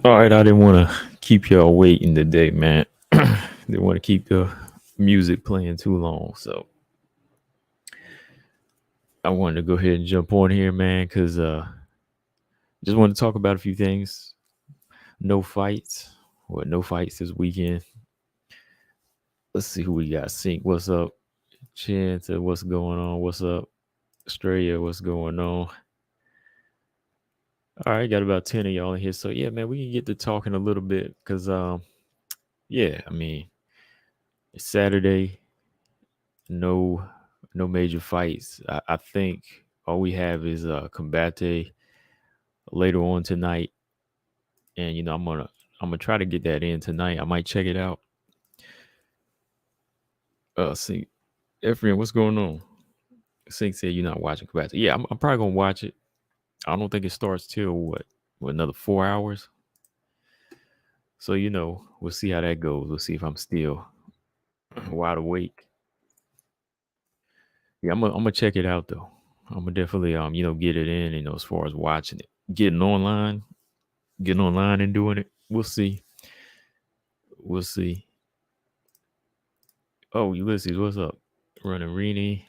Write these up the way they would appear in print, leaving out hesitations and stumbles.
All right, I didn't want to keep y'all waiting today, man. Didn't want to keep the music playing too long, so I wanted to go ahead and jump on here, man, because just want to talk about a few things. No fights, no fights this weekend. Let's see who we got. Sync, what's up? Chanta, what's going on? What's up? Australia, what's going on? All right, got about 10 of y'all in here, so yeah, man, we can get to talking a little bit because yeah, I mean it's Saturday. No major fights. I think all we have is Combate later on tonight, and I'm gonna try to get that in tonight. I might check it out. See, Ephraim, what's going on? Sink said you're not watching Combate. Yeah, I'm probably gonna watch it. I don't think it starts till what another 4 hours. So we'll see how that goes. We'll see if I'm still wide awake. Yeah, I'm gonna check it out though. I'm gonna definitely get it in. As far as watching it, getting online and doing it. We'll see. We'll see. Oh, Ulysses, what's up? Running Rini.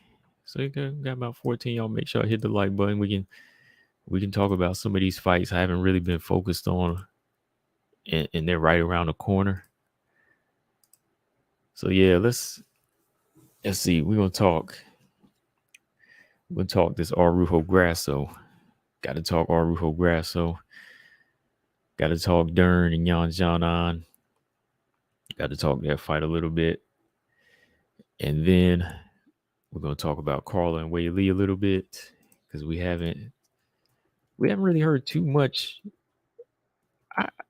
So you got about 14. Y'all make sure I hit the like button. We can talk about some of these fights I haven't really been focused on, and they're right around the corner. So yeah, let's see. We're gonna talk. We're gonna talk this Araujo Grasso. Got to talk Araujo Grasso. Got to talk Dern and Xiaonan. Got to talk that fight a little bit, and then we're gonna talk about Carla and Weili a little bit because we haven't really heard too much.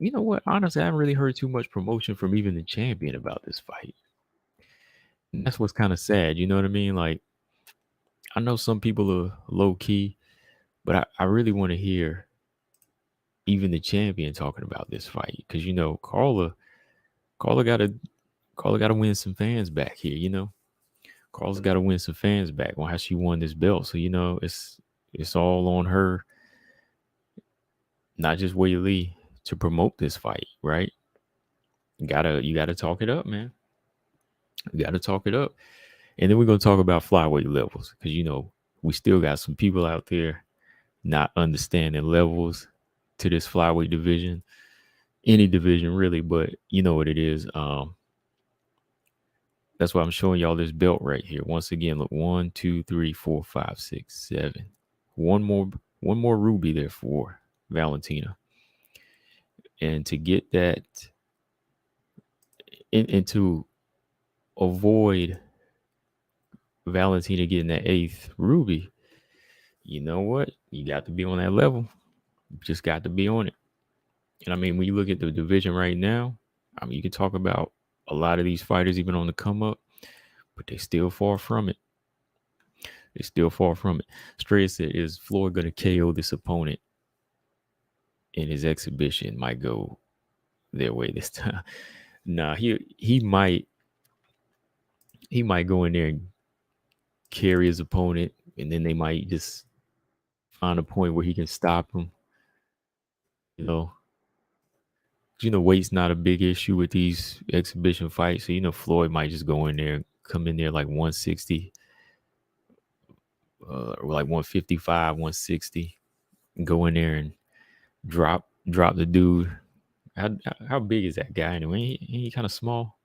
You know what? Honestly, I haven't really heard too much promotion from even the champion about this fight. And that's what's kind of sad. You know what I mean? Like, I know some people are low key, but I really want to hear even the champion talking about this fight because Carla got to Carla got to win some fans back here. Carla's got to win some fans back on how she won this belt. So it's all on her, not just Weili, to promote this fight, right? You gotta talk it up, man. You gotta talk it up. And then we're gonna talk about flyweight levels. Because we still got some people out there not understanding levels to this flyweight division. Any division really, but you know what it is. That's why I'm showing y'all this belt right here. Once again, look, 1, 2, 3, 4, 5, 6, 7. One more ruby there for Valentina. And to get that and to avoid Valentina getting that 8th ruby, you know what? You got to be on that level. You just got to be on it. And I mean, when you look at the division right now, I mean, you can talk about a lot of these fighters even on the come up, but they still far from it. They still far from it. Straight said, is Floyd going to KO this opponent in his exhibition? Might go their way this time. Nah, he might go in there and carry his opponent, and then they might just find a point where he can stop him. Weight's not a big issue with these exhibition fights. So Floyd might just go in there, come in there like 160, or like 155, 160, and go in there and drop the dude. How big is that guy anyway? Ain't he kind of small?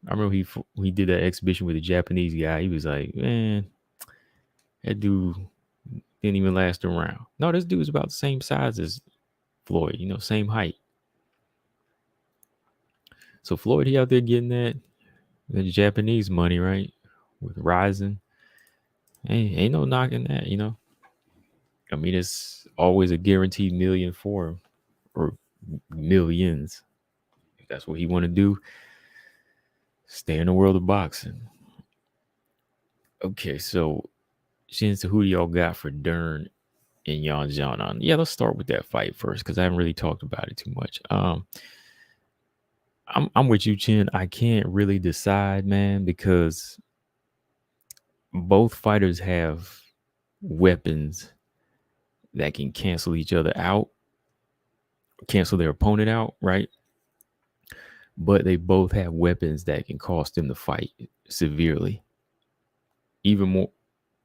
I remember he did that exhibition with a Japanese guy. He was like, man, that dude didn't even last a round. No, this dude's about the same size as Floyd, same height. So Floyd, he out there getting that Japanese money, right? With Rising. Ain't no knocking that, I mean, it's always a guaranteed million for him, or millions. If that's what he want to do, stay in the world of boxing. Okay, so Shinsa, who do y'all got for Dern and Xiaonan? Yeah, let's start with that fight first because I haven't really talked about it too much. I'm with you, Chin. I can't really decide, man, because both fighters have weapons that can cancel each other out, cancel their opponent out, right? But they both have weapons that can cost them the fight severely. Even more,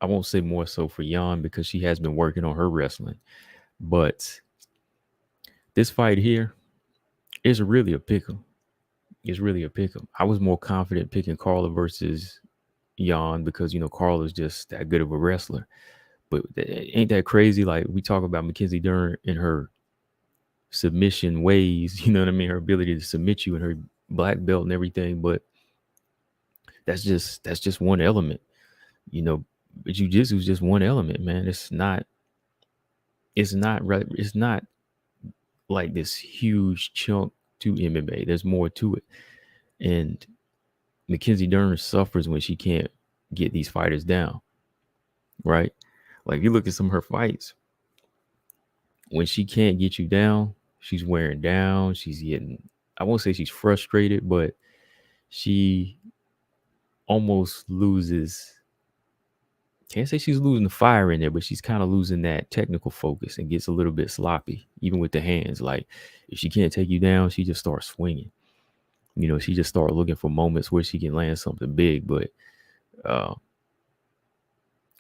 I won't say more so for Jan because she has been working on her wrestling. But this fight here is really a pick'em. It's really a pick'em. I was more confident picking Carla versus Jan because Carla's just that good of a wrestler. But ain't that crazy? Like we talk about Mackenzie Dern and her submission ways, you know what I mean? Her ability to submit you and her black belt and everything. But that's just one element, you know. Jiu-jitsu is just one element, man. It's not like this huge chunk to MMA. There's more to it. And Mackenzie Dern suffers when she can't get these fighters down, right? Like you look at some of her fights, when she can't get you down, she's wearing down. She's getting, I won't say she's frustrated, but she almost loses, can't say she's losing the fire in there, but she's kind of losing that technical focus and gets a little bit sloppy, even with the hands. Like if she can't take you down, she just starts swinging. She just starts looking for moments where she can land something big. But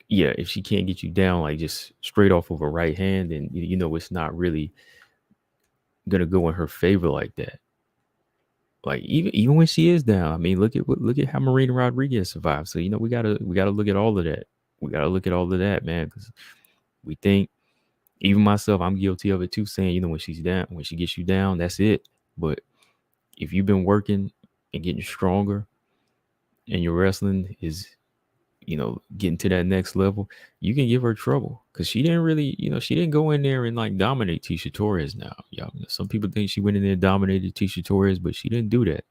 yeah, if she can't get you down, like just straight off of a right hand, then it's not really gonna go in her favor like that. Like even when she is down, I mean, look at how Marina Rodriguez survived. So we gotta look at all of that. We gotta look at all of that, man, because we think, even myself, I'm guilty of it too, saying when she's down, when she gets you down, that's it. But if you've been working and getting stronger, and your wrestling is getting to that next level, you can give her trouble, because she didn't really, she didn't go in there and like dominate Tisha Torres. Now, some people think she went in there and dominated Tisha Torres, but she didn't do that.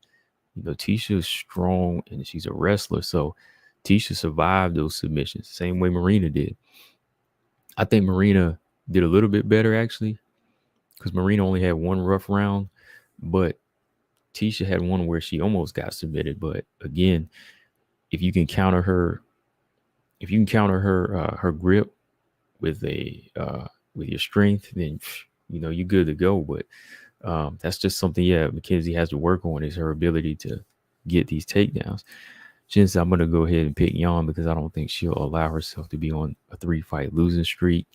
Tisha is strong and she's a wrestler, so Tisha survived those submissions the same way Marina did. I think Marina did a little bit better actually, because Marina only had one rough round, but Tisha had one where she almost got submitted. But again, if you can counter her her grip with your strength, then you're good to go. But that's just something, Mackenzie has to work on, is her ability to get these takedowns. Since I'm gonna go ahead and pick Jan, because I don't think she'll allow herself to be on a 3-fight losing streak.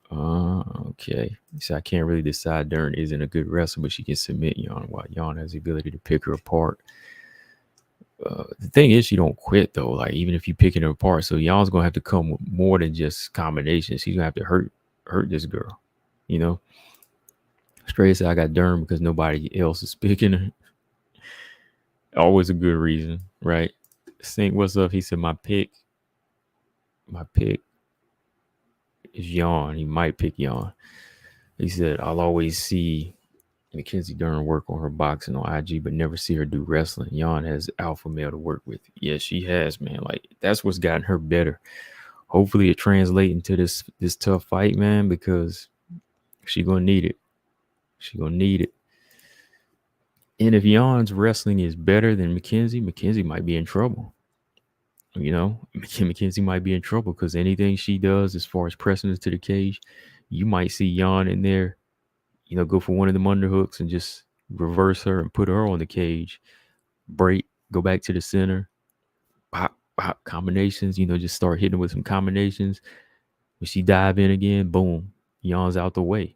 Okay, so I can't really decide. Dern isn't a good wrestler, but she can submit Jan, while Jan has the ability to pick her apart. The thing is, she don't quit though. Like even if you picking her apart, so Jan's gonna have to come with more than just combinations. She's gonna have to hurt this girl. Straight say I got Dern because nobody else is picking her. Always a good reason, right? Sink, what's up? He said my pick is Jan. He might pick Jan. He said I'll always see Mackenzie Dern work on her boxing on IG, but never see her do wrestling. Jan has alpha male to work with. Yeah, she has, man. Like that's what's gotten her better. Hopefully it translates into this tough fight, man, because she's gonna need it. She's gonna need it. And if Jan's wrestling is better than Mackenzie might be in trouble. Mackenzie might be in trouble, because anything she does as far as pressing us to the cage, you might see Jan in there, go for one of them underhooks and just reverse her and put her on the cage, break, go back to the center, pop combinations, just start hitting with some combinations. When she dive in again, boom, Jan's out the way.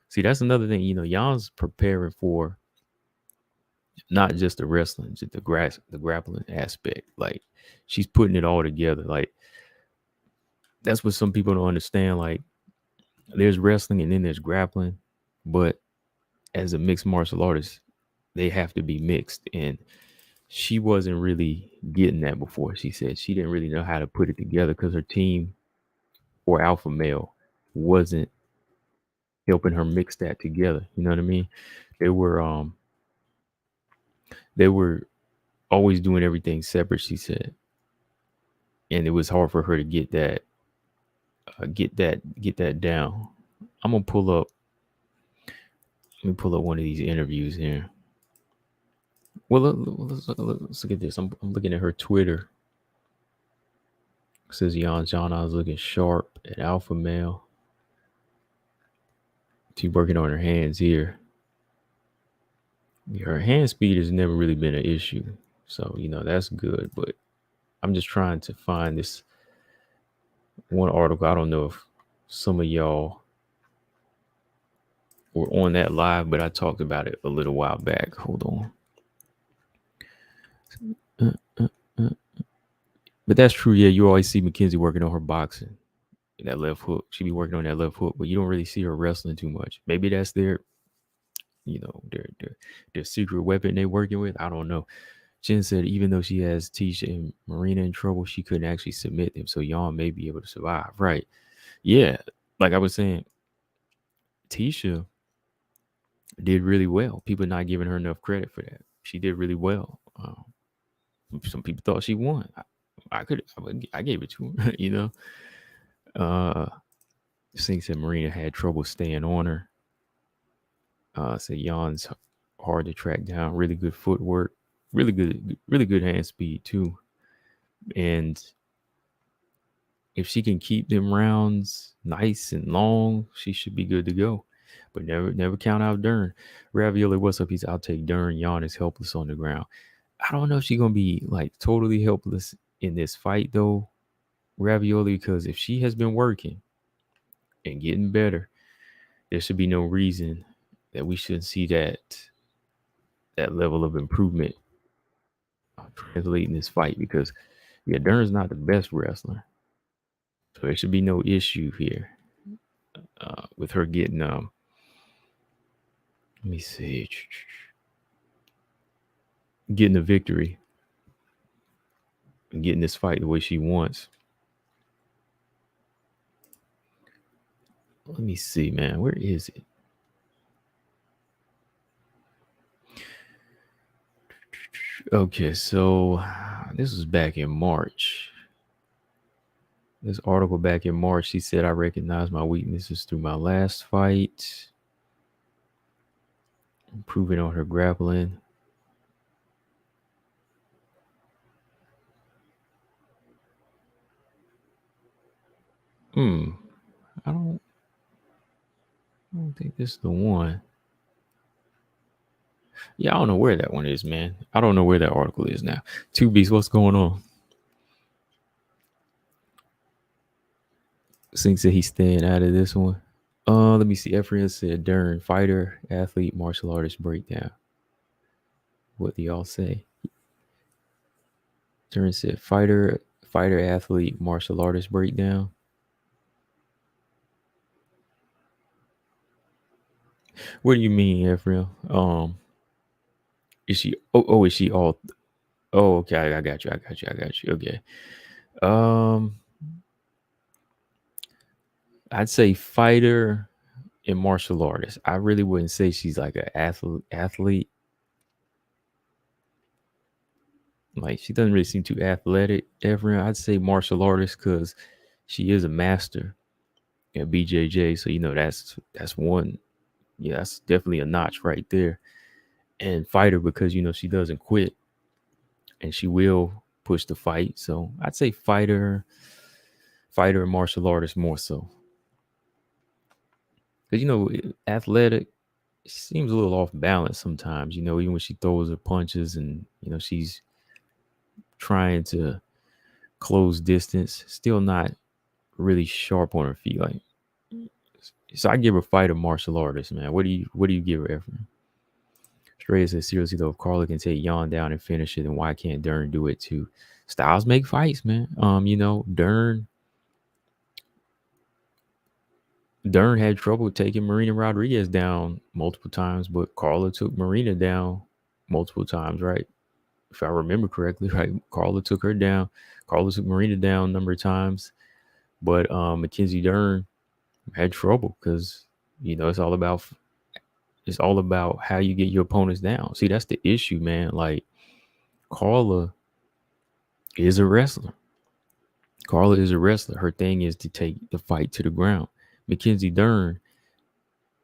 See, that's another thing, Jan's preparing for not just the wrestling, just the grappling aspect. Like she's putting it all together. Like that's what some people don't understand. Like there's wrestling and then there's grappling, but as a mixed martial artist, they have to be mixed. And she wasn't really getting that before. She said she didn't really know how to put it together because her team or alpha male wasn't helping her mix that together. You know what I mean? They were always doing everything separate, she said. And it was hard for her to get that down. I'm gonna pull up. Let me pull up one of these interviews here. Well, let's look at this. I'm looking at her Twitter. It says Xiaonan is looking sharp at alpha male. She's working on her hands here. Her hand speed has never really been an issue. So, that's good. But I'm just trying to find this one article. I don't know if some of y'all were on that live, but I talked about it a little while back. Hold on. But that's true. Yeah, you always see Mackenzie working on her boxing. That left hook. She be working on that left hook, but you don't really see her wrestling too much. Maybe that's their secret weapon they working with. I don't know. Jen said even though she has Tisha and Marina in trouble, she couldn't actually submit them. So y'all may be able to survive. Right. Yeah. Like I was saying, Tisha did really well. People not giving her enough credit for that. She did really well. Some people thought she won. I gave it to her, Singh said Marina had trouble staying on her. Said Jan's hard to track down. Really good footwork. Really good hand speed too. And if she can keep them rounds nice and long, she should be good to go. But never count out Dern. Ravioli, what's up? I'll take Dern. Jan is helpless on the ground. I don't know if she's gonna be like totally helpless in this fight though, Ravioli, because if she has been working and getting better, there should be no reason that we shouldn't see that level of improvement translating this fight, because Dern's not the best wrestler. So there should be no issue here with her getting let me see, getting a victory and getting this fight the way she wants. Let me see, man. Where is it? Okay, so this was back in March. This article back in March, she said, I recognize my weaknesses through my last fight. Improving on her grappling. I don't think this is the one. Yeah, I don't know where that one is, man. I don't know where that article is now. 2Bs, what's going on? Singh said he's staying out of this one. Let me see. Ephraim said Dern, fighter, athlete, martial artist breakdown. What do y'all say? Dern said fighter, athlete, martial artist breakdown. What do you mean, Ephraim? Is she? Is she all? Oh, okay. I got you. Okay. I'd say fighter and martial artist. I really wouldn't say she's like an athlete. Like she doesn't really seem too athletic. Ever, I'd say martial artist because she is a master at BJJ. So that's one. Yeah, that's definitely a notch right there. And fighter because she doesn't quit, and she will push the fight. So I'd say fighter and martial artist more so. Because athletic seems a little off balance sometimes. Even when she throws her punches and she's trying to close distance, still not really sharp on her feet. Like, so I give her fighter, martial artist, man. What do you give her, Ephraim? Straya says, seriously though, if Carla can take Jan down and finish it, then why can't Dern do it too? Styles make fights, man. Dern had trouble taking Marina Rodriguez down multiple times, but Carla took Marina down multiple times, right? If I remember correctly, right? Carla took her down. Carla took Marina down a number of times, but Mackenzie Dern had trouble because it's all about how you get your opponents down. See, that's the issue, man. Like Carla is a wrestler. Her thing is to take the fight to the ground. Mackenzie Dern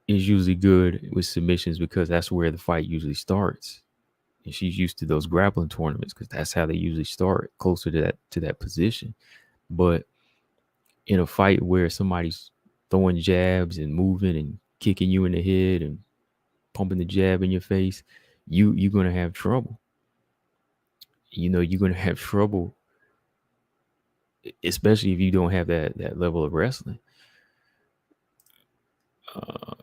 is usually good with submissions because that's where the fight usually starts. And she's used to those grappling tournaments because that's how they usually start, closer to that position. But in a fight where somebody's throwing jabs and moving and kicking you in the head and pumping the jab in your face, you're gonna have trouble. You're gonna have trouble, especially if you don't have that level of wrestling.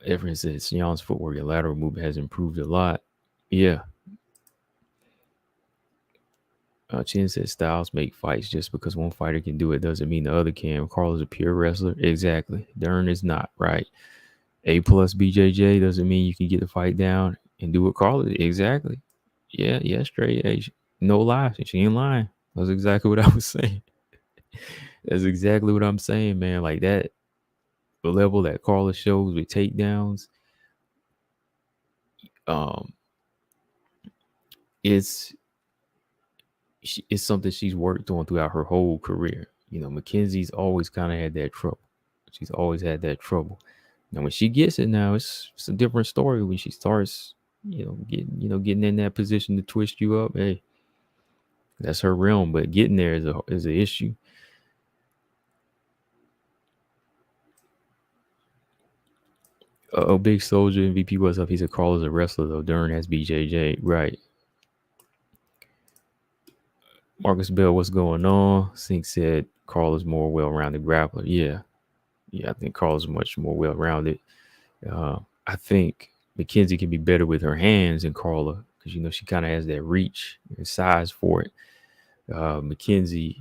Everyone says Xiaonan's footwork and lateral movement has improved a lot. Yeah. Chin says styles make fights. Just because one fighter can do it doesn't mean the other can. Carl is a pure wrestler. Exactly. Dern is not, right? A plus BJJ doesn't mean you can get the fight down and do what Carl is. Exactly. Yeah, straight A. No lies. She ain't lying. That's exactly what I was saying. That's exactly what I'm saying, man. Like that, the level that Carla shows with takedowns, it's something she's worked on throughout her whole career. Mackenzie's always kind of had that trouble. She's always had that trouble. Now, when she gets it now, it's a different story. When she starts, getting in that position to twist you up, hey, that's her realm. But getting there is an issue. Big Soldier MVP was up. He said Carl is a wrestler though. Dern has BJJ, right? Marcus Bell, what's going on? Sink said Carl is more well-rounded grappler. Yeah, I think Carl is much more well-rounded. I think Mackenzie can be better with her hands than Carla because she kind of has that reach and size for it. Mackenzie,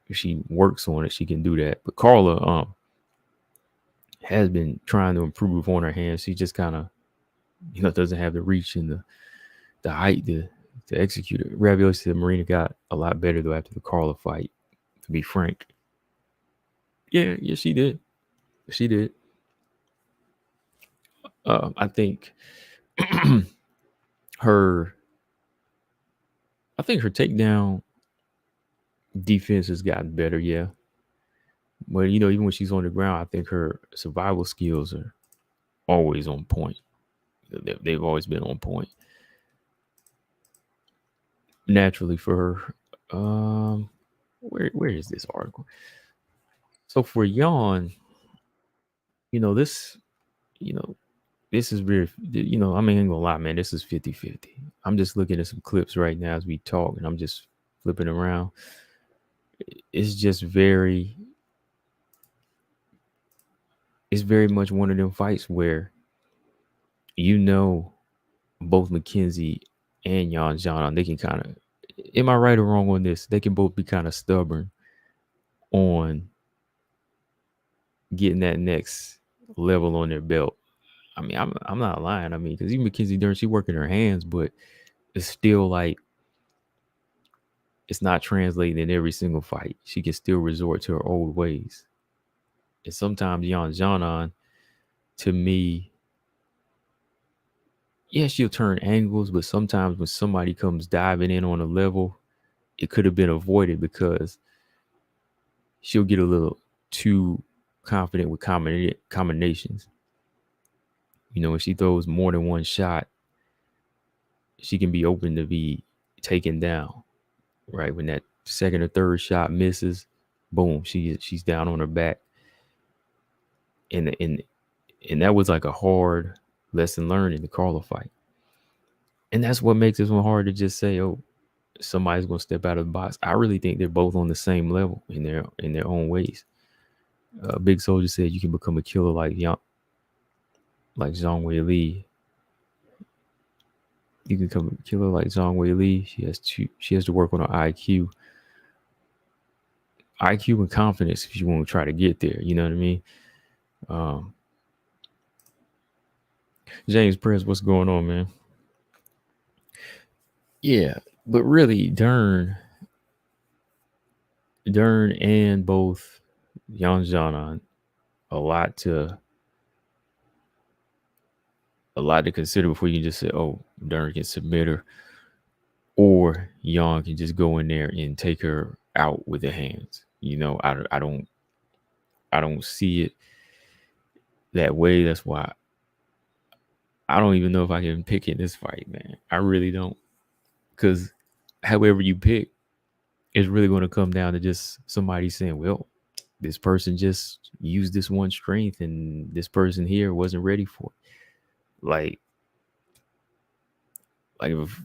if she works on it, she can do that. But Carla has been trying to improve on her hands. She just kind of doesn't have the reach and the height to execute it. Ravioli said Marina got a lot better though after the Carla fight, to be frank. Yeah, she did. She did. I think her takedown defense has gotten better, yeah. But even when she's on the ground, I think her survival skills are always on point. They've always been on point. Naturally for her. Where is this article? So for Yawn, this, this is very, I ain't gonna lie, man, this is 50-50. I'm just looking at some clips right now as we talk, and I'm just flipping around. It's just it's very much one of them fights where both Mackenzie and Xiaonan, they can kind of, am I right or wrong on this? They can both be kind of stubborn on getting that next level on their belt. I mean, I'm not lying. I mean, because even Mackenzie Dern, she working her hands, but it's still like it's not translating in every single fight. She can still resort to her old ways. And sometimes Xiaonan, to me, yeah, she'll turn angles, but sometimes when somebody comes diving in on a level, it could have been avoided because she'll get a little too confident with combinations. When she throws more than one shot, she can be open to be taken down, right? When that second or third shot misses, boom, she's down on her back. And that was like a hard lesson learned in the Carla fight. And that's what makes this one hard to just say, oh, somebody's going to step out of the box. I really think they're both on the same level in their own ways. Big Soldier said you can become a killer like Zhang Weili. You can become a killer like Zhang Weili. She has to work on her IQ and confidence if you want to try to get there. You know what I mean? James Press, what's going on, man? Yeah, but really, Dern and both Xiaonan, a lot to consider before you can just say, oh, Dern can submit her, or Yan can just go in there and take her out with the hands. I don't see it that way. That's why I don't even know if I can pick in this fight, man. I really don't. Because however you pick, it's really going to come down to just somebody saying, well, This person just used this one strength, and this person here wasn't ready for it. Like if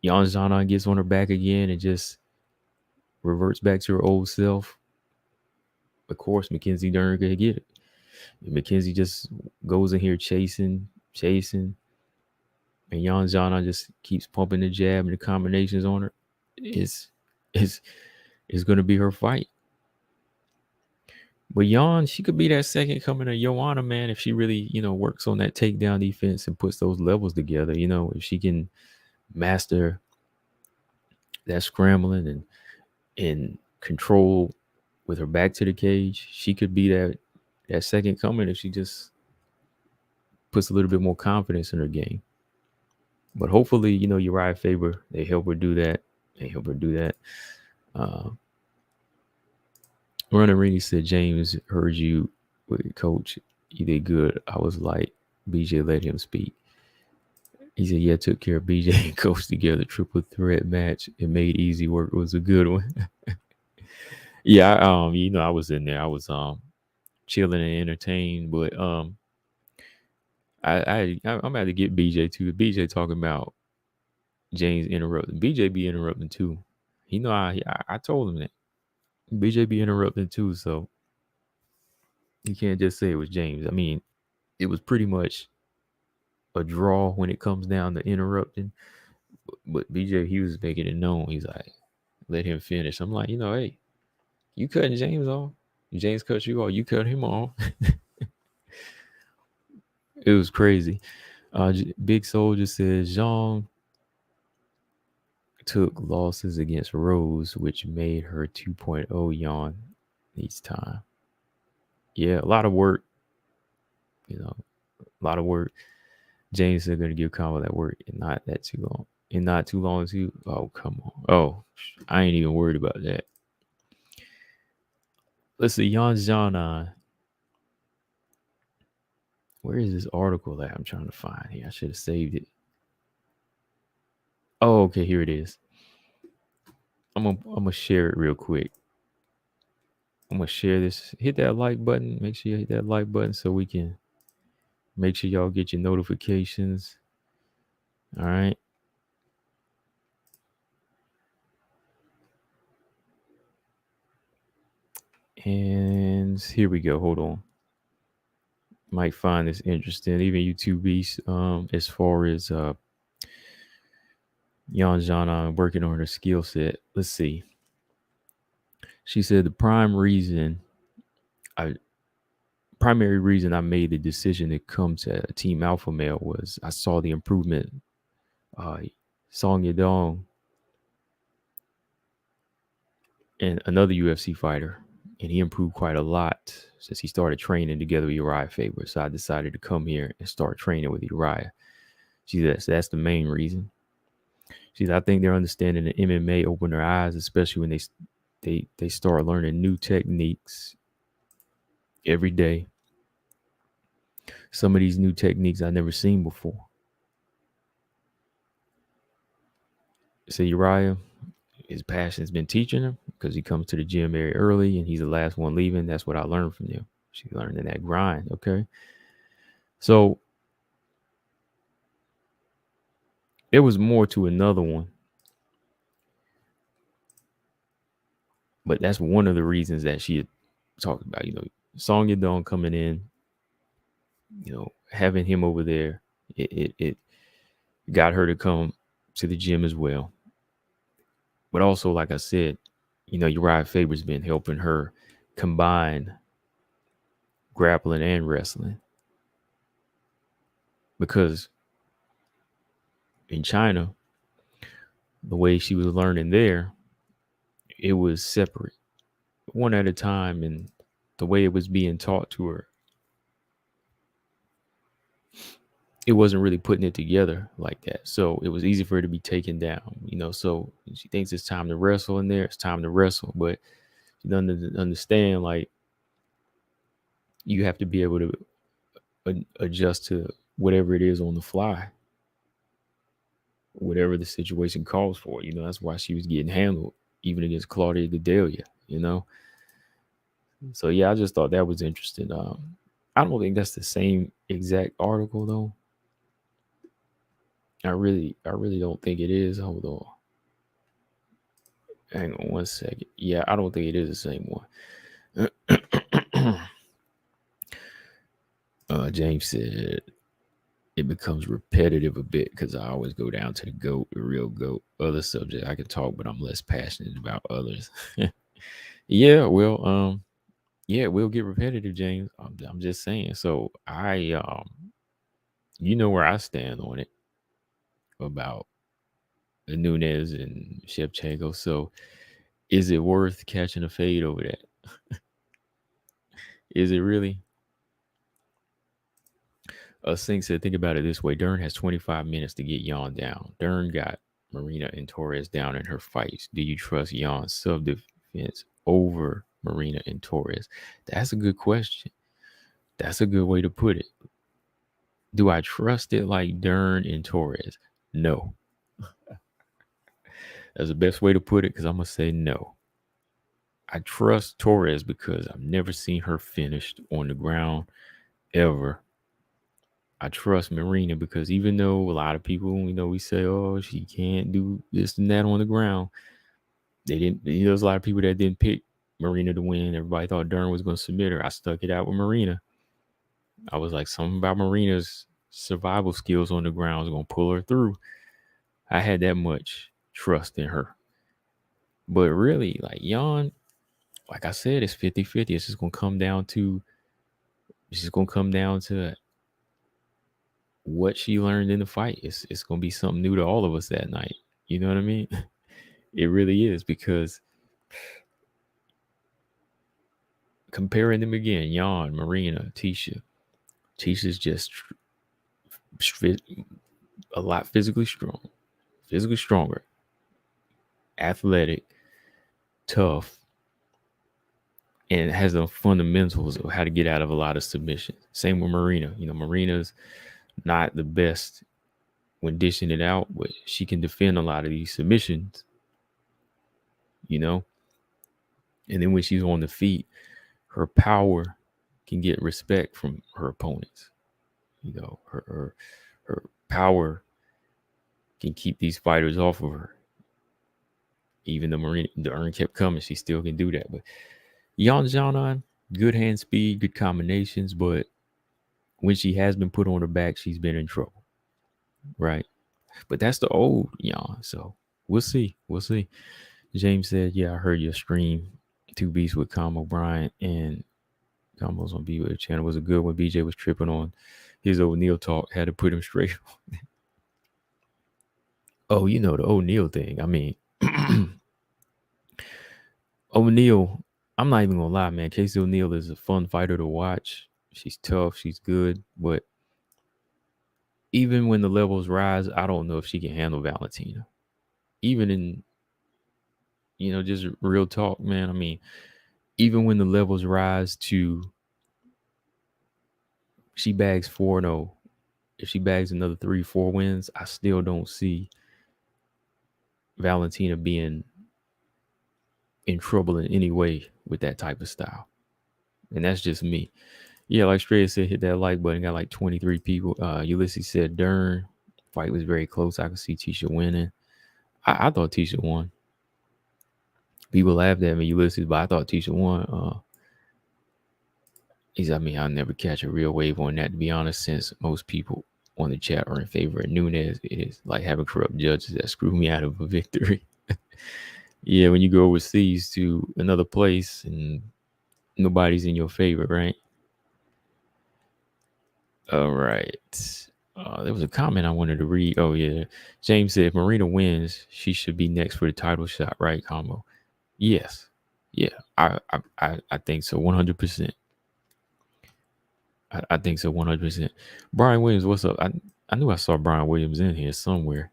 Xiaonan gets on her back again and just reverts back to her old self, of course Mackenzie Dern could get it. Mackenzie just goes in here chasing, and Xiaonan just keeps pumping the jab and the combinations on her. It's going to be her fight. But she could be that second coming of Joanna, man, if she really, works on that takedown defense and puts those levels together. If she can master that scrambling and control with her back to the cage, she could be that second coming if she just puts a little bit more confidence in her game. But hopefully, Uriah Faber, they help her do that. Running Rini said, James, heard you with coach. You did good. I was like, BJ, let him speak. He said, yeah, took care of BJ and coach together. Triple threat match. It made easy work. It was a good one. Yeah, I was in there. I was chilling and entertained, but I'm about to get BJ too. BJ talking about James interrupting. BJ be interrupting too. I told him that. BJ be interrupting too, so you can't just say it was James. I mean, it was pretty much a draw when it comes down to interrupting. But BJ, he was making it known. He's like, let him finish. I'm like, hey, you cutting James off. James cut you off. You cut him off. It was crazy. Big Soldier says Jean took losses against Rose, which made her 2.0 yawn each time. Yeah, a lot of work. A lot of work. James is going to give Kama that work and not that too long. And not too long too. Oh, come on. Oh, I ain't even worried about that. Let's see. Xiaonan. Where is this article that I'm trying to find here? I should have saved it. Oh, okay. Here it is. I'm gonna share it real quick. I'm gonna share this. Hit that like button. Make sure you hit that like button so we can make sure y'all get your notifications. All right. And here we go. Hold on. Might find this interesting. Even YouTube beast, as far as Xiaonan working on her skill set. Let's see. She said the primary reason I made the decision to come to Team Alpha Male was I saw the improvement. Song Yadong and another UFC fighter, and he improved quite a lot since he started training together with Uriah Faber. So I decided to come here and start training with Uriah. She said that's the main reason. She said I think they're understanding that MMA opened their eyes, especially when they start learning new techniques every day. Some of these new techniques I've never seen before. So Uriah, his passion has been teaching him because he comes to the gym very early and he's the last one leaving. That's what I learned from you. She learned in that grind. Okay. So there was more to another one. But that's one of the reasons that she had talked about, Song Yadong coming in, having him over there. It got her to come to the gym as well. But also, like I said, Uriah Faber's been helping her combine grappling and wrestling. Because in China, the way she was learning there, it was separate, one at a time, and the way it was being taught to her, it wasn't really putting it together like that. So it was easy for her to be taken down, so she thinks it's time to wrestle in there. It's time to wrestle, but she doesn't understand, like, you have to be able to adjust to whatever it is on the fly, whatever the situation calls for. That's why she was getting handled, even against Claudia Gadelia, So yeah, I just thought that was interesting. I don't think that's the same exact article though. I really don't think it is. Hold on. Hang on one second. Yeah, I don't think it is the same one. James said it becomes repetitive a bit because I always go down to the goat, the real goat. Other subject I can talk, but I'm less passionate about others. Yeah, well, yeah, it will get repetitive, James. I'm just saying. So you know where I stand on it about the Nunez and Shevchenko. So is it worth catching a fade over that? Is it really? Singh said, think about it this way. Dern has 25 minutes to get Yan down. Dern got Marina and Torres down in her fights. Do you trust Yan's self-defense over Marina and Torres? That's a good question. That's a good way to put it. Do I trust it like Dern and Torres? No. That's the best way to put it because I'm going to say no. I trust Torres because I've never seen her finished on the ground ever. I trust Marina because even though a lot of people, we say, oh, she can't do this and that on the ground, they didn't. There's a lot of people that didn't pick Marina to win. Everybody thought Dern was going to submit her. I stuck it out with Marina. I was like, something about Marina's survival skills on the ground is going to pull her through. I had that much trust in her. But really, like Yan, like I said, it's 50-50. It's just going to come down to what she learned in the fight. It's gonna be something new to all of us that night. You know what I mean? It really is because comparing them again, Yan, Marina, Tisha. Tisha's just a lot physically stronger, athletic, tough, and has the fundamentals of how to get out of a lot of submissions. Same with Marina. Marina's not the best when dishing it out, but she can defend a lot of these submissions. And then when she's on the feet, her power can get respect from her opponents. Her power can keep these fighters off of her. Even though the Dern kept coming, she still can do that. But Xiaonan, good hand speed, good combinations, but when she has been put on her back, she's been in trouble. Right? But that's the old Yan. So we'll see. James said, yeah, I heard your stream. 2 Beats with Combo Bryant and Combos on B-Wave channel was a good one. BJ was tripping on his O'Neal talk. Had to put him straight. Oh, the O'Neal thing. I mean, O'Neal, I'm not even gonna lie, man. Casey O'Neal is a fun fighter to watch. She's tough, she's good, but even when the levels rise, I don't know if she can handle Valentina. Even in, just real talk, man. I mean, even when the levels rise to she bags 4-0, if she bags another 3-4 wins, I still don't see Valentina being in trouble in any way with that type of style. And that's just me. Yeah, like Straya said, hit that like button. Got like 23 people. Ulysses said Dern. Fight was very close. I could see Tisha winning. I thought Tisha won. People laughed at me, Ulysses, but I thought Tisha won. I'll never catch a real wave on that, to be honest, since most people on the chat are in favor of Nunez. It is like having corrupt judges that screw me out of a victory. Yeah, when you go overseas to another place and nobody's in your favor, right? All right. There was a comment I wanted to read. Oh, yeah. James said, if Marina wins, she should be next for the title shot, right, Combo? Yes. Yeah, I think so, 100%. I think so, 100%. Brian Williams, what's up? I knew I saw Brian Williams in here somewhere.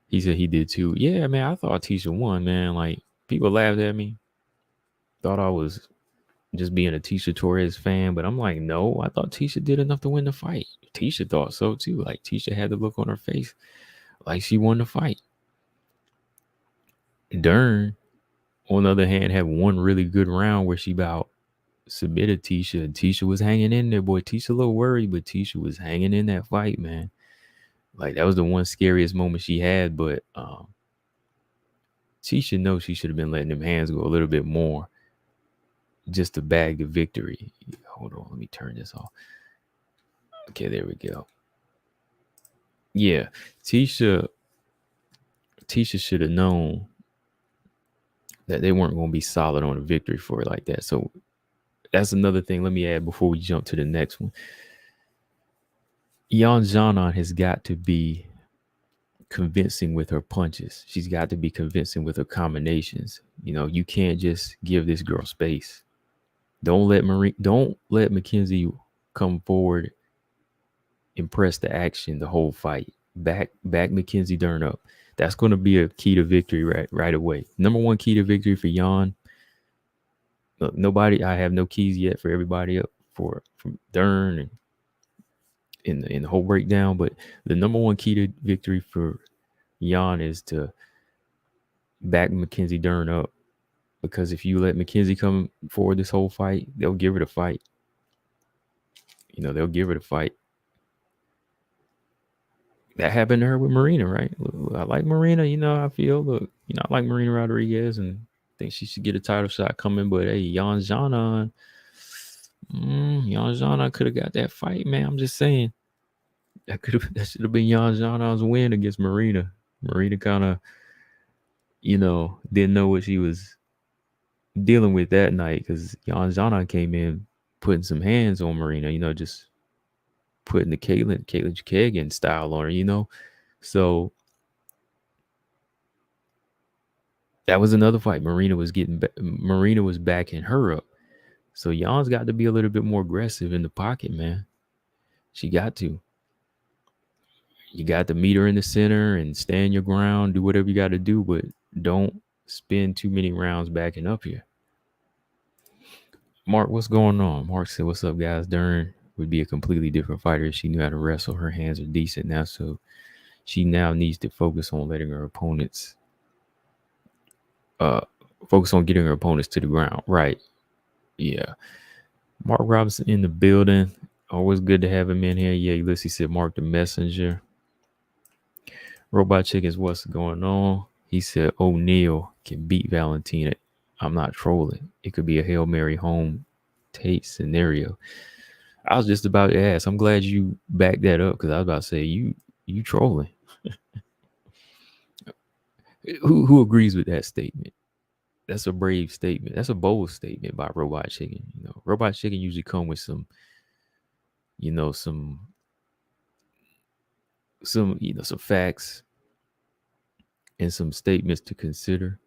He said he did too. Yeah, man, I thought Tisha won, man. Like, people laughed at me. Thought I was just being a Tisha Torres fan, but I'm like, no, I thought Tisha did enough to win the fight. Tisha thought so too. Like, Tisha had the look on her face like she won the fight. Dern, on the other hand, had one really good round where she about submitted Tisha, and Tisha was hanging in there, boy. Tisha a little worried, but Tisha was hanging in that fight, man. Like, that was the one scariest moment she had, but Tisha knows she should have been letting them hands go a little bit more just to bag the victory. Hold on, let me turn this off. Okay, there we go. Yeah, Tisha should have known that they weren't going to be solid on a victory for it like that. So that's another thing. Let me add before we jump to the next one. Xiaonan has got to be convincing with her punches. She's got to be convincing with her combinations. You know, you can't just give this girl space. Don't let Mackenzie come forward and press the action the whole fight. Back Mackenzie Dern up. That's going to be a key to victory right away. Number one key to victory for Jan. Look, nobody. I have no keys yet for everybody up from Dern and in the whole breakdown. But the number one key to victory for Jan is to back Mackenzie Dern up, because if you let Mackenzie come forward this whole fight, they'll give her the fight. You know, they'll give her the fight. That happened to her with Marina, right? I like Marina, you know, I feel. Look, you know, I like Marina Rodriguez and think she should get a title shot coming. But hey, Xiaonan could have got that fight, man. I'm just saying. That should have been Xiaonan's win against Marina. Marina kind of, you know, didn't know what she was dealing with that night, because Xiaonan came in putting some hands on Marina, you know, just putting the Caitlin Kagan style on her, you know. So that was another fight. Marina was backing her up. So Jan's got to be a little bit more aggressive in the pocket, man. She got to. You got to meet her in the center and stand your ground, do whatever you got to do, but don't spend too many rounds backing up here. Mark, what's going on? Mark said, what's up, guys? Dern would be a completely different fighter if she knew how to wrestle. Her hands are decent now, so she now needs to focus on letting her opponents focus on getting her opponents to the ground. Right. Yeah. Mark Robinson in the building. Always good to have him in here. Yeah, Ulysses said Mark the Messenger. Robot Chickens, what's going on? He said O'Neal can beat Valentina. I'm not trolling. It could be a Hail Mary home Tate scenario. I was just about to ask. I'm glad you backed that up, because I was about to say you trolling. Who agrees with that statement? That's a brave statement. That's a bold statement by Robot Chicken. You know, Robot Chicken usually come with some facts and some statements to consider.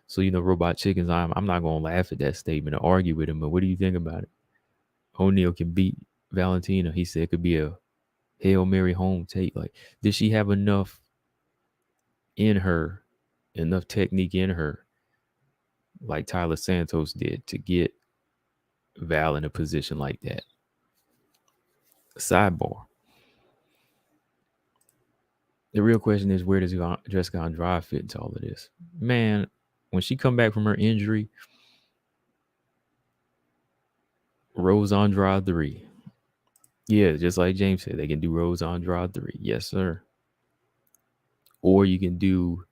So, you know, Robot Chickens, I'm not gonna laugh at that statement or argue with him, but what do you think about it? O'Neal can beat Valentina. He said it could be a Hail Mary home take. Like, did she have enough in her, enough technique in her, like Tyler Santos did, to get Val in a position like that? Sidebar. The real question is, where does Jessica Andrade fit into all of this? Man, when she come back from her injury, Rose Andrade 3. Yeah, just like James said, they can do Rose Andrade 3. Yes, sir. Or you can do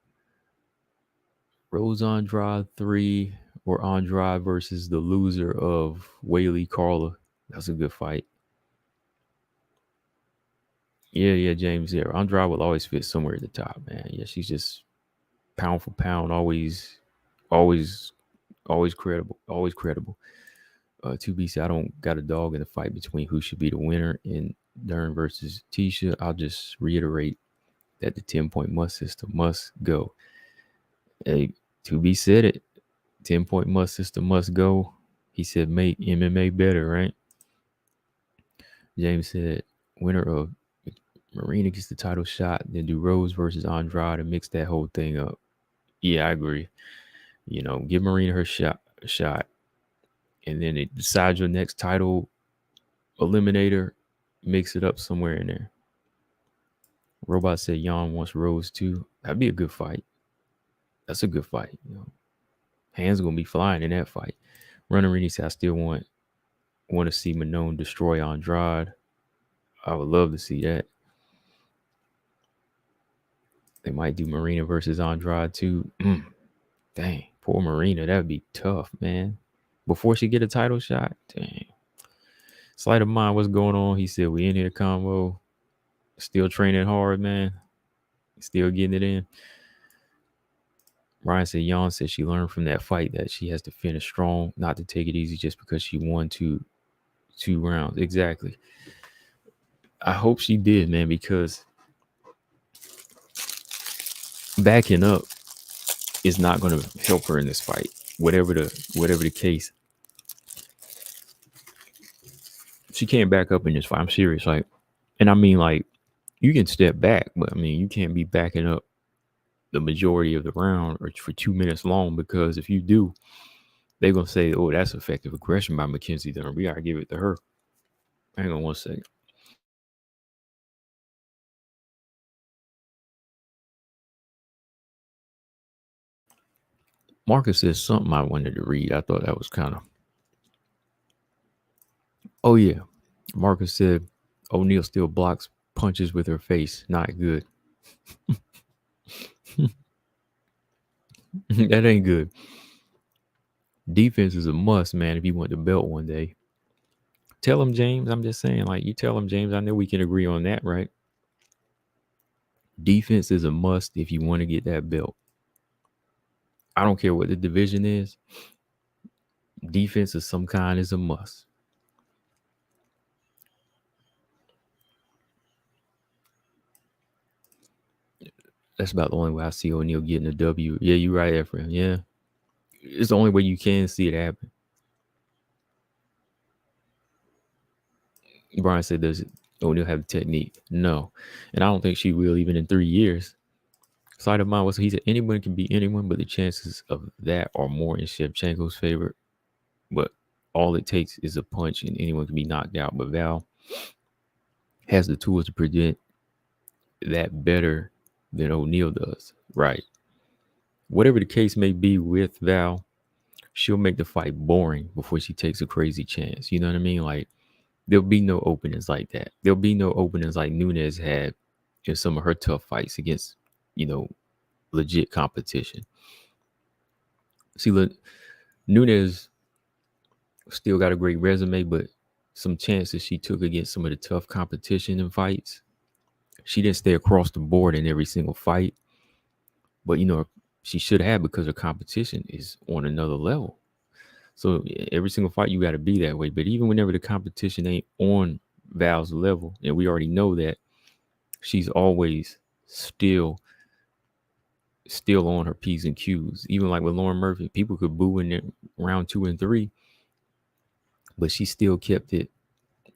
Rose Andrade 3 or Andrade versus the loser of Weili Carla. That's a good fight. Yeah, James. Yeah, Andrade will always fit somewhere at the top, man. Yeah, she's just pound for pound, always credible. To be said, I don't got a dog in the fight between who should be the winner in Dern versus Tisha. I'll just reiterate that the 10-point must system must go. Hey, to be said it, 10-point must system must go. He said make MMA better, right? James said winner of Marina gets the title shot, then do Rose versus Andrade and mix that whole thing up. Yeah, I agree. You know, give Marina her shot, and then it decide your next title eliminator, mix it up somewhere in there. Robot said Jan wants Rose too. That'd be a good fight. That's a good fight. You know, hands gonna be flying in that fight. Runnerini said I still want Want to see Manon destroy Andrade. I would love to see that. They might do Marina versus Andrade too. Dang, poor Marina. That'd be tough, man. Before she get a title shot, dang. Sleight of mind, what's going on? He said we in here combo. Still training hard, man. Still getting it in. Ryan said Yon said she learned from that fight that she has to finish strong, not to take it easy just because she won two rounds. Exactly. I hope she did, man, because backing up is not going to help her in this fight. Whatever the case, she can't back up in this fight. I'm serious, like, and I mean, like, you can step back, but I mean, you can't be backing up the majority of the round or for 2 minutes long, because if you do, they're gonna say, "Oh, that's effective aggression by Mackenzie Dern. We gotta give it to her." Hang on one second. Marcus says something I wanted to read. I thought that was kind of. Oh yeah, Marcus said O'Neal still blocks punches with her face. Not good. That ain't good. Defense is a must, man, if you want the belt one day. Tell him, James. I'm just saying, like, you tell him, James. I know we can agree on that, right? Defense is a must if you want to get that belt. I don't care what the division is. Defense of some kind is a must. That's about the only way I see O'Neal getting a W. Yeah, you're right, Ephraim. Yeah. It's the only way you can see it happen. Brian said, does O'Neal have the technique? No. And I don't think she will even in 3 years. Side of mine was, he said, anyone can beat anyone, but the chances of that are more in Shevchenko's favor. But all it takes is a punch and anyone can be knocked out. But Val has the tools to prevent that better than O'Neal does. Right. Whatever the case may be with Val, she'll make the fight boring before she takes a crazy chance. You know what I mean? Like, there'll be no openings like that. There'll be no openings like Nunes had in some of her tough fights against, legit competition. See, look, Nunes still got a great resume, but some chances she took against some of the tough competition in fights, she didn't stay across the board in every single fight. But, she should have, because her competition is on another level. So every single fight, you got to be that way. But even whenever the competition ain't on Val's level, and we already know that, she's always still on her P's and Q's. Even like with Lauren Murphy, people could boo in round 2 and 3, but she still kept it.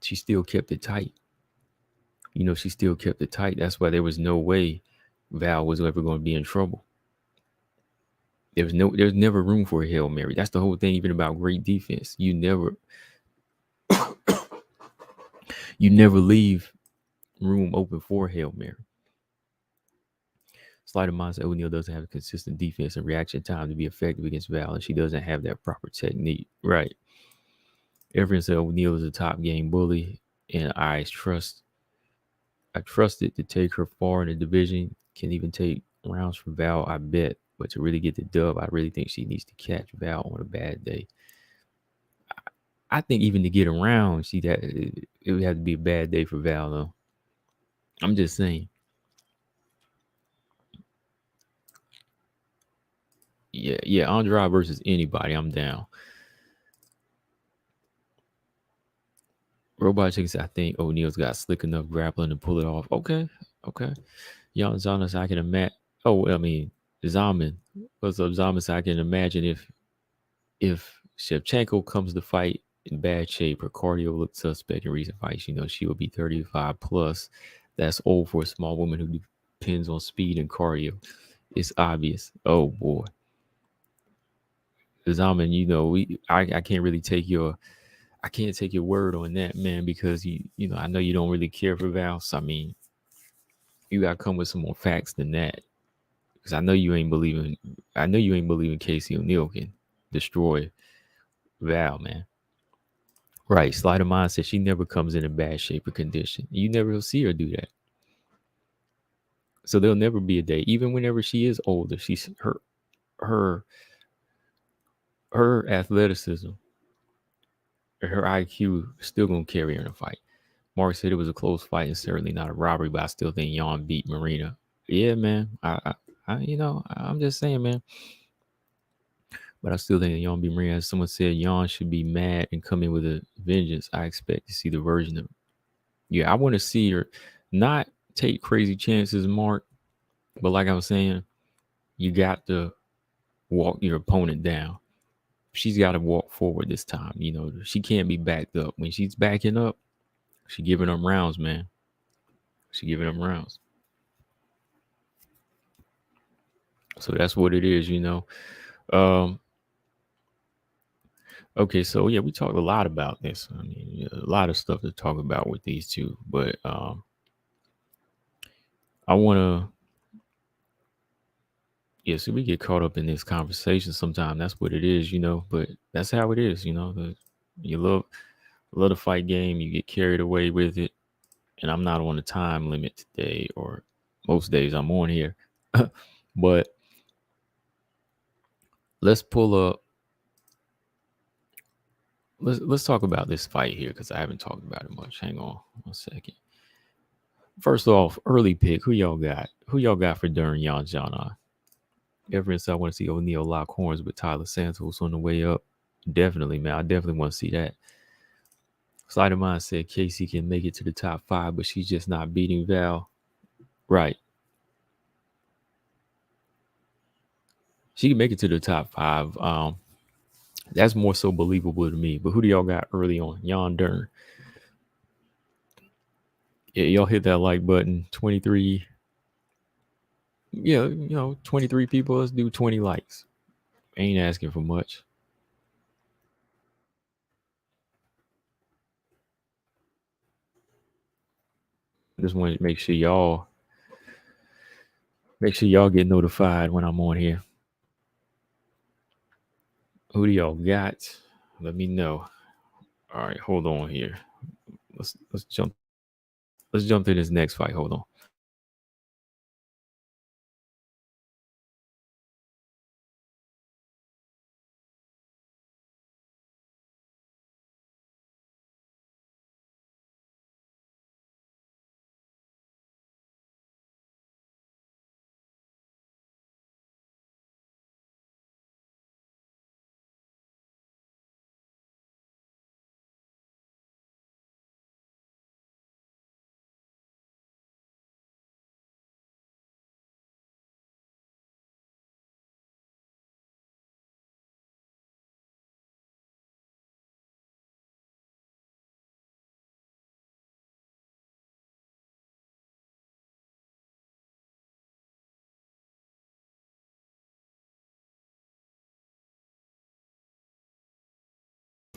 She still kept it tight. She still kept it tight. That's why there was no way Val was ever going to be in trouble. There's never room for a Hail Mary. That's the whole thing, even about great defense. You never leave room open for a Hail Mary. Slight of mine said O'Neal doesn't have a consistent defense and reaction time to be effective against Val, and she doesn't have that proper technique. Right. Everyone said O'Neal is a top game bully, and I trusted to take her far in the division. Can even take rounds from Val, I bet. But to really get the dub, I really think she needs to catch Val on a bad day. I think even to get around, it would have to be a bad day for Val, though. I'm just saying. Yeah, Andrade versus anybody, I'm down. Robot Chicken said, I think O'Neal's got slick enough grappling to pull it off. Okay. Young Zana said, I can imagine. Oh, I mean, Zaman. What's up, Zaman? So I can imagine if Shevchenko comes to fight in bad shape, her cardio looks suspect in recent fights. She will be 35 plus. That's old for a small woman who depends on speed and cardio. It's obvious. Oh boy. Zaman, I can't really take your word on that, man, because I know you don't really care for Val. So I mean, you gotta come with some more facts than that. Because I know you ain't believing Casey O'Neal can destroy Val, man. Right. Sleight of mind says she never comes in a bad shape or condition. You never will see her do that. So there'll never be a day, even whenever she is older, she's her her athleticism, her IQ is still gonna carry her in a fight. Mark said it was a close fight and certainly not a robbery, but I still think Jan beat Marina. Yeah, man. I'm just saying, man. But I still think Jan beat Marina. As someone said, Jan should be mad and come in with a vengeance. I expect to see the version of. Yeah, I want to see her not take crazy chances, Mark. But like I was saying, you got to walk your opponent down. She's got to walk forward this time. She can't be backed up. When she's backing up, she giving them rounds, man. She giving them rounds. So that's what it is. Okay, so yeah, we talked a lot about this. I mean, a lot of stuff to talk about with these two, but I want to. Yeah, so we get caught up in this conversation sometimes. That's what it is. But that's how it is. You love the fight game. You get carried away with it, and I'm not on a time limit today, or most days I'm on here. But let's pull up. Let's talk about this fight here because I haven't talked about it much. Hang on 1 second. First off, early pick. Who y'all got? Who y'all got for Dern Xiaonan? Ever since I want to see O'Neal lock horns with Tyler Santos on the way up. Definitely, man. I definitely want to see that. Slider Mind said Casey can make it to the top 5, but she's just not beating Val. Right. She can make it to the top 5. That's more so believable to me. But who do y'all got early on? Jan Dern. Yeah, y'all hit that like button. 23. Yeah, 23 people. Let's do 20 likes. Ain't asking for much. Just want to make sure y'all get notified when I'm on here. Who do y'all got? Let me know. All right, hold on here. Let's jump to this next fight. Hold on.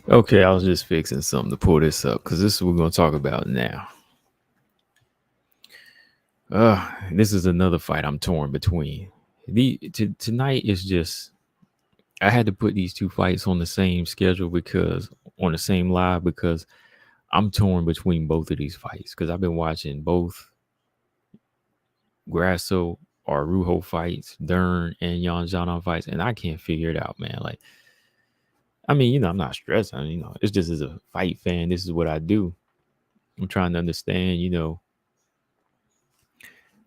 Okay, I was just fixing something to pull this up because this is what we're going to talk about now. This is another fight I'm torn between. Tonight is just, I had to put these two fights on the same schedule because on the same live because I'm torn between both of these fights because I've been watching both Grasso or Araujo fights, Dern and Jan Xiaonan fights, and I can't figure it out, man. Like, I mean, I'm not stressed. It's just as a fight fan, this is what I do. I'm trying to understand,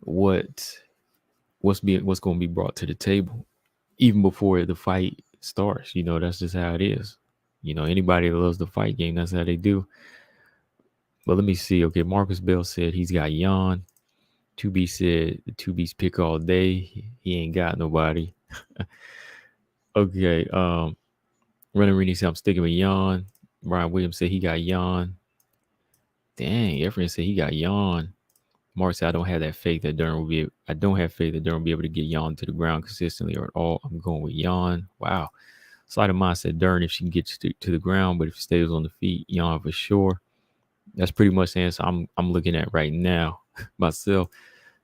what's going to be brought to the table even before the fight starts. That's just how it is. Anybody that loves the fight game, that's how they do. But let me see. Okay, Marcus Bell said he's got Jan. 2B said the 2B's pick all day. He ain't got nobody. Okay. Running Rennie said I'm sticking with Jan. Brian Williams said he got Jan. Dang, Efren said he got Jan. Mark said I don't have faith that Dern will be able to get Jan to the ground consistently or at all. I'm going with Jan. Wow. Slight of mine said Dern if she can get to the ground, but if she stays on the feet, Jan for sure. That's pretty much the answer I'm looking at right now myself.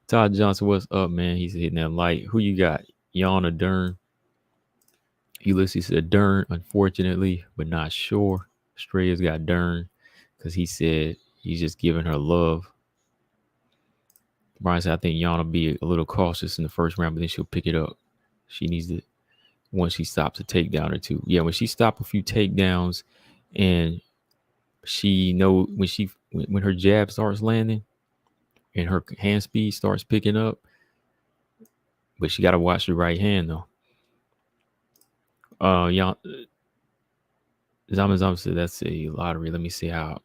Todd Johnson, what's up, man? He's hitting that light. Who you got? Jan or Dern? Ulysses said Dern, unfortunately, but not sure. Strea's got Dern because he said he's just giving her love. Brian said, I think Jan will be a little cautious in the first round, but then she'll pick it up. She needs to, once she stops a takedown or two. Yeah, when she stops a few takedowns and she know when her jab starts landing and her hand speed starts picking up, but she got to watch the right hand though. Jan, Zama said that's a lottery. Let me see how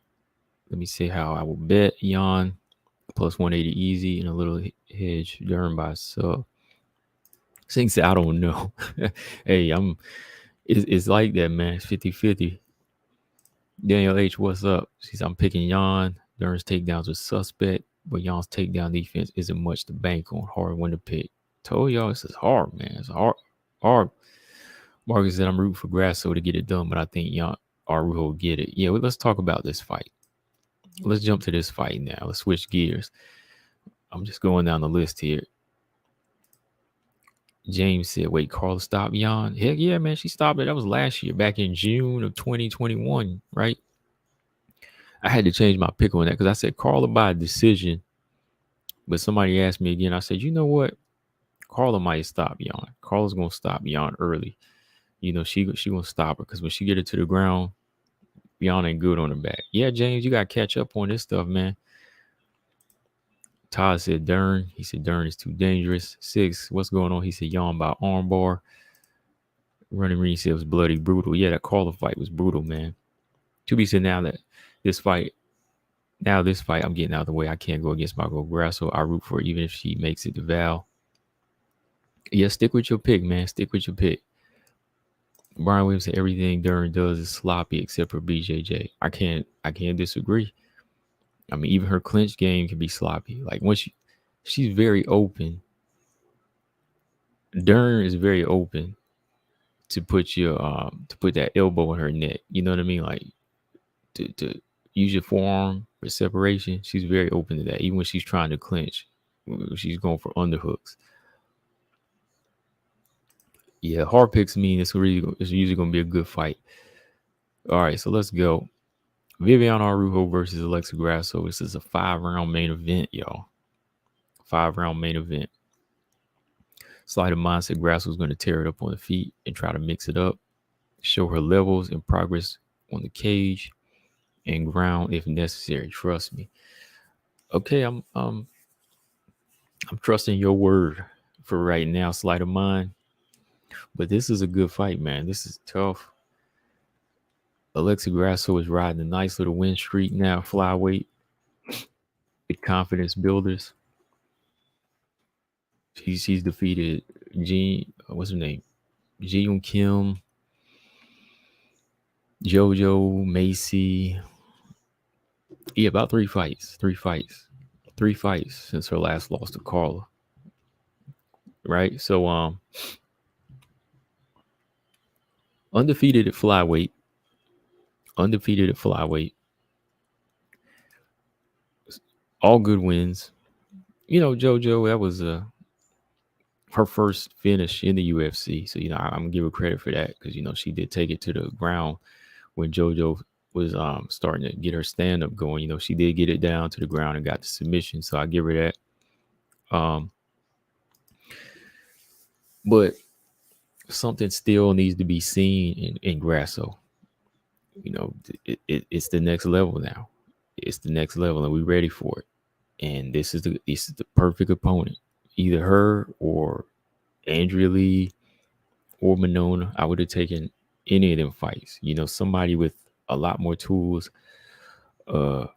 I will bet Jan plus 180 easy and a little hedge Dern by sub. Sing said, I don't know. Hey, it's like that, man. It's 50-50. Daniel H, what's up? She said, I'm picking Jan. Dern's takedowns are suspect, but Jan's takedown defense isn't much to bank on. Hard one to pick. Told y'all this is hard, man. It's hard. Marcus said, I'm rooting for Grasso to get it done, but I think Jan Araujo will get it. Yeah, well, let's talk about this fight. Let's jump to this fight now. Let's switch gears. I'm just going down the list here. James said, wait, Carla stopped Jan? Heck yeah, man. She stopped it. That was last year, back in June of 2021, right? I had to change my pick on that because I said Carla by decision. But somebody asked me again. I said, you know what? Carla might stop Jan. Carla's going to stop Jan early. You know, she going to stop her because when she get it to the ground, Jan ain't good on her back. Yeah, James, you got to catch up on this stuff, man. Todd said Dern. He said Dern is too dangerous. 6, what's going on? He said Jan by armbar. Running Reed said it was bloody, brutal. Yeah, that Carla fight was brutal, man. To be said now that this fight, I'm getting out of the way. I can't go against my girl Grasso. I root for her even if she makes it to Val. Yeah, stick with your pick, man. Stick with your pick. Brian Williams said everything Dern does is sloppy except for BJJ. I can't disagree. I mean, even her clinch game can be sloppy. Like once she's very open. Dern is very open to put that elbow in her neck. You know what I mean? Like to use your forearm for separation. She's very open to that. Even when she's trying to clinch, she's going for underhooks. Yeah, hard picks mean it's usually going to be a good fight. All right, so let's go. Viviane Araujo versus Alexa Grasso. This is a 5-round main event, y'all. 5-round main event. Sleight of mind said Grasso is going to tear it up on the feet and try to mix it up, show her levels and progress on the cage and ground if necessary. Trust me. Okay, I'm trusting your word for right now, sleight of mind. But this is a good fight, man. This is tough. Alexa Grasso is riding a nice little win streak now, flyweight. The confidence builders. She's defeated what's her name? Ji-Yoon Kim, JoJo, Macy. Yeah, about 3 fights. 3 fights since her last loss to Carla. Right? So undefeated at flyweight. All good wins. You know, JoJo, that was her first finish in the UFC. So, you know, I'm gonna give her credit for that because, you know, she did take it to the ground when JoJo was starting to get her stand-up going. You know, she did get it down to the ground and got the submission. So I give her that. But something still needs to be seen in Grasso. You know, it's the next level now. It's the next level, and we're ready for it. And this is the perfect opponent. Either her or Andrea Lee or Monona. I would have taken any of them fights. You know, somebody with a lot more tools, a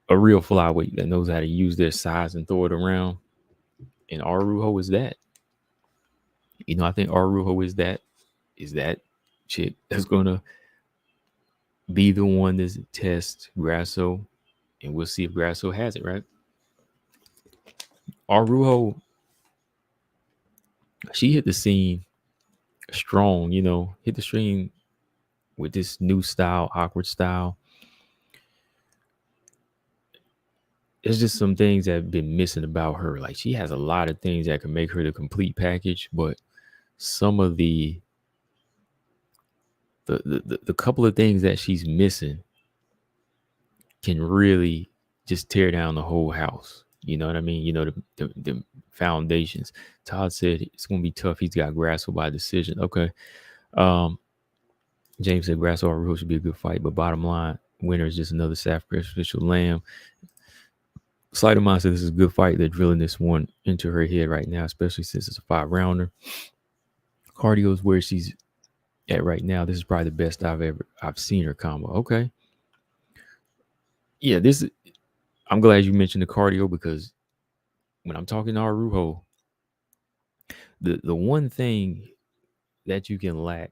real flyweight that knows how to use their size and throw it around. And Araujo is that. You know, I think Araujo is that chick that's gonna be the one that tests Grasso, and we'll see if Grasso has it, right? Araujo, she hit the scene strong, you know, hit the screen with this new style, awkward style. There's just some things that have been missing about her. Like she has a lot of things that can make her the complete package, but some of the the couple of things that she's missing can really just tear down the whole house. You know what I mean? You know, the foundations. Todd said it's going to be tough. He's got Grasso by decision. Okay. James said Grasso Araujo should be a good fight, but bottom line, winner is just another sacrificial lamb. Slight of mine said this is a good fight. They're drilling this one into her head right now, especially since it's a 5-rounder. Cardio is where she's at right now. This is probably the best I've seen her combo. Okay. Yeah, I'm glad you mentioned the cardio, because when I'm talking to Araujo, the one thing that you can lack,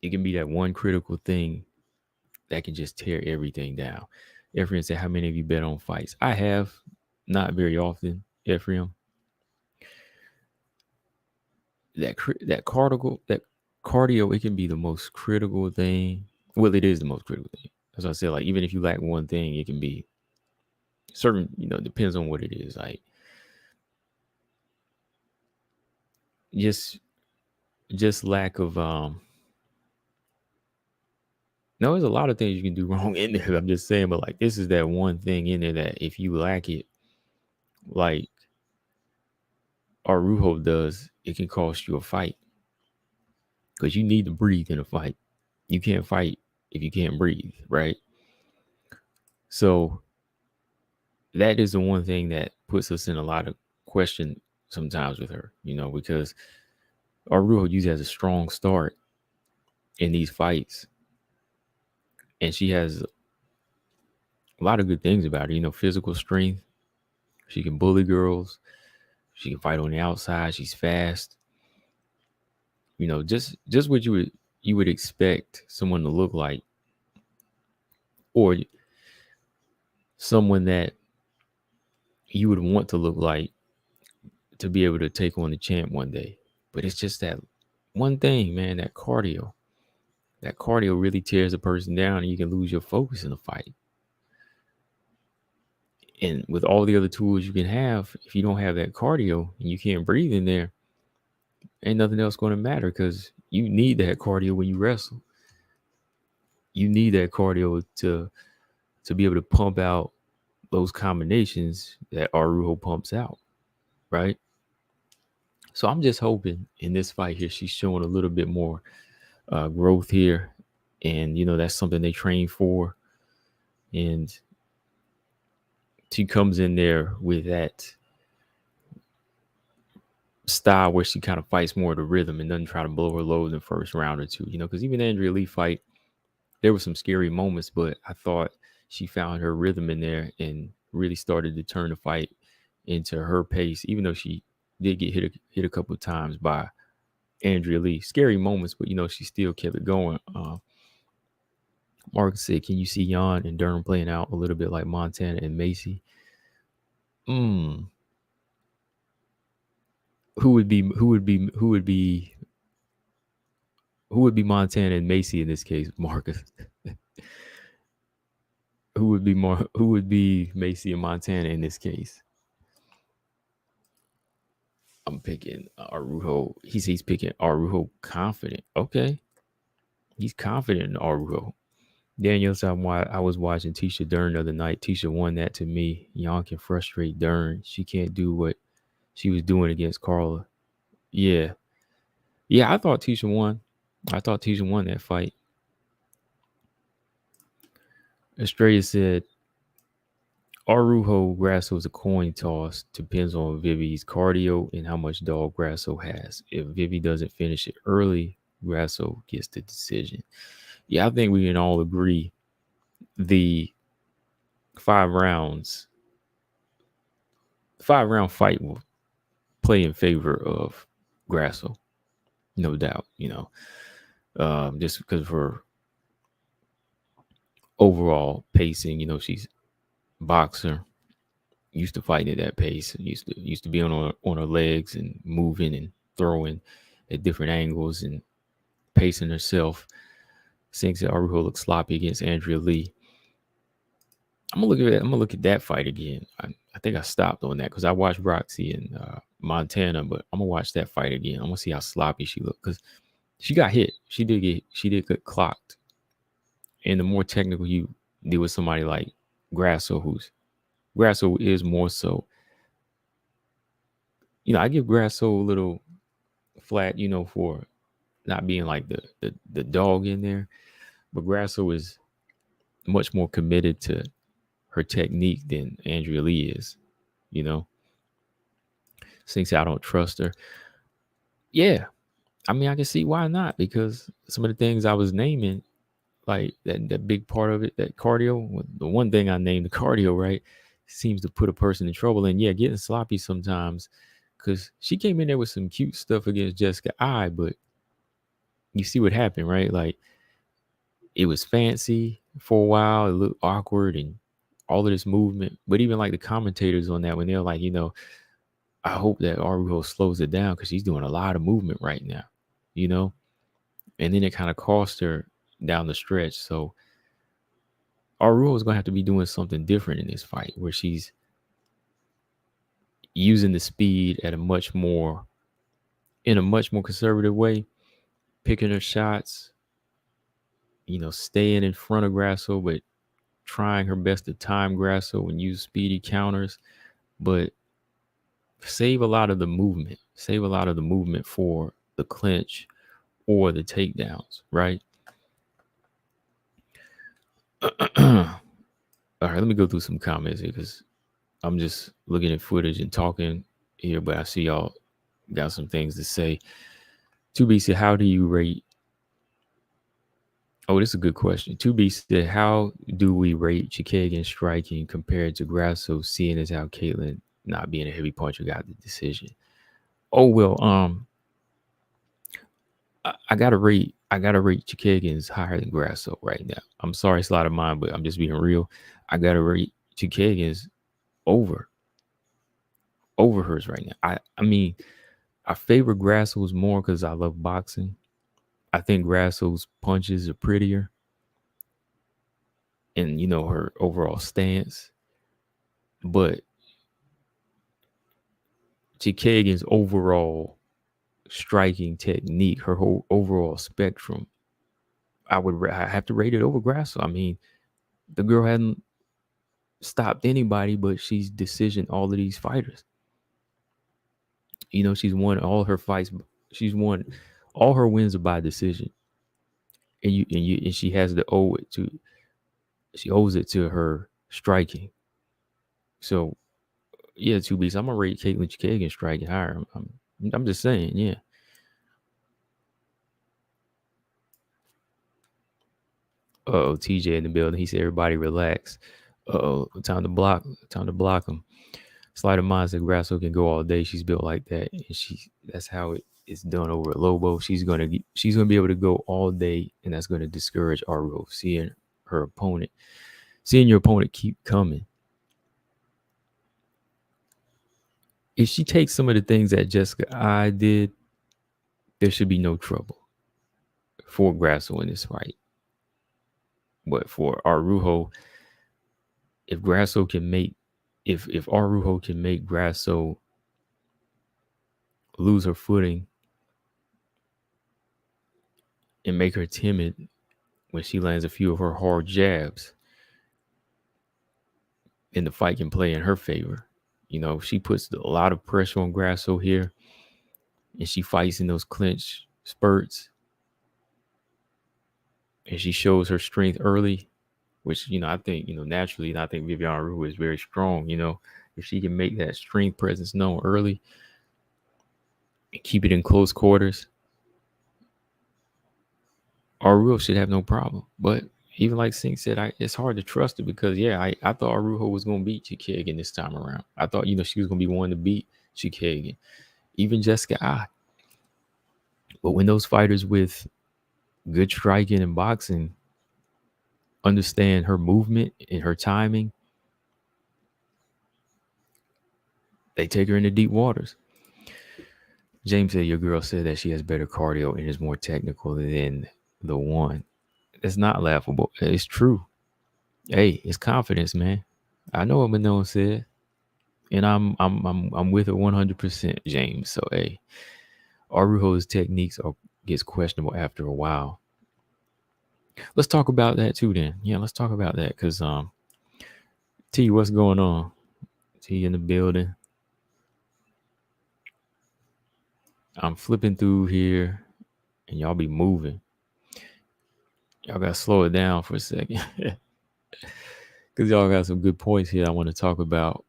it can be that one critical thing that can just tear everything down. Ephraim said, how many of you bet on fights? I have, not very often, Ephraim. That cardio, it can be the most critical thing. Well, it is the most critical thing. As I said, like, even if you lack one thing, it can be certain, depends on what it is. Like, just lack of no, there's a lot of things you can do wrong in there. I'm just saying, but like, this is that one thing in there that if you lack it, like Araujo does, it can cost you a fight, because you need to breathe in a fight. You can't fight if you can't breathe, right? So that is the one thing that puts us in a lot of question sometimes with her, because Araujo usually has a strong start in these fights, and she has a lot of good things about her, physical strength. She can bully girls. She can fight on the outside. She's fast. Just what you would expect someone to look like, or someone that you would want to look like to be able to take on the champ one day. But it's just that one thing, man, that cardio. That cardio really tears a person down, and you can lose your focus in a fight. And with all the other tools you can have, if you don't have that cardio and you can't breathe in there, ain't nothing else going to matter, because you need that cardio when you wrestle. You need that cardio to be able to pump out those combinations that Araujo pumps out, right? So I'm just hoping in this fight here, she's showing a little bit more growth here. And, that's something they train for. And she comes in there with that style where she kind of fights more of the rhythm and doesn't try to blow her load in the first round or two, because even the Andrea Lee fight, there were some scary moments, but I thought she found her rhythm in there and really started to turn the fight into her pace, even though she did get hit a couple of times by Andrea Lee. Scary moments, but, she still kept it going. Mark said, can you see Jan and Dern playing out a little bit like Montana and Macy? Who would be Montana and Macy in this case, Marcus? Who would be Macy and Montana in this case? I'm picking Araujo. He's picking Araujo confident. Okay. He's confident in Araujo. Daniel said, I was watching Tisha Dern the other night. Tisha won that to me. Jan can frustrate Dern. She can't do what she was doing against Carla. Yeah. Yeah, I thought Tisha won. I thought Tisha won that fight. Estrella said, Araujo Grasso is a coin toss. Depends on Vivi's cardio and how much dog Grasso has. If Vivi doesn't finish it early, Grasso gets the decision. Yeah, I think we can all agree the 5-round fight will play in favor of Grasso, no doubt. Just because of her overall pacing. She's a boxer, used to fighting at that pace, used to be on her legs and moving and throwing at different angles and pacing herself. Sinks that Araujo looks sloppy against Andrea Lee. I'm gonna look at that fight again. I think I stopped on that because I watched Roxy and Montana, but I'm gonna watch that fight again. I'm gonna see how sloppy she looked, because She got hit. She did get clocked. And the more technical you deal with somebody like Grasso, Grasso is more so, I give Grasso a little flat, for not being like the dog in there. But Grasso is much more committed to her technique than Andrea Lee is, you know. Since I don't trust her. Yeah. I mean, I can see why not, because some of the things I was naming, like that big part of it, that cardio, the one thing I named the cardio, right, seems to put a person in trouble. And yeah, getting sloppy sometimes, because she came in there with some cute stuff against Jessica I, but you see what happened, right? Like, it was fancy for a while, it looked awkward and all of this movement. But even like the commentators on that, when they're like, I hope that Araujo slows it down because she's doing a lot of movement right now, you know? And then it kind of cost her down the stretch. So Araujo is going to have to be doing something different in this fight, where she's using the speed in a much more conservative way, picking her shots, staying in front of Grasso, but trying her best to time Grasso and use speedy counters, but save a lot of the movement. Save a lot of the movement for the clinch or the takedowns, right? All right, let me go through some comments here, because I'm just looking at footage and talking here, but I see y'all got some things to say. 2B said, how do you rate? Oh, this is a good question. 2B said, how do we rate Chikagan striking compared to Grasso, seeing as how Caitlin, not being a heavy puncher, got the decision? Oh, well, I gotta rate Chikagan's higher than Grasso right now. I'm sorry, it's a lot of mine, but I'm just being real. I gotta rate Chikagan's over hers right now. I mean, I favor Grasso's more because I love boxing. I think Grasso's punches are prettier, and her overall stance. But Chikagan's overall striking technique, her whole overall spectrum, I have to rate it over Grasso. I mean, the girl hadn't stopped anybody, but she's decisioned all of these fighters. She's won all her fights. She's won all her wins are by decision, and she has to owe it to. She owes it to her striking. So, yeah, 2Bs. I'm gonna rate Caitlin Chikagan striking higher. I'm just saying, yeah. TJ in the building. He said, "Everybody relax. Time to block him." Slider Mind said, "Grasso can go all day. She's built like that, and that's how it's done over at Lobo. She's gonna be able to go all day, and that's gonna discourage Araujo, seeing your opponent keep coming. If she takes some of the things that Jessica I did, there should be no trouble for Grasso in this fight. But for Araujo, if Araujo can make Grasso lose her footing and make her timid when she lands a few of her hard jabs, then the fight can play in her favor. She puts a lot of pressure on Grasso here, and she fights in those clinch spurts, and she shows her strength early, which, I think, naturally, and I think Viviane Araujo is very strong. If she can make that strength presence known early and keep it in close quarters, Araujo should have no problem. But even like Sink said, it's hard to trust it because, I thought Araujo was going to beat Chikagan this time around. I thought, she was going to be one to beat Chikagan, even Jessica I. But when those fighters with good striking and boxing understand her movement and her timing, they take her into deep waters. James said, your girl said that she has better cardio and is more technical than the one. That's not laughable. It's true. Hey, it's confidence, man. I know what Manon said, and I'm with it 100%, James. So, hey, Araujo's techniques are gets questionable after a while. Let's talk about that too then. Yeah, let's talk about that because T, what's going on? T in the building. I'm flipping through here and y'all be moving. Y'all gotta slow it down for a second. Because y'all got some good points here I want to talk about.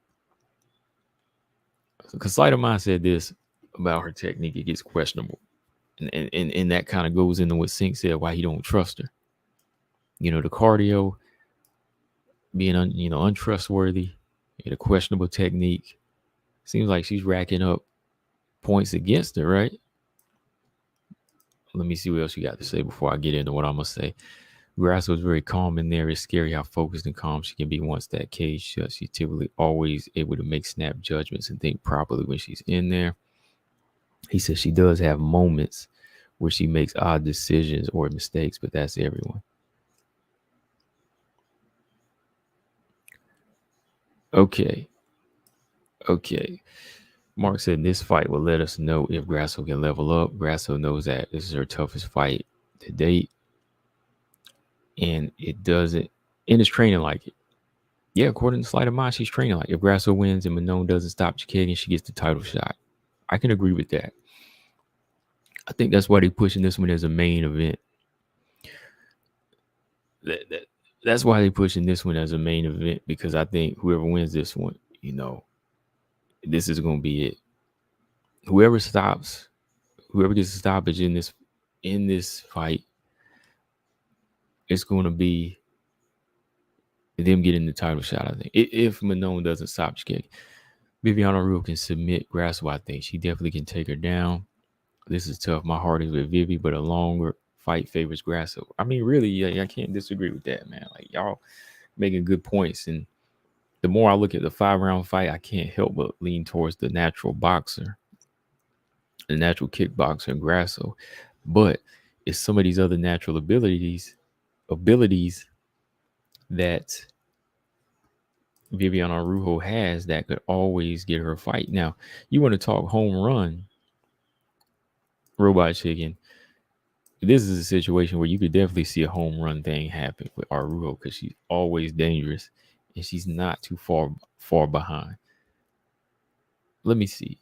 Because CELIMAN said this about her technique, it gets questionable. And that kind of goes into what Sink said, why he don't trust her. You know, the cardio being untrustworthy, a questionable technique. Seems like she's racking up points against her, right? Let me see what else you got to say before I get into what I'm gonna say. Grasso is very calm in there. It's scary how focused and calm she can be once that cage shuts. She's typically always able to make snap judgments and think properly when she's in there. He says she does have moments where she makes odd decisions or mistakes, but that's everyone. Okay. Mark said this fight will let us know if Grasso can level up. Grasso knows that this is her toughest fight to date. And it doesn't, and it's training like it. Yeah, according to CELIMAN, she's training like it. If Grasso wins and Manon doesn't stop Chikagan, she gets the title shot. I can agree with that. I think that's why they're pushing this one as a main event. That's why they're pushing this one as a main event, because I think whoever wins this one, this is going to be it. Whoever gets a stoppage in this fight, it's going to be them getting the title shot. I think if Manon doesn't stop Chikagan, Viviane Araujo can submit Grasso. I think she definitely can take her down. This is tough. My heart is with Vivi, but a longer fight favors Grasso. I mean, really, yeah, I can't disagree with that, man. Like, y'all making good points. And the more I look at the 5-round fight, I can't help but lean towards the natural boxer, the natural kickboxer, Grasso. But it's some of these other natural abilities that Viviane Araujo has that could always get her a fight. Now, you want to talk home run, Robot Chicken. This is a situation where you could definitely see a home run thing happen with Araujo because she's always dangerous and she's not too far behind. Let me see.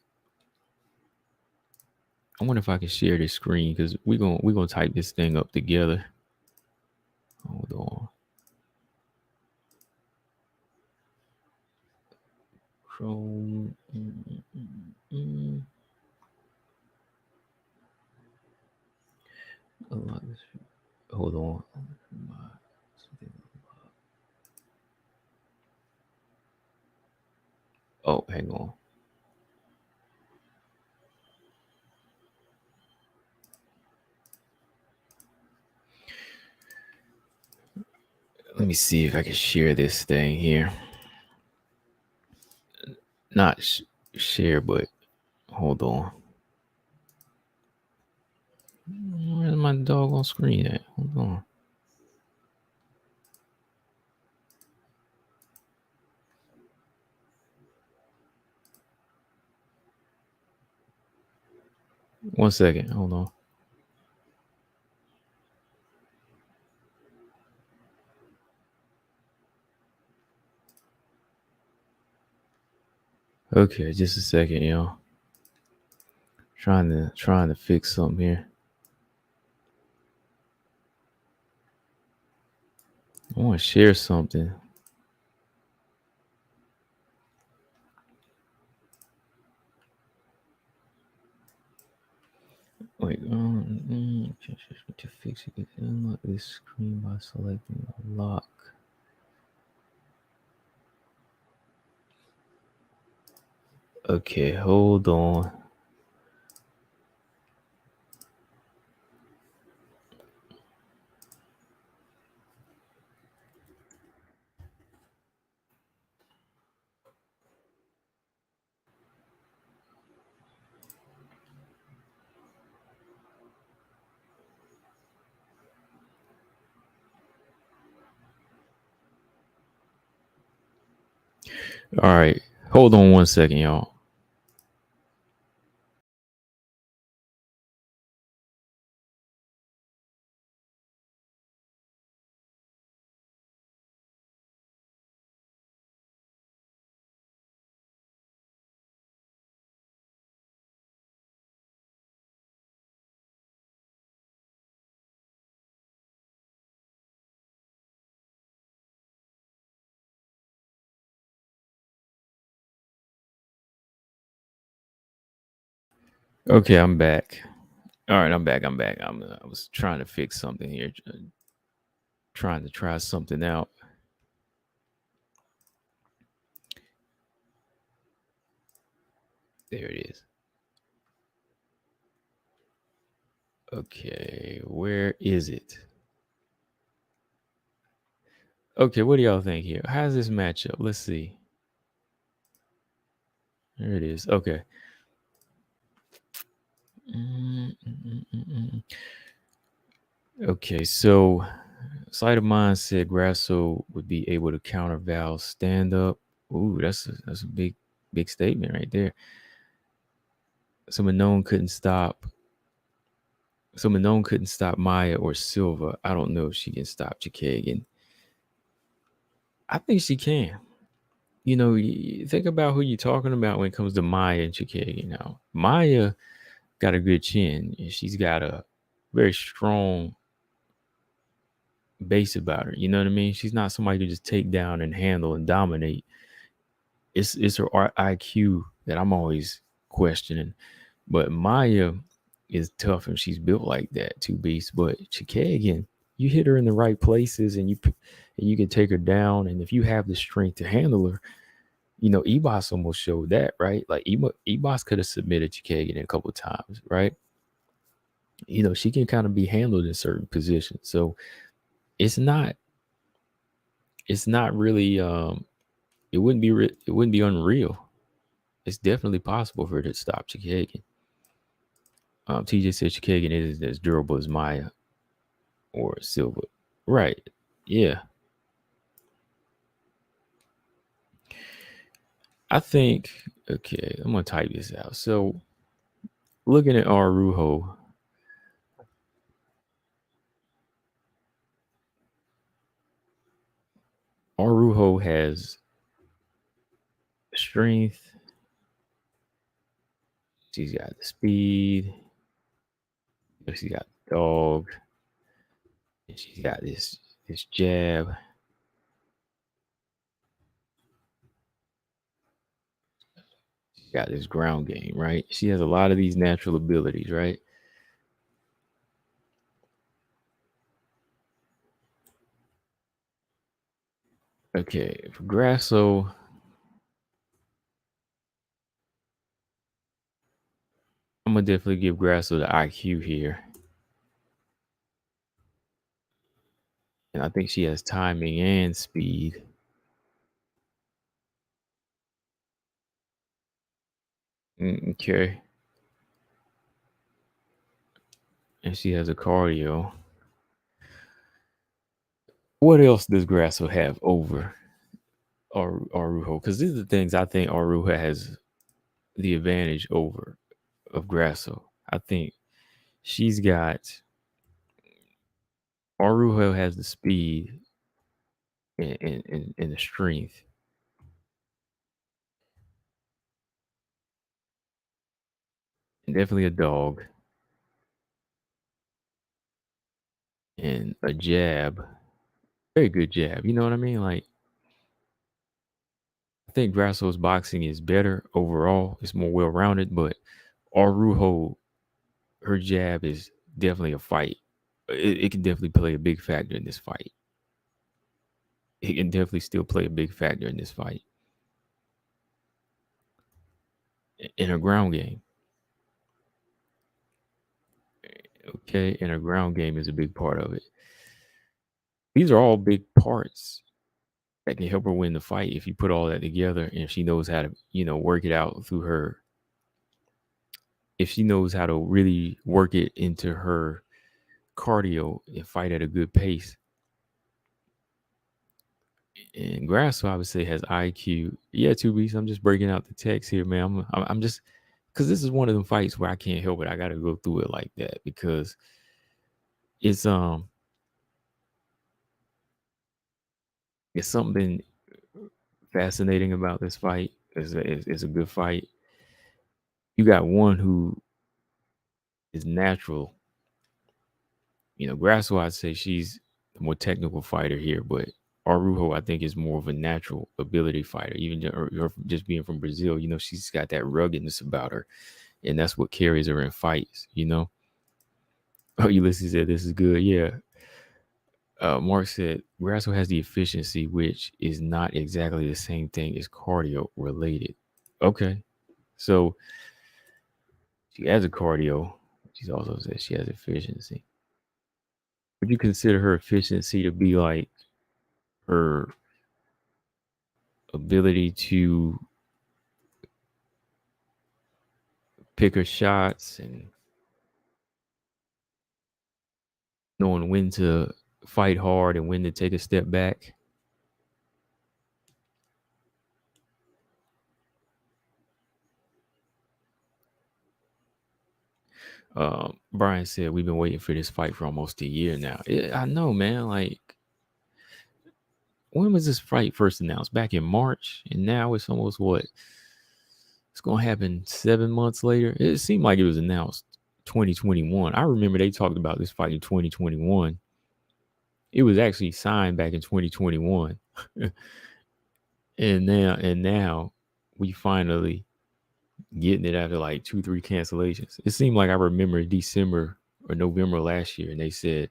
I wonder if I can share this screen because we're gonna type this thing up together. Hold on. Chrome. Hold on. Oh, hang on. Let me see if I can share this thing here. Not share, but hold on. Where's my doggone screen at? Hold on. One second. Hold on. Okay, just a second, y'all. Trying to fix something here. I want to share something. Wait, to fix it, you can unlock this screen by selecting a lock. Okay, hold on. All right, hold on one second, y'all. Okay, I'm back. All right, I'm back. I was trying to fix something here, trying to try something out. There it is. Okay, where is it? Okay, what do y'all think here? How's this match up? Let's see. There it is. Okay. Mm, mm, mm, mm, mm. Okay, so Sleight of Mind said Grasso would be able to counter Val's stand up. Ooh, that's a big statement right there. So Manon couldn't stop. So Manon couldn't stop Maya or Silva. I don't know if she can stop Chikagan. I think she can. You know, you think about who you're talking about when it comes to Maya and Chikagan. Now, Maya got a good chin, and she's got a very strong base about her. You know what I mean? She's not somebody to just take down and handle and dominate. It's her IQ that I'm always questioning. But Maya is tough and she's built like that, two beasts. But Chikagan, you hit her in the right places and you can take her down. And if you have the strength to handle her, you know, Ebos almost showed that, right? Like Ebos could have submitted Chikagan a couple of times, right? You know, she can kind of be handled in certain positions. So it's not it's not really it wouldn't be unreal. It's definitely possible for her to stop Chikagan. TJ said Chikagan isn't as durable as Maya or Silva. Right. Yeah. I think, okay, I'm going to type this out. So, looking at Araujo has strength. She's got the speed. She's got the dog. And she's got this jab. She's got this ground game, right? She has a lot of these natural abilities, right? Okay, for Grasso, I'm gonna definitely give Grasso the IQ here, and I think she has timing and speed. Okay, and she has a cardio. What else does Grasso have over Araujo? Because these are the things I think Araujo has the advantage over of Grasso. I think she's got Araujo has the speed and the strength, and definitely a dog and a jab, very good jab. You know what I mean? Like I think Grasso's boxing is better overall. It's more well rounded, but Araujo, her jab is definitely a fight. It can definitely play a big factor in this fight. It can definitely still play a big factor in this fight. In her ground game. Okay, and her ground game is a big part of it. These are all big parts that can help her win the fight if you put all that together and if she knows how to, you know, work it out through her. If she knows how to really work it into her cardio and fight at a good pace. And Grasso, I would say, has IQ. Yeah, two beats. I'm just breaking out the text here, man. I'm just because this is one of them fights where I can't help it. I got to go through it like that because it's it's something fascinating about this fight. It's a good fight. You got one who is natural. You know, Grasso, I'd say she's the more technical fighter here, but Araujo, I think, is more of a natural ability fighter. Even her just being from Brazil, you know, she's got that ruggedness about her. and that's what carries her in fights. Oh, Ulysses said this is good. Yeah. Mark said Grasso has the efficiency, which is not exactly the same thing as cardio related. Okay, so she has a cardio. She's also said she has efficiency. Would you consider her efficiency to be like her ability to pick her shots and knowing when to fight hard and when to take a step back? Brian said we've been waiting for this fight for almost a year now. I know, man. Like, when was this fight first announced? Back in March, and now it's almost what? It's gonna happen 7 months later. It seemed like it was announced 2021. I remember they talked about this fight in 2021. It was actually signed back in 2021, and now we finally getting it after like 2-3 cancellations. It seemed like I remember December or November last year, and they said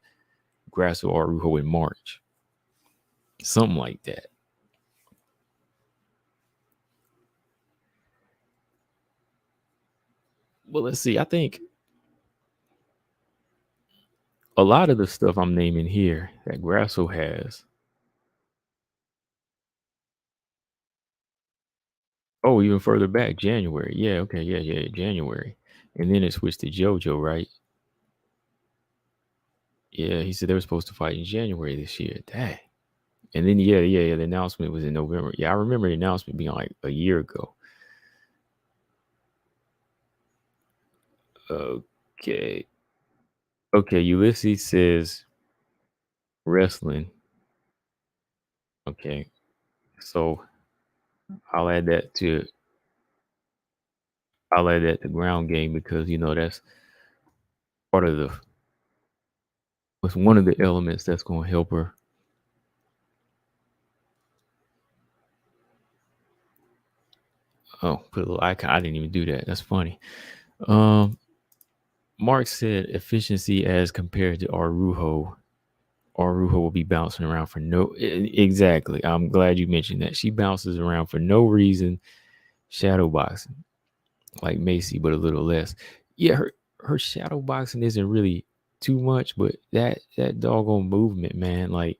Grasso Araujo in March, something like that. Well, let's see. I think a lot of the stuff I'm naming here that Grasso has. Oh, even further back, January. Yeah, okay, yeah, January. And then it switched to JoJo, right? Yeah, he said they were supposed to fight in January this year. Dang. And then the announcement was in November. Yeah, I remember the announcement being like a year ago. Okay. Okay, Ulysses says wrestling. Okay. So I'll add that to I'll add that to ground game because that's part of the was one of the elements that's gonna help her. Oh, put a little icon. I didn't even do that. That's funny. Um Mark said efficiency as compared to Araujo. Araujo will be bouncing around for exactly. I'm glad you mentioned that. She bounces around for no reason, shadow boxing like Macy, but a little less. Yeah, her shadow boxing isn't really too much, but that doggone movement, man, like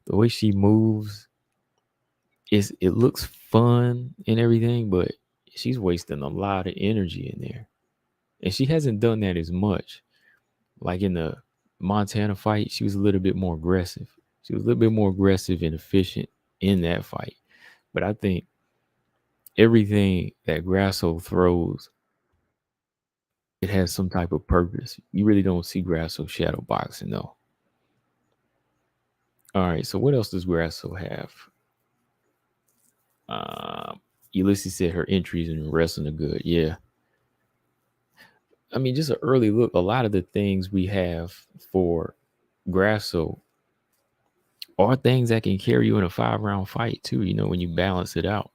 the way she moves it looks fun and everything, but she's wasting a lot of energy in there. And she hasn't done that as much. Like in the Montana fight, she was a little bit more aggressive. She was a little bit more aggressive and efficient in that fight. But I think everything that Grasso throws, it has some type of purpose. You really don't see Grasso shadow boxing though. All right, so what else does Grasso have? Ulysses said her entries in wrestling are good. Yeah. I mean, just an early look. A lot of the things we have for Grasso are things that can carry you in a 5-round fight too, when you balance it out.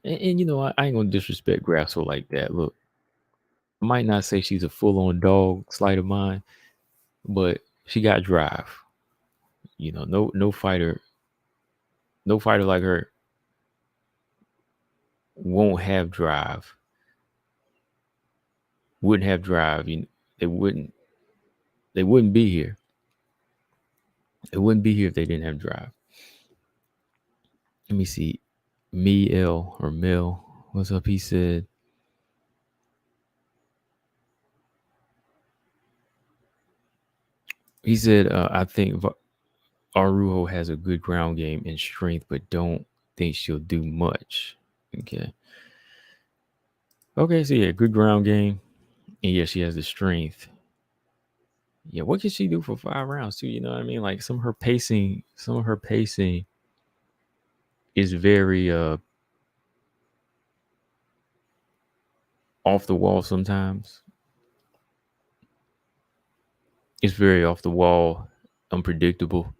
And I ain't gonna disrespect Grasso like that. Look, I might not say she's a full-on dog, sleight of mine, but she got drive. No fighter like her won't have drive. Wouldn't have drive. They wouldn't be here. They wouldn't be here if they didn't have drive. Let me see. Mel or Mel. What's up? He said, I think Araujo has a good ground game and strength, but don't think she'll do much. Okay. Okay, so yeah, good ground game. And yeah, she has the strength. Yeah, what can she do for 5 rounds too? You know what I mean? Like some of her pacing is very off the wall sometimes. It's very off the wall, unpredictable.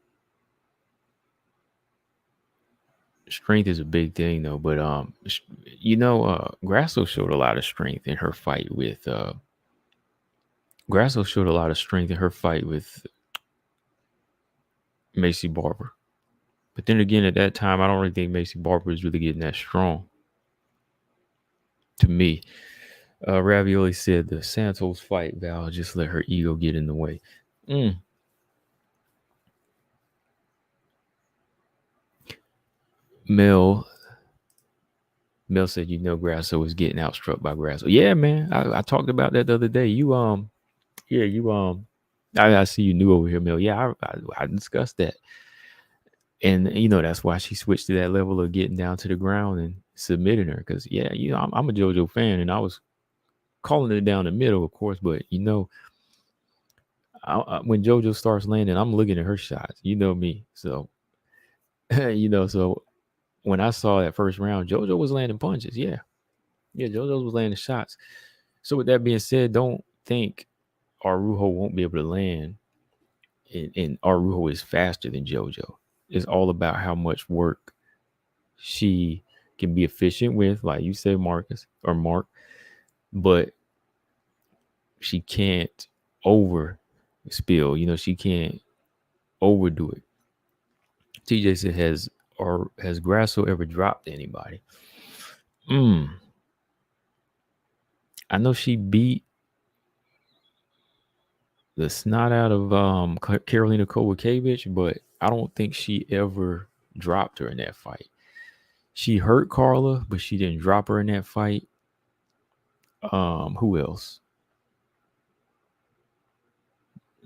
strength is a big thing though. But Grasso showed a lot of strength in her fight with Grasso showed a lot of strength in her fight with Macy Barber. But then again, at that time, I don't really think Macy Barber was really getting that strong. To me, Ravioli said the Santos fight, Val just let her ego get in the way. Mel said, Grasso was getting outstruck by Grasso. Yeah, man. I talked about that the other day. I see you new over here, Mel. Yeah, I discussed that. And that's why she switched to that level of getting down to the ground and submitting her. Because I'm a JoJo fan, and I was calling it down the middle, of course. But when JoJo starts landing, I'm looking at her shots. You know me, so so when I saw that first round, JoJo was landing punches. Yeah, JoJo was landing shots. So with that being said, don't think Araujo won't be able to land, and Araujo is faster than JoJo. It's all about how much work she can be efficient with, like you say, Mark, but she can't over spill. She can't overdo it. TJ said, has Grasso ever dropped anybody? I know she beat the snot out of Karolina Kowalkiewicz, but I don't think she ever dropped her in that fight. She hurt Carla, but she didn't drop her in that fight. Who else?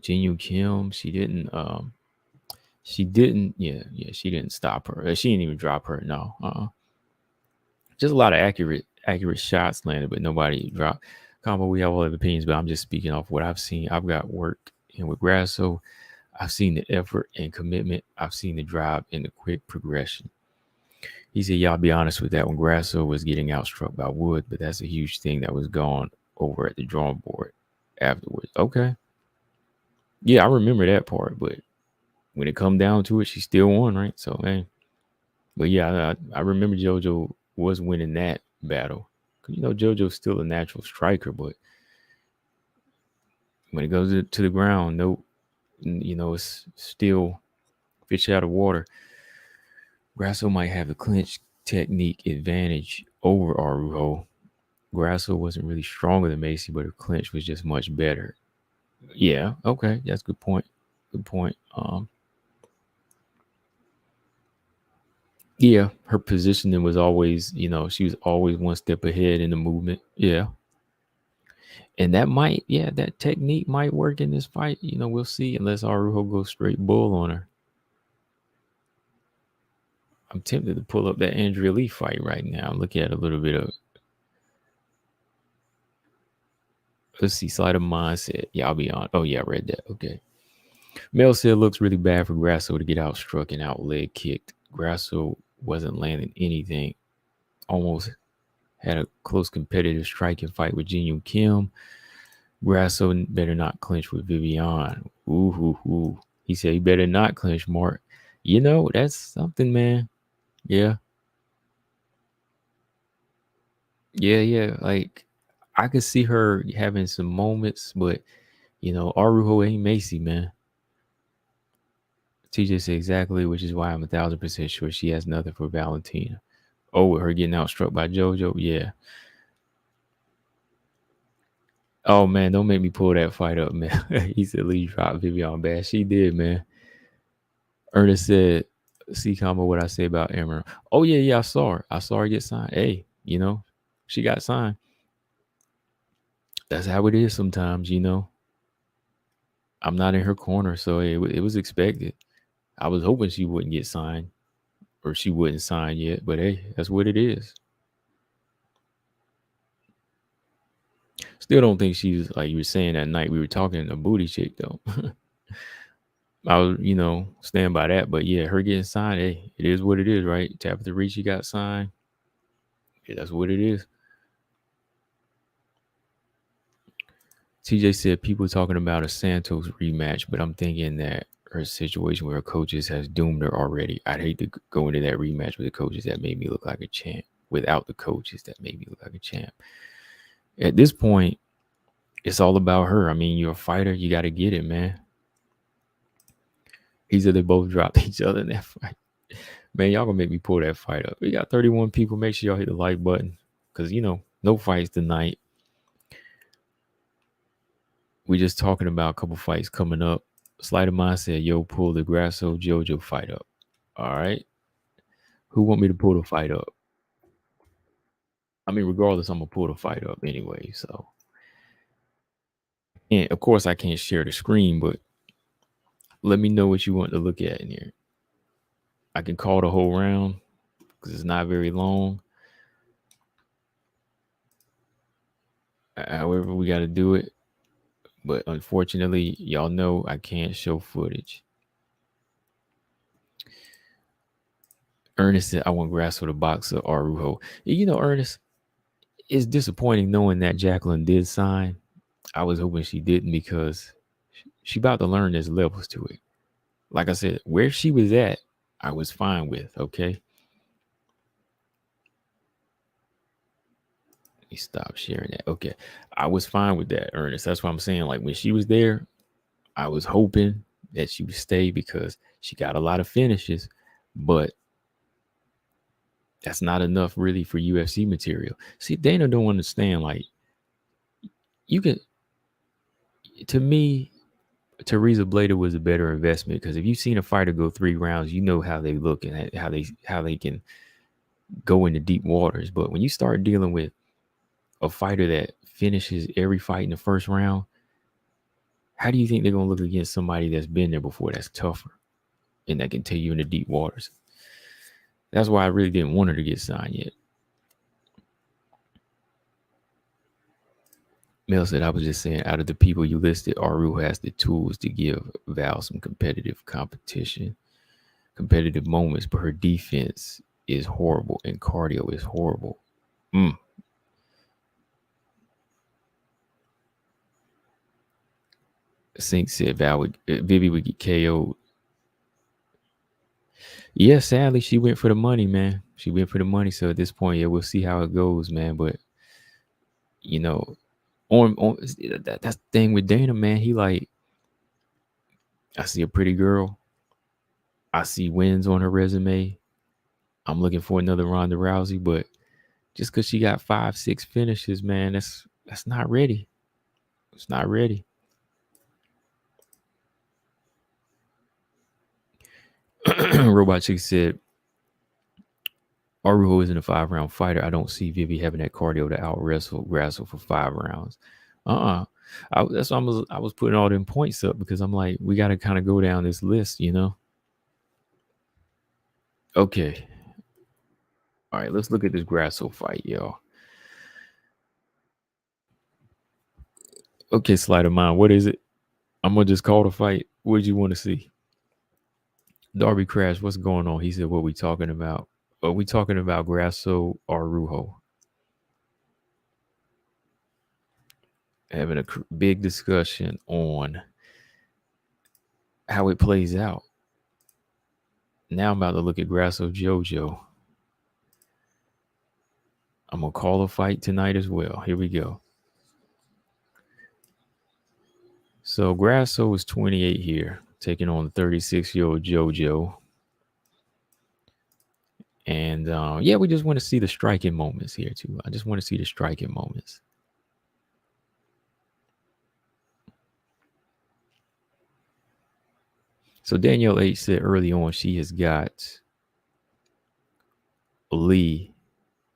Jinyu Kim, she didn't she didn't stop her. She didn't even drop her. No. Just a lot of accurate shots landed, but nobody dropped. Combo, we have all of opinions, but I'm just speaking off what I've seen. I've got work in with Grasso. I've seen the effort and commitment. I've seen the drive and the quick progression. He said, y'all be honest with that when Grasso was getting outstruck by Wood, but that's a huge thing that was gone over at the drawing board afterwards. Okay. Yeah, I remember that part, but when it come down to it, she still won, right? So, hey. But yeah, I remember JoJo was winning that battle. JoJo's still a natural striker, but when it goes to the ground, it's still fish out of water. Grasso might have the clinch technique advantage over Araujo. Grasso wasn't really stronger than Macy, but her clinch was just much better. Yeah, okay, that's a good point. Good point. Yeah, her positioning was always, she was always one step ahead in the movement. Yeah. And that technique might work in this fight. We'll see, unless Araujo goes straight bull on her. I'm tempted to pull up that Andrea Lee fight right now. I'm looking at a little bit of. Let's see, sleight of mindset. Yeah, I'll be on. Oh, yeah, I read that. Okay. Mel said it looks really bad for Grasso to get outstruck and out leg kicked. Grasso wasn't landing anything. Almost had a close competitive striking fight with Jinyu Kim. Grasso better not clinch with Viviane. Ooh. He said he better not clinch, Mark. That's something, man. Yeah. Yeah. Like, I could see her having some moments, but, Araujo ain't Macy, man. TJ said exactly, which is why I'm 1,000% sure she has nothing for Valentina. Oh, with her getting outstruck by JoJo? Yeah. Oh, man, don't make me pull that fight up, man. He said Lee dropped Viviane bad. She did, man. Ernest said, see combo what I say about Emerald. Oh, yeah, I saw her. I saw her get signed. Hey, she got signed. That's how it is sometimes, I'm not in her corner, so it was expected. I was hoping she wouldn't get signed or she wouldn't sign yet, but hey, that's what it is. Still don't think she's, like you were saying that night we were talking, a booty chick, though. I was, stand by that. But yeah, her getting signed, hey, it is what it is, right? Tabitha Ricci got signed. Yeah, that's what it is. TJ said people talking about a Santos rematch, but I'm thinking that her situation where her coaches has doomed her already. I'd hate to go into that rematch with the coaches that made me look like a champ. Without the coaches that made me look like a champ. At this point, it's all about her. I mean, you're a fighter. You got to get it, man. He said they both dropped each other in that fight. Man, y'all gonna make me pull that fight up. We got 31 people. Make sure y'all hit the like button. Because, no fights tonight. We just talking about a couple fights coming up. Slight of Mine said, yo, pull the Grasso JoJo fight up. All right. Who want me to pull the fight up? I mean, regardless, I'm going to pull the fight up anyway. So, and of course, I can't share the screen, but let me know what you want to look at in here. I can call the whole round because it's not very long. However, we got to do it. But unfortunately, y'all know I can't show footage. Ernest said, I want Grasso to box Araujo. Ernest, it's disappointing knowing that Jacqueline did sign. I was hoping she didn't because she about to learn there's levels to it. Like I said, where she was at, I was fine with, okay? Let me stop sharing that. Okay. I was fine with that, Ernest. That's what I'm saying. Like when she was there, I was hoping that she would stay because she got a lot of finishes, but that's not enough really for UFC material. See, Dana don't understand. Like, you can, to me, Teresa Blader was a better investment because if you've seen a fighter go 3 rounds, you know how they look and how they can go into deep waters. But when you start dealing with a fighter that finishes every fight in the first round, how do you think they're gonna look against somebody that's been there before, that's tougher and that can take you into deep waters? That's why I really didn't want her to get signed yet. Mel said, I was just saying, out of the people you listed, Araujo has the tools to give Val some competitive competition, competitive moments, but her defense is horrible and cardio is horrible. Sink said Vivi would get KO'd. Yeah, sadly, she went for the money, man. She went for the money. So at this point, yeah, we'll see how it goes, man. But that's the thing with Dana, man. He like, I see a pretty girl. I see wins on her resume. I'm looking for another Ronda Rousey, but just because she got 5, 6 finishes, man, that's not ready. It's not ready. Robot Chick said, Araujo isn't a 5-round fighter. I don't see Vivi having that cardio to out wrestle Grasso for 5 rounds. That's why I was putting all them points up because I'm like, we got to kind of go down this list, Okay. All right, let's look at this Grasso fight, y'all. Okay, Sleight of Mind, what is it? I'm gonna just call the fight. What did you want to see? Darby Crash, what's going on? He said, what we talking about? Are we talking about Grasso or Araujo? Having a big discussion on how it plays out. Now I'm about to look at Grasso JoJo. I'm going to call a fight tonight as well. Here we go. So Grasso is 28 here, taking on 36-year-old JoJo. And yeah, we just want to see the striking moments here too. I just want to see the striking moments. So Danielle H said early on she has got Lee.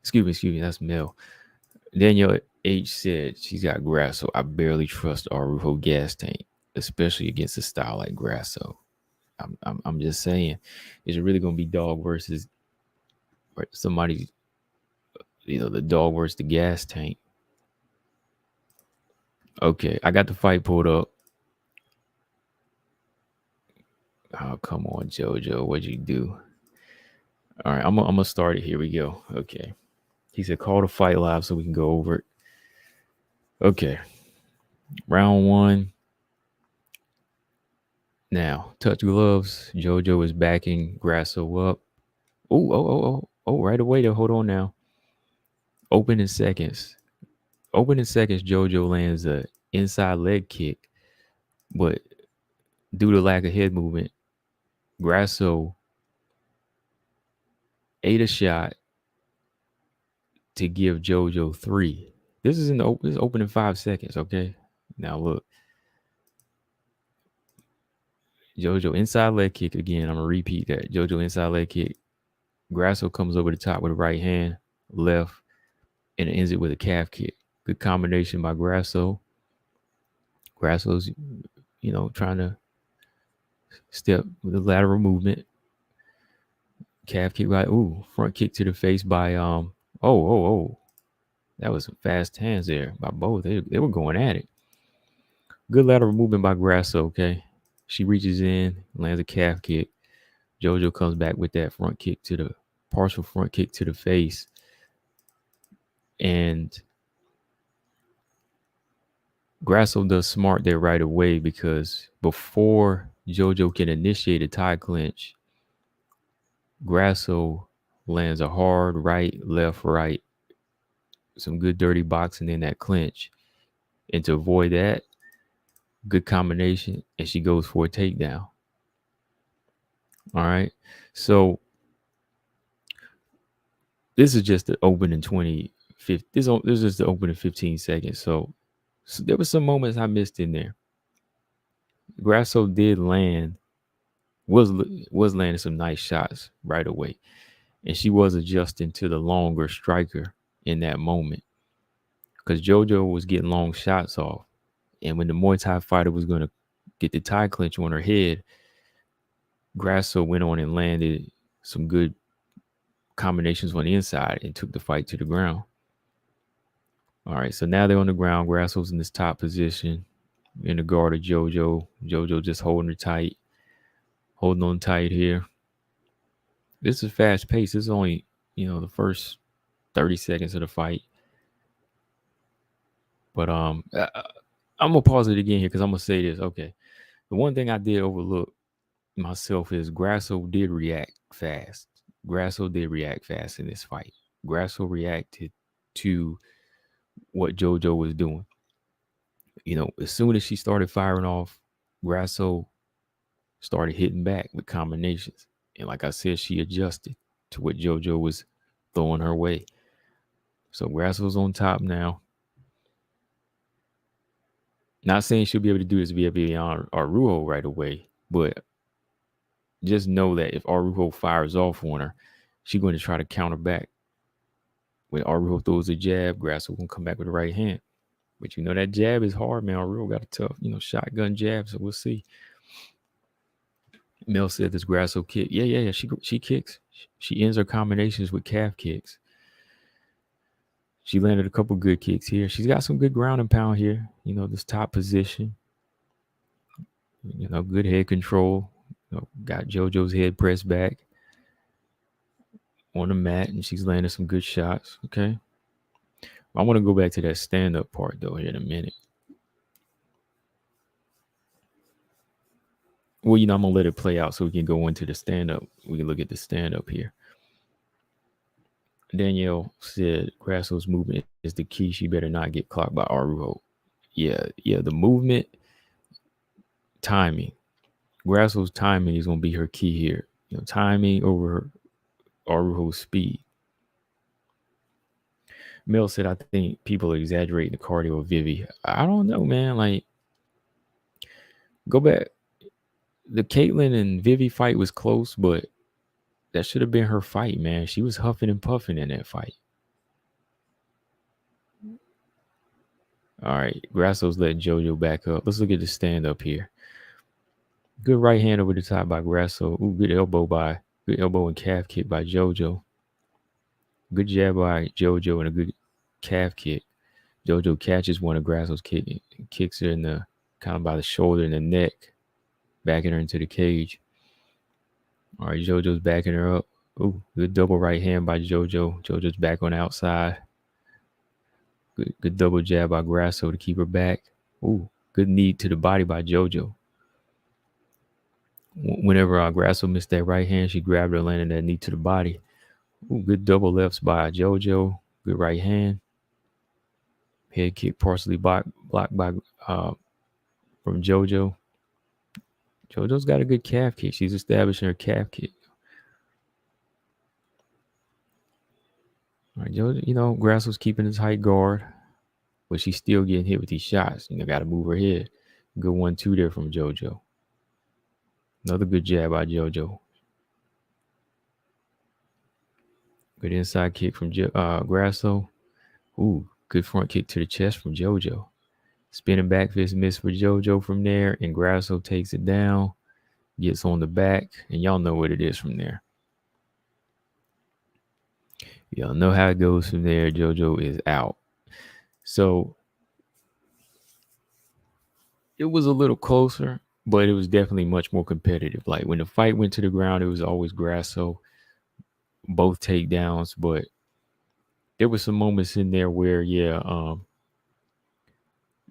Excuse me, that's Mel. Danielle H said she's got Grasso. I barely trust Araujo gas tank, especially against a style like Grasso. I'm just saying, is it really going to be dog versus somebody, the dog versus the gas tank? Okay, I got the fight pulled up. Oh, come on, JoJo. What'd you do? All right, I'm going to start it. Here we go. Okay. He said, call the fight live so we can go over it. Okay. Round 1. Now, touch gloves. JoJo is backing Grasso up. Oh, right away there. Hold on now. Open in seconds. Open in seconds, JoJo lands a inside leg kick, but due to lack of head movement, Grasso ate a shot to give JoJo 3. This is this is open in 5 seconds, okay? Now look. JoJo inside leg kick again. I'm gonna repeat that. JoJo inside leg kick. Grasso comes over the top with a right hand, left, and it ends it with a calf kick. Good combination by Grasso. Grasso's, trying to step with a lateral movement. Calf kick by front kick to the face by that was some fast hands there by both. They were going at it. Good lateral movement by Grasso, okay? She reaches in, lands a calf kick. JoJo comes back with that partial front kick to the face. And Grasso does smart there right away because before JoJo can initiate a tie clinch, Grasso lands a hard right, left, right, some good dirty boxing in that clinch. And to avoid that, good combination, and she goes for a takedown. All right. So this is just the open in 20. This is just the open in 15 seconds. So there were some moments I missed in there. Grasso did was landing some nice shots right away. And she was adjusting to the longer striker in that moment. Because JoJo was getting long shots off. And when the Muay Thai fighter was going to get the tie clinch on her head, Grasso went on and landed some good combinations on the inside and took the fight to the ground. All right, so now they're on the ground. Grasso's in this top position in the guard of JoJo. JoJo just holding her tight, holding on tight here. This is fast paced. This is only, the first 30 seconds of the fight. But I'm gonna pause it again here because I'm gonna say this. Okay, the one thing I did overlook myself is Grasso did react fast. Grasso did react fast in this fight. Grasso reacted to what JoJo was doing. As soon as she started firing off, Grasso started hitting back with combinations. And like I said, she adjusted to what JoJo was throwing her way. So Grasso's on top now. Not saying she'll be able to do this via Viviane or Araujo right away, but just know that if Araujo fires off on her, she's going to try to counter back. When Araujo throws a jab, Grasso will come back with the right hand. But that jab is hard, man. Araujo got a tough, shotgun jab, so we'll see. Mel said this Grasso kick. Yeah. She kicks. She ends her combinations with calf kicks. She landed a couple good kicks here. She's got some good ground and pound here. This top position. Good head control. Got JoJo's head pressed back on the mat, and she's landing some good shots. Okay. I want to go back to that stand-up part, though, here in a minute. Well, I'm going to let it play out so we can go into the stand-up. We can look at the stand-up here. Danielle said Grasso's movement is the key. She better not get clocked by Araujo. Yeah, the movement, timing. Grasso's timing is going to be her key here. Timing over Araujo's speed. Mel said, I think people are exaggerating the cardio of Vivi. I don't know, man. Like, go back. The Caitlyn and Vivi fight was close, but that should have been her fight, man. She was huffing and puffing in that fight. All right, Grasso's letting JoJo back up. Let's look at the stand-up here. Good right hand over the top by Grasso. Good elbow and calf kick by JoJo. Good jab by JoJo and a good calf kick. JoJo catches one of Grasso's kick and kicks her in the kind of by the shoulder and the neck, backing her into the cage. All right, JoJo's backing her up. Good double right hand by JoJo. JoJo's back on the outside. Good double jab by Grasso to keep her back. Good knee to the body by JoJo. Whenever Grasso missed that right hand, she grabbed her, landing that knee to the body. Ooh, good double lefts by JoJo. Good right hand. Head kick partially blocked by from JoJo. JoJo's got a good calf kick. She's establishing her calf kick. All right, JoJo, Grasso's keeping his tight guard, but she's still getting hit with these shots. Got to move her head. Good 1-2 there from JoJo. Another good jab by JoJo. Good inside kick from Grasso. Ooh, good front kick to the chest from JoJo. Spinning back fist miss for JoJo from there, and Grasso takes it down, gets on the back, and y'all know what it is from there. Y'all know how it goes from there. JoJo is out. So it was a little closer, but it was definitely much more competitive. Like when the fight went to the ground, it was always Grasso, both takedowns, but there were some moments in there where,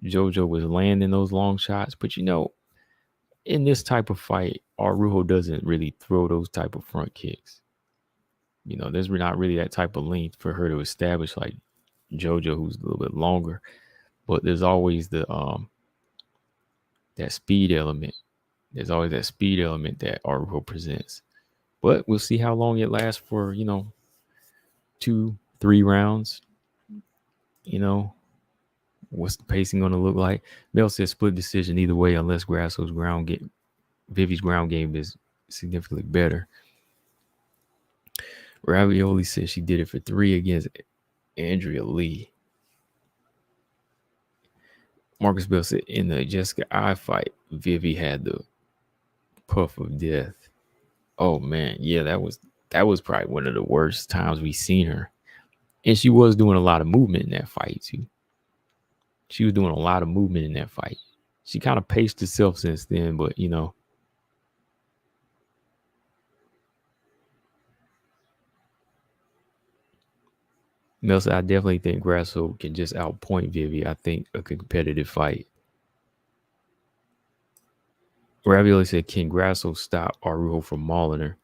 JoJo was landing those long shots. But, in this type of fight, Araujo doesn't really throw those type of front kicks. There's not really that type of length for her to establish like JoJo, who's a little bit longer. But there's always the that speed element. There's always that speed element that Araujo presents. But we'll see how long it lasts for, 2-3 rounds. What's the pacing going to look like? Mel says split decision either way unless Grasso's Vivi's ground game is significantly better. Ravioli says she did it for 3 against Andrea Lee. Marcus Bell said in the Jessica I fight, Vivi had the puff of death. Oh man, yeah, that was probably one of the worst times we've seen her. And she was doing a lot of movement in that fight too. She was doing a lot of movement in that fight. She kind of paced herself since then, but Mel said, I definitely think Grasso can just outpoint Vivi. I think a competitive fight. Ravioli said, can Grasso stop Araujo from mauling her?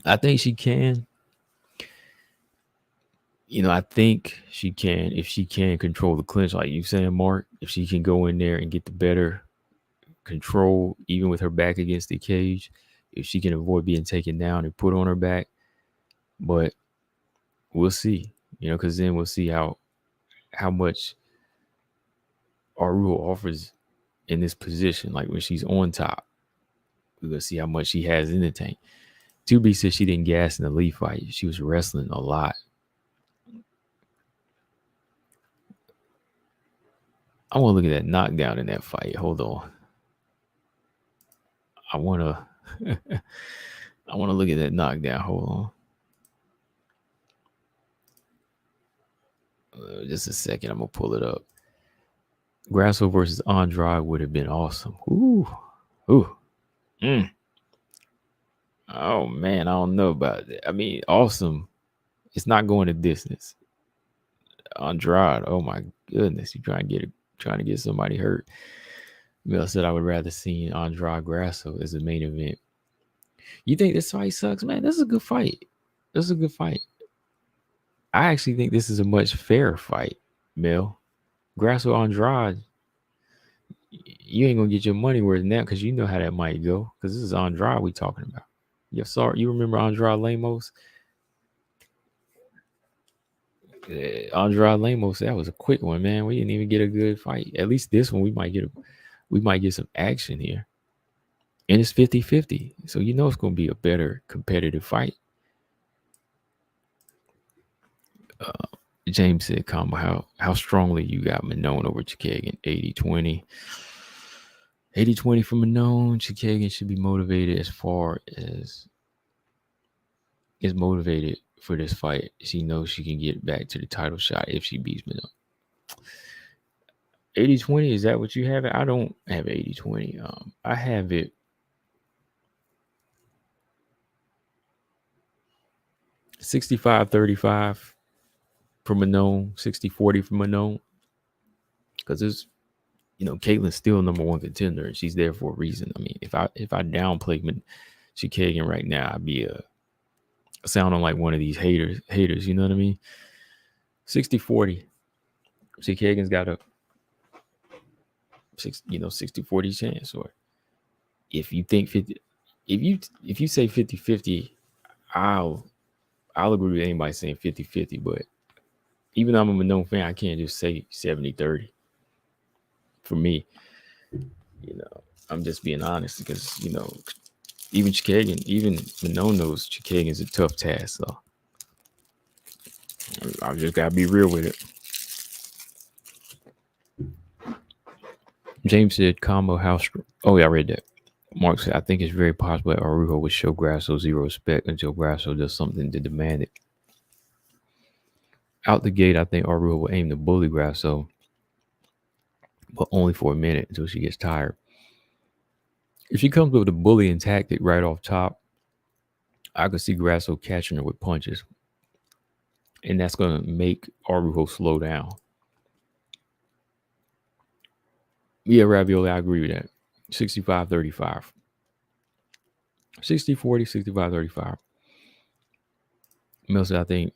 I think she can. I think she can if she can control the clinch, like you saying, Mark. If she can go in there and get the better control, even with her back against the cage, if she can avoid being taken down and put on her back. But we'll see, because then we'll see how much Araujo offers in this position. Like when she's on top, we're gonna see how much she has in the tank. 2B said she didn't gas in the Lee fight. She was wrestling a lot. I want to look at that knockdown in that fight. Hold on. I want to look at that knockdown. Hold on. Just a second. I'm going to pull it up. Grasso versus Andrade would have been awesome. Ooh. Oh, man. I don't know about that. I mean, awesome. It's not going the distance. Andrade. Oh, my goodness. You trying to get somebody hurt. Mel said I would rather see Andrade Grasso as the main event. You think this fight sucks? Man, this is a good fight. I actually think this is a much fairer fight, Mel. Grasso Andrade, you ain't gonna get your money worth now because you know how that might go. Because this is Andrade we talking about. You remember Andrade Lemos? Andrade Lemos, that was a quick one, man. We didn't even get a good fight. At least this one, we might get some action here. And it's 50-50. So it's going to be a better competitive fight. James said, Combo, how strongly you got Manon over Chikagan? 80-20. 80-20 for Manon. Chikagan should be motivated as far as is motivated for this fight. She knows she can get back to the title shot if she beats Manon. 80-20, is that what you have? I don't have 80-20. I have it 65-35 for Manon, 60-40 for Manon. Because Caitlin's still number one contender, and she's there for a reason. I mean, if I downplay Chikagan right now, I'd be sounding like one of these haters. You know what I mean? 60-40. Chikagan's got a 60-40 chance. Or if you think 50, if you say 50-50, I'll agree with anybody saying 50-50. But even though I'm a Manon fan, I can't just say 70-30. For me, I'm just being honest because even Chikagan, even Manon knows Chikagan's a tough task. So I just gotta be real with it. James said combo house. Oh yeah, I read that. Mark said, I think it's very possible that Araujo would show Grasso zero respect until Grasso does something to demand it. Out the gate, I think Araujo will aim to bully Grasso, but only for a minute until she gets tired. If she comes with a bullying tactic right off top, I could see Grasso catching her with punches. And that's going to make Araujo slow down. Yeah, Ravioli, I agree with that. 65-35. 60-40, 65-35. Mel said,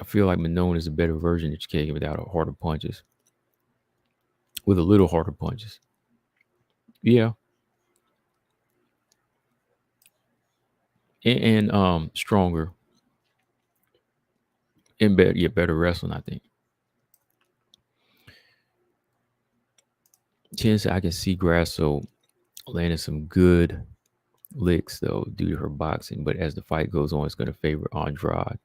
I feel like Manon is a better version of Chikagan without harder punches. With a little harder punches. Yeah. And stronger. And better wrestling, I think. Chen said, I can see Grasso landing some good licks, though, due to her boxing. But as the fight goes on, it's going to favor Andrade.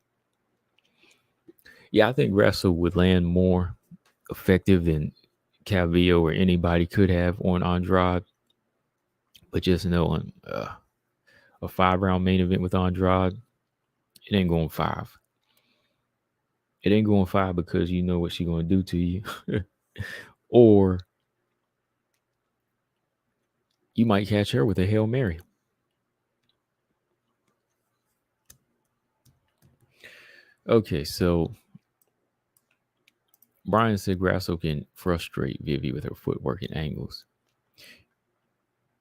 Yeah, I think Grasso would land more effective than Calvillo or anybody could have on Andrade. But just knowing a 5-round main event with Andrade, it ain't going 5. It ain't going 5 because you know what she's going to do to you. Or you might catch her with a Hail Mary. Okay, so Brian said Grasso can frustrate Vivi with her footwork and angles.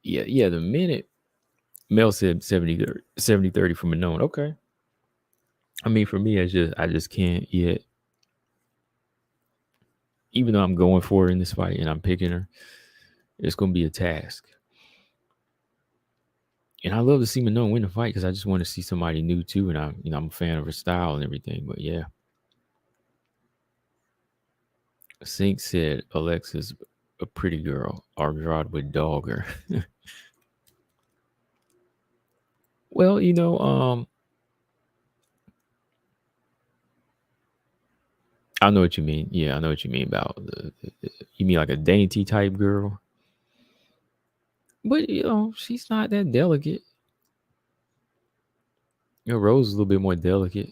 Yeah, the minute Mel said 70-30 from Manon. Okay. I mean, for me, I just can't yet. Even though I'm going for her in this fight and I'm picking her, it's going to be a task. And I love to see Manon win the fight because I just want to see somebody new too. And I'm a fan of her style and everything. But yeah. Sink said Alexa's a pretty girl. Andrade would dog her. Well, I know what you mean. Yeah, I know what you mean about you mean like a dainty type girl. But she's not that delicate. Rose is a little bit more delicate.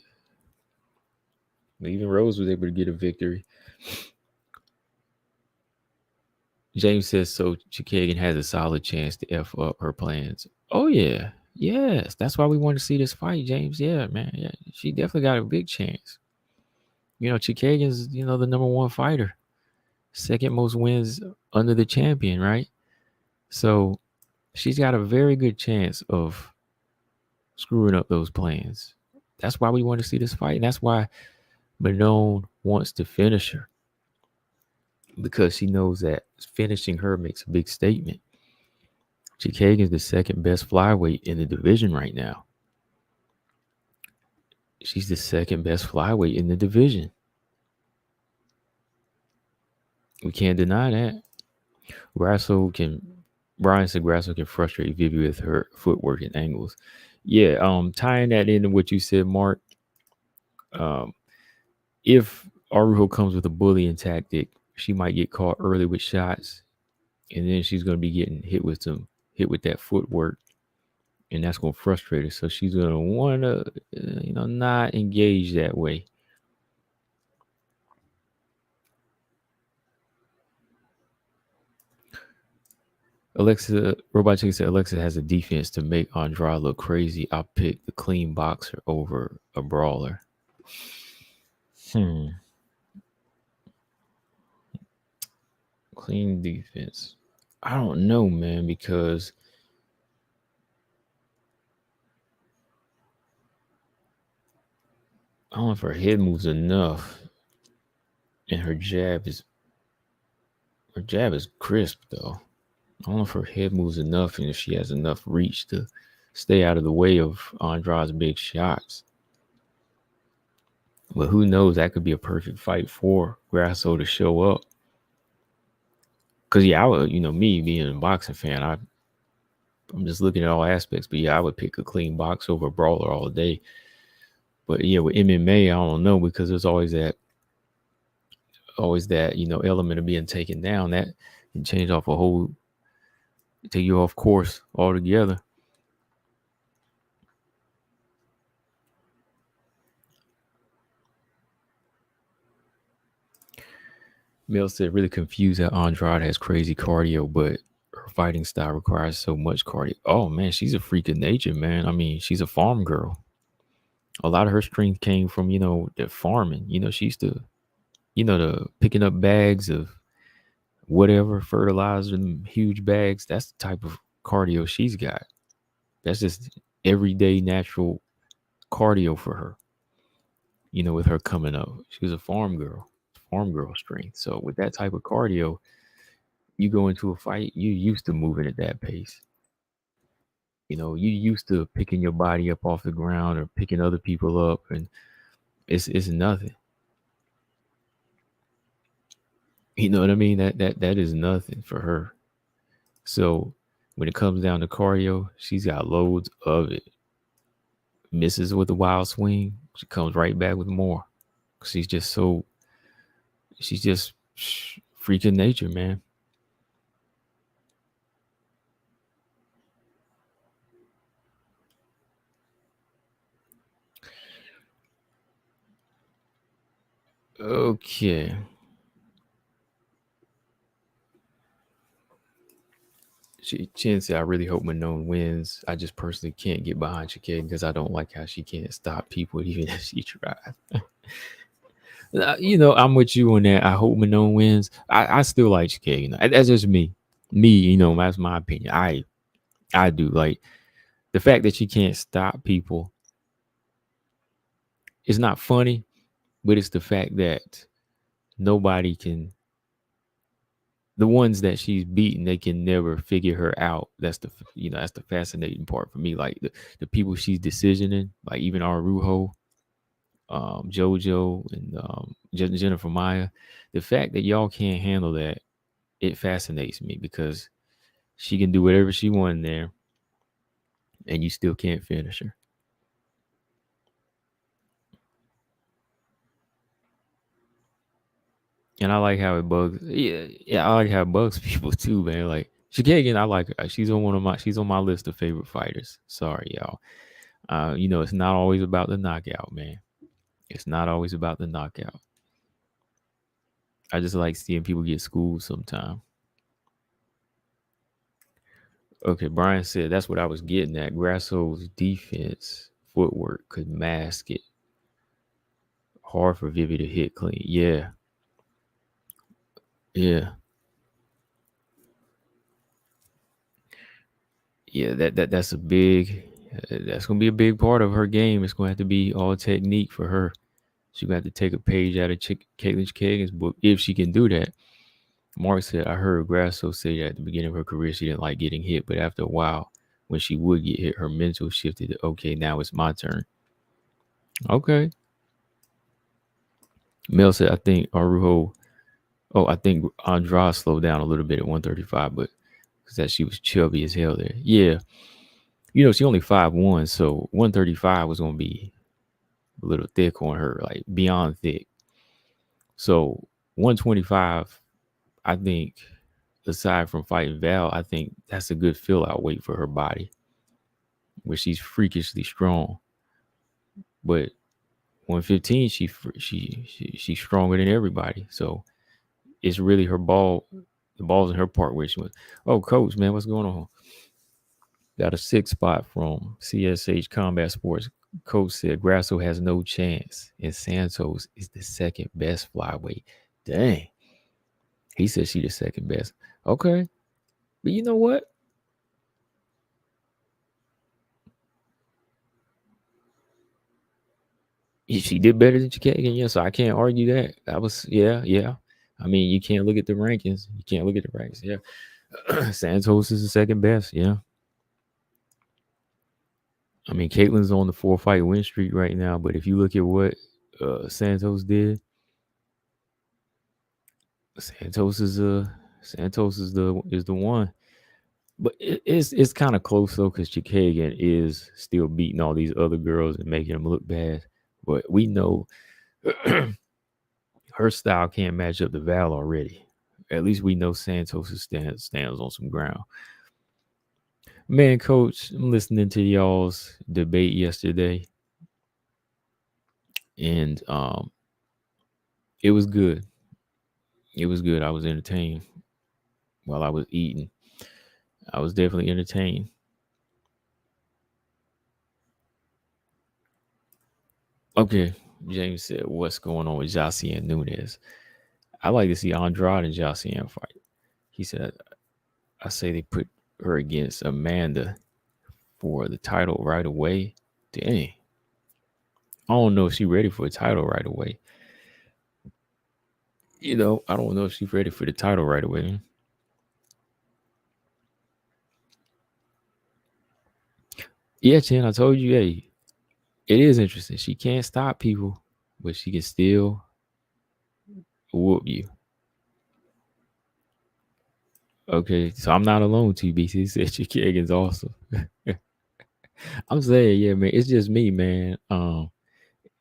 But even Rose was able to get a victory. James says so Chikagan has a solid chance to F up her plans. Oh yeah. Yes. That's why we want to see this fight, James. Yeah, man. Yeah. She definitely got a big chance. Chikagan's, the number one fighter. Second most wins under the champion, right? So she's got a very good chance of screwing up those plans. That's why we want to see this fight. And that's why Manon wants to finish her. Because she knows that finishing her makes a big statement. Chikagan is the second best flyweight in the division right now. She's the second best flyweight in the division. We can't deny that. Brian said Grasso can frustrate Vivi with her footwork and angles. Yeah, tying that into what you said, Mark. If Araujo comes with a bullying tactic, she might get caught early with shots, and then she's going to be getting hit with that footwork, and that's going to frustrate her. So she's going to want to, not engage that way. Robot Chicken said Alexa has a defense to make Andrade look crazy. I'll pick the clean boxer over a brawler. Clean defense. I don't know, man, because I don't know if her head moves enough, and her jab is crisp though. I don't know if her head moves enough, and if she has enough reach to stay out of the way of Andrade's big shots. But who knows? That could be a perfect fight for Grasso to show up. Because yeah, I would, me being a boxing fan, I'm just looking at all aspects. But yeah, I would pick a clean box over a brawler all day. But yeah, with MMA, I don't know, because there's always that element of being taken down that can change off a whole, take you off course altogether. Mel said, really confused that Andrade has crazy cardio, but her fighting style requires so much cardio. Oh man, she's a freak of nature, man. I mean, she's a farm girl. A lot of her strength came from, the farming. She used to, the picking up bags of whatever, fertilizer, and huge bags. That's the type of cardio she's got. That's just everyday natural cardio for her. With her coming up, she was a farm girl strength. So with that type of cardio, you go into a fight, you used to moving at that pace. You used to picking your body up off the ground or picking other people up, and it's nothing. You know what I mean? That is nothing for her. So when it comes down to cardio, she's got loads of it. Misses with a wild swing, she comes right back with more. She's just freaking nature, man. Okay. Chin said, I really hope Manon wins. I just personally can't get behind Chikane because I don't like how she can't stop people even if she tries. I'm with you on that. I hope Manon wins. I still like Chikane. That's just me. That's my opinion. I do. Like, the fact that she can't stop people is not funny, but it's the fact that nobody can, the ones that she's beaten, they can never figure her out. That's the fascinating part for me. Like the people she's decisioning, like even Araujo, JoJo, and Jennifer Maya. The fact that y'all can't handle that, it fascinates me, because she can do whatever she wants there, and you still can't finish her. And I like how it bugs. Yeah, I like how it bugs people too, man. Like Shikagan, I like her. She's on my list of favorite fighters. Sorry, y'all. It's not always about the knockout, man. It's not always about the knockout. I just like seeing people get schooled sometime. Okay, Brian said that's what I was getting at. Grasso's defense footwork could mask it. Hard for Vivi to hit clean. Yeah. Yeah. Yeah, that's a big that's gonna be a big part of her game. It's gonna have to be all technique for her. She's gonna have to take a page out of Caitlin Kagan's book if she can do that. Mark said, I heard Grasso say that at the beginning of her career she didn't like getting hit, but after a while, when she would get hit, her mental shifted to, okay, now it's my turn. Okay. Mel said, I think Andrade slowed down a little bit at 135, but because that she was chubby as hell there. Yeah. She only 5'1", so 135 was gonna be a little thick on her, like beyond thick. So 125, I think, aside from fighting Val, I think that's a good fill out weight for her body, where she's freakishly strong. But 115, she's stronger than everybody. So it's really the ball's in her part where she went, oh, coach, man, what's going on? Got a 6 spot from CSH Combat Sports. Coach said Grasso has no chance, and Santos is the second best flyweight. Dang. He said she the second best. Okay. But you know what? She did better than Chikagan, yeah, so I can't argue that. That was, yeah. I mean, you can't look at the rankings. You can't look at the rankings, yeah. Santos is the second best, yeah. I mean, Caitlin's on the 4-fight win streak right now, but if you look at what Santos did, Santos is the one. But it's kind of close though, because Chikagan is still beating all these other girls and making them look bad. But we know her style can't match up to Val already. At least we know Santos stands on some ground. Man, Coach, I'm listening to y'all's debate yesterday, and it was good. It was good. I was entertained while I was eating. I was definitely entertained. Okay, James said, "What's going on with Josiane Nunes? I like to see Andrade and Josiane fight." He said, "I say they put her against Amanda for the title right away." Dang, I don't know if she's ready for a title right away. I don't know if she's ready for the title right away. Yeah, Chan, I told you, hey, it is interesting. She can't stop people, but she can still whoop you. Okay, so I'm not alone. TBC said Chikagan's awesome. I'm saying, yeah, man, it's just me, man.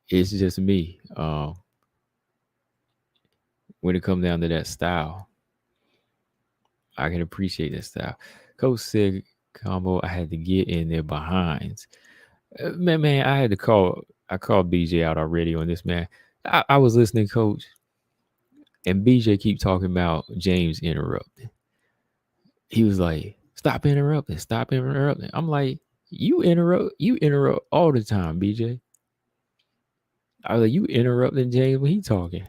It's just me. When it comes down to that style, I can appreciate that style. Coach said combo, I had to get in there behinds. Man, I had to call. I called BJ out already on this, man. I was listening, Coach, and BJ keep talking about James interrupting. He was like, "Stop interrupting! Stop interrupting!" I'm like, You interrupt all the time, BJ." I was like, "You interrupting James when he talking.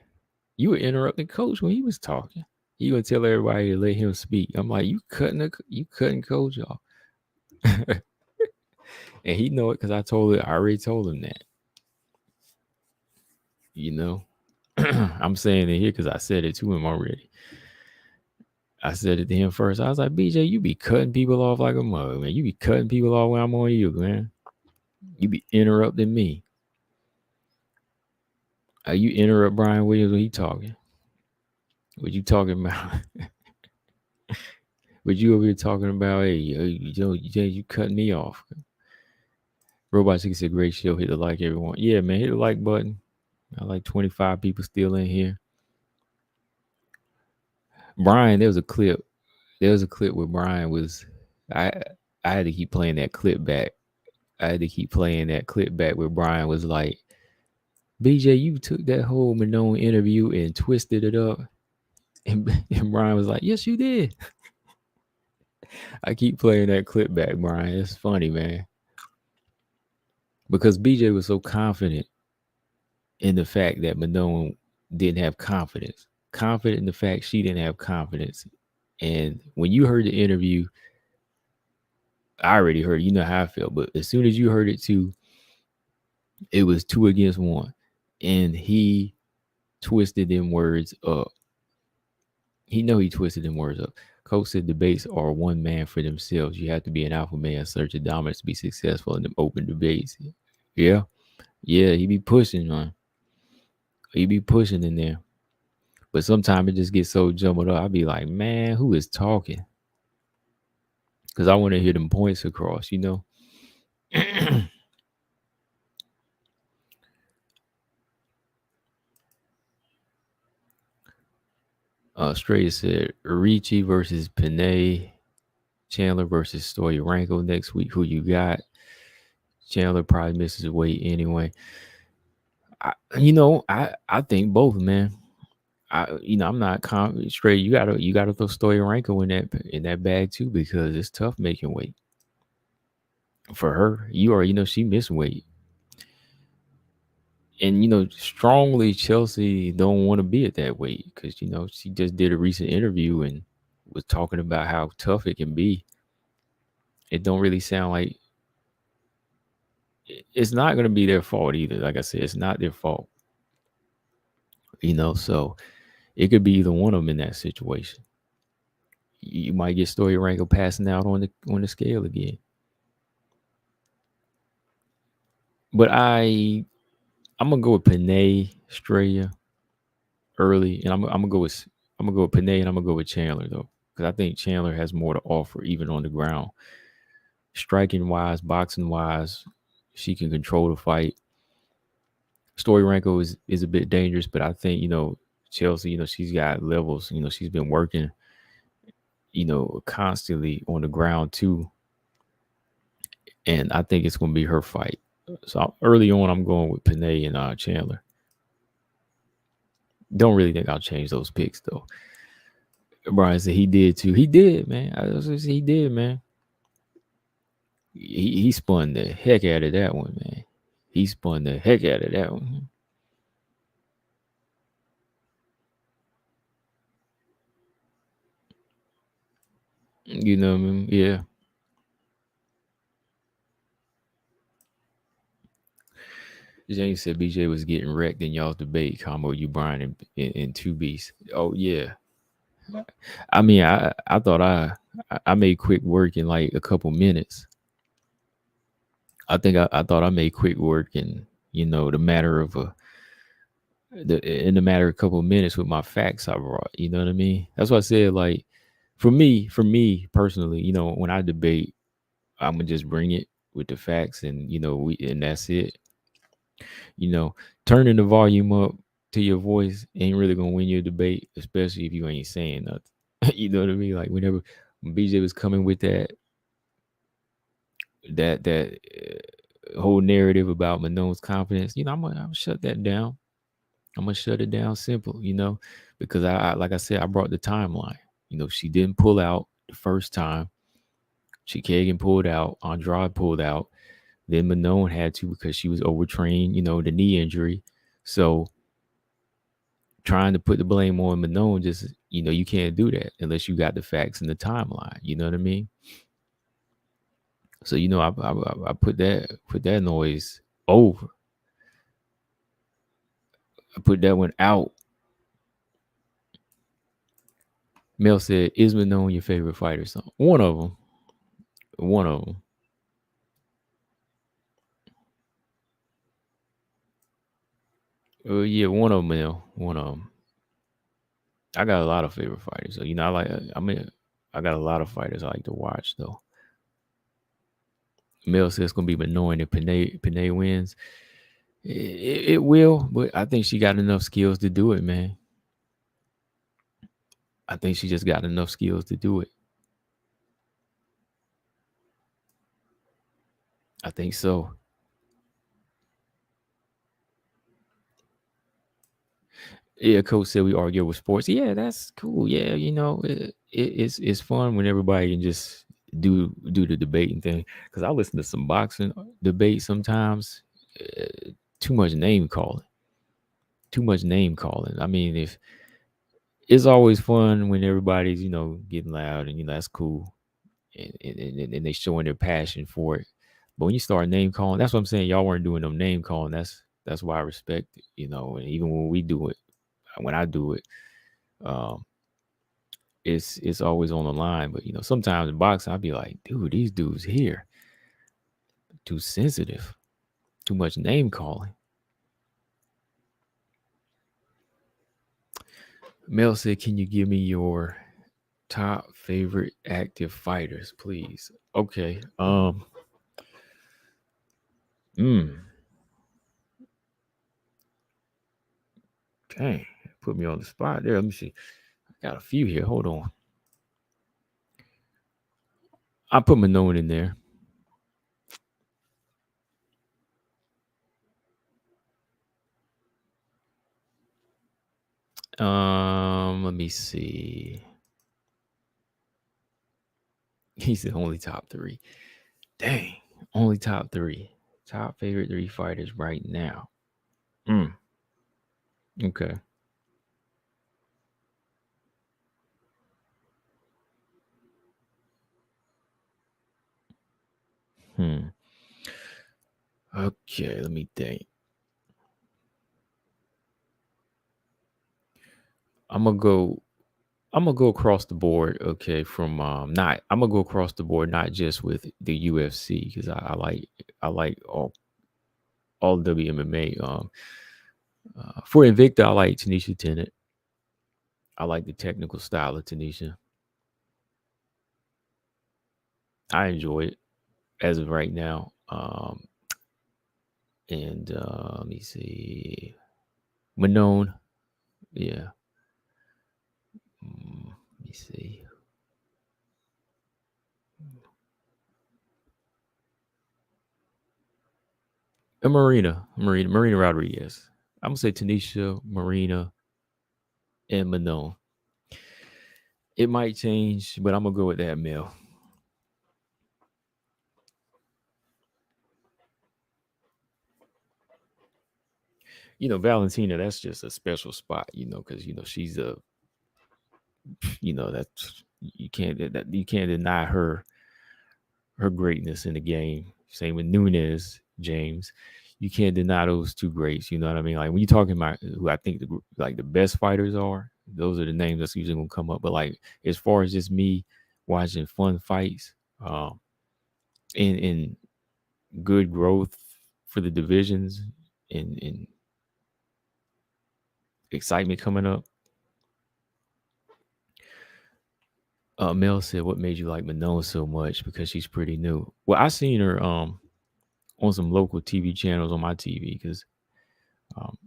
You were interrupting Coach when he was talking. You gonna tell everybody to let him speak." I'm like, you cutting Coach off." And he know it because I already told him that. I'm saying it here because I said it to him already. I said it to him first. I was like, "BJ, you be cutting people off like a mug, man. You be cutting people off when I'm on you, man. You be interrupting me. You interrupt Brian Williams when he talking. What you talking about?" But you over here talking about, hey, you cutting me off. Robot Chicken said, "Great show. Hit the like, everyone." Yeah, man, hit the like button. I like 25 people still in here. Brian, there was a clip. There was a clip where Brian was. I had to keep playing that clip back. I had to keep playing that clip back where Brian was like, "BJ, you took that whole Minone interview and twisted it up." And Brian was like, "Yes, you did." I keep playing that clip back, Brian. It's funny, man. Because BJ was so confident in the fact that Minone didn't have confidence. Confident in the fact she didn't have confidence. And when you heard the interview, I already heard, you know how I felt, but as soon as you heard it too, it was 2 against 1. And he twisted them words up. He twisted them words up. Coach said debates are one man for themselves. You have to be an alpha male, search of dominance to be successful in them open debates. Yeah. Yeah, he be pushing, man. He be pushing in there. But sometimes it just gets so jumbled up. I be like, man, who is talking? Because I want to hear them points across, Straight said Ricci versus Panay, Chandler versus Stoyarenko next week. Who you got? Chandler probably misses weight anyway. I think both, man. I'm not straight. You gotta throw Stoyarenko in that bag too, because it's tough making weight for her. You already know she missed weight. And strongly Chelsea don't want to be at that weight because she just did a recent interview and was talking about how tough it can be. It don't really sound like it's not going to be their fault either. Like I said, it's not their fault. So it could be either one of them in that situation. You might get Story Rango passing out on the scale again. But I'm gonna go with Panay Straya early, and I'm gonna go with Panay, and I'm gonna go with Chandler though, because I think Chandler has more to offer even on the ground, striking wise, boxing wise. She can control the fight. Story Ranko is a bit dangerous, but I think Chelsea, she's got levels. She's been working, constantly on the ground too, and I think it's gonna be her fight. So early on, I'm going with Panay and Chandler. Don't really think I'll change those picks though. Brian said he did too. He did, man. He did, man. He spun the heck out of that one, man. He spun the heck out of that one. You know what I mean? Yeah. James said BJ was getting wrecked in y'all's debate combo. You, Brian, and two beasts. Oh yeah. I mean, I thought I made quick work in like a couple minutes. I think I thought I made quick work in the matter of in the matter of a couple of minutes with my facts I brought. You know what I mean? That's why I said, like, for me personally, when I debate, I'm gonna just bring it with the facts, and and that's it. Turning the volume up to your voice ain't really gonna win your debate, especially if you ain't saying nothing. You know what I mean? Like when BJ was coming with that whole narrative about Manon's confidence, I'm gonna shut that down. I'm gonna shut it down simple, because I like I said, I brought the timeline. She didn't pull out the first time. Chikagan pulled out, Andrade pulled out, then Manon had to because she was overtrained, the knee injury. So trying to put the blame on Manon, just you can't do that unless you got the facts and the timeline. You know what I mean? So I put that noise over. I put that one out. Mel said, "Is Manon your favorite fighter?" So one of them. One of them. Yeah, one of them, Mel. One of them. I got a lot of favorite fighters. So I got a lot of fighters I like to watch though. Mel says it's gonna be Manon if Panay wins. It will, but I think she got enough skills to do it, man. I think she just got enough skills to do it. I think so. Yeah, coach said we argue with sports. Yeah, that's cool. Yeah, it's fun when everybody can just do the debating thing. Because I listen to some boxing debate sometimes. Too much name calling. Too much name calling. I mean, if it's always fun when everybody's getting loud and that's cool, and they showing their passion for it. But when you start name calling, that's what I'm saying. Y'all weren't doing no name calling. That's why I respect it. And even when we do it, when I do it, um, it's always on the line. But sometimes in boxing, I'd be like, dude, these dudes here too sensitive, too much name calling. Mel said, "Can you give me your top favorite active fighters, please?" Okay. Mm, dang, put me on the spot there. Let me see. I got a few here. Hold on. I put Manon in there. Let me see. He said only top three. Dang, only top three. Top favorite three fighters right now. Mm, okay. Hmm. Okay, let me think. I'm gonna go. I'm gonna go across the board. Okay, from not. I'm gonna go across the board, not just with the UFC because I like all WMMA. For Invicta, I like Tanisha Tennant. I like the technical style of Tanisha. I enjoy it as of right now. And let me see, Manon. Yeah. Let me see. Marina Rodriguez. I'm gonna say Tanisha, Marina, and Manon. It might change, but I'm gonna go with that, Mel. Valentina, that's just a special spot, because she's a, that's you can't deny her greatness in the game. Same with Nunez, James. You can't deny those two greats. You know what I mean? Like when you're talking about who I think the best fighters are, those are the names that's usually gonna come up. But like as far as just me watching fun fights, in good growth for the divisions and excitement coming up. Mel said, "What made you like Manon so much? Because she's pretty new." Well, I seen her on some local TV channels on my TV because um,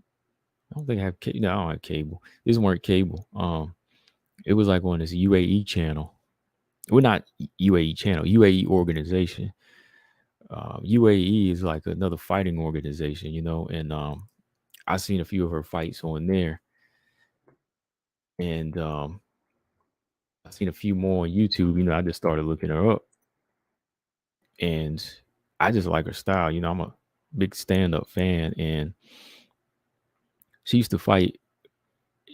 I don't think I have no, I don't have cable. This weren't cable. It was like on this UAE channel. Well, not UAE channel, UAE organization. UAE is like another fighting organization, and I seen a few of her fights on there, and I seen a few more on YouTube. I just started looking her up, and I just like her style. I'm a big stand-up fan, and she used to fight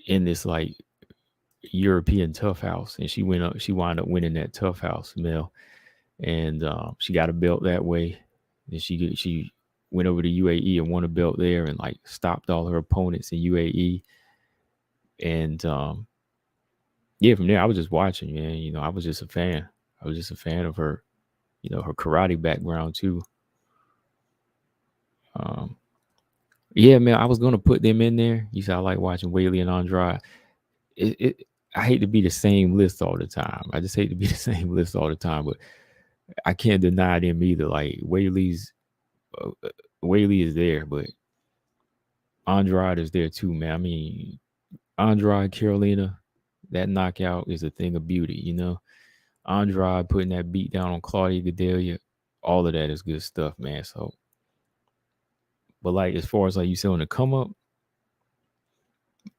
in this like European tough house, and she wound up winning that tough house, Mel, and she got a belt that way. And she went over to UAE and won a belt there, and like stopped all her opponents in UAE. And yeah, from there I was just watching, man. I was just a fan. I was just a fan of her, her karate background too. Um, yeah, man, I was gonna put them in there. You said I like watching Weili and Andrade. I hate to be the same list all the time. I just hate to be the same list all the time, but I can't deny them either. Like uh, Weili is there, but Andrade is there too, man. I mean, Andrade Carolina, that knockout is a thing of beauty, Andrade putting that beat down on Claudia Gadelia, all of that is good stuff, man. So, but like as far as like you said on the come up,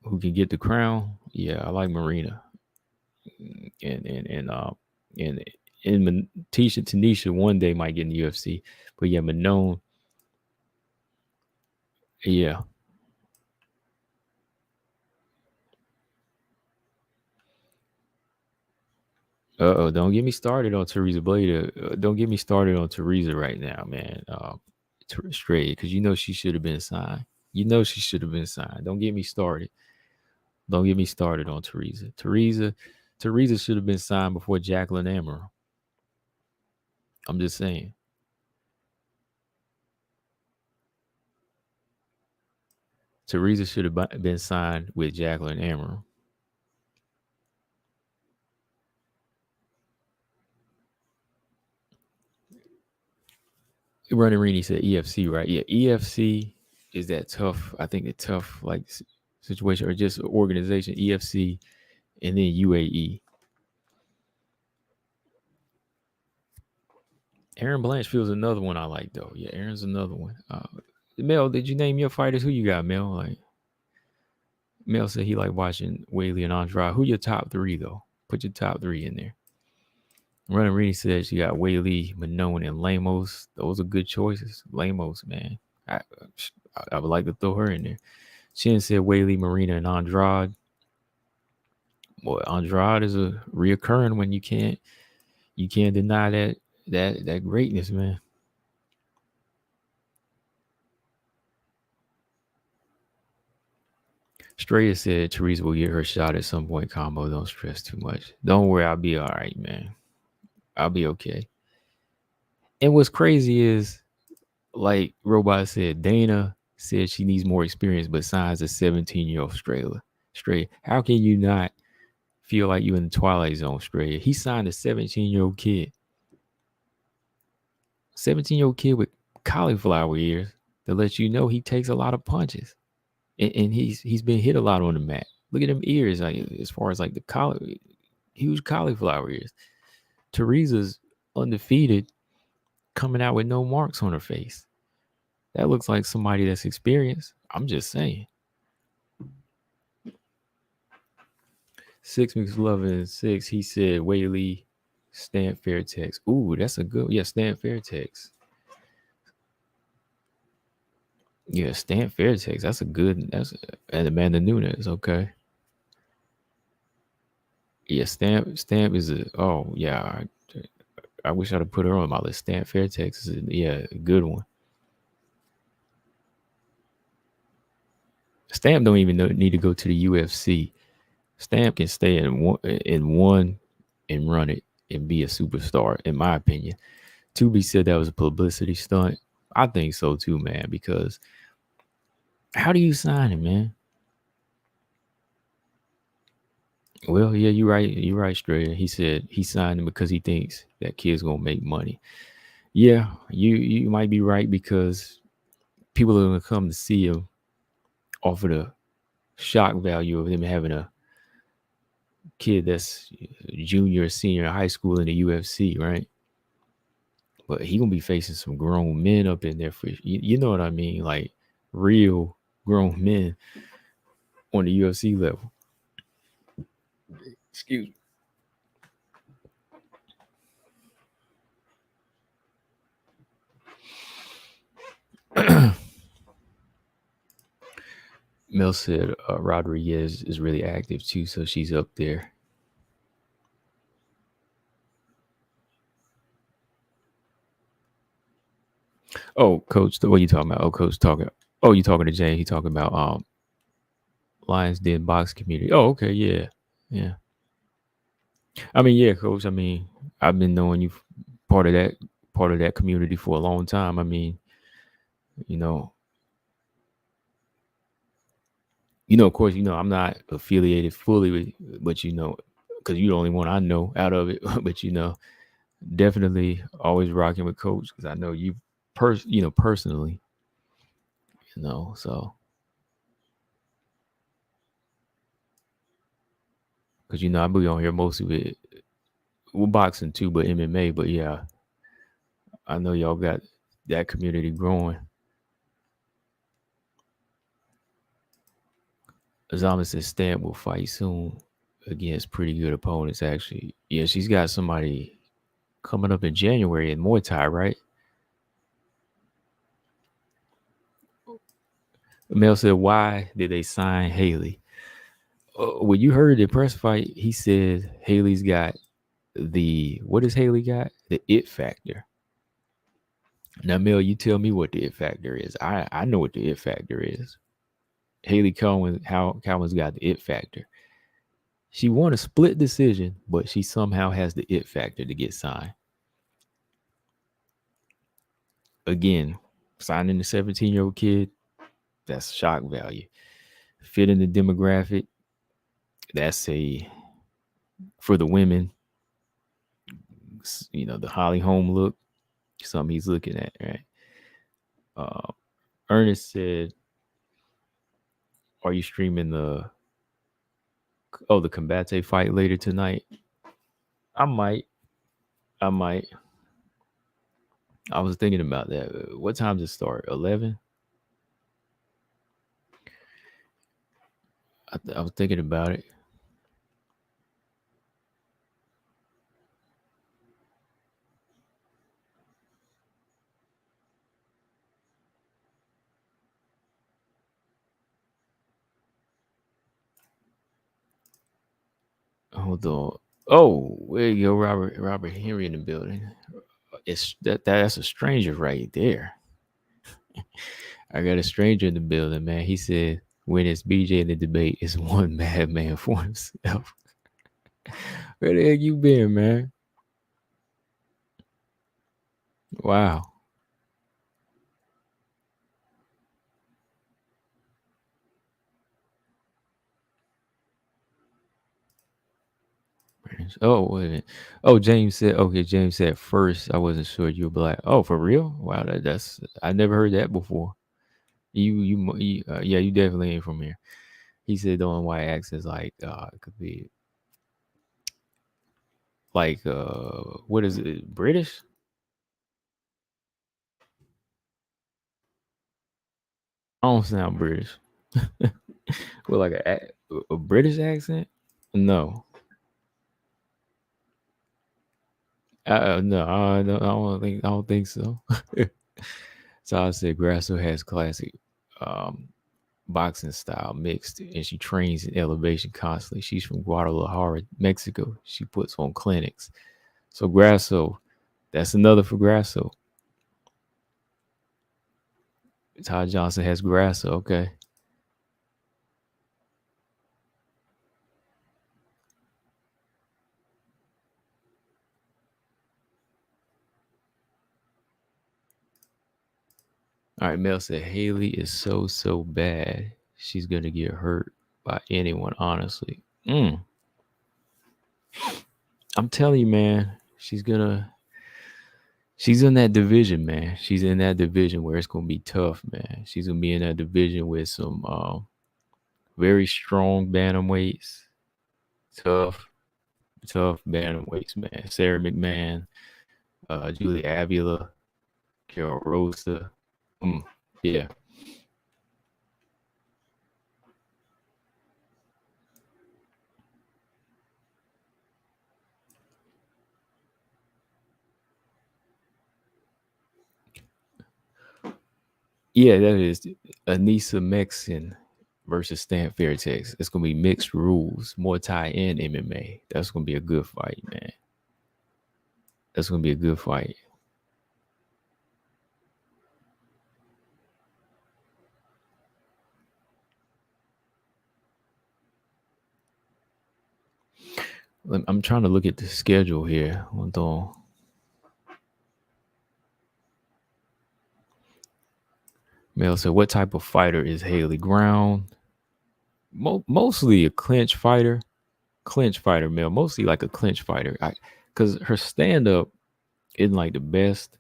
who can get the crown? Yeah, I like Marina and Tanisha one day might get in the UFC, but yeah, Manon, yeah. Don't get me started on Teresa Blade. Don't get me started on Teresa right now, man. Straight, because she should have been signed. She should have been signed. Don't get me started. Don't get me started on Teresa. Teresa should have been signed before Jacqueline Amaral. I'm just saying. Teresa should have been signed with Jacqueline Amaral. Running Rini said EFC, right? Yeah, EFC is that tough. I think the tough like situation or just organization. EFC and then UAE. Aaron Blanchfield's another one I like though. Yeah, Aaron's another one. Mel, did you name your fighters? Who you got, Mel? Like Mel said he like watching Weili and Andrade. Who your top three though? Put your top three in there. Running Rini says you got Weili, Manon, and Lamos. Those are good choices. Lamos, man. I, I would like to throw her in there. Chin said Weili, Marina, and Andrade. Boy, Andrade is a reoccurring when you can't deny that greatness, man. Straya said Teresa will get her shot at some point. Combo, don't stress too much. Don't worry, I'll be all right, man. I'll be okay. And what's crazy is, like Robot said, Dana said she needs more experience, but signs a 17-year-old Straight. How can you not feel like you're in the twilight zone, Straight? He signed a 17-year-old kid. 17-year-old kid with cauliflower ears that lets you know he takes a lot of punches. And he's been hit a lot on the mat. Look at them ears, like as far as like the huge cauliflower ears. Teresa's undefeated, coming out with no marks on her face. That looks like somebody that's experienced. I'm just saying. Six Mix Loving Six. He said Weili, Stan Fairtex. Ooh, that's a good. Yeah, Stan Fairtex. Yeah, Stan Fairtex. That's a good. And Amanda Nunes. Okay. Yeah, Stamp is a. Oh yeah, I wish I'd have put her on my list. Stan Fairtex is a good one. Stamp don't even need to go to the UFC. Stamp can stay in one and run it and be a superstar, in my opinion. Tubi said that was a publicity stunt. I think so too, man, because how do you sign him, man? Well, yeah, you're right. You're right, Straya. He said he signed him because he thinks that kid's gonna make money. Yeah, you might be right because people are gonna come to see him off of the shock value of him having a kid that's junior or senior in high school in the UFC, right? But he gonna be facing some grown men up in there for you know what I mean, like real grown men on the UFC level. Excuse me. Mel said Rodriguez is really active too, so she's up there. Oh, coach, what are you talking about? Oh, coach talking. Oh, you talking to Jay? He talking about Lions Den box community. Oh, okay, yeah, yeah. I mean, yeah, coach. I mean, I've been knowing you part of that community for a long time. I mean, you know, of course, I'm not affiliated fully with, but because you're the only one I know out of it. But definitely always rocking with coach because I know you, personally, so because I be on here mostly with boxing too, but MMA. But yeah, I know y'all got that community growing. Azama says Stamp will fight soon against pretty good opponents. Actually, yeah, she's got somebody coming up in January in Muay Thai, right? Mel said, "Why did they sign Haley?" When you heard the press fight, he said Haley's got what does Haley got? The it factor. Now, Mel, you tell me what the it factor is. I know what the it factor is. Haley Cowan's got the it factor. She won a split decision, but she somehow has the it factor to get signed. Again, signing the 17-year-old kid, that's shock value. Fit in the demographic, that's for the women, the Holly Holm look, something he's looking at, right? Uh, Ernest said, "Are you streaming the Combate fight later tonight?" I might. I might. I was thinking about that. What time does it start? 11. I was thinking about it. Hold on. Oh, where you go, Robert Henry in the building. It's that's a stranger right there. I got a stranger in the building, man. He said when it's BJ in the debate, it's one madman for himself. Where the heck you been, man? Wow. Oh, wait a minute. Oh, James said, okay, James said first, I wasn't sure you were black. Oh, for real? Wow, that's, I never heard that before. Yeah, you definitely ain't from here. He said the only white accent is like, it could be like, what is it, British? I don't sound British. Well, like a British accent? No. No, I don't think so. So I said Grasso has classic um, boxing style mixed, and she trains in elevation constantly. She's from Guadalajara, Mexico. She puts on clinics. So Grasso, that's another for Grasso. Todd Johnson has Grasso. Okay. All right. Mel said Haley is so bad. She's gonna get hurt by anyone. Honestly, I'm telling you, man. She's in that division, man. She's in that division where it's gonna be tough, man. She's gonna be in that division with some very strong bantamweights, tough, tough bantamweights, man. Sarah McMahon, Julie Avila, Carol Rosa. Yeah, yeah, that is Anissa Mexon versus Stan Fairtex. It's gonna be mixed rules, Muay Thai and MMA. That's gonna be a good fight, man. That's gonna be a good fight. I'm trying to look at the schedule here. Hold on. Mel said, "What type of fighter is Haley? Ground, mostly a clinch fighter. Mel, mostly like a clinch fighter. Because her stand up isn't like the best,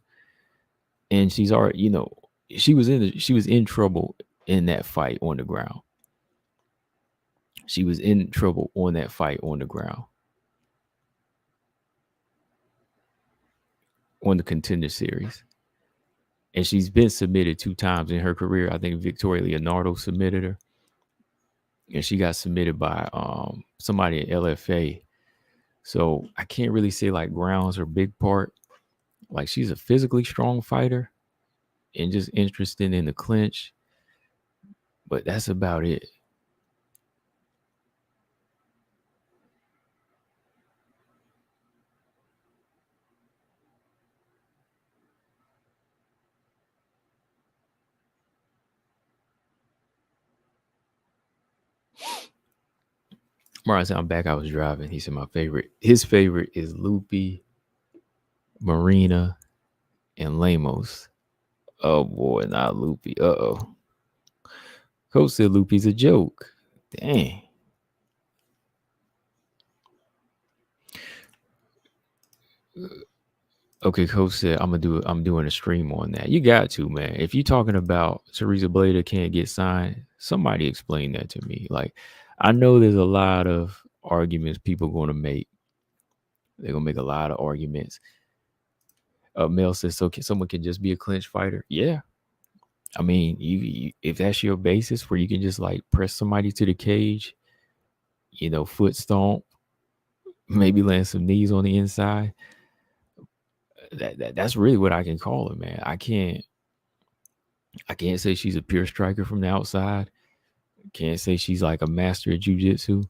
and she's already, she was in trouble in that fight on the ground. She was in trouble on that fight on the ground on the Contender Series, and she's been submitted 2 times in her career. I think Victoria Leonardo submitted her, and she got submitted by somebody at LFA. So I can't really say like ground's her big part. Like she's a physically strong fighter and just interested in the clinch, but that's about it. Martin said, I'm back. I was driving. He said, his favorite is Loopy, Marina, and Lamos. Oh boy, not Loopy. Uh-oh. Coach said Loopy's a joke. Dang. Okay, Coach said I'm doing a stream on that. You got to, man. If you're talking about Teresa Blader can't get signed, somebody explain that to me. Like, I know there's a lot of arguments people going to make. They're gonna make a lot of arguments. Mel says, so someone can just be a clinch fighter? Yeah. I mean, if that's your basis where you can just like press somebody to the cage, foot stomp, maybe land some knees on the inside. That's really what I can call it, man. I can't say she's a pure striker from the outside. Can't say she's like a master of jujitsu.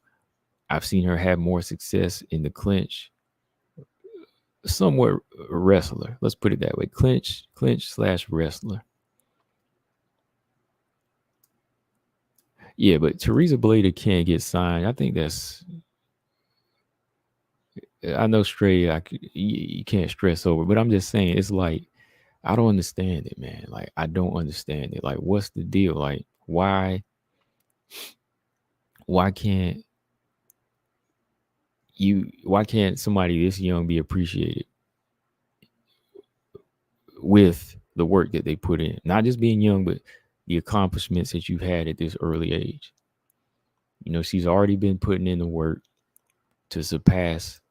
I've seen her have more success in the clinch. Somewhat wrestler. Let's put it that way. Clinch / wrestler. Yeah, but Teresa Blader can't get signed. I think that's. I know straight. You can't stress over, but I'm just saying it's like I don't understand it, man. Like I don't understand it. Like what's the deal? Like why can't why can't somebody this young be appreciated with the work that they put in? Not just being young, but the accomplishments that you've had at this early age. You know, she's already been putting in the work to surpass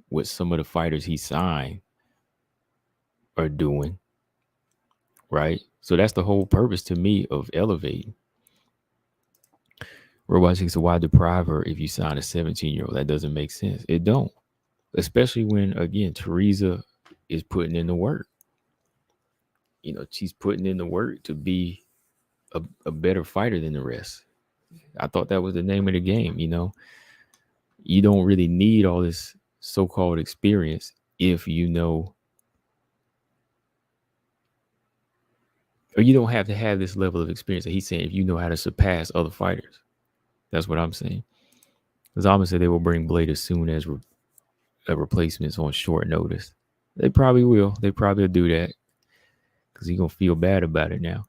what some of the fighters he signed are doing, right? So that's the whole purpose to me of elevating. Robot says, so why deprive her if you sign a 17-year-old? That doesn't make sense. It don't. Especially when, again, Teresa is putting in the work. You know, she's putting in the work to be a better fighter than the rest. I thought that was the name of the game, you know. You don't really need all this so-called experience if you know, or you don't have to have this level of experience that he's saying if you know how to surpass other fighters. That's what I'm saying. Because obviously they will bring Blade as soon as replacements on short notice. They probably will. They probably will do that because he's going to feel bad about it now.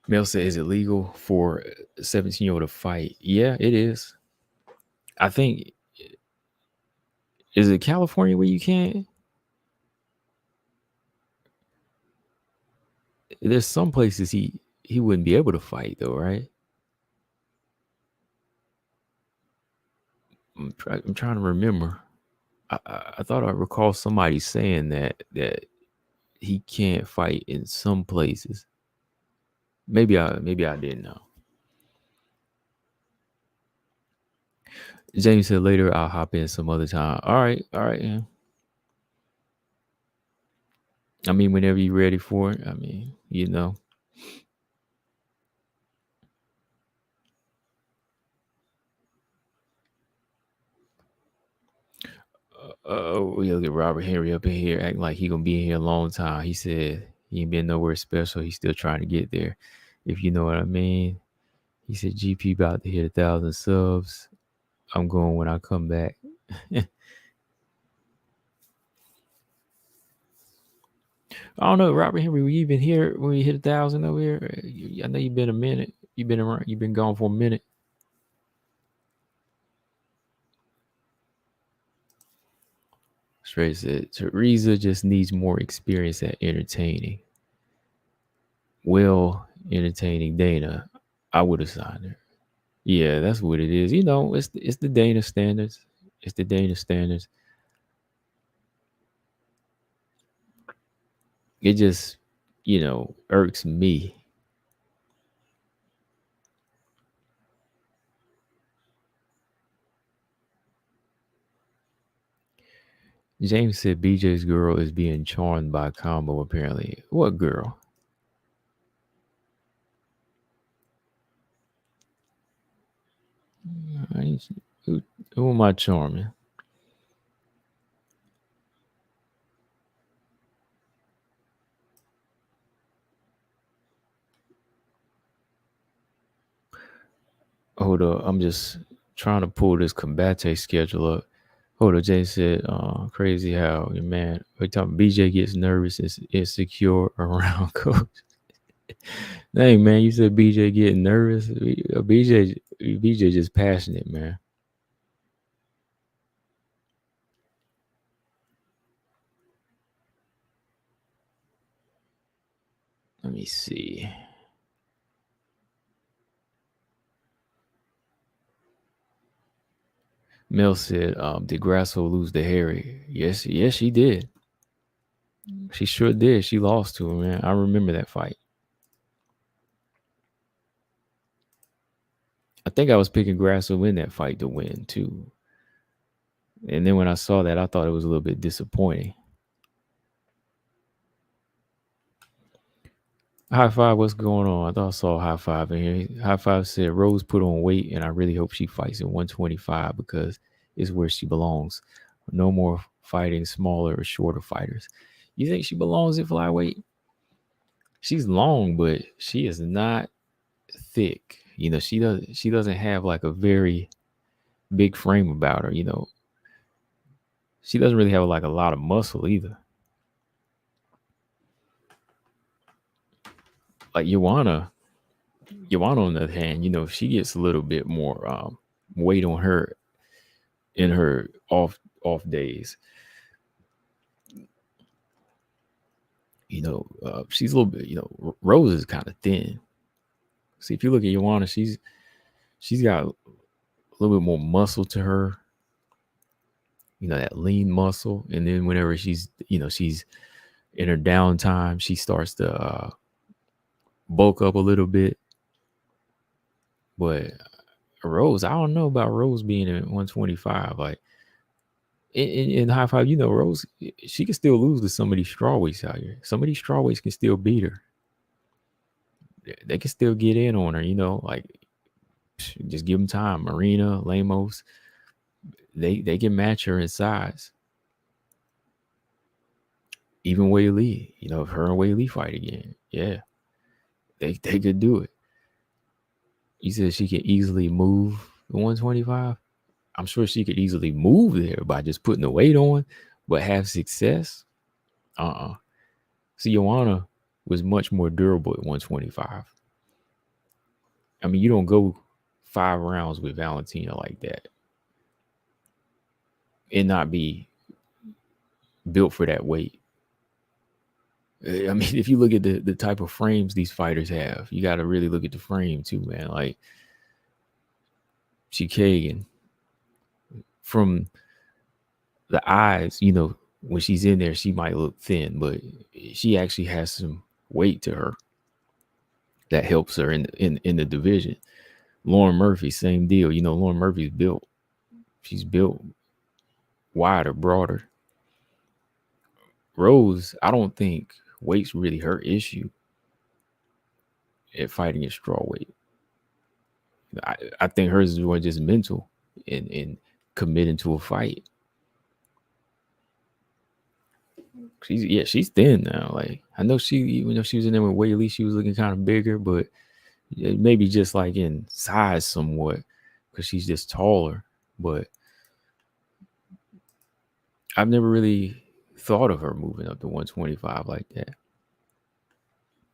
Mel said, is it legal for a 17-year-old to fight? Yeah, it is. I think, is it California where you can't? There's some places he wouldn't be able to fight though, right? I'm trying to remember. I thought I recall somebody saying that he can't fight in some places. Maybe I didn't know. James said later I'll hop in some other time. All right, yeah. I mean, whenever you're ready for it. I mean, you know. We'll get Robert Henry up in here acting like he gonna be in here a long time. He said he ain't been nowhere special. He's still trying to get there. If you know what I mean. He said GP about to hit 1,000 subs. I'm going when I come back. I don't know, Robert Henry. Were you even here when we hit 1,000 over here? I know you've been a minute. You've been around. You've been gone for a minute. Straight said Teresa just needs more experience at entertaining. Well, entertaining Dana, I would have signed her. Yeah, that's what it is. You know, it's the Dana standards. It's the Dana standards. It just, you know, irks me. James said BJ's girl is being charmed by combo, apparently. What girl? Who am I charming? Hold up. I'm just trying to pull this COMBATE schedule up. Hold up. Jay said, crazy how your man, we talking BJ gets nervous and insecure around coach. Dang, man, you said BJ getting nervous. BJ just passionate, man. Let me see. Mel said, did Grasso lose to Harry? Yes, she did. She sure did. She lost to him, man. I remember that fight. I think I was picking Grasso in that fight to win too. And then when I saw that, I thought it was a little bit disappointing. High five, what's going on? I thought I saw a high five in here. High five said Rose put on weight, and I really hope she fights at 125 because it's where she belongs. No more fighting smaller or shorter fighters. You think she belongs at flyweight? She's long, but she is not thick. You know, she doesn't have like a very big frame about her, you know. She doesn't really have like a lot of muscle either. Like Xiaonan on the other hand, you know, she gets a little bit more weight on her in her off days. You know, she's a little bit. You know, Rose is kind of thin. See, if you look at Xiaonan, she's got a little bit more muscle to her. You know, that lean muscle, and then whenever she's in her downtime, she starts to bulk up a little bit. But Rose, I don't know about Rose being at 125. Like in high five, you know, Rose, she can still lose to some of these strawweights out here. Some of these strawweights can still beat her. They can still get in on her, you know, like just give them time. Marina, Lemos, they can match her in size. Even Weili, you know, if her and Weili fight again, yeah, they could do it. You said she can easily move the 125. I'm sure she could easily move there by just putting the weight on, but have success. See, Joanna was much more durable at 125. I mean, you don't go 5 rounds with Valentina like that and not be built for that weight. I mean, if you look at the type of frames these fighters have, you got to really look at the frame too, man. Like Kagan, from the eyes, you know, when she's in there, she might look thin, but she actually has some weight to her that helps her in the division. Lauren Murphy, same deal. You know, Lauren Murphy's built. She's built wider, broader. Rose, I don't think weight's really her issue at fighting at strawweight. I think hers is more just mental and committing to a fight. She's thin now. Like I know even though she was in there with Weili, she was looking kind of bigger, but maybe just like in size somewhat because she's just taller. But I've never really thought of her moving up to 125 like that.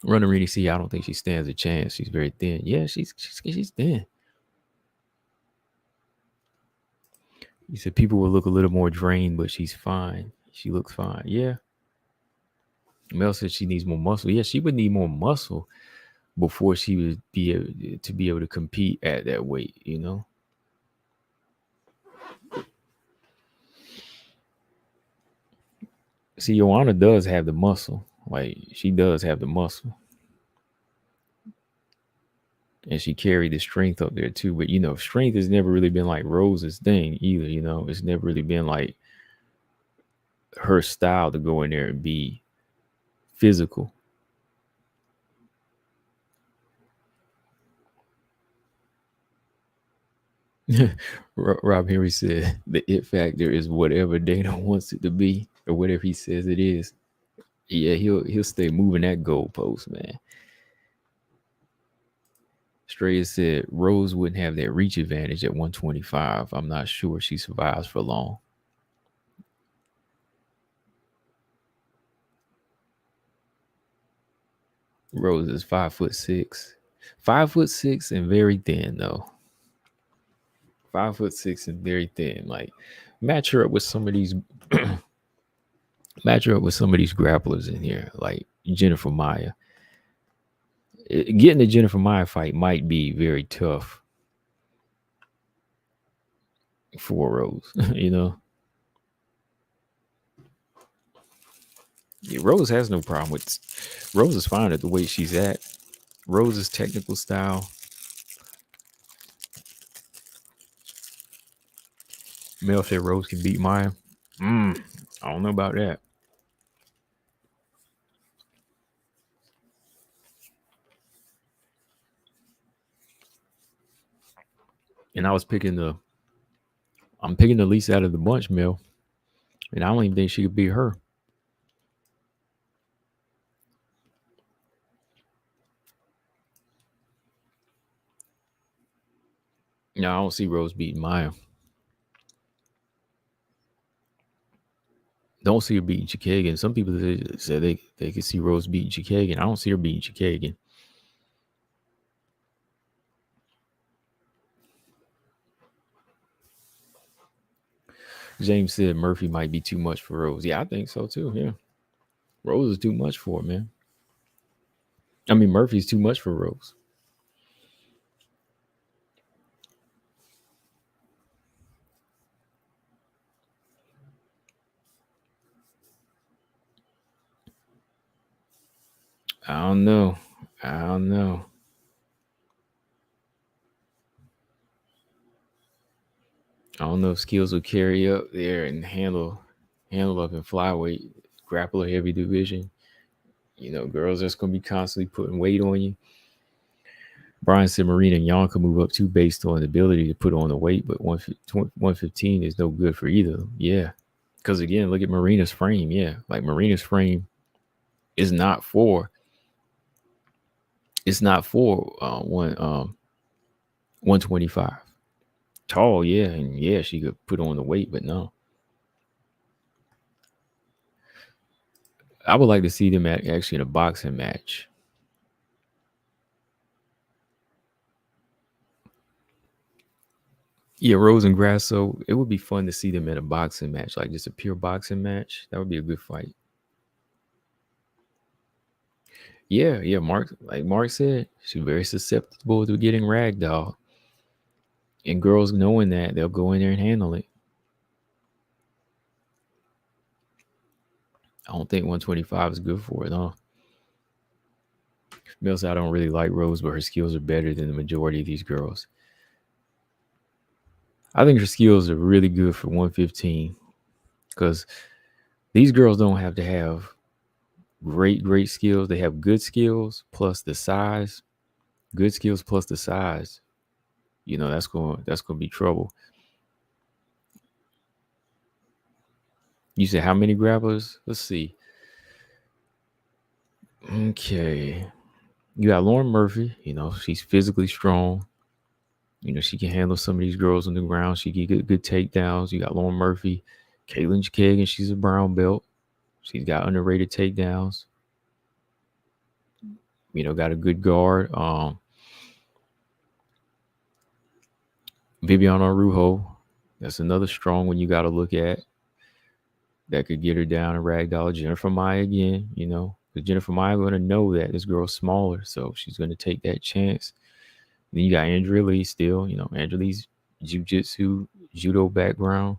Running Reedy C, I don't think she stands a chance. She's very thin. Yeah, she's thin. You said people will look a little more drained, but she's fine. She looks fine. Yeah. Mel said she needs more muscle. Yeah, she would need more muscle before she would be able to compete at that weight, you know? See, Joanna does have the muscle. Like, she does have the muscle. And she carried the strength up there too. But, you know, strength has never really been like Rose's thing either, you know? It's never really been like her style to go in there and be physical. Rob Henry said the it factor is whatever Dana wants it to be or whatever he says it is. Yeah, he'll stay moving that goalpost, man. Straya said Rose wouldn't have that reach advantage at 125. I'm not sure she survives for long. Rose is 5'6". 5'6" and very thin though. 5'6" and very thin. Like match her up with some of these grapplers in here, like Jennifer Maya. Getting the Jennifer Maya fight might be very tough for Rose, you know. Yeah, Rose has no problem with Rose is fine at the weight she's at. Rose's technical style Mel said Rose can beat Maya. I don't know about that. And I'm picking the least out of the bunch, Mel. And I don't even think she could beat her. No, I don't see Rose beating Maya. Don't see her beating Chikagan. Some people say they could see Rose beating Chikagan. I don't see her beating Chikagan. James said Murphy might be too much for Rose. Yeah, I think so too. Yeah. Rose is too much for it, man. I mean, Murphy's too much for Rose. I don't know. I don't know. I don't know if skills will carry up there and handle up in flyweight, grappler heavy division. You know, girls that's gonna be constantly putting weight on you. Brian said Marina and Yon can move up too based on the ability to put on the weight, but 115 is no good for either. Yeah. Because again, look at Marina's frame. Yeah. Like Marina's frame is not for one 125. Tall, yeah, and yeah, she could put on the weight, but no. I would like to see them actually in a boxing match. Yeah, Rose and Grasso. It would be fun to see them in a boxing match, like just a pure boxing match. That would be a good fight. Yeah, yeah. Mark said, she's very susceptible to getting ragdoll. And girls knowing that, they'll go in there and handle it. I don't think 125 is good for it, huh? Mills, I don't really like Rose, but her skills are better than the majority of these girls. I think her skills are really good for 115 because these girls don't have to have great skills. They have good skills plus the size. Good skills plus the size. You know, that's going to be trouble. You said how many grapplers? Let's see. Okay. You got Lauren Murphy. You know, she's physically strong. You know, she can handle some of these girls on the ground. She can get good takedowns. You got Lauren Murphy. Caitlin Kagan, she's a brown belt. She's got underrated takedowns. You know, got a good guard. Viviane Araujo. That's another strong one you got to look at. That could get her down and ragdoll. Jennifer Maya again, you know, because Jennifer Maya going to know that this girl's smaller, so she's going to take that chance. Then you got Andrea Lee still, you know, Andrea Lee's jiu-jitsu, judo background.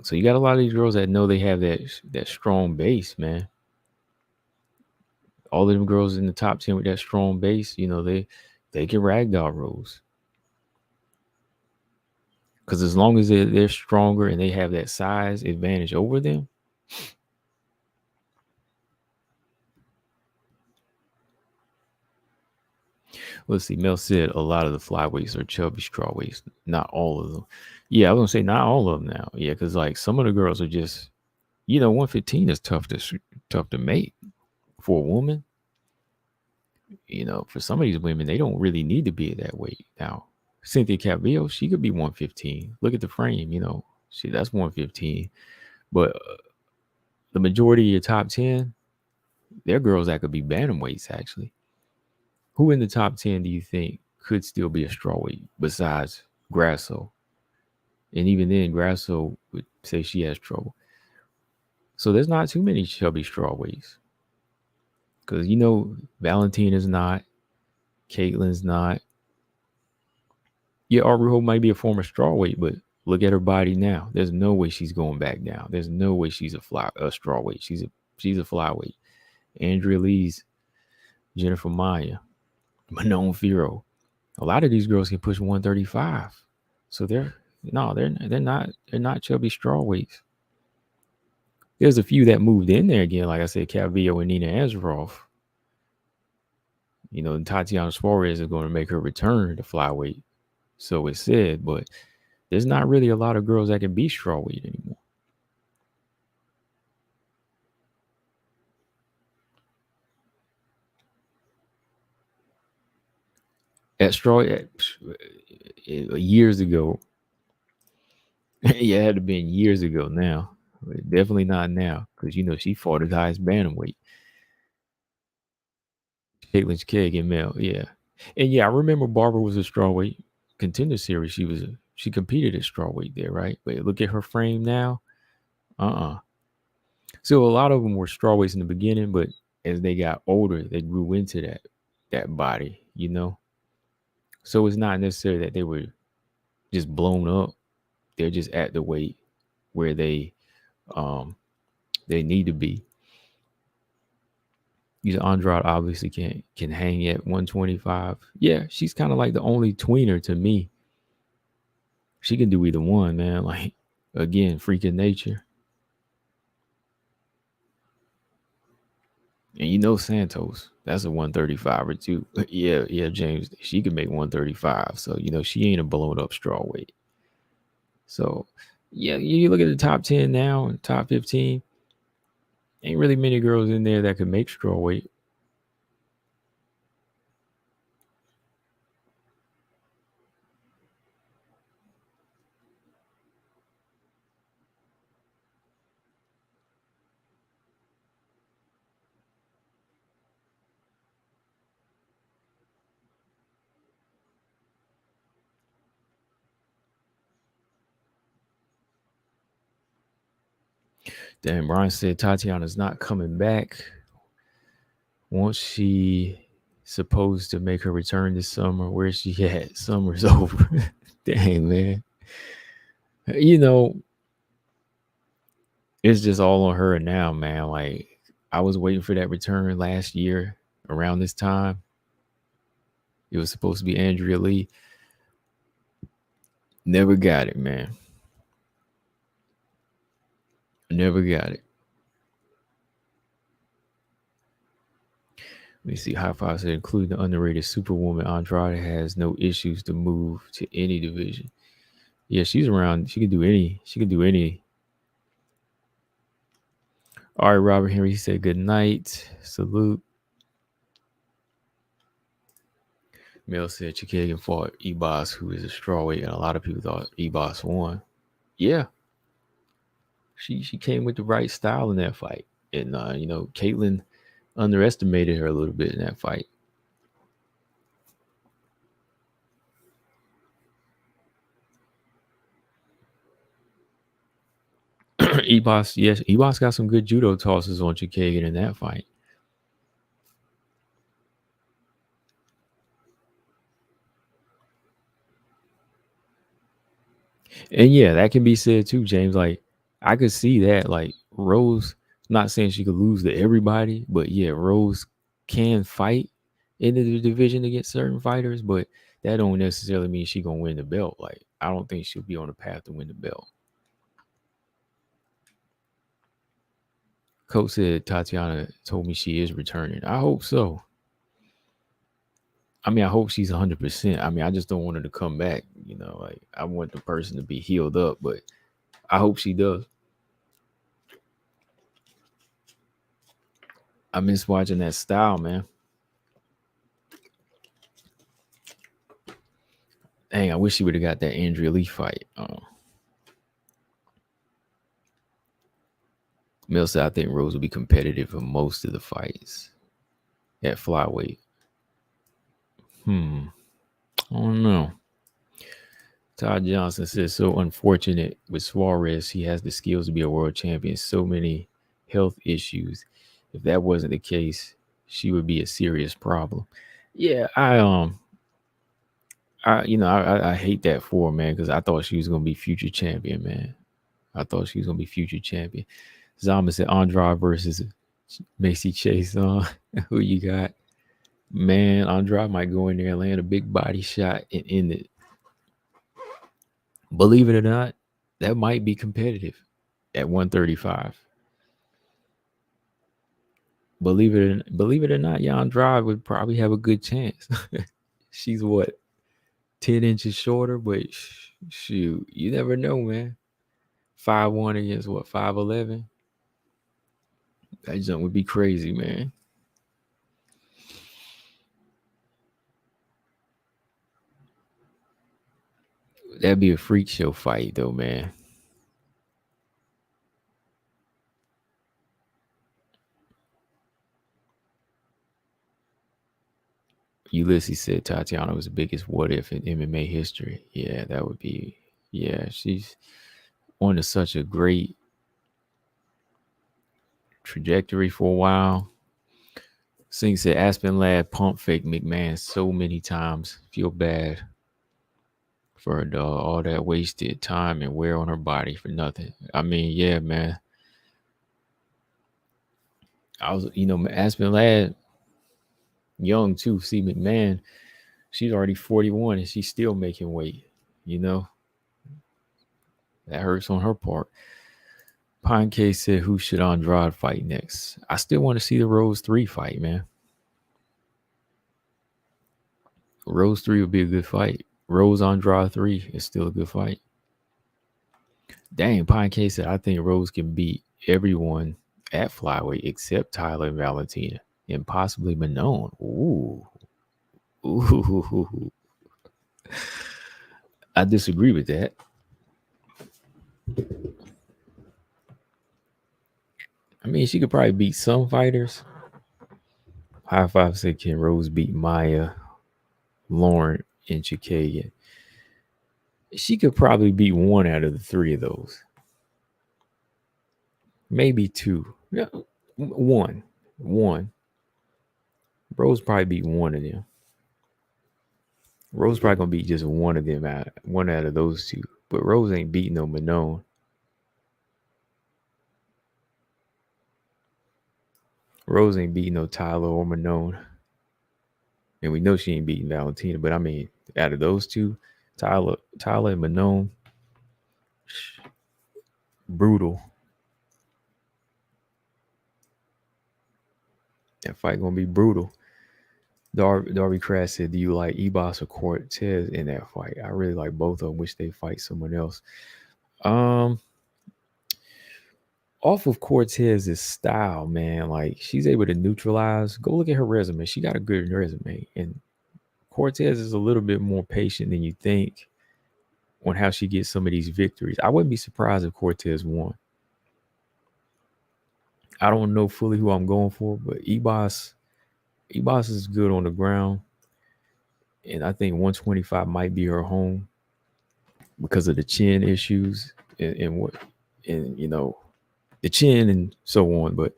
So you got a lot of these girls that know they have that strong base, man. All of them girls in the top 10 with that strong base, you know, they can ragdoll Rose. Because as long as they're stronger and they have that size advantage over them, let's see. Mel said a lot of the flyweights are chubby strawweights. Not all of them. Yeah, I was gonna say not all of them now. Yeah, because like some of the girls are just, you know, 115 is tough to make for a woman. You know, for some of these women, they don't really need to be at that weight. Now, Cynthia Calvillo, she could be 115. Look at the frame. You know, that's 115. But the majority of your top 10, they're girls that could be bantamweights actually. Who in the top 10 do you think could still be a strawweight besides Grasso? And even then, Grasso would say she has trouble. So there's not too many chubby strawweights. Because, you know, Valentina's not. Caitlin's not. Yeah, Araujo might be a former strawweight, but look at her body now. There's no way she's going back down. There's no way she's a strawweight. She's a flyweight. Andrea Lee's, Jennifer Maya, Manon Firo. A lot of these girls can push 135. So they're not chubby strawweights. There's a few that moved in there again, like I said, Calvillo and Nina Ansaroff. And Tatiana Suarez is going to make her return to flyweight, so it's said. But there's not really a lot of girls that can be strawweight anymore. At years ago, yeah, it had to been years ago now. Definitely not now, because she fought at the highest bantamweight. Caitlin Kagan Mel, yeah. And yeah, I remember Barbara was a strawweight contender series. She competed at strawweight there, right? But look at her frame now. So a lot of them were strawweights in the beginning, but as they got older, they grew into that body. So it's not necessarily that they were just blown up. They're just at the weight where they need to be. Andrade obviously can hang at 125. Yeah, she's kind of like the only tweener to me. She can do either one, man. Like, again, freaking nature. And Santos, that's a 135 or two. Yeah, James, she can make 135. So, she ain't a blown up strawweight. So, yeah, you look at the top 10 now and top 15. Ain't really many girls in there that could make strawweight. Damn, Brian said Tatiana's not coming back. Once she supposed to make her return this summer, where's she at? Summer's over. Dang, man. It's just all on her now, man. Like, I was waiting for that return last year around this time. It was supposed to be Andrea Lee. Never got it, man. Never got it. Let me see. High Five said, including the underrated Superwoman, Andrade has no issues to move to any division. Yeah, she's around. She can do any. All right, Robert Henry said good night. Salute. Mel said Chikagan fought Ebos, who is a strawweight, and a lot of people thought Ebos won. Yeah. She came with the right style in that fight. And Caitlin underestimated her a little bit in that fight. Ebos got some good judo tosses on Chikagan in that fight. And yeah, that can be said too, James. Like, I could see that. Like, Rose, not saying she could lose to everybody, but yeah, Rose can fight in the division against certain fighters, but that don't necessarily mean she gonna win the belt. Like, I don't think she'll be on the path to win the belt. Coach said Tatiana told me she is returning. I hope so. I mean, I hope she's 100%. I mean, I just don't want her to come back. Like, I want the person to be healed up, but I hope she does. I miss watching that style, man. Dang, I wish she would have got that Andrea Lee fight. Mill said, I think Rose will be competitive for most of the fights at flyweight. I don't know. Todd Johnson says, so unfortunate with Suarez. He has the skills to be a world champion. So many health issues. If that wasn't the case, she would be a serious problem. Yeah, I hate that for her, man, because I thought she was gonna be future champion, man. I thought she was gonna be future champion. Zama said Andrade versus Macy Chase. Who you got? Man, Andrade might go in there and land a big body shot and end it. Believe it or not, that might be competitive at 135. Believe it or not, Jan Drive would probably have a good chance. She's what, 10 inches shorter, but shoot, you never know, man. 5'1" against what, 5'11"? That jump would be crazy, man. That'd be a freak show fight, though, man. Ulysses said Tatiana was the biggest what if in MMA history. Yeah, that would be. Yeah, she's on to such a great trajectory for a while. Singh said Aspen Lad pump fake McMahon so many times. Feel bad for her dog. All that wasted time and wear on her body for nothing. I mean, yeah, man. I was, Aspen Lad, young too. See, McMahon, she's already 41 and she's still making weight. You know, that hurts on her part. Pine K said, who should Andrade fight next? I still want to see the Rose 3 fight, man. Rose 3 would be a good fight. Rose Andrade 3 is still a good fight. Dang, Pine K said, I think Rose can beat everyone at flyweight except Tyler and Valentina and possibly Manon. Ooh. Ooh. I disagree with that. I mean, she could probably beat some fighters. High Five said, can Rose beat Maya, Lauren, and Chikagan? She could probably beat one out of the three of those. Maybe two. Yeah, one. Rose probably beat one of them. Rose probably gonna beat just one of them one out of those two. But Rose ain't beating no Manon. Rose ain't beating no Tyler or Manon. And we know she ain't beating Valentina. But I mean, out of those two, Tyler and Manon, brutal. That fight gonna be brutal. Darby Crash said, do you like Ebos or Cortez in that fight? I really like both of them. Wish they fight someone else. Off of Cortez's style, man, like she's able to neutralize. Go look at her resume. She got a good resume. And Cortez is a little bit more patient than you think on how she gets some of these victories. I wouldn't be surprised if Cortez won. I don't know fully who I'm going for, but Ebos is good on the ground. And I think 125 might be her home because of the chin issues and the chin and so on. But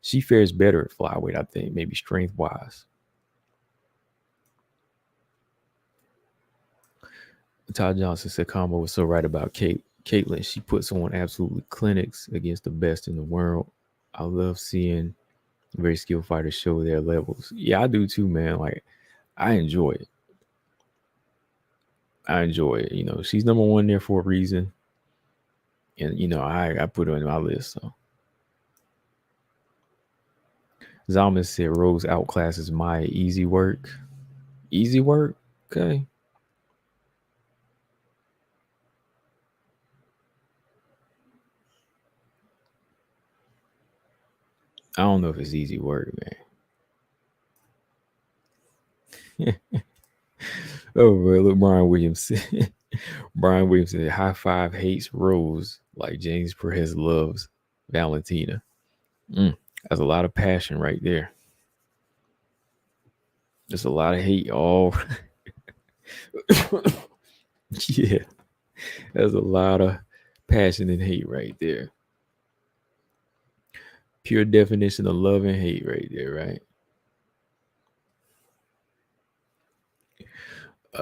she fares better at flyweight, I think, maybe strength wise. Todd Johnson said Combo was so right about Caitlin. She puts on absolutely clinics against the best in the world. I love seeing very skilled fighters show their levels. Yeah, I do too, man. Like, I enjoy it. She's number one there for a reason. And, I put her on my list. So Zalman said Rose outclasses Maya. Easy work. Easy work? Okay. I don't know if it's easy work, man. Oh, man, look, Brian Williams. Brian Williams said, high five hates Rose like James Perez loves Valentina. That's a lot of passion right there. There's a lot of hate all. Yeah, there's a lot of passion and hate right there. Pure definition of love and hate right there, right?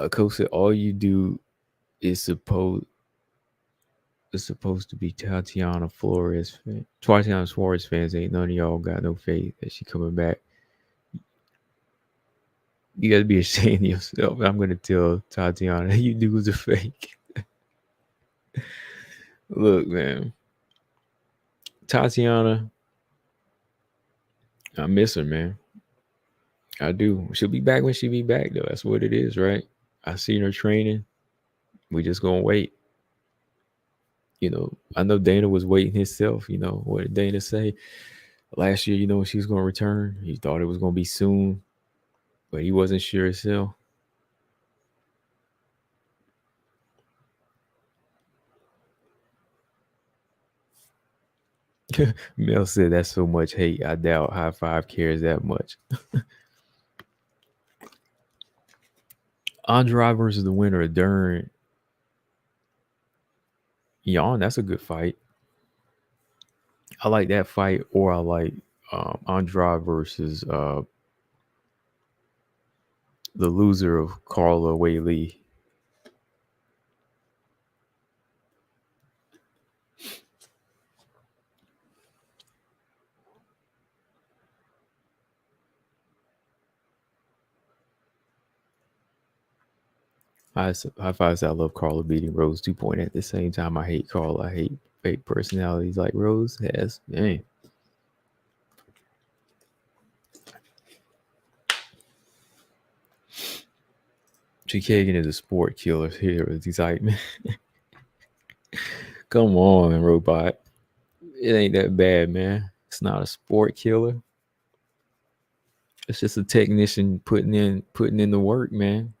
Coach said, all you do is supposed to be Tatiana Flores fan. Tatiana Suarez fans ain't none of y'all got no faith that she coming back. You got to be ashamed of yourself. I'm going to tell Tatiana, you dudes are fake. Look, man, Tatiana, I miss her, man. I do. She'll be back when she be back, though. That's what it is, right? I seen her training. We just gonna wait. I know Dana was waiting himself. What did Dana say last year? When she was gonna return, he thought it was gonna be soon, but he wasn't sure himself. Mel said that's so much hate. I doubt High Five cares that much. Andrade versus the winner of Dern. Yawn, that's a good fight. I like that fight, or I like Andrade versus the loser of Carla Weili. High Five said I love Carla beating Rose 2 point. At the same time, I hate Carla. I hate fake personalities like Rose has. Dang. G. Kagan is a sport killer here with excitement. Come on, robot. It ain't that bad, man. It's not a sport killer. It's just a technician putting in the work, man.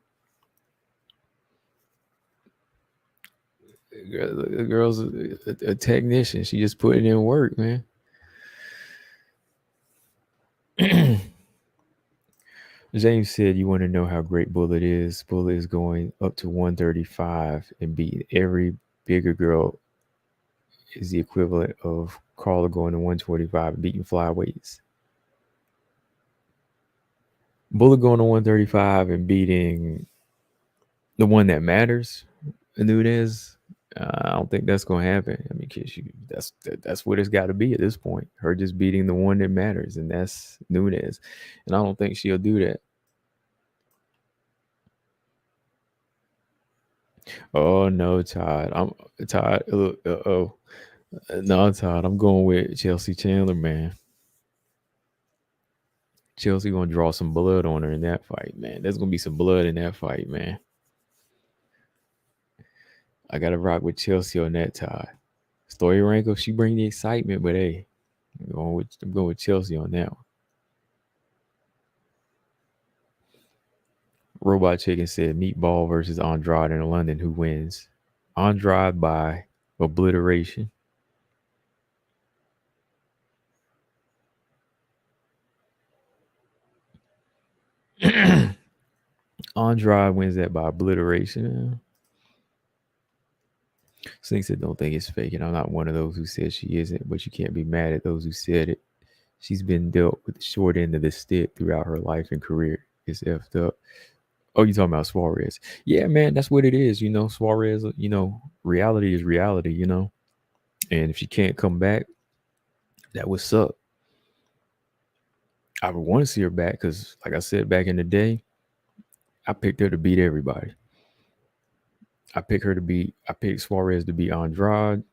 The girl's a technician. She just putting in work, man. James said, "You want to know how great Bullet is? Bullet is going up to 135 and beating every bigger girl is the equivalent of Carla going to 125 and beating flyweights. Bullet going to 135 and beating the one that matters, Nunez. I don't think that's going to happen. I mean, that's what it's got to be at this point. Her just beating the one that matters, and that's Nunez. And I don't think she'll do that. Oh no, Todd. I'm Todd. Oh no, Todd. I'm going with Chelsea Chandler, man. Chelsea gonna draw some blood on her in that fight, man. There's gonna be some blood in that fight, man. I gotta rock with Chelsea on that, Todd. Story Ranko, she bring the excitement, but hey, I'm going with Chelsea on that one. Robot Chicken said Meatball versus Andrade in London. Who wins? Andrade by obliteration. Andrade wins that by obliteration. Sink said, "Don't think it's fake." And I'm not one of those who says she isn't, but you can't be mad at those who said it. She's been dealt with the short end of the stick throughout her life and career. It's effed up. Oh, you talking about Suarez? Yeah, man, that's what it is. Suarez. Reality is reality. And if she can't come back, that would suck. I would want to see her back because, like I said back in the day, I picked her to beat everybody. I picked Suarez to beat Andrade.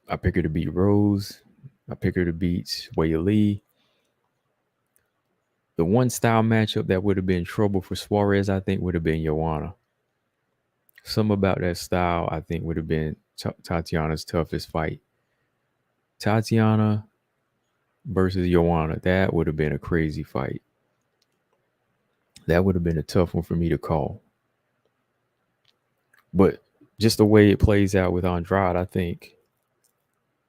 I picked her to beat Rose. I picked her to beat Weili. The one style matchup that would have been trouble for Suarez, I think, would have been Joanna. Some about that style, I think, would have been Tatiana's toughest fight. Tatiana versus Joanna, that would have been a crazy fight. That would have been a tough one for me to call. But just the way it plays out with Andrade, I think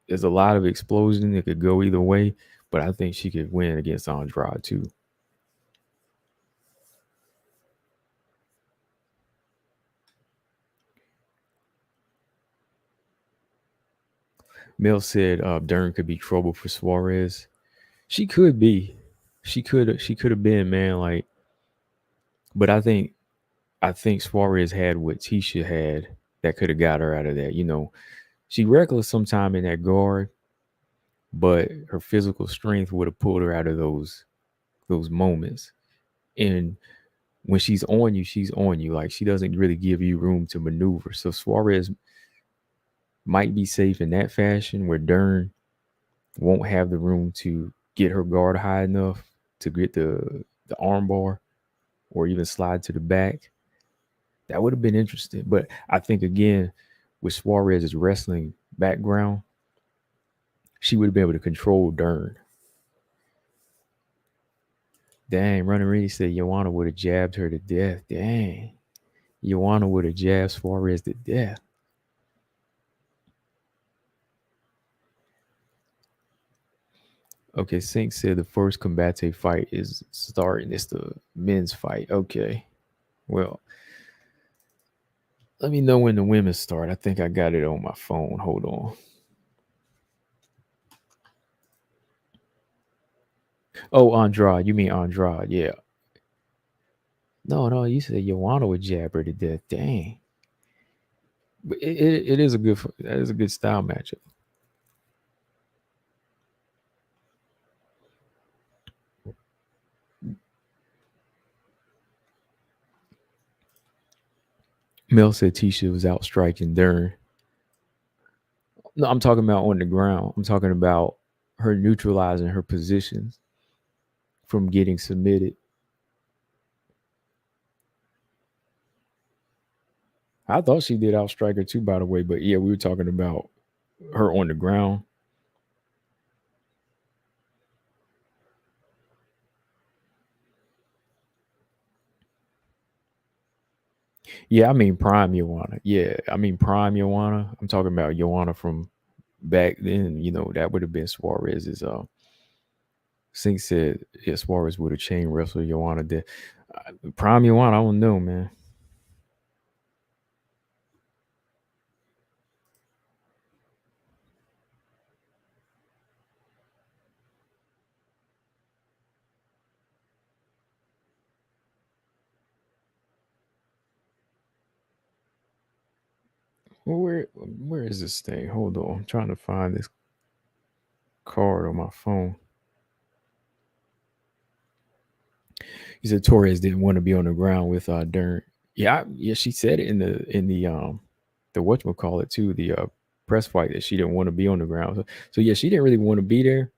there's a lot of explosion. It could go either way, but I think she could win against Andrade too. Mel said Dern could be trouble for Suarez. She could be. She could have been, man. But I think Suarez had what Tisha had that could have got her out of that. She reckless sometime in that guard, but her physical strength would have pulled her out of those moments. And when she's on you, she's on you. Like, she doesn't really give you room to maneuver. So Suarez, might be safe in that fashion where Dern won't have the room to get her guard high enough to get the arm bar or even slide to the back. That would have been interesting. But I think again, with Suarez's wrestling background, she would have been able to control Dern. Dang, Running Reedy said Joanna would have jabbed her to death. Dang. Joanna would have jabbed Suarez to death. Okay, Sink said the first Combate fight is starting. It's the men's fight. Okay. Well, let me know when the women start. I think I got it on my phone. Hold on. Oh, Andrade. You mean Andrade. Yeah. No, you said Joanna would jab her to death. Dang. But it is a good that is a good style matchup. Mel said Tisha was out striking Dern. No, I'm talking about on the ground. I'm talking about her neutralizing her positions from getting submitted. I thought she did outstrike her too, by the way. But yeah, we were talking about her on the ground. Yeah, I mean prime Joanna. Yeah, I mean prime Joanna. I'm talking about Joanna from back then. You know, that would have been Suarez's. Sink said, yeah, Suarez would have chain wrestled Joanna. Did prime Joanna? I don't know, man. Well, where is this thing? Hold on, I'm trying to find this card on my phone. He said Torres didn't want to be on the ground with Dern. Yeah, she said it in the whatchamacallit too, the press fight that she didn't want to be on the ground. So yeah, she didn't really want to be there,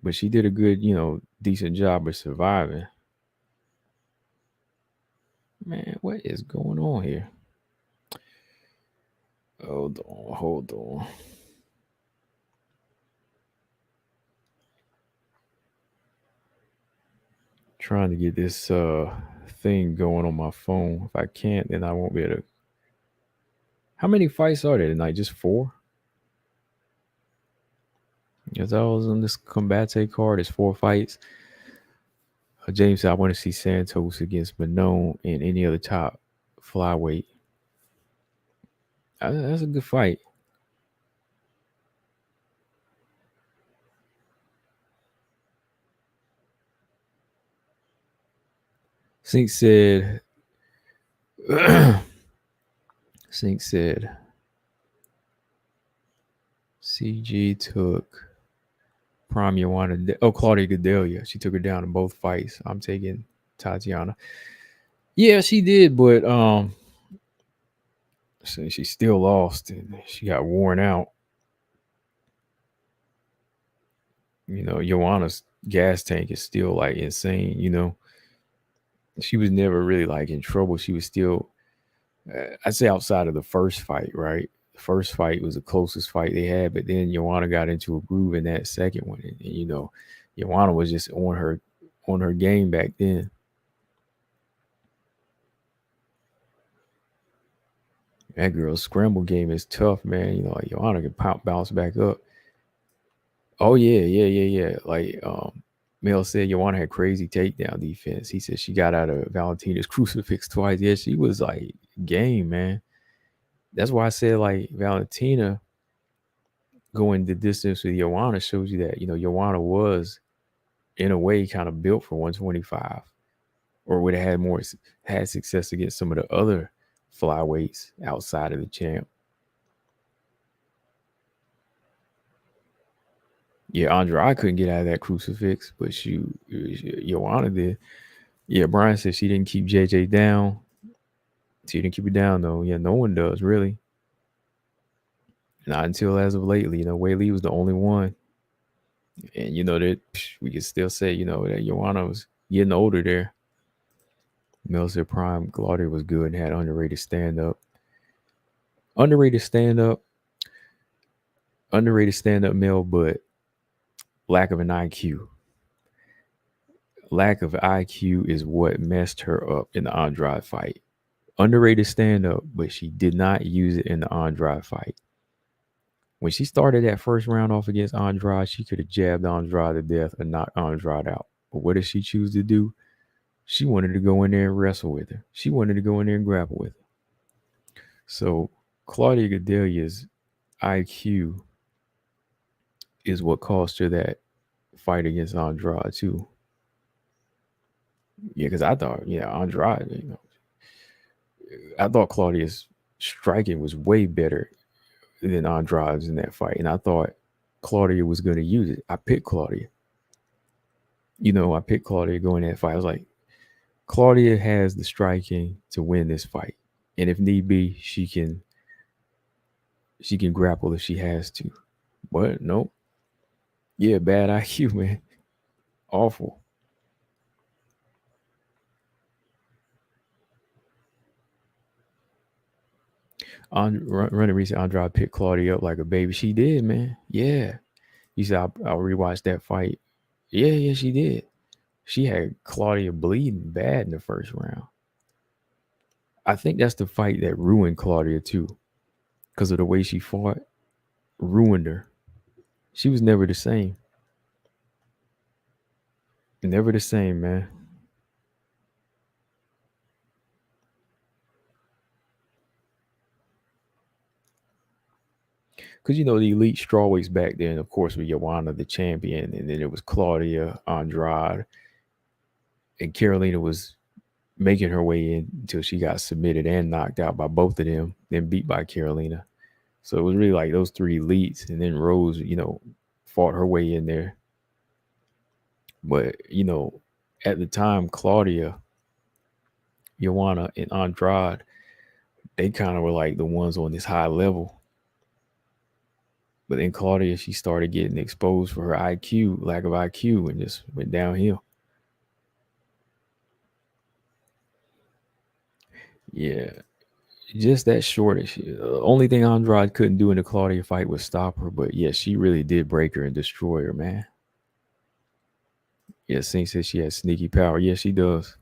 but she did a good, decent job of surviving. Man, what is going on here? Hold on. Trying to get this thing going on my phone. If I can't, then I won't be able to. How many fights are there tonight? Just 4? As I was on this Combate card, it's 4 fights. James said, I want to see Santos against Manon and any other top flyweight. That's a good fight. Sink said, Sink said, CG took Prime Joanna. Oh, Claudia Gadelia. She took her down in both fights. I'm taking Tatiana. Yeah, she did, but so she still lost and she got worn out. Joanna's gas tank is still like insane. She was never really like in trouble. She was still, I'd say, outside of the first fight, right? The first fight was the closest fight they had, but then Joanna got into a groove in that second one, and Joanna was just on her game back then. That girl's scramble game is tough, man. Like Joanna can bounce back up. Oh yeah. Like Mel said, Joanna had crazy takedown defense. He said she got out of Valentina's crucifix twice. Yeah, she was like game, man. That's why I said like Valentina going the distance with Joanna shows you that Joanna was in a way kind of built for 125, or would have had success against some of the other flyweights outside of the champ. Yeah, I couldn't get out of that crucifix, but Joanna did. Yeah, Brian said she didn't keep JJ down. She didn't keep it down though. Yeah, no one does really. Not until as of lately. Weili was the only one. And that we can still say, that Joanna was getting older there. Mel's prime. Claudia was good and had underrated stand up. Underrated stand up. Underrated stand up Mel, but lack of an IQ. Lack of IQ is what messed her up in the Andrade fight. Underrated stand up, but she did not use it in the Andrade fight. When she started that first round off against Andrade, she could have jabbed Andrade to death and knocked Andrade out. But what did she choose to do? She wanted to go in there and wrestle with her. She wanted to go in there and grapple with her. So Claudia Gadelia's IQ is what cost her that fight against Andrade too. Yeah, because I thought, Andrade, I thought Claudia's striking was way better than Andrade's in that fight. And I thought Claudia was going to use it. I picked Claudia. I picked Claudia going in that fight. I was like, Claudia has the striking to win this fight. And if need be, she can grapple if she has to. But nope. Yeah, bad IQ, man. Awful. Running recent, Andrade picked Claudia up like a baby. She did, man. Yeah. You said I'll rewatch that fight. Yeah, she did. She had Claudia bleeding bad in the first round. I think that's the fight that ruined Claudia too, because of the way she fought. Ruined her. She was never the same. Never the same, man. Because the elite strawweights back then, of course, with Joanna the champion, and then it was Claudia, Andrade, and Carolina was making her way in until she got submitted and knocked out by both of them, then beat by Carolina. So it was really like those three elites, and then Rose, fought her way in there. But at the time, Claudia, Joanna, and Andrade, they kind of were like the ones on this high level. But then Claudia, she started getting exposed for her IQ, lack of IQ, and just went downhill. Yeah, just that shortage. The only thing Andrade couldn't do in the Claudia fight was stop her. But yeah, she really did break her and destroy her, man. Yeah, Singh says she has sneaky power. Yeah, she does.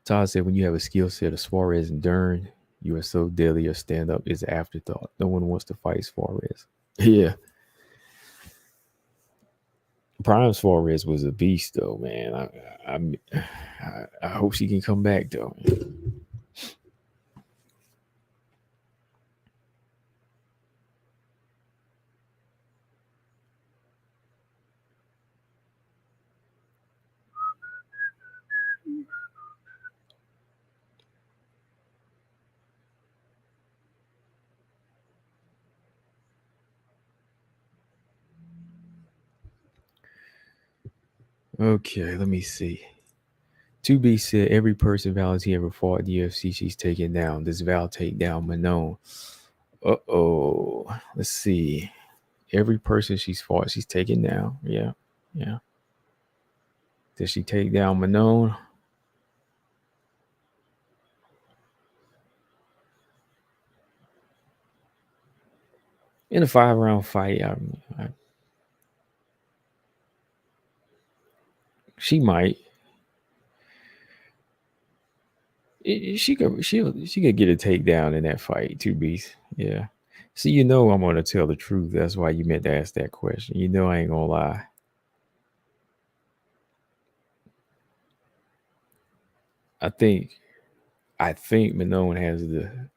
Todd said when you have a skill set of Suarez and Dern, you are so deadly. Your stand up is an afterthought. No one wants to fight Suarez. Yeah. Prime Suarez was a beast, though, man. I hope she can come back, though. Okay, let me see. 2B said every person Valentina ever fought in the UFC, she's taken down. Does Val take down Manon? Let's see. Every person she's fought, she's taken down. Yeah. Does she take down Manon? In a 5-round fight, she might. She could get a takedown in that fight. 2Bs. Yeah. See, I'm gonna tell the truth. That's why you meant to ask that question. I ain't gonna lie. I think Manon has the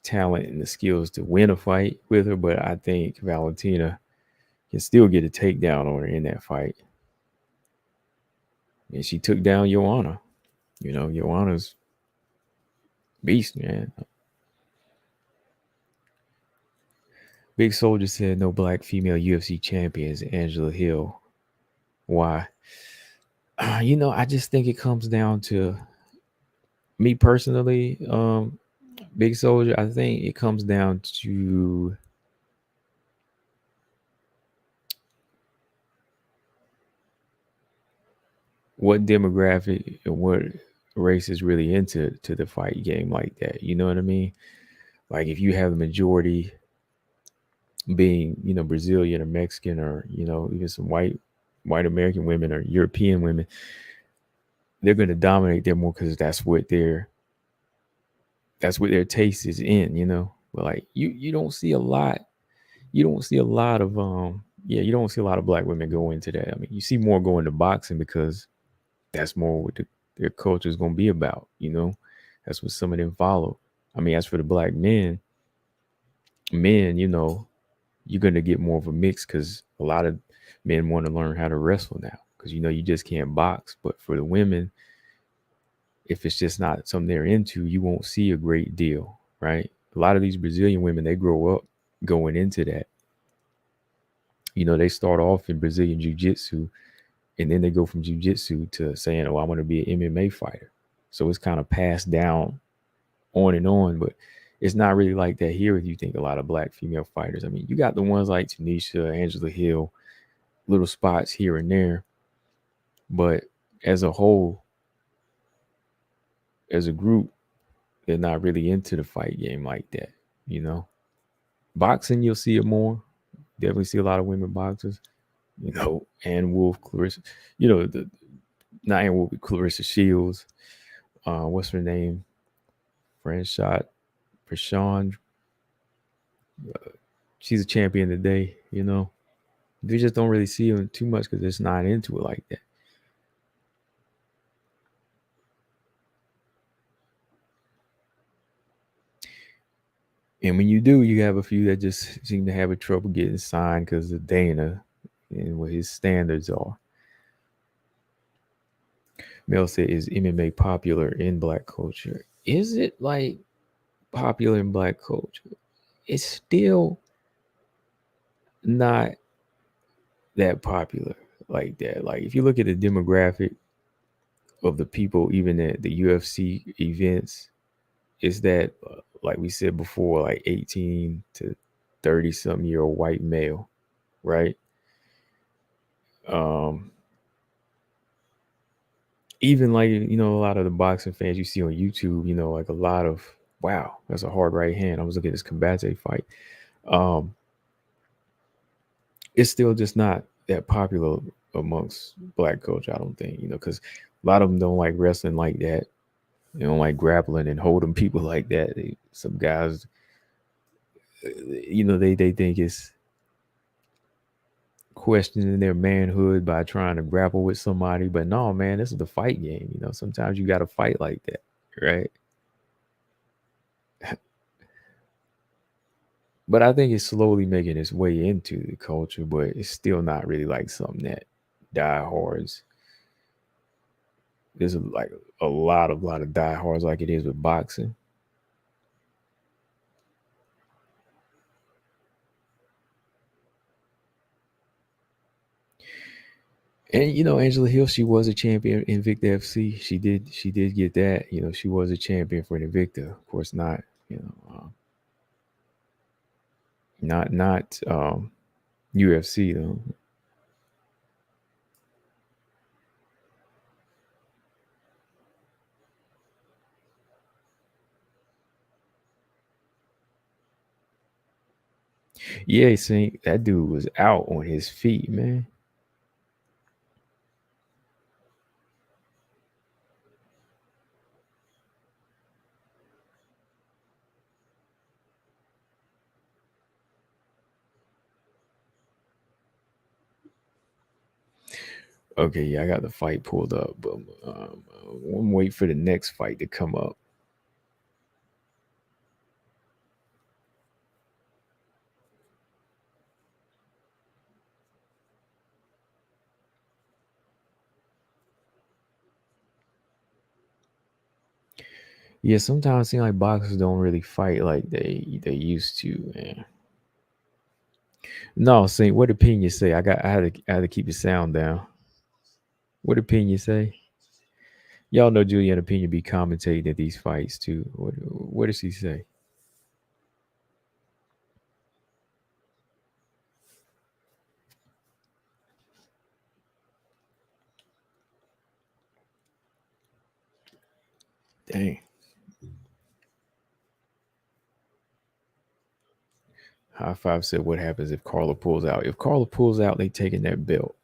talent and the skills to win a fight with her, but I think Valentina can still get a takedown on her in that fight. And she took down Joanna. Joanna's beast, man. Big Soldier said no black female UFC champions. Angela Hill. Why? I just think it comes down to Me personally, Big Soldier, I think it comes down to what demographic and what race is really into to the fight game like that. You know what I mean? Like if you have the majority being, Brazilian or Mexican or, even some white American women or European women, they're going to dominate them more because that's what their taste is in. But like you don't see a lot. You don't see a lot of you don't see a lot of black women go into that. I mean, you see more go into boxing because that's more what their culture is going to be about. That's what some of them follow. I mean, as for the black men, you're going to get more of a mix because a lot of men want to learn how to wrestle now because you just can't box. But for the women, if it's just not something they're into, you won't see a great deal, right? A lot of these Brazilian women, they grow up going into that. They start off in Brazilian jiu-jitsu and then they go from jiu-jitsu to saying, oh, I want to be an MMA fighter. So it's kind of passed down on and on, but it's not really like that here if you think a lot of black female fighters. I mean, you got the ones like Tanisha, Angela Hill, little spots here and there, but as a whole, as a group, they're not really into the fight game like that. Boxing, you'll see it more. Definitely see a lot of women boxers. Ann Wolf, Clarissa, the not Ann Wolf, Clarissa Shields. What's her name? French shot, Prashant. She's a champion today. They just don't really see them too much because it's not into it like that. And when you do, you have a few that just seem to have a trouble getting signed because of Dana and what his standards are. Mel said, is MMA popular in black culture? Is it like popular in black culture? It's still not that popular like that. Like if you look at the demographic of the people, even at the UFC events, is that like we said before, like 18 to 30 something year old white male, right? Um, even like a lot of the boxing fans you see on YouTube, like a lot of wow, that's a hard right hand. I was looking at this COMBATE fight. Um, it's still just not that popular amongst black culture, I don't think, because a lot of them don't like wrestling like that. They don't like grappling and holding people like that. Some guys, they think it's questioning their manhood by trying to grapple with somebody. But no, man, this is the fight game. Sometimes you got to fight like that, right? But I think it's slowly making its way into the culture, but it's still not really like something that diehards. There's like a lot of diehards like it is with boxing. And Angela Hill, she was a champion in Invicta FC. She did get that. She was a champion for Invicta. Of course, not not UFC though. Yeah, see, that dude was out on his feet, man. Okay, yeah, I got the fight pulled up, but I'm wait for the next fight to come up. Yeah, sometimes it seems like boxers don't really fight like they used to, man. No, see, what opinion you say? I had to keep the sound down. What opinion you say? Y'all know Juliana Pena be commentating at these fights too. What does he say? Dang. High Five said, "What happens if Carla pulls out? If Carla pulls out, they taking that belt.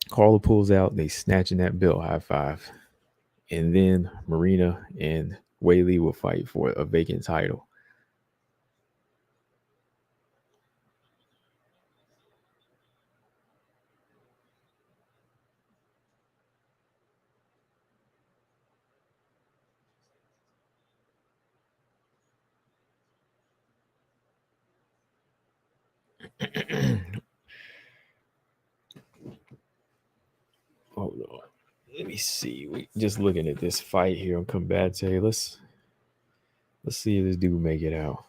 Carla pulls out, they snatching that belt. High Five, and then Marina and Weili will fight for a vacant title." Hold on. Let me see. We just looking at this fight here on COMBATE. Let's see if this dude make it out.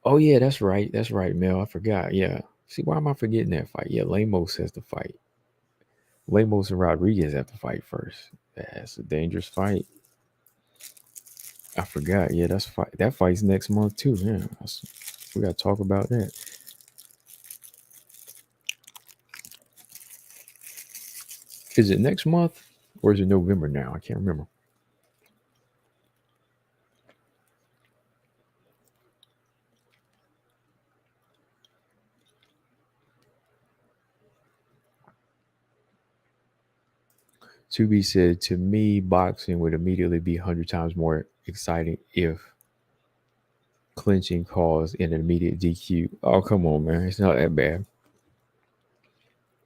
Oh yeah, that's right. That's right, Mel. I forgot. Yeah. See, why am I forgetting that fight? Yeah, Lemos has to fight. Lemos and Rodriguez have to fight first. That's a dangerous fight. I forgot. Yeah, that fight's next month too. Yeah, we gotta talk about that. Is it next month or is it November now? I can't remember. To be said, to me, boxing would immediately be 100 times more exciting if clinching caused an immediate DQ. Oh, come on, man. It's not that bad.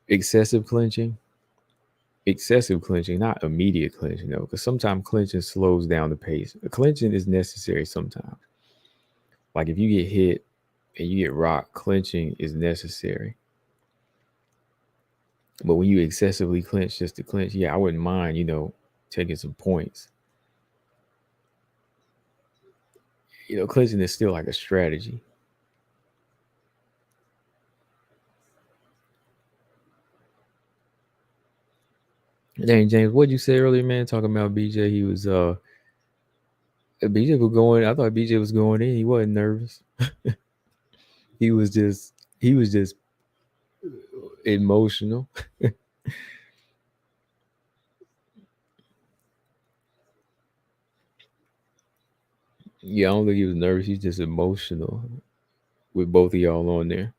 Excessive clinching, not immediate clinching, though, because sometimes clinching slows down the pace. Clinching is necessary sometimes. Like if you get hit and you get rocked, clinching is necessary. But when you excessively clinch just to clinch, yeah, I wouldn't mind, taking some points. Clinching is still like a strategy. Dang, James, what'd you say earlier, man? Talking about BJ, BJ was going. I thought BJ was going in. He wasn't nervous. He was just emotional. Yeah, I don't think he was nervous. He's just emotional with both of y'all on there.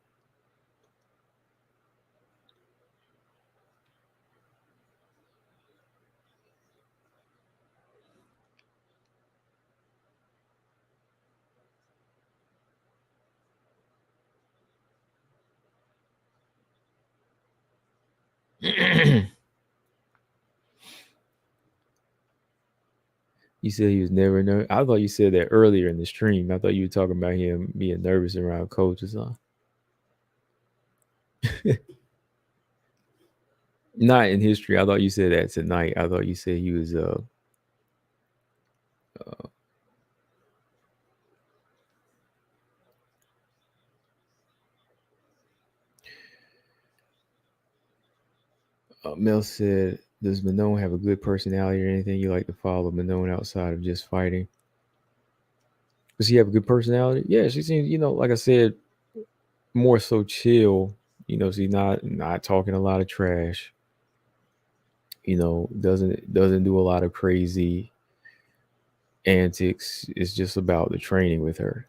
You said he was never nervous. I thought you said that earlier in the stream. I thought you were talking about him being nervous around coaches. Not in history. I thought you said that tonight. I thought you said he was Mel said, "Does Manon have a good personality or anything you like to follow Manon outside of just fighting? Does she have a good personality? Yeah, she seems, like I said, more so chill. She's not talking a lot of trash. Doesn't do a lot of crazy antics. It's just about the training with her.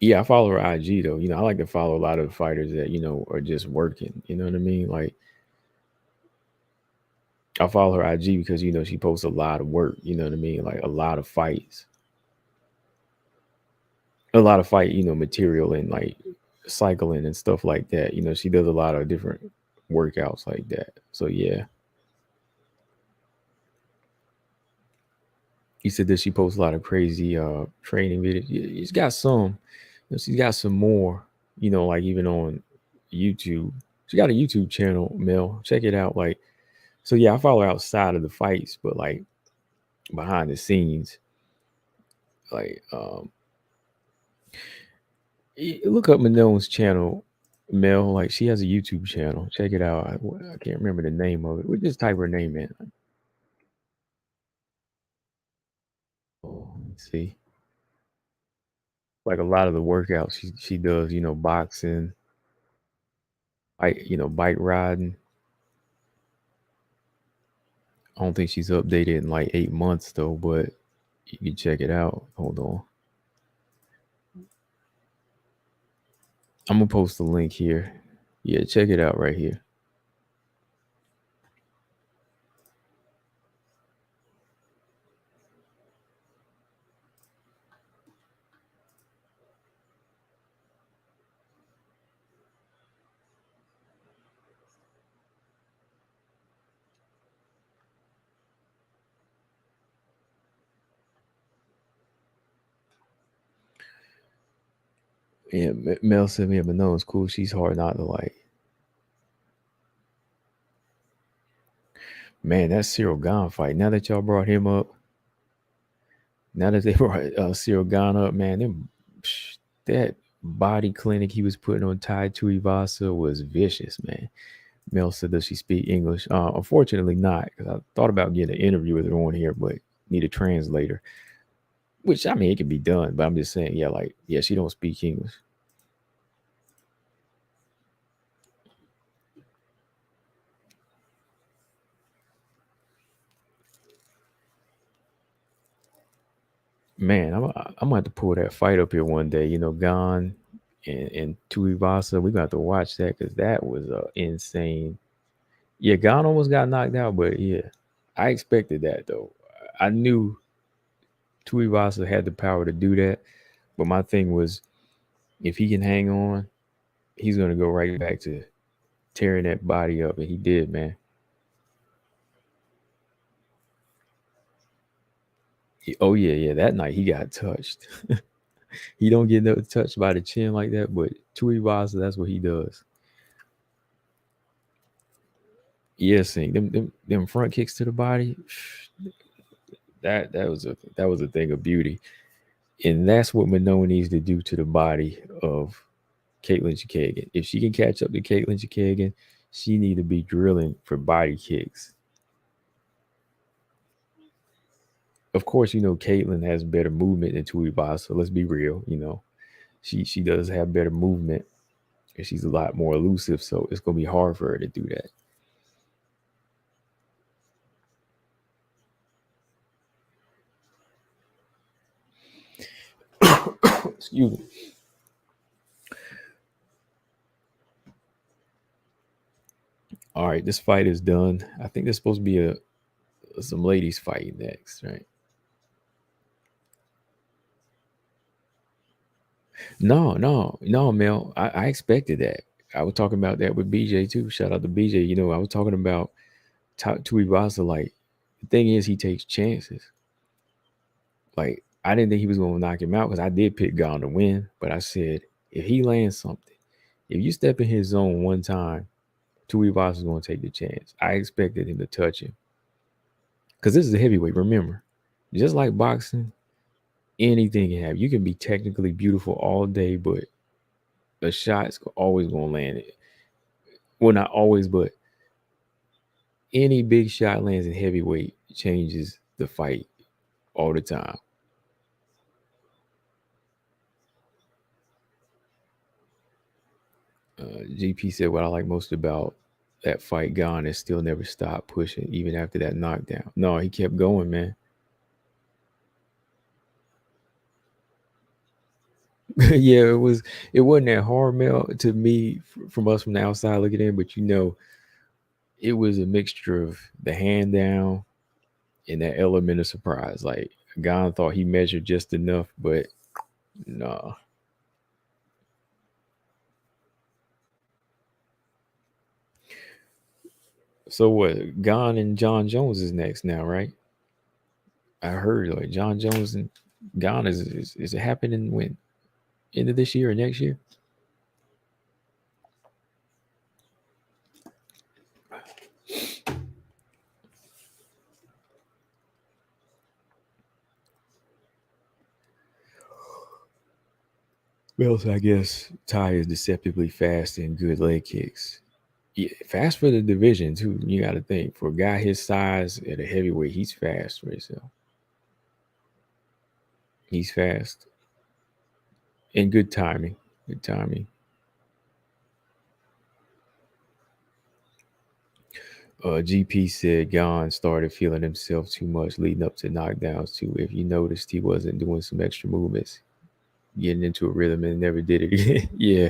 Yeah, I follow her IG though. I like to follow a lot of fighters that are just working. You know what I mean? Like I follow her IG because she posts a lot of work. You know what I mean? Like a lot of fights, material and like cycling and stuff like that. She does a lot of different workouts like that. So yeah. You said that she posts a lot of crazy training videos. She's got some. She's got some more. Like even on YouTube. She got a YouTube channel, Mel. Check it out. Like, so yeah, I follow her outside of the fights, but like behind the scenes, like look up Manon's channel. Mel, like she has a YouTube channel. Check it out. I can't remember the name of it. We just type her name in. Oh, see, like a lot of the workouts she does, boxing, bike riding. I don't think she's updated in like 8 months though, but you can check it out. Hold on. I'm gonna post the link here. Yeah, check it out right here. Yeah, Mel sent me, but no, it's cool. She's hard not to like. Man, that Cyril Gahn fight. Now that y'all brought him up, now that they brought Cyril Gahn up, man, that body clinic he was putting on Tai Tuivasa was vicious, man. Mel said, does she speak English? Unfortunately not, because I thought about getting an interview with her on here, but need a translator. Which, I mean, it can be done, but I'm just saying, yeah, she don't speak English. Man, I'm gonna have to pull that fight up here one day. Gahn and Tuivasa, we got to watch that because that was insane. Yeah, Gahn almost got knocked out, but yeah, I expected that though. I knew Tuivasa had the power to do that, but my thing was, if he can hang on, he's gonna go right back to tearing that body up, and he did, man. Oh yeah, that night he got touched. He don't get no touched by the chin like that, but Tuivasa, that's what he does. Yeah, seeing them front kicks to the body, that was a thing of beauty, and that's what Manoa needs to do to the body of Caitlin Chikagan. If she can catch up to Caitlin Chikagan, she need to be drilling for body kicks. Of course, Caitlin has better movement than Tuivasa. So let's be real. She does have better movement, and she's a lot more elusive. So it's gonna be hard for her to do that. Excuse me. All right, this fight is done. I think there's supposed to be some ladies fighting next, right? No, Mel. I expected that. I was talking about that with BJ too. Shout out to BJ. I was talking about Tuivasa. Like, the thing is, he takes chances. Like, I didn't think he was going to knock him out because I did pick Gone to win. But I said, if he lands something, if you step in his zone one time, Tuivasa is going to take the chance. I expected him to touch him because this is a heavyweight. Remember, just like boxing, anything can happen. You can be technically beautiful all day, but a shot's always going to land it. Well, not always, but any big shot lands in heavyweight changes the fight all the time. GP said, what I like most about that fight, Gone, is still never stopped pushing, even after that knockdown. No, he kept going, man. Yeah, it wasn't that hard, Mel, to me, from us from the outside looking in, but it was a mixture of the hand down and that element of surprise. Like, Gone thought he measured just enough, but no. So what? Gone and John Jones is next now, right? I heard like John Jones and Gone is it happening when end of this year or next year? else, I guess Ty is deceptively fast and good leg kicks. Yeah, fast for the division too. You got to think for a guy his size at a heavyweight, he's fast for himself. He's fast and good timing. Good timing. GP said Gon started feeling himself too much leading up to knockdowns too. If you noticed, he wasn't doing some extra movements, getting into a rhythm, and never did it again. Yeah,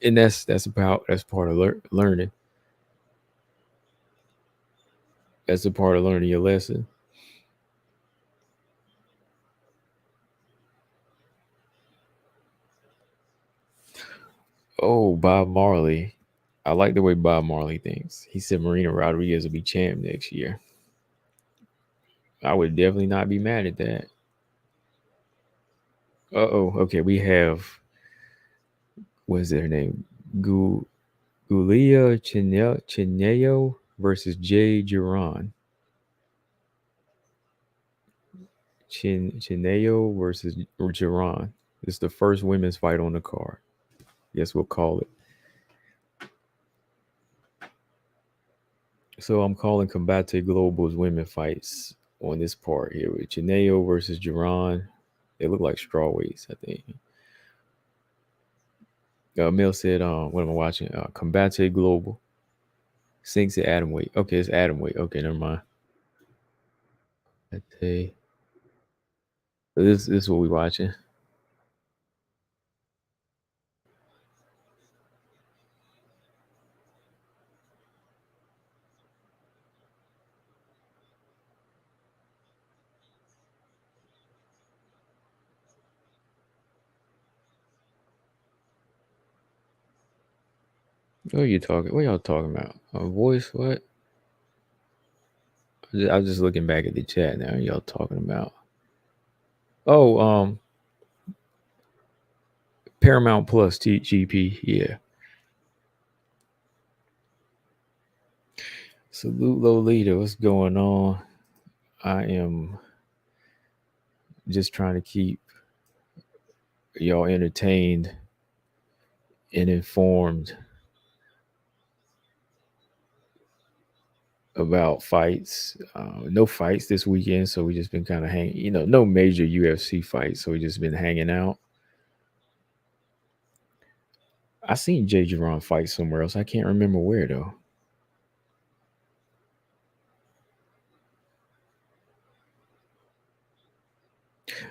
and that's part of learning. That's a part of learning your lesson. Oh, Bob Marley. I like the way Bob Marley thinks. He said Marina Rodriguez will be champ next year. I would definitely not be mad at that. Oh, okay. We have what's their name? Gu Gulia Chineo versus Jay Duran. Chineo versus Duran. It's the first women's fight on the card. Yes, we'll call it. So I'm calling Combate Global's women fights on this part here with Chineo versus Duran. They look like strawweights, I think. Mill said, what am I watching? Combate Global. Sinks at Atom weight. Okay, it's Atom weight. Okay, never mind. Okay. This is what we watching. What are you talking? What y'all talking about? Voice? What? I was just looking back at the chat now. Y'all talking about? Oh, Paramount Plus TGP. Yeah. Salute Lolita. What's going on? I am just trying to keep y'all entertained and informed about fights. No fights this weekend, so we just been kind of hanging. No major UFC fights, so we just been hanging out. I seen Jay Duran fight somewhere else. I can't remember where though.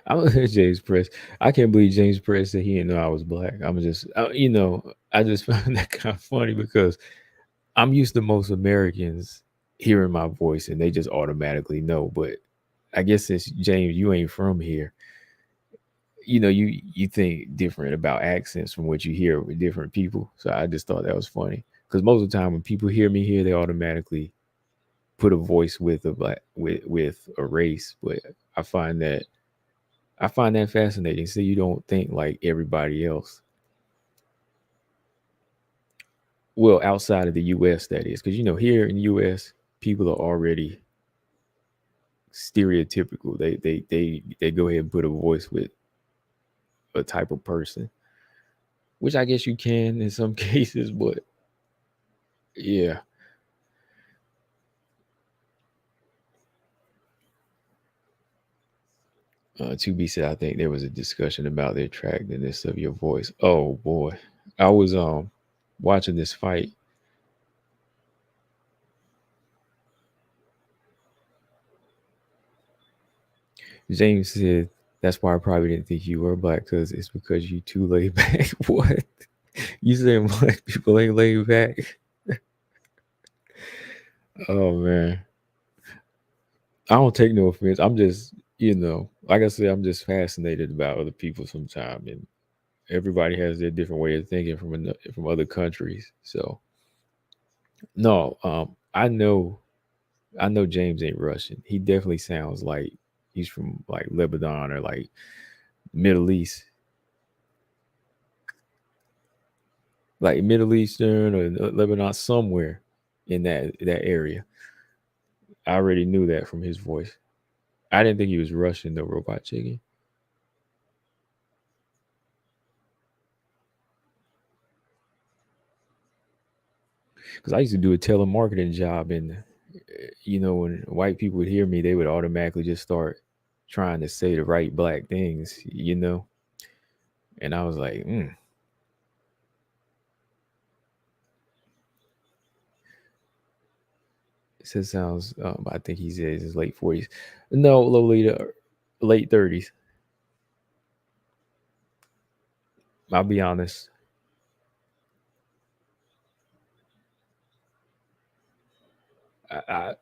I'm James Press. I can't believe James Press said he didn't know I was black. I'm just, I just found that kind of funny because I'm used to most Americans hearing my voice and they just automatically know. But I guess since James, you ain't from here, you think different about accents from what you hear with different people. So I just thought that was funny because most of the time when people hear me here, they automatically put a voice with a black with a race. But I find that I find that fascinating. So you don't think like everybody else. Well, outside of the U.S., that is, because here in the U.S., people are already stereotypical. They go ahead and put a voice with a type of person, which I guess you can in some cases, but yeah. To be said, I think there was a discussion about the attractiveness of your voice. Oh boy, I was watching this fight. James said that's why I probably didn't think you were black because it's because you too laid back. What? You saying black people ain't laid back? Oh man, I don't take no offense. I'm just, like I said, I'm just fascinated about other people sometimes, and everybody has their different way of thinking from other countries. So no, I know James ain't Russian. He definitely sounds like he's from like Lebanon or like Middle East, like Middle Eastern or Lebanon, somewhere in that area. I already knew that from his voice. I didn't think he was Russian though, Robot Chicken. because I used to do a telemarketing job, and when white people would hear me, they would automatically just start trying to say the right black things. And I was like, it says sounds. I think he says his late 40s. No, Lolita, late 30s. I'll be honest.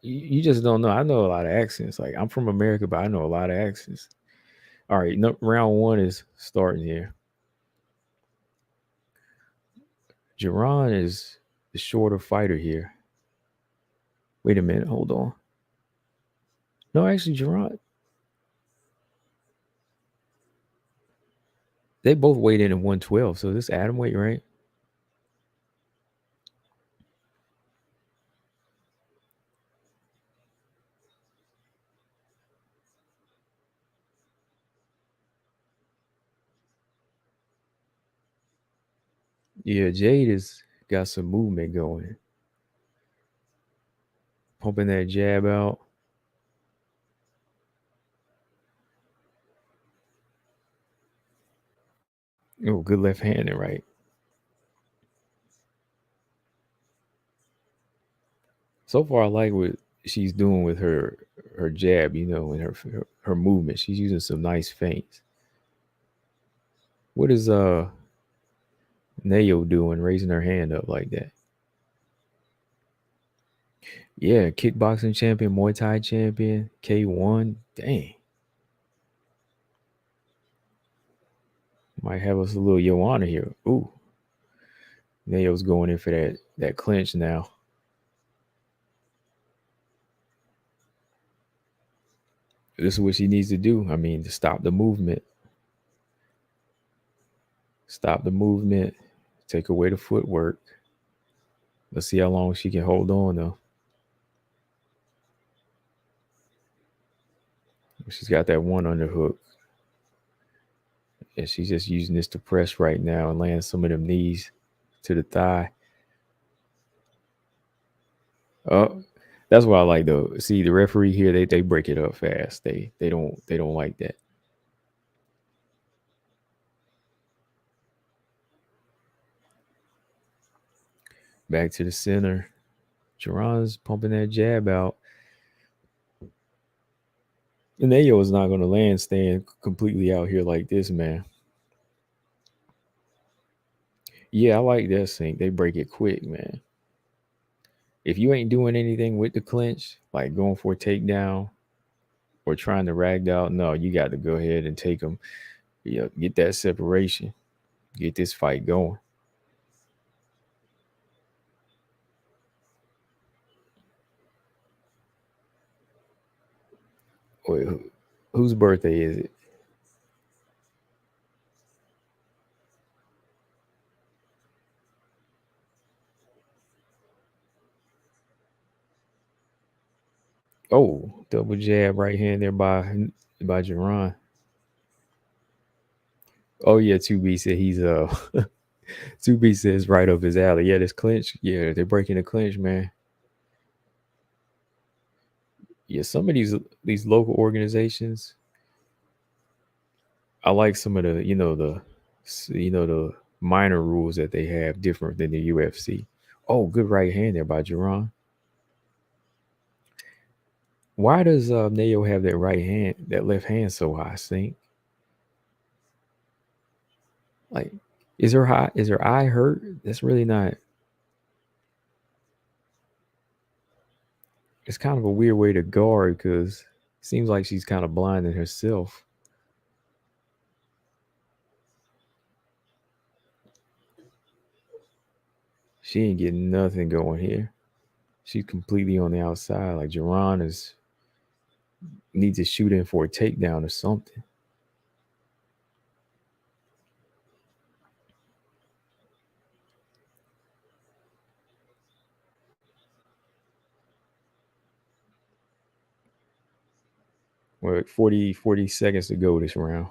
You just don't know. I know a lot of accents. Like I'm from America, but I know a lot of accents. All right, no, round one is starting here. Jerron is the shorter fighter here. Wait a minute, hold on. No, actually, Jerron. They both weighed in at 112. So this atom weight, right? Yeah, Jade has got some movement going. Pumping that jab out. Oh, good left hand and right. So far, I like what she's doing with her jab, and her movement. She's using some nice feints. What is Nayo doing, raising her hand up like that? Yeah, kickboxing champion, Muay Thai champion, K1. Dang. Might have us a little Joanna here. Ooh. Nayo's going in for that clinch now. This is what she needs to do. I mean, to stop the movement. Stop the movement. Take away the footwork. Let's see how long she can hold on, though. She's got that one underhook. And she's just using this to press right now and land some of them knees to the thigh. Oh, that's what I like though. See, the referee here, they break it up fast. They don't like that. Back to the center. Jerron's pumping that jab out. And Ayo is not going to land staying completely out here like this, man. Yeah, I like that sink. They break it quick, man. If you ain't doing anything with the clinch, like going for a takedown or trying to rag out, no, you got to go ahead and take them. Get that separation. Get this fight going. Wait, whose birthday is it? Oh, double jab right hand there by Jerron. Oh yeah, 2B said he's 2B says right up his alley. Yeah, this clinch. Yeah, they're breaking the clinch, man. Yeah, some of these local organizations, I like some of the minor rules that they have different than the UFC. Oh, good right hand there by Jerron. Why does Nayo have that left hand so high? Think like, is her eye hurt? That's really not. It's kind of a weird way to guard because it seems like she's kind of blinding herself. She ain't getting nothing going here. She's completely on the outside. Like Jerron needs to shoot in for a takedown or something. Well, 40 seconds to go this round.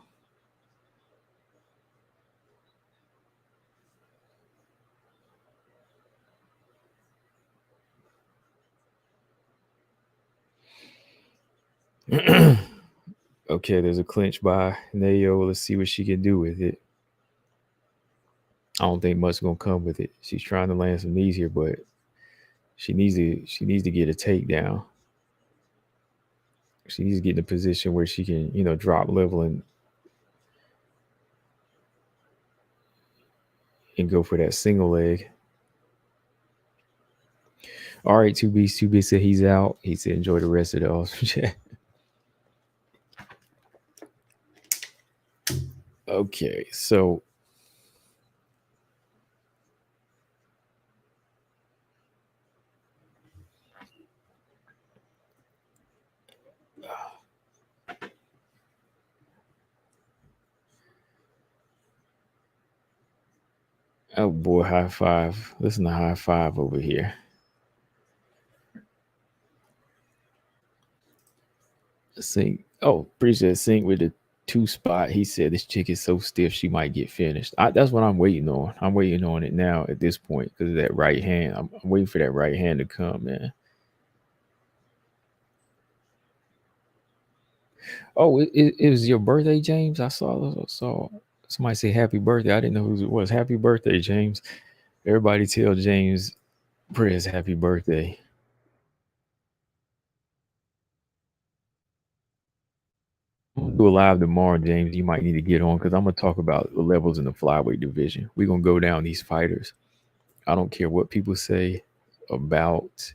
Okay, there's a clinch by Nayo. Let's see what she can do with it. I don't think much gonna come with it. She's trying to land some knees here, but she needs to get a takedown. She needs to get in a position where she can, drop level and go for that single leg. All right, 2B said he's out. He said enjoy the rest of the awesome chat. Okay, so oh boy, high five. Listen to high five over here. Sync. Oh, appreciate Sync with the 2 spot. He said this chick is so stiff she might get finished. That's what I'm waiting on. I'm waiting on it now at this point because of that right hand. I'm waiting for that right hand to come, man. Oh, it was your birthday, James. I saw somebody say happy birthday. I didn't know who it was. Happy birthday, James. Everybody tell James Prez happy birthday. I'm gonna do a live tomorrow, James. You might need to get on because I'm gonna talk about the levels in the flyweight division. We're gonna go down these fighters. I don't care what people say about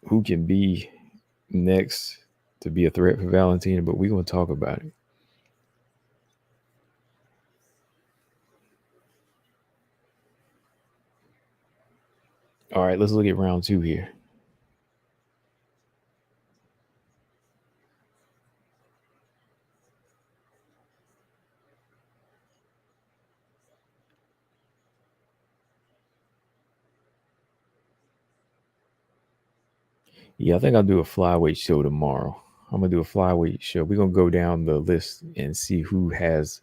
who can be next to be a threat for Valentina, but we're gonna talk about it. All right, let's look at round 2 here. Yeah, I think I'll do a flyweight show tomorrow. I'm gonna do a flyweight show. We're gonna go down the list and see who has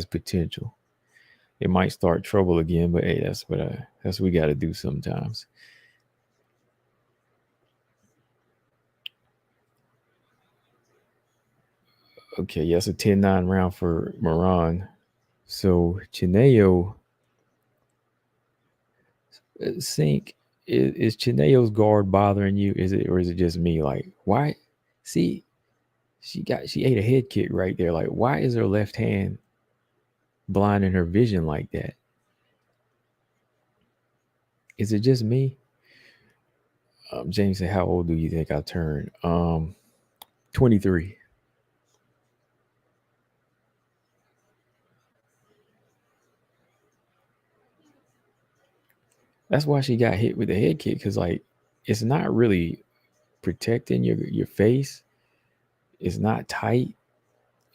potential. It might start trouble again, but hey, that's what we got to do sometimes. Okay, yes, a 10-9 round for Moran. So Chineo Sink is Chineo's guard bothering you? Is it or is it just me? Like why? See, she ate a head kick right there. Like why is her left hand blinding her vision like that? Is it just me? James said, "How old do you think I turned?" 23. That's why she got hit with the head kick because like it's not really protecting your face. It's not tight.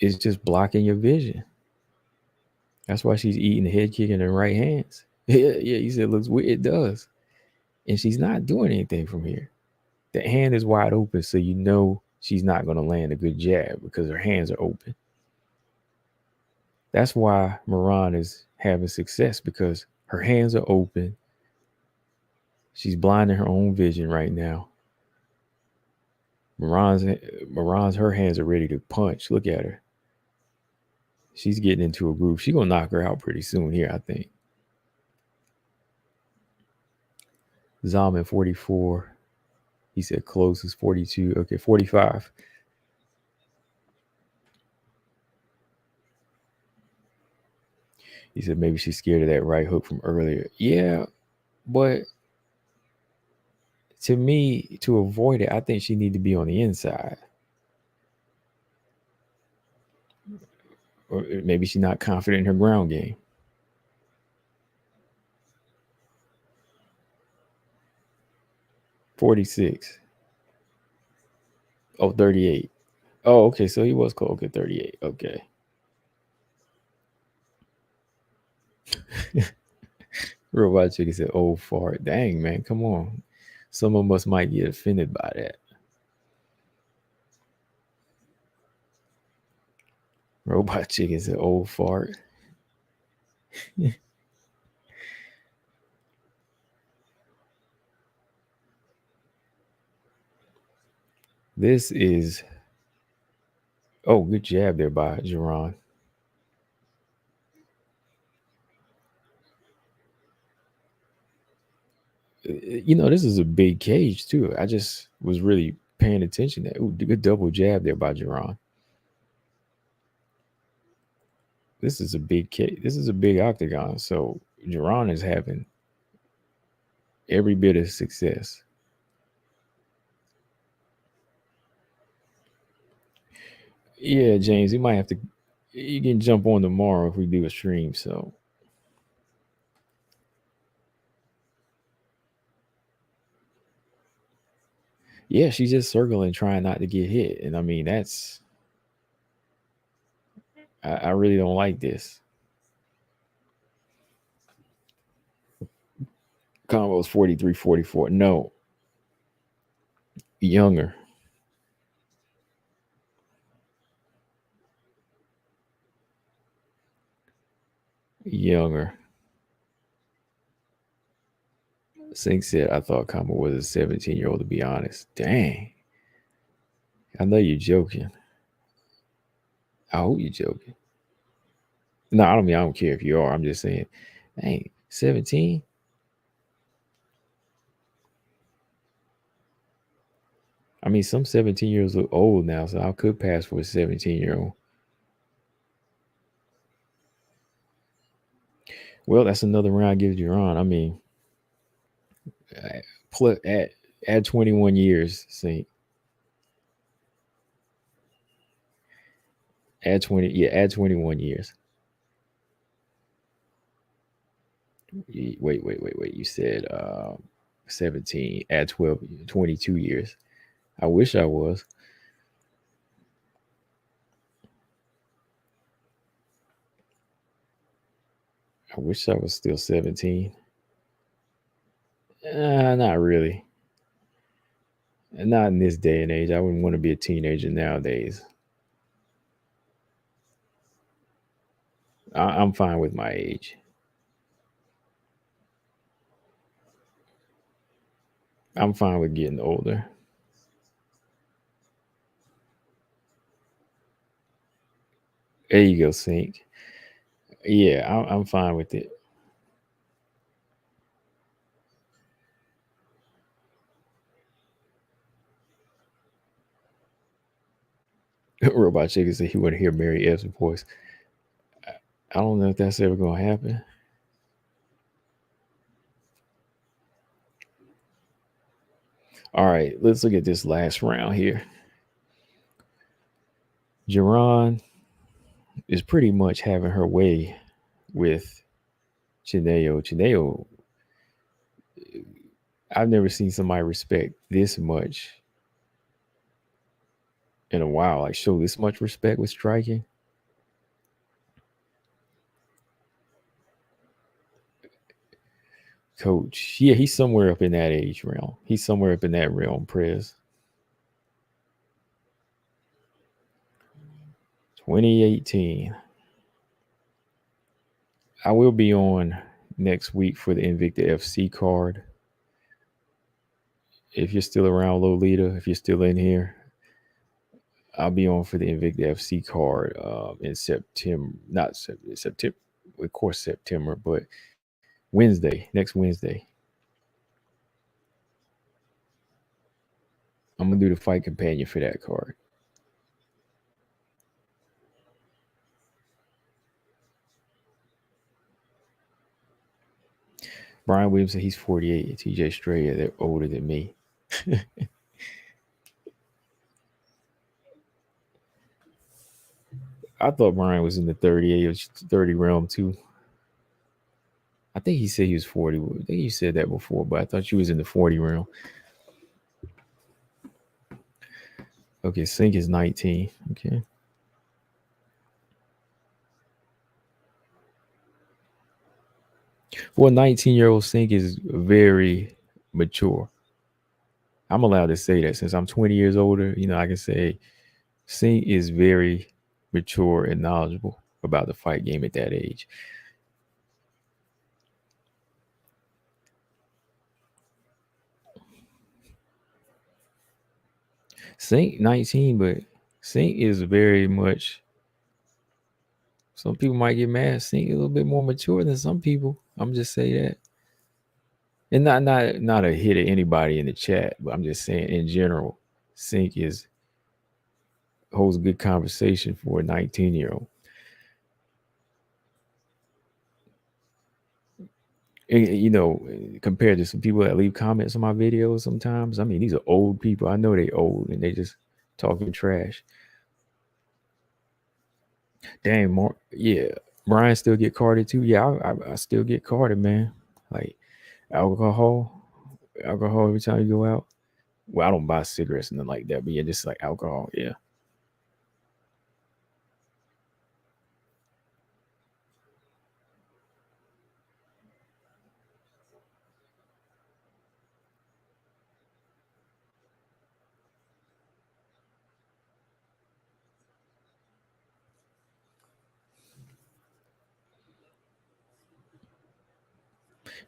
It's just blocking your vision. That's why she's eating the head kick in her right hands. Yeah, you said it looks weird. It does. And she's not doing anything from here. The hand is wide open, so you know she's not going to land a good jab because her hands are open. That's why Moran is having success because her hands are open. She's blinding her own vision right now. Moran's her hands are ready to punch. Look at her. She's getting into a groove. She's gonna knock her out pretty soon here, I think. Zalman 44. He said close is 42. Okay, 45. He said maybe she's scared of that right hook from earlier. Yeah, but to me, to avoid it, I think she need to be on the inside. Or maybe she's not confident in her ground game. $46. Oh, 38. Oh, okay. So he was close. Okay, 38. Okay. Robot Chicken said, "Old fart." Dang, man, come on. Some of us might get offended by that. Robot Chicken said, "Old fart." This is good jab there by Jerron. This is a big cage too. I just was really paying attention to that. Ooh, good double jab there by Jerron. This is a big cage. This is a big octagon. So Jerron is having every bit of success. Yeah, James, you might have to. You can jump on tomorrow if we do a stream. So yeah, she's just circling, trying not to get hit, and I mean that's. I really don't like this. Combo's 43-44. No, younger. Younger. Sink said, I thought Combo was a 17-year-old, to be honest. Dang. I know you're joking. I hope you're joking. No, I don't care if you are. I'm just saying, dang, 17? I mean, some 17 years old now, so I could pass for a 17-year-old. Well, that's another round gives you on. I mean, add 21 years, see. Add 21 years. Wait. You said 17. Add 12, 22 years. I wish I was. I wish I was still 17. Not really. Not in this day and age. I wouldn't want to be a teenager nowadays. I'm fine with my age. I'm fine with getting older. There you go, Sync. Yeah, I'm fine with it. Robot Chicken said he want to hear Mary F's voice. I don't know if that's ever going to happen. All right, let's look at this last round here. Jerron is pretty much having her way with Chineo. Chineo, I've never seen somebody respect this much in a while. Like show this much respect with striking. Coach, yeah, he's somewhere up in that age realm. He's somewhere up in that realm, Prez. 2018. I will be on next week for the Invicta FC card. If you're still around, Lolita, if you're still in here, I'll be on for the Invicta FC card in September. Not September, of course, September, but next Wednesday. I'm going to do the fight companion for that card. Brian Williams said he's 48. TJ Strayer, they're older than me. I thought Brian was in the 30 realm too. I think he said he was 40. I think you said that before, but I thought you was in the 40 realm. Okay, Sink is 19. Okay. Well, 19-year-old Sink is very mature. I'm allowed to say that since I'm 20 years older. I can say Sink is very mature and knowledgeable about the fight game at that age. Sync 19, but Sync is very much. Some people might get mad. Sync a little bit more mature than some people. I'm just say that, and not a hit at anybody in the chat, but I'm just saying in general, Sync is holds a good conversation for a 19-year-old. You know, compared to some people that leave comments on my videos sometimes. I mean, these are old people. I know they old and they just talking trash. Dang, more, yeah. Brian still get carded too. Yeah, I still get carded, man. Like alcohol, alcohol every time you go out. Well, I don't buy cigarettes and nothing like that, but yeah, just like alcohol. Yeah.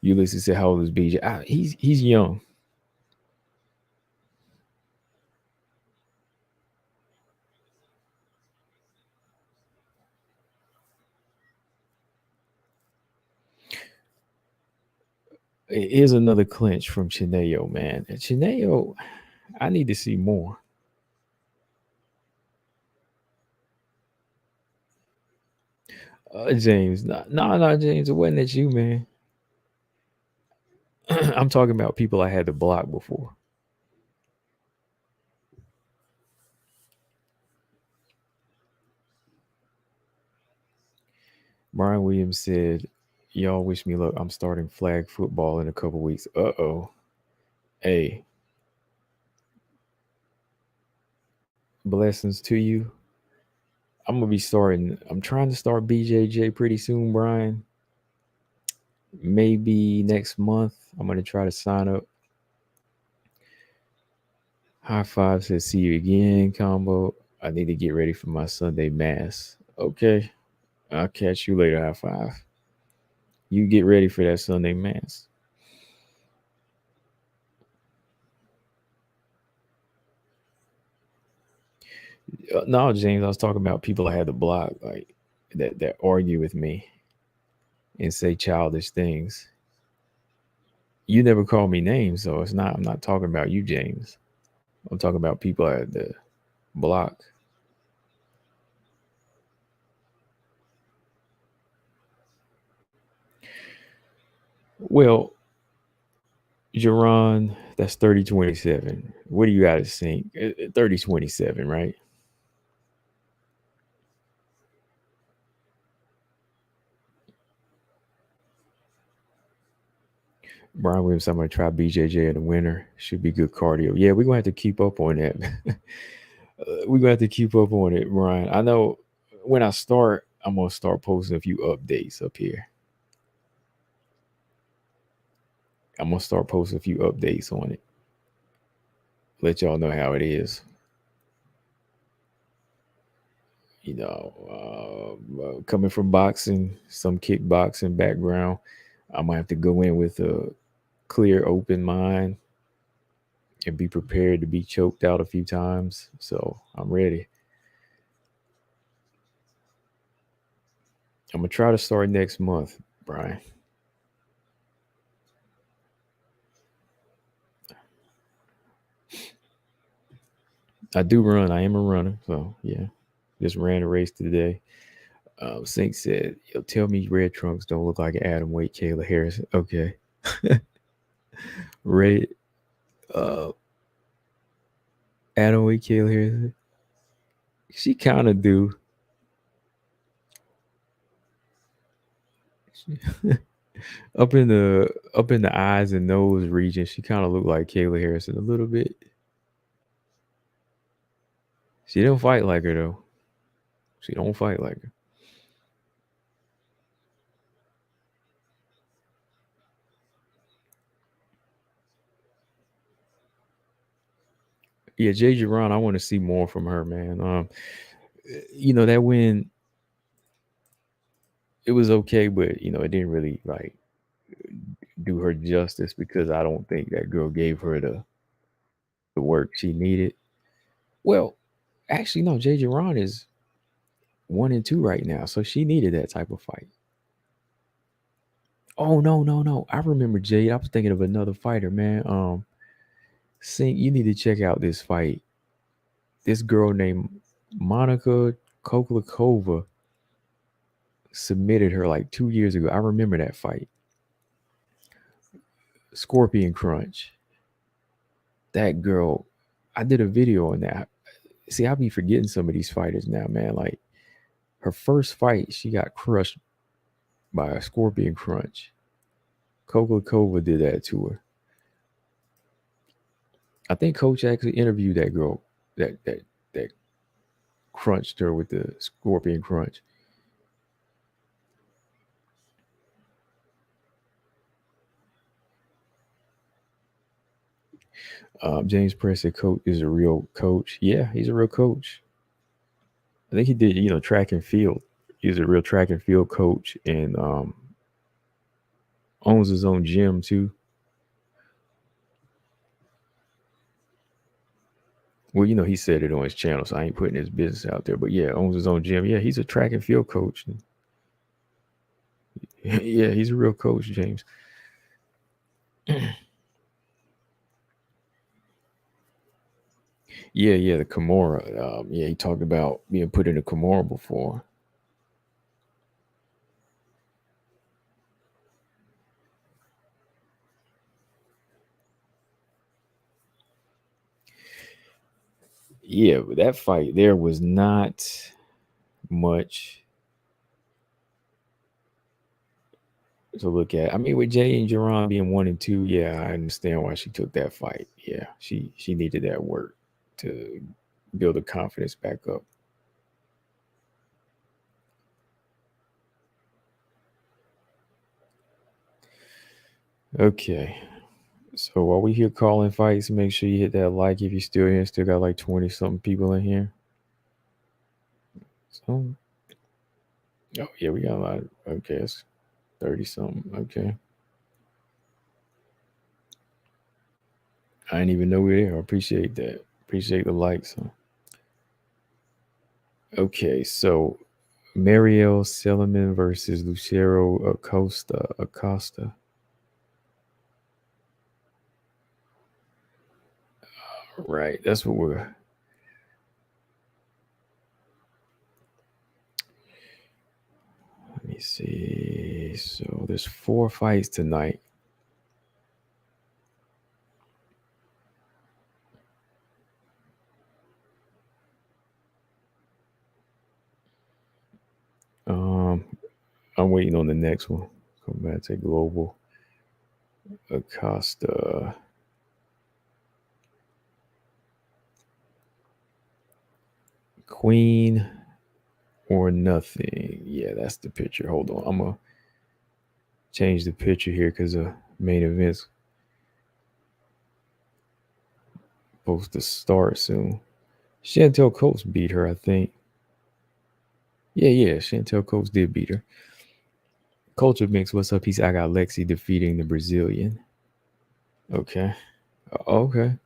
Ulysses said, "How old is BJ?" He's young. Here's another clinch from Chineo, man. And Chineo, I need to see more. James, no, James, it wasn't at you, man. I'm talking about people I had to block before. Brian Williams said, "Y'all wish me luck. I'm starting flag football in a couple weeks." Uh-oh. Hey, blessings to you. I'm trying to start BJJ pretty soon, Brian. Maybe next month. I'm gonna try to sign up. High five says, "See you again, combo. I need to get ready for my Sunday mass." Okay. I'll catch you later, high five. You get ready for that Sunday mass. No, James, I was talking about people I had to block, like that argue with me and say childish things. You never call me names, so it's not. I'm not talking about you, James. I'm talking about people I had to block. Well, Jerron, that's 3027. What do you got to think? 3027, right? Brian Williams, I'm going to try BJJ in the winter. Should be good cardio. Yeah, we're going to have to keep up on that. We're going to have to keep up on it, Brian. I know when I start, I'm going to start posting a few updates up here. I'm going to start posting a few updates on it. Let y'all know how it is. You know, coming from boxing, some kickboxing background, I might have to go in with a clear, open mind and be prepared to be choked out a few times. So I'm ready. I'm gonna try to start next month, Brian. I do run. I am a runner. So yeah, just ran a race today. Sink said, "Yo, tell me red trunks don't look like Adam Wade, Kayla Harrison." Okay, red. Uh, Adam Wade, Kayla Harrison. She kind of do. Up in the eyes and nose region, she kind of looked like Kayla Harrison a little bit. She don't fight like her though. She don't fight like her. Yeah, Jay Giron, I want to see more from her, man. You know that win, it was okay, but you know it didn't really like do her justice because I don't think that girl gave her the work she needed. Well, actually, no. Jade Duran is 1-2 right now, so she needed that type of fight. Oh no, no, no! I remember Jade. I was thinking of another fighter, man. Sing, you need to check out this fight. This girl named Monica Koklakova submitted her like 2 years ago. I remember that fight. Scorpion Crunch. That girl, I did a video on that. See, I'll be forgetting some of these fighters now, man. Like her first fight, she got crushed by a Scorpion Crunch. Koklakova did that to her. I think Coach actually interviewed that girl that crunched her with the Scorpion Crunch. James Preston coach is a real coach. Yeah, he's a real coach. I think he did, track and field. He's a real track and field coach and owns his own gym too. Well, he said it on his channel, so I ain't putting his business out there. But yeah, owns his own gym. Yeah, he's a track and field coach. Yeah, he's a real coach, James. Yeah, the Kimura. Yeah, he talked about being put in a Kimura before. Yeah, but that fight there was not much to look at. I mean, with Jay and Jerron being 1-2, yeah, I understand why she took that fight. Yeah, she needed that work to build her confidence back up. Okay. So while we here calling fights, make sure you hit that like if you're still here. Still got like 20 something people in here. So oh yeah, we got a lot of, okay, it's 30 something. Okay. I didn't even know we were there. I appreciate that. Appreciate the likes. Huh? Okay, so Mariel CELIMAN versus Lucero Acosta. Right. That's what we're. Let me see. So there's 4 fights tonight. I'm waiting on the next one. COMBATE Global. Acosta. Queen or nothing. Yeah, that's the picture. Hold on. I'm going to change the picture here because the main event's supposed to start soon. Chantel Coates beat her, I think. Yeah. Chantel Coates did beat her. Culture Mix, what's up? I got Lexi defeating the Brazilian. Okay. Okay.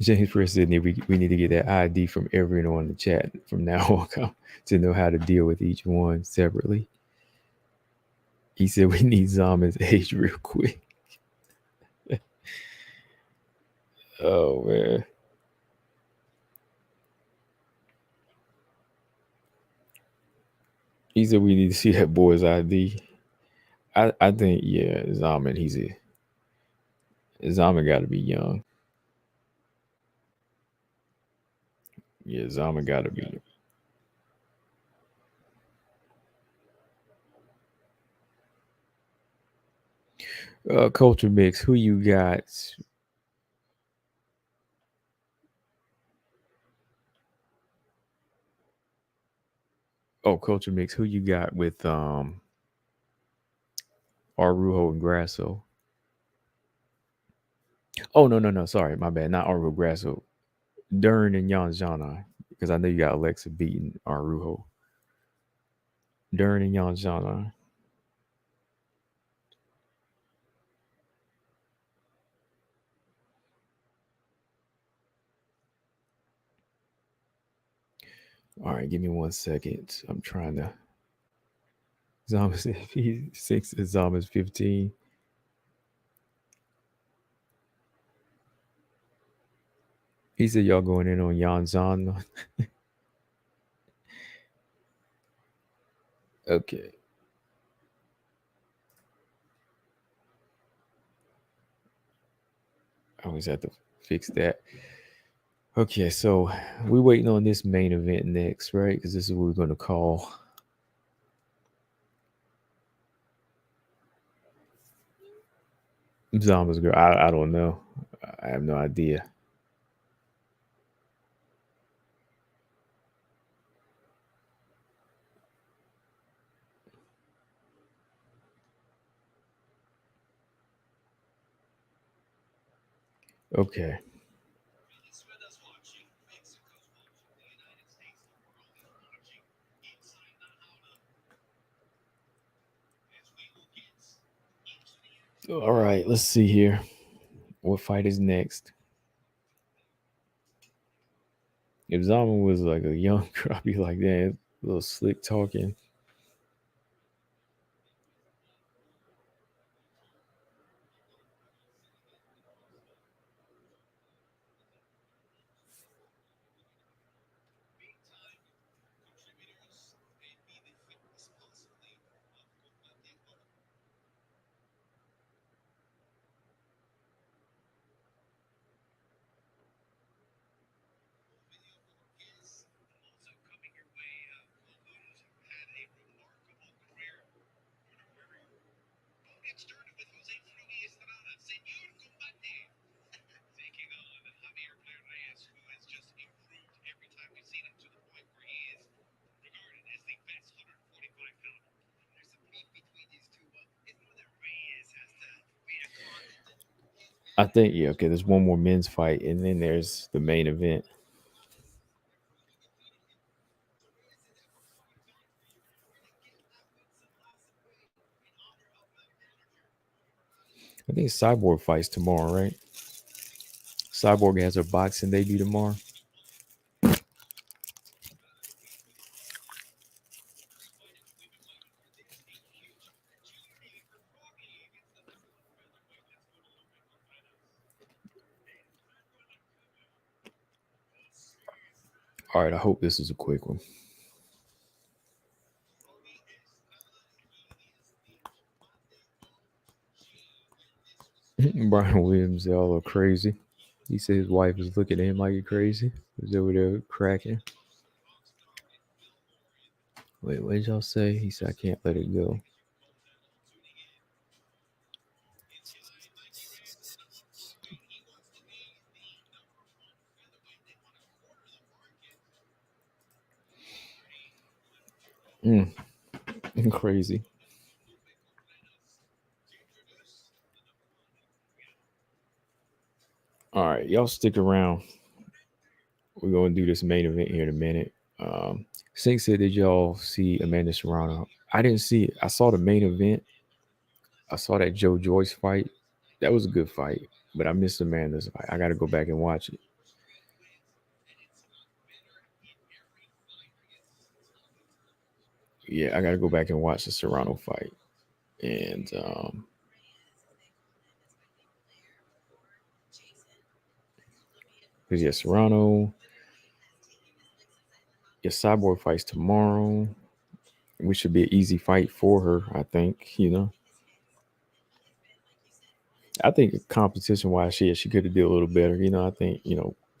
James Chris said we need to get that ID from everyone in the chat from now on to know how to deal with each one separately. He said we need Zamen's age real quick. Oh man. He said we need to see that boy's ID. I think yeah, Zaman Zaman got to be young. Yeah, Zaman got to be. Culture Mix, who you got? Oh, Culture Mix, who you got with Araujo and Grasso? Oh no, sorry, my bad. Not Araujo, Grasso. Dern and Xiaonan, because I know you got Alexa beating Araujo. Dern and Xiaonan. All right, give me 1 second. I'm trying to. Zombies 6 and Zombies 15. He said y'all going in on Yan Zhan. Okay. I always have to fix that. Okay, so we're waiting on this main event next, right? Because this is what we're going to call Zombies Girl. I don't know. I have no idea. Okay. All right, let's see here. What fight is next? If Zama was like a young girl, I'd be like, that, a little slick talking. I think, yeah, okay, there's one more men's fight, and then there's the main event. I think Cyborg fights tomorrow, right? Cyborg has her boxing debut tomorrow. All right, I hope this is a quick one. Brian Williams, they all look crazy. He said his wife is looking at him like he's crazy. He's over there cracking. Wait, what did y'all say? He said, I can't let it go. Mm, crazy. All right, y'all stick around. We're going to do this main event here in a minute. Sink said, did y'all see Amanda Serrano? I didn't see it. I saw the main event. I saw that Joe Joyce fight. That was a good fight, but I missed Amanda's fight. I got to go back and watch it. Yeah, I got to go back and watch the Serrano fight. And because, yeah, Serrano, yeah, Cyborg fights tomorrow, which should be an easy fight for her, I think, I think competition wise, she could have did a little better. I think,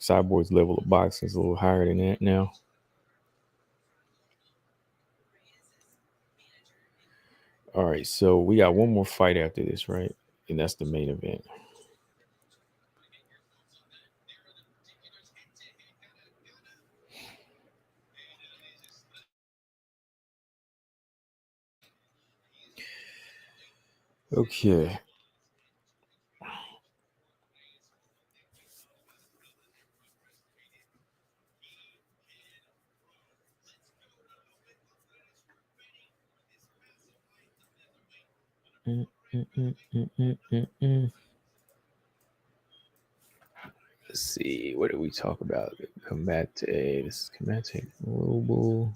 Cyborg's level of boxing is a little higher than that now. All right, so we got one more fight after this, right? And that's the main event. Okay. Mm, mm, mm, mm, mm, mm, mm. Let's see. What did we talk about? Combate. This is Combate Global.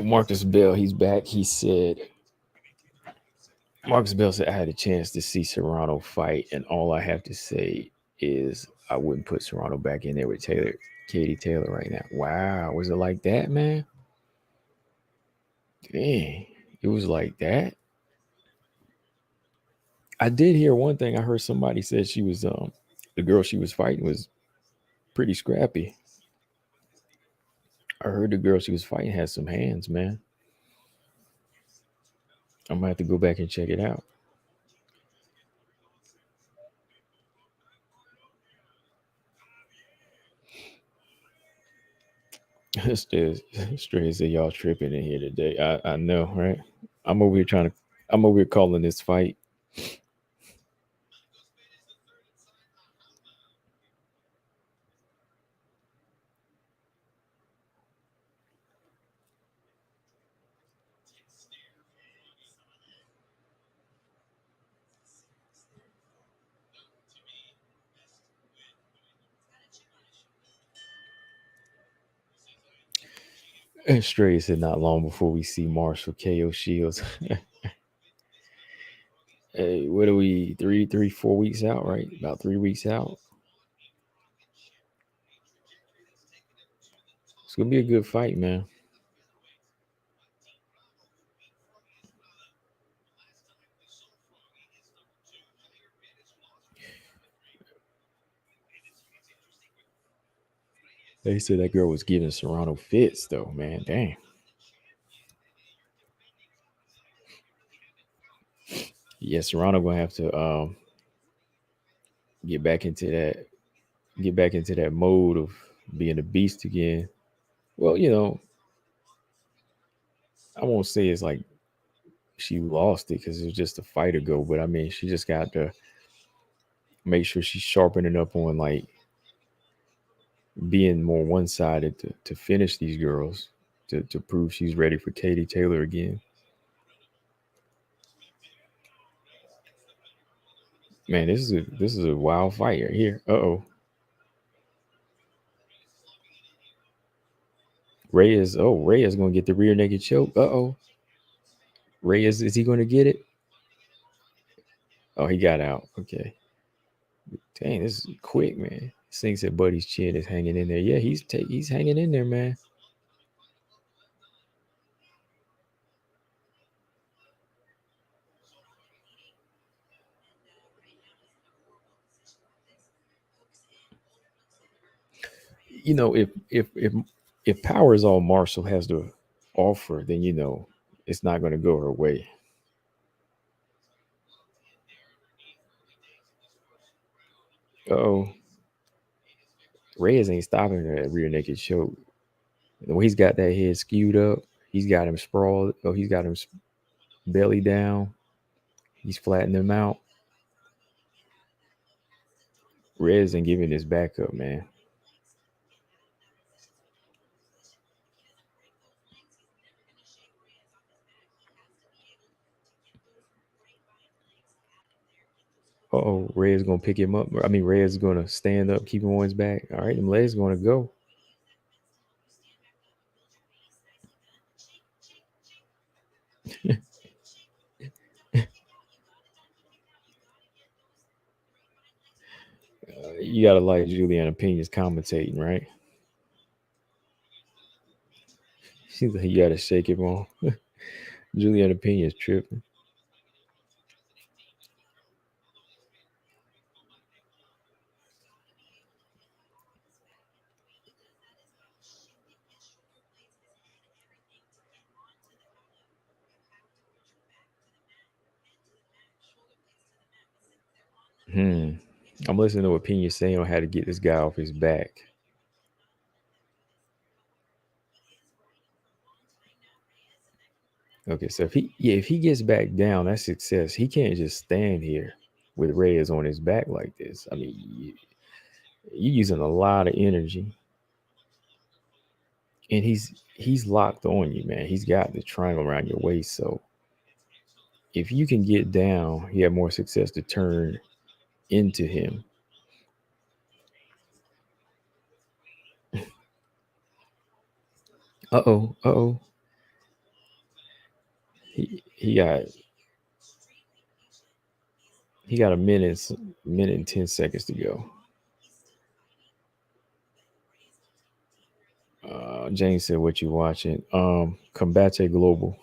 Marcus Bell, he's back. He said, Marcus Bell said, I had a chance to see Serrano fight, and all I have to say is I wouldn't put Serrano back in there with Katie Taylor right now. Wow. Was it like that, man? Dang. It was like that. I did hear one thing. I heard somebody said she was the girl she was fighting was pretty scrappy. I heard the girl she was fighting had some hands, man. I'm gonna have to go back and check it out. Straight said y'all tripping in here today. I know, right? I'm over here trying to. I'm over here calling this fight. And Stray said not long before we see Marshall KO Shields. Hey, what are we? 4 weeks out, right? About 3 weeks out. It's gonna be a good fight, man. They said that girl was giving Serrano fits, though, man. Dang. Yeah, Serrano gonna have to get back into that mode of being a beast again. Well, I won't say it's like she lost it because it was just a fight ago, but I mean, she just got to make sure she's sharpening up on like being more one sided to finish these girls to prove she's ready for Katie Taylor again. Man, this is a wild fight right here. Reyes gonna get the rear naked choke. Reyes, is he gonna get it? Oh, he got out. Okay. Dang, this is quick, man. Sings that Buddy's chin is hanging in there. Yeah, he's hanging in there, man. If power is all Marshall has to offer, then it's not going to go her way. Oh, Reyes ain't stopping her at rear naked choke. The way he's got that head skewed up, he's got him sprawled. Oh, he's got him belly down. He's flattening him out. Reyes ain't giving his back up, man. Reyes gonna pick him up. I mean, Reyes is gonna stand up, keep him on his back. All right, them legs gonna go. You gotta like Juliana Pena's commentating, right? She's like, you gotta shake him off. Juliana Pena's tripping. I'm listening to what Pena's saying on how to get this guy off his back. Okay, so if he gets back down, that's success. He can't just stand here with Reyes on his back like this. I mean, you're using a lot of energy, and he's locked on you, man. He's got the triangle around your waist. So if you can get down, you have more success to turn into him. Uh oh. He got a minute and 10 seconds to go. James said, "What you watching?" Combate Global.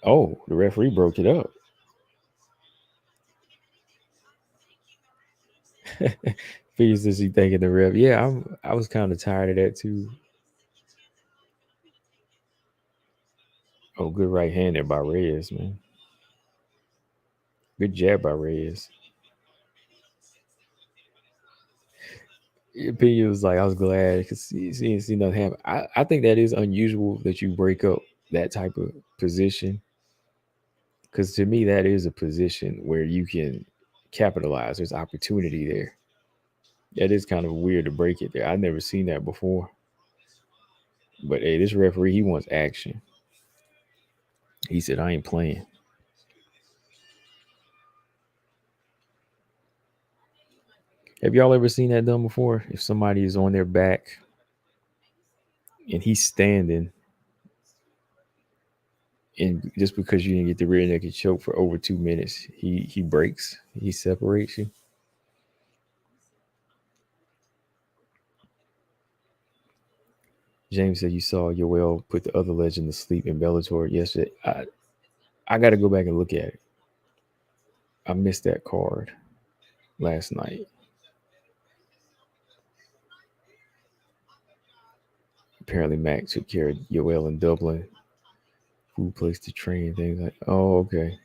Oh, the referee broke it up. Figures is he thinking the ref? Yeah, I was kind of tired of that too. Oh, good right hand there by Reyes, man. Good jab by Reyes. Pena was like, I was glad because he didn't see nothing happen. I think that is unusual that you break up that type of position, because to me that is a position where you can capitalize. There's opportunity there. That is kind of weird to break it there. I've never seen that before. But hey, this referee, he wants action. He said, I ain't playing. Have y'all ever seen that done before? If somebody is on their back and he's standing, and just because you didn't get the rear naked choke for over 2 minutes, he breaks, he separates you. James said you saw Yoel put the other legend to sleep in Bellator yesterday. I got to go back and look at it. I missed that card last night. Apparently, Mac took care of Yoel in Dublin. Food place to train, things like. Oh, okay.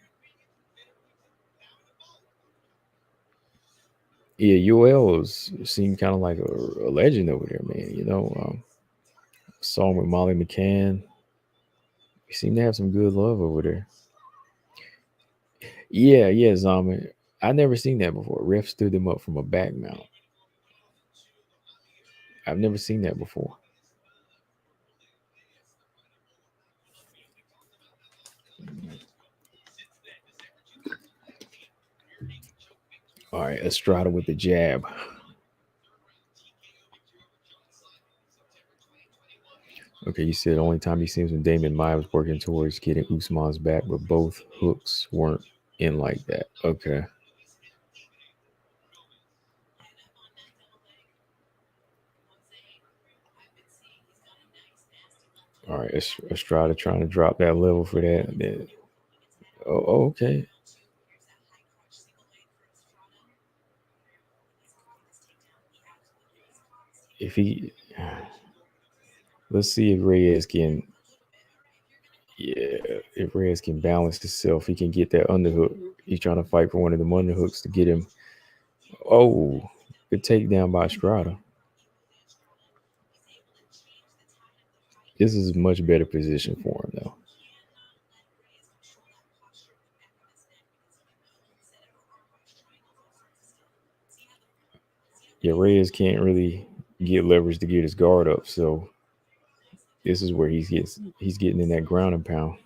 Yeah, Yoel seemed kind of like a legend over there, man. Saw him with Molly McCann. He seemed to have some good love over there. Yeah, Zama. I never seen that before. Ref stood him up from a back mount. I've never seen that before. All right, Estrada with the jab. Okay, you said the only time he seems when Damon Maya was working towards getting Usman's back, but both hooks weren't in like that. Okay. All right, Estrada trying to drop that level for that. Okay. If he, let's see if Reyes can, yeah, if Reyes can balance himself, he can get that underhook. He's trying to fight for one of them underhooks to get him. Oh, good takedown by Estrada. This is a much better position for him, though. Yeah, Reyes can't really get leverage to get his guard up, so this is where he's getting in that ground and pound.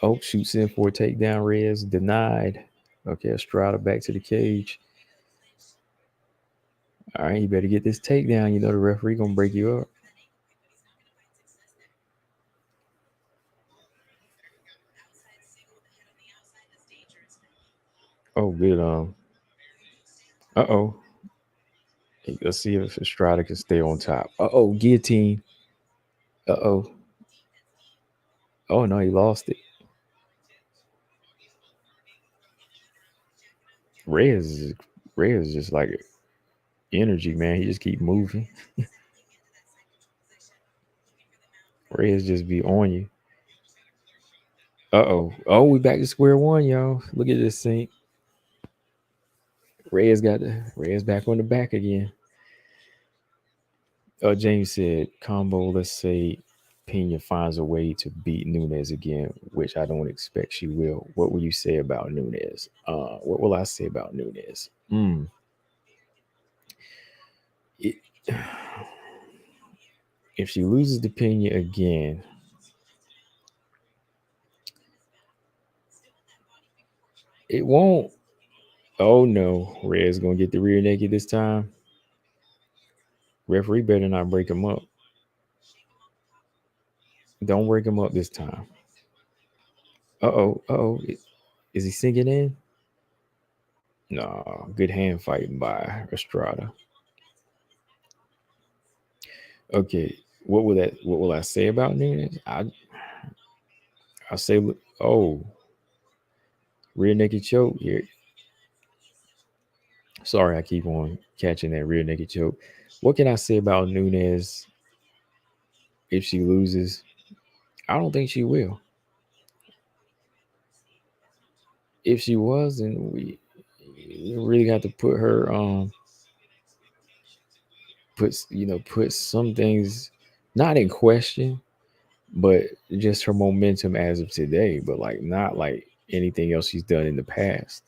Oh, shoots in for a takedown. Reyes denied. Okay, Estrada back to the cage. All right, you better get this takedown. You know the referee gonna break you up. Oh, good. Uh oh. Let's see if Estrada can stay on top. Oh, guillotine. Oh. Oh no, he lost it. Reyes is just like energy, man. He just keep moving. Reyes just be on you. Oh, we back to square one, y'all. Look at this thing. Reyes back on the back again. James said combo. Let's say Pena finds a way to beat Nunes again, which I don't expect she will. What will you say about Nunes? What will I say about Nunes? It, if she loses to Pena again, it won't. Oh no, Red's gonna get the rear naked this time. Referee better not break him up. Don't break him up this time. Uh oh. Is he sinking in? No, good hand fighting by Estrada. Okay, what will I say about Nunes? I say, oh, rear naked choke here. Sorry, I keep on catching that rear naked choke. What can I say about Nunes if she loses? I don't think she will. If she was, then we really got to put her put some things not in question, but just her momentum as of today, but like not like anything else she's done in the past.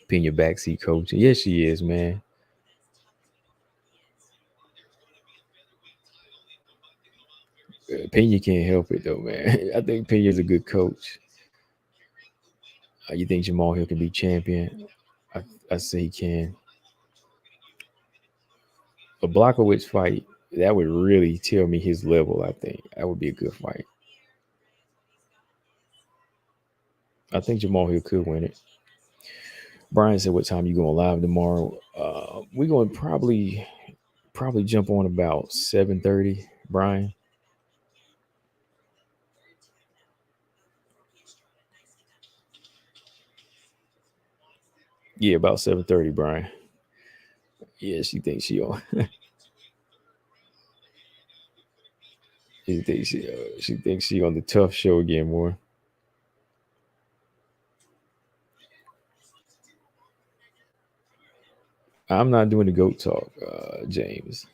Being your backseat coach. Yes, she is, man. Pena can't help it though, man. I think Pena's a good coach. You think Jamal Hill can be champion? I say he can. A Blockowicz fight, that would really tell me his level, I think. That would be a good fight. I think Jamal Hill could win it. Brian said, "What time you going live tomorrow?" We're going to probably jump on about 7:30. Brian, yeah, about 7:30. Brian, yeah, she thinks she on. She thinks she on the tough show again more. I'm not doing the goat talk, James.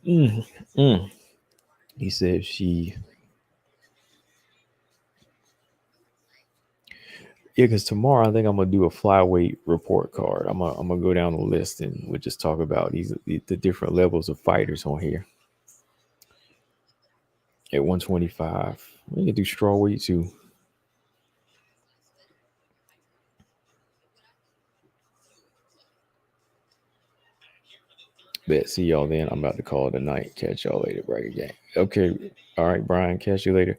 Mm, mm. He said she. Yeah, because tomorrow I think I'm gonna do a flyweight report card. I'm gonna go down the list and we'll just talk about the different levels of fighters on here. At 125, we can do strawweight too. Bet. See y'all then. I'm about to call it a night. Catch y'all later, Bright Gang. Okay. All right, Brian. Catch you later.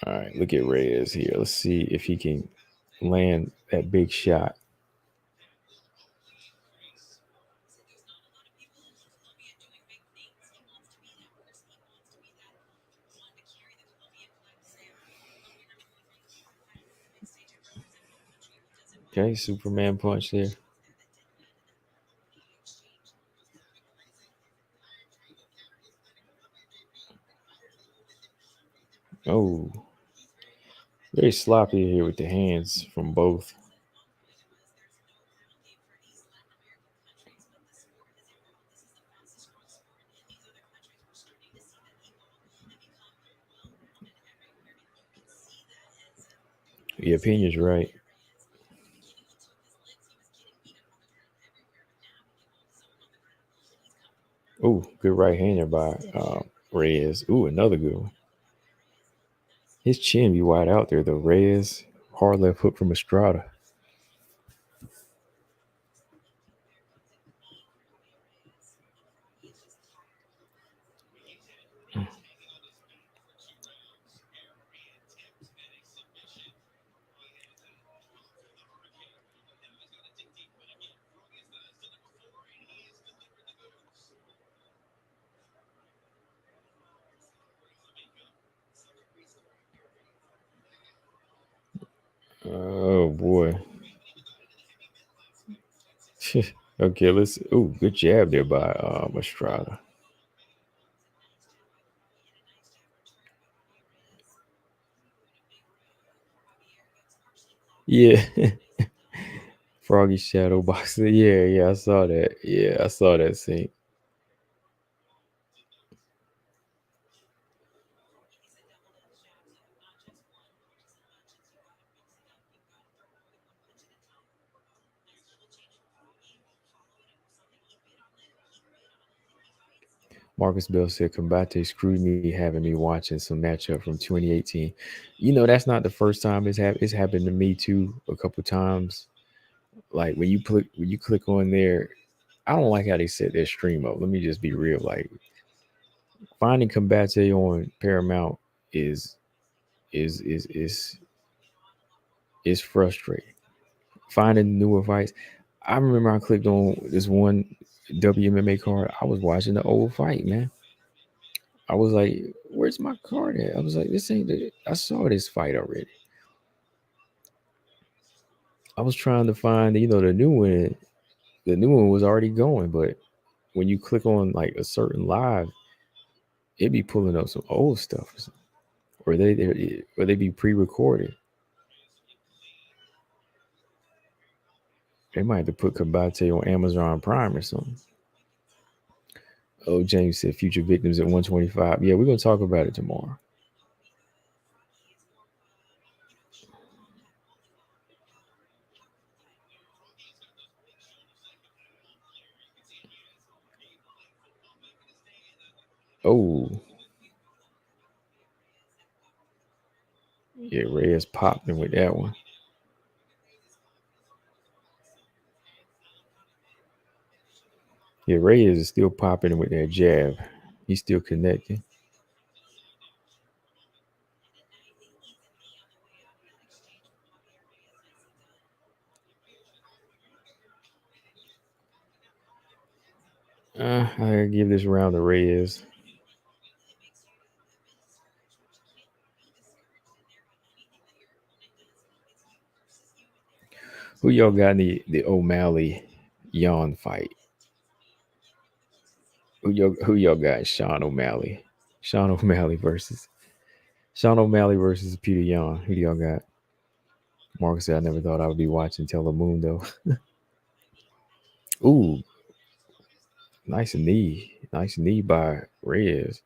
All right. Look at Reyes here. Let's see if he can land that big shot. Okay. Superman punch there. Oh, very sloppy here with the hands from both. Your opinion's right. Good right hander by Reyes. Ooh, another good one. His chin be wide out there though. Reyes, hard left hook from Estrada. Oh boy. Okay, let's. Ooh, good jab there by Estrada. Yeah. Froggy shadow boxer. Yeah, yeah, I saw that. Yeah, I saw that scene. Marcus Bell said Combate screwed me having me watching some matchup from 2018. You know, that's not the first time it's happened to me too a couple times. Like when you click on there, I don't like how they set their stream up. Let me just be real. Like finding Combate on Paramount is is is is is frustrating. Finding newer fights. I remember I clicked on this one WMMA card. I was watching the old fight, man. I was like, "Where's my card at?" I was like, "This ain't the." I saw this fight already. I was trying to find, the new one. The new one was already going, but when you click on like a certain live, it be pulling up some old stuff, or they be pre-recorded. They might have to put Kabate on Amazon Prime or something. Oh, James said future victims at 125. Yeah, we're gonna talk about it tomorrow. Oh, yeah, Reyes popped him with that one. Yeah, Reyes is still popping with that jab. He's still connecting. I give this round to Reyes. Who y'all got in the O'Malley Yawn fight? Who y'all got? Sean O'Malley. Sean O'Malley versus Peter Yan. Who do y'all got? Marcus said I never thought I would be watching Telemundo. Ooh, nice knee. Nice knee by Reyes.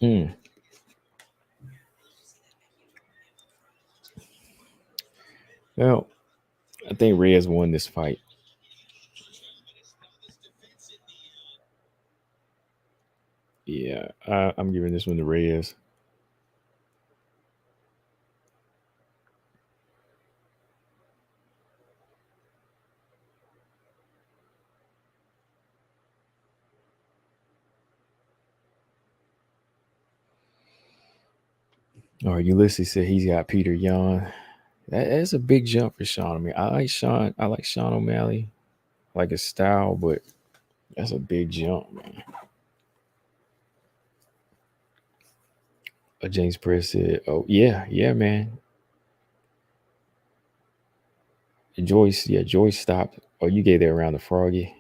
Mm. Well, I think Reyes won this fight. Yeah, I'm giving this one to Reyes. All right, Ulysses said he's got Peter Yan. That's a big jump for Sean. I mean, I like Sean. I like Sean O'Malley. I like his style, but that's a big jump, man. James Press said, "Oh yeah, yeah, man. Joyce stopped. Oh, you gave that around the Froggy.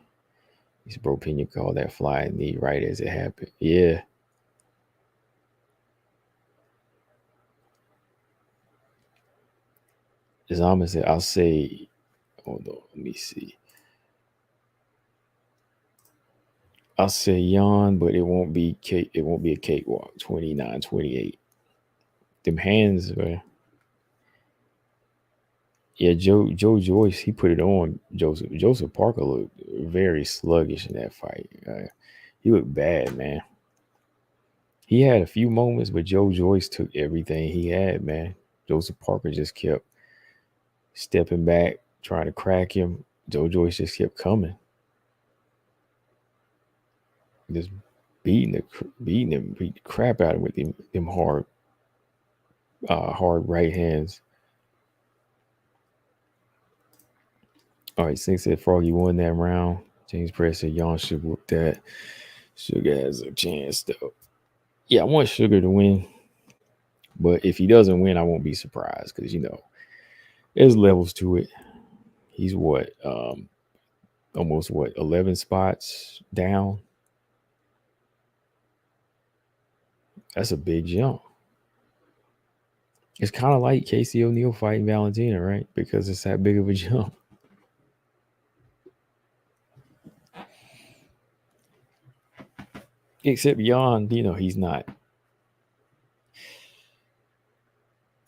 He's bro Pena called that flying knee right as it happened. Yeah. Zama said, I'll say, hold on, let me see. I'll say yawn, but it won't be cake. It won't be a cakewalk. 29, 28. Them hands, man. Yeah, Joe Joyce, he put it on Joseph Parker looked very sluggish in that fight. He looked bad, man. He had a few moments, but Joe Joyce took everything he had, man. Joseph Parker just kept stepping back, trying to crack him. Joe Joyce just kept coming, just beat the crap out of him with them hard right hands. All right, Sink said Froggy won that round. James Press said Yon should whoop that. Sugar has a chance though. Yeah, I want Sugar to win, but if he doesn't win, I won't be surprised because there's levels to it. He's almost 11 spots down. That's a big jump. It's kind of like Casey O'Neill fighting Valentina, right? Because it's that big of a jump. Except Jan, he's not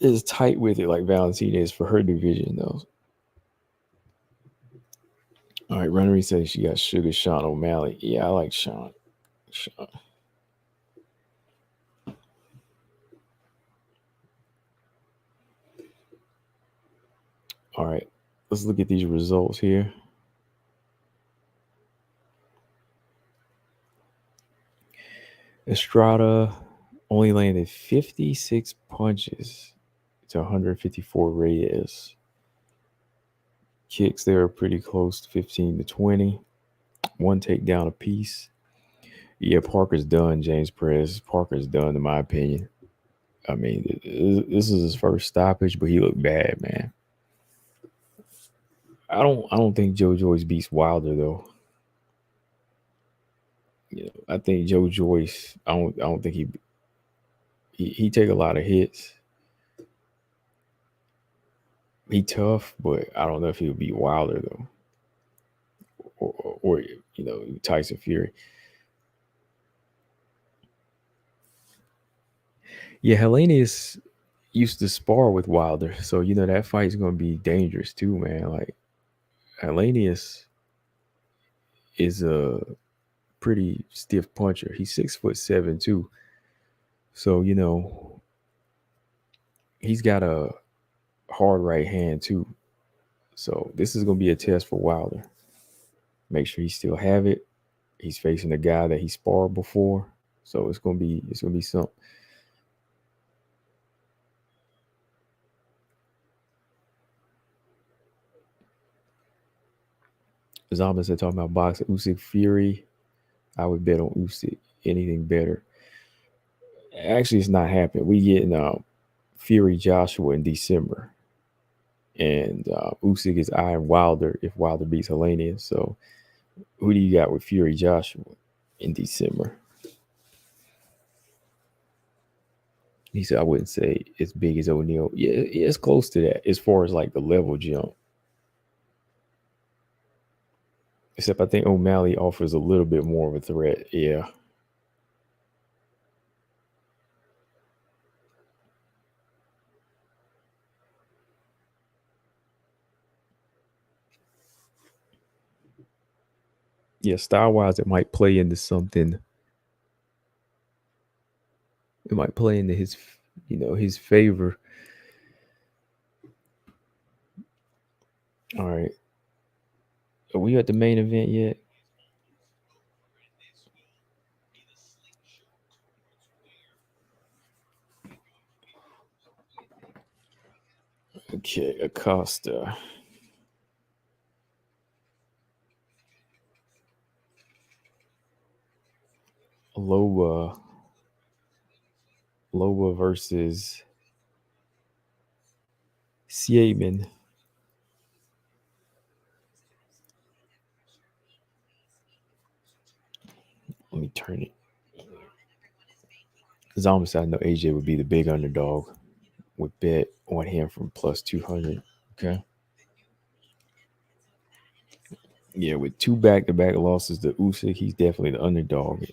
as tight with it like Valentina is for her division, though. All right, Runnery says she got Sugar Sean O'Malley. Yeah, I like Sean. All right, let's look at these results here. Estrada only landed 56 punches to 154 Reyes. Kicks, they were pretty close to 15 to 20. One takedown apiece. Yeah, Parker's done, James Perez. Parker's done, in my opinion. I mean, this is his first stoppage, but he looked bad, man. I don't think Joe Joyce beats Wilder though. I think Joe Joyce. I don't think he take a lot of hits. He tough, but I don't know if he'll beat Wilder though, or Tyson Fury. Yeah, Hellenius used to spar with Wilder, so that fight's gonna be dangerous too, man. Like Hellenius is a pretty stiff puncher. He's 6'7" too, so he's got a hard right hand too. So this is gonna be a test for Wilder. Make sure he still have it. He's facing a guy that he sparred before, so it's gonna be something. Zamba said talking about boxing Usyk Fury. I would bet on Usyk. Anything better? Actually, it's not happening. We getting Fury Joshua in December, and Usyk is eyeing Wilder if Wilder beats Helenius. So, who do you got with Fury Joshua in December? He said, I wouldn't say as big as O'Neal. Yeah, it's close to that as far as like the level jump. Except I think O'Malley offers a little bit more of a threat. Yeah. Yeah, style wise, it might play into something. It might play into his favor. All right. Are we at the main event yet? Okay, Acosta. Loba versus Xiaonan. Let me turn it. Because I know AJ would be the big underdog. Would bet on him from plus 200. Okay. Yeah, with two back-to-back losses to Usyk, he's definitely the underdog.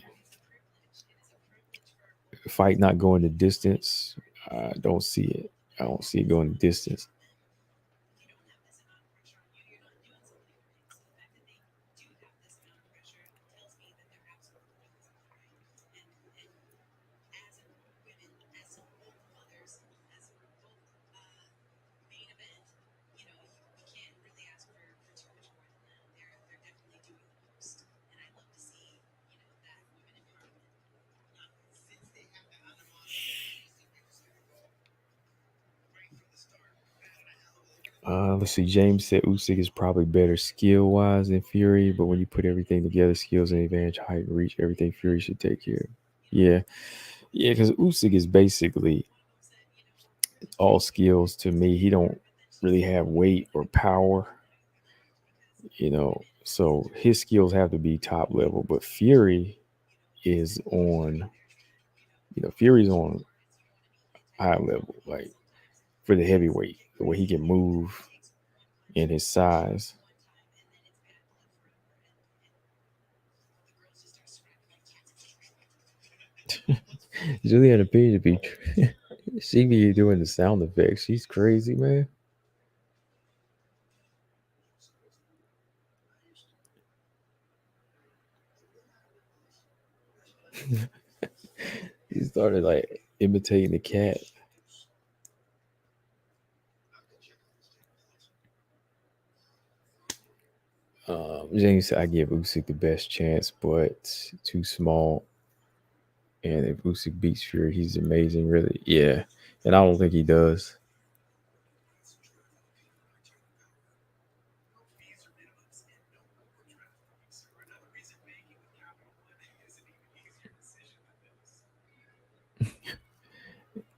Fight not going the distance. I don't see it. I don't see it going the distance. Let's see. James said Usyk is probably better skill wise than Fury, but when you put everything together, skills and advantage, height, and reach, everything Fury should take care of. Yeah, yeah, because Usyk is basically all skills to me. He don't really have weight or power, so his skills have to be top level. But Fury is on, Fury's on high level, like for the heavyweight, the way he can move in his size. Juliana Page be she be doing the sound effects. She's crazy, man. He started like imitating the cat. James said I give Usyk the best chance, but too small. And if Usyk beats Fury, he's amazing, really. Yeah, and I don't think he does.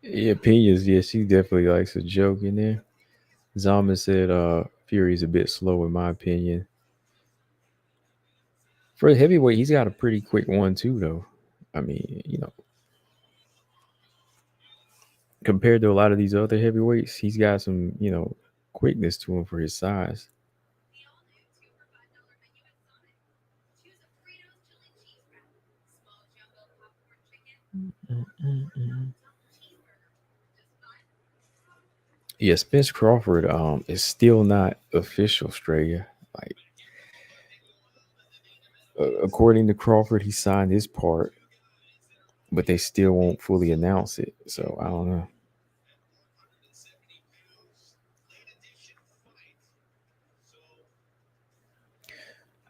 Yeah, Pena's, yeah, she definitely likes a joke in there. Zama said Fury's a bit slow in my opinion. For a heavyweight, he's got a pretty quick one too, though. I mean, compared to a lot of these other heavyweights, he's got some, quickness to him for his size. Yeah, Spence Crawford is still not official, Straya. Like according to Crawford, he signed his part, but they still won't fully announce it. So I don't know.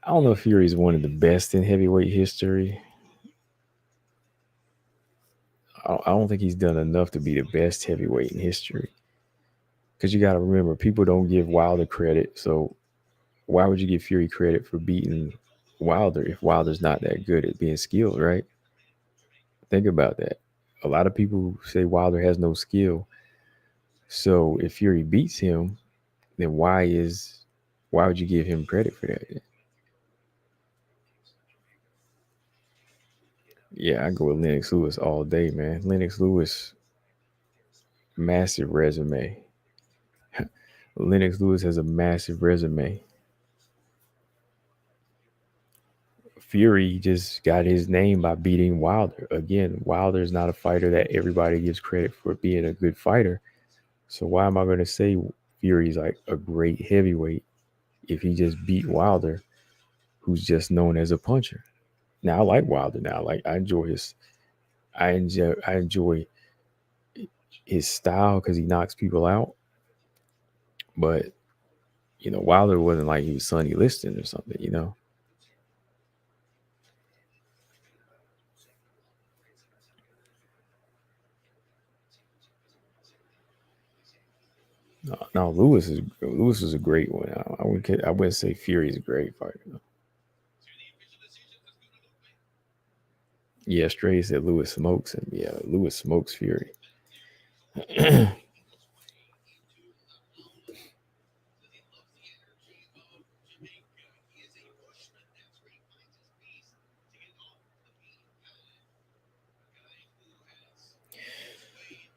I don't know if Fury's one of the best in heavyweight history. I don't think he's done enough to be the best heavyweight in history. Because you got to remember, people don't give Wilder credit. So why would you give Fury credit for beating Wilder if Wilder's not that good at being skilled, right? Think about that. A lot of people say Wilder has no skill. So if Fury beats him, then why would you give him credit for that? Yeah, I go with Lennox Lewis all day, man. Lennox Lewis, massive resume. Lennox Lewis has a massive resume. Fury just got his name by beating Wilder. Again, Wilder is not a fighter that everybody gives credit for being a good fighter. So why am I going to say Fury's like a great heavyweight if he just beat Wilder, who's just known as a puncher? Now I like Wilder. Now, like I enjoy his style because he knocks people out. But Wilder wasn't like he was Sonny Liston or something. No, Lewis is a great one. I wouldn't say Fury's a great fighter. No. Yeah, Stray said Lewis smokes him. Yeah, Lewis smokes Fury.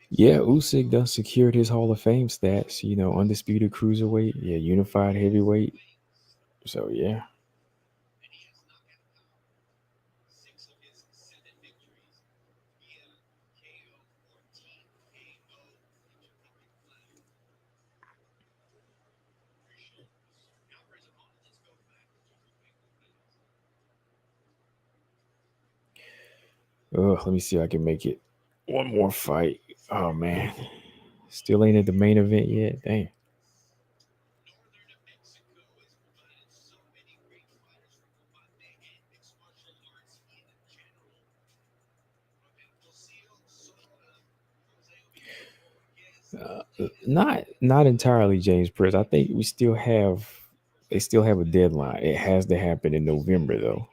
Yeah, Usyk done secured his Hall of Fame stats. Undisputed cruiserweight. Yeah, unified heavyweight. So yeah. Let me see if I can make it one more fight. Oh man, still ain't at the main event yet. Dang. Not entirely James Press. I think they still have a deadline. It has to happen in November though.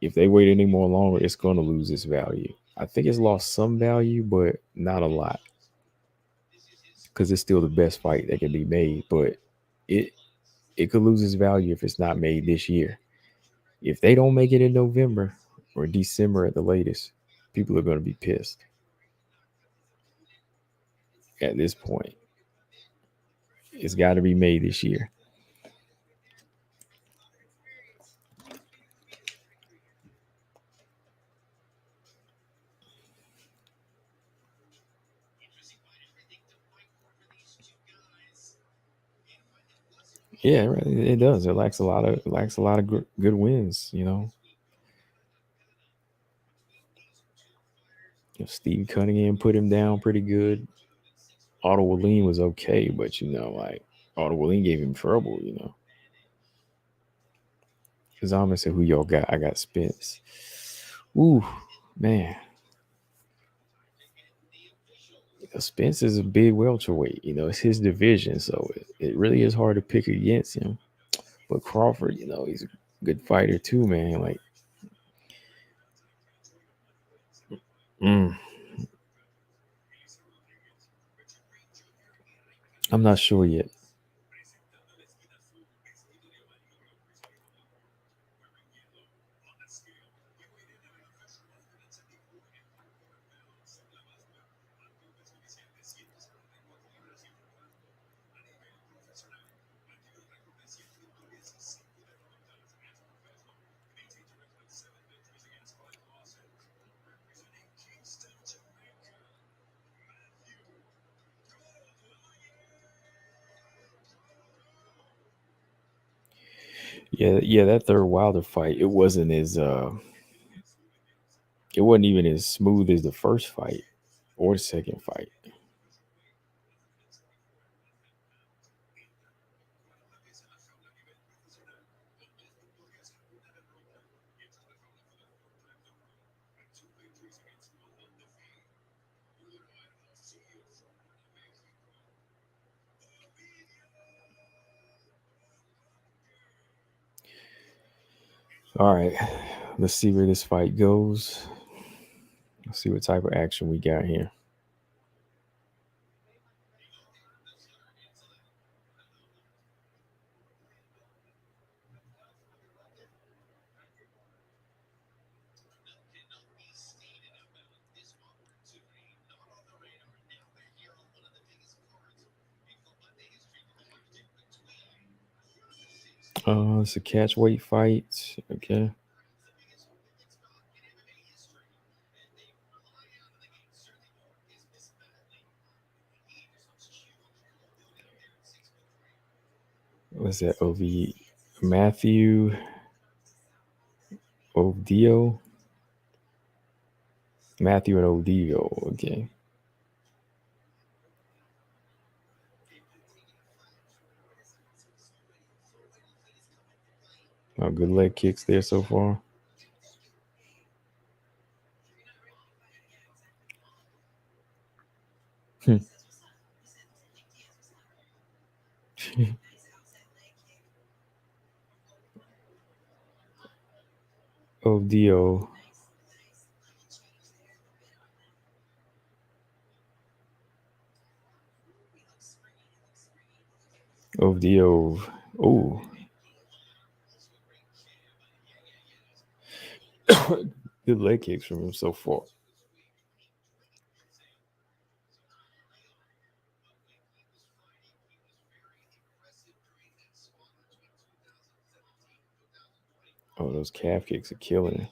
If they wait any more longer, it's going to lose its value. I think it's lost some value, but not a lot because it's still the best fight that can be made. But it it could lose its value if it's not made this year. If they don't make it in November or December at the latest, people are going to be pissed at this point. It's got to be made this year. Yeah, it does. It lacks a lot of good wins. If Steve Cunningham put him down pretty good. Otto Wallin was okay, but like Otto Wallin gave him trouble. Because I'm gonna say who y'all got. I got Spence. Ooh, man. Spence is a big welterweight. It's his division, so it really is hard to pick against him. But Crawford, he's a good fighter too, man. Like, mm, I'm not sure yet. Yeah, that third Wilder fight, it wasn't even as smooth as the first fight or the second fight. All right, let's see where this fight goes. Let's see what type of action we got here. It's a catch weight fight. Okay. What's that? Matthew Odio. Matthew and Odio. Okay. Oh, good leg kicks there so far. Odio. Odio. Oh, good leg kicks from him so far. Oh, those calf kicks are killing him.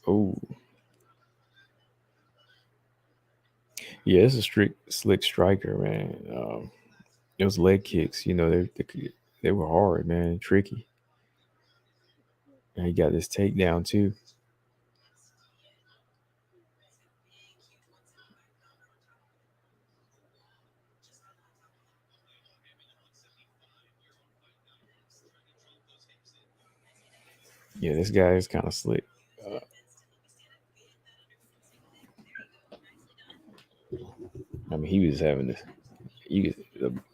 Oh, yeah, it's a slick striker, man. Those leg kicks, they were hard, man, tricky. And he got this takedown too. Yeah, this guy is kind of slick. I mean, he was having this.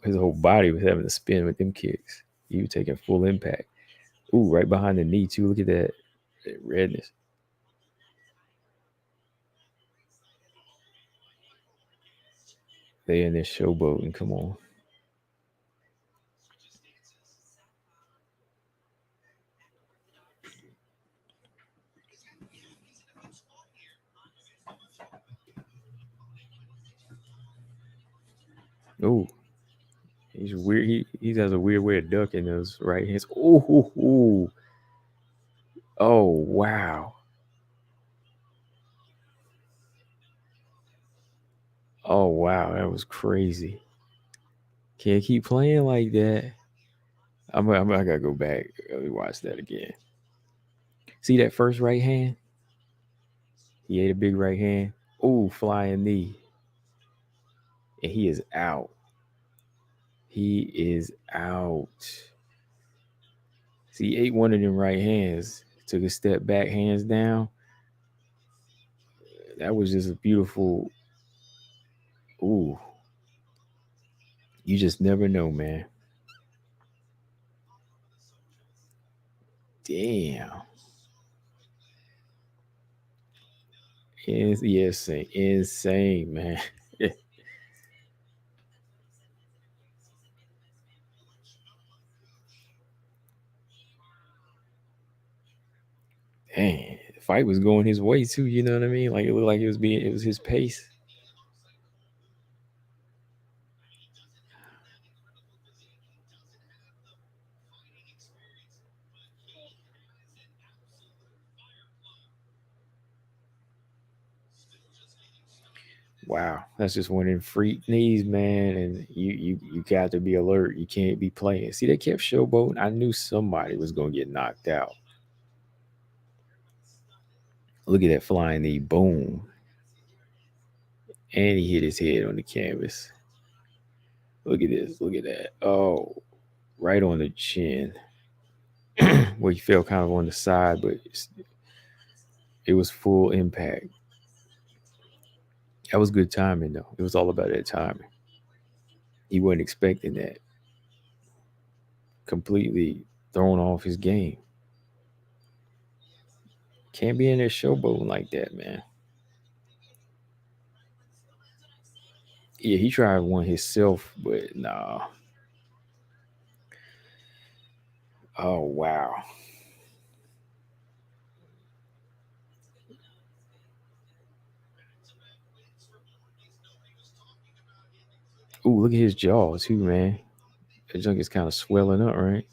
His whole body was having to spin with them kicks. He was taking full impact. Ooh, right behind the knee too. Look at that redness. They in there showboating. Come on. Ooh, he's weird. He has a weird way of ducking those right hands. Ooh. Oh wow. Oh wow. That was crazy. Can't keep playing like that. I gotta go back. Let me watch that again. See that first right hand? He ate a big right hand. Ooh, flying knee. And he is out. He is out. See, he ate one of them right hands. Took a step back, hands down. That was just a beautiful. Ooh, you just never know, man. Damn. Yes, insane, man. Dang, the fight was going his way too. You know what I mean? Like it looked like it was his pace. Wow, that's just one of them freak knees, man. And you got to be alert. You can't be playing. See, they kept showboating. I knew somebody was gonna get knocked out. Look at that flying knee, boom, and he hit his head on the canvas. Look at this. Look at that. Oh, right on the chin, where he fell kind of on the side, but it was full impact. That was good timing, though. It was all about that timing. He wasn't expecting that. Completely thrown off his game. Can't be in there showboating like that, man. Yeah, he tried one himself, but nah. Oh wow. Ooh, look at his jaw too, man. That junk is kind of swelling up, right?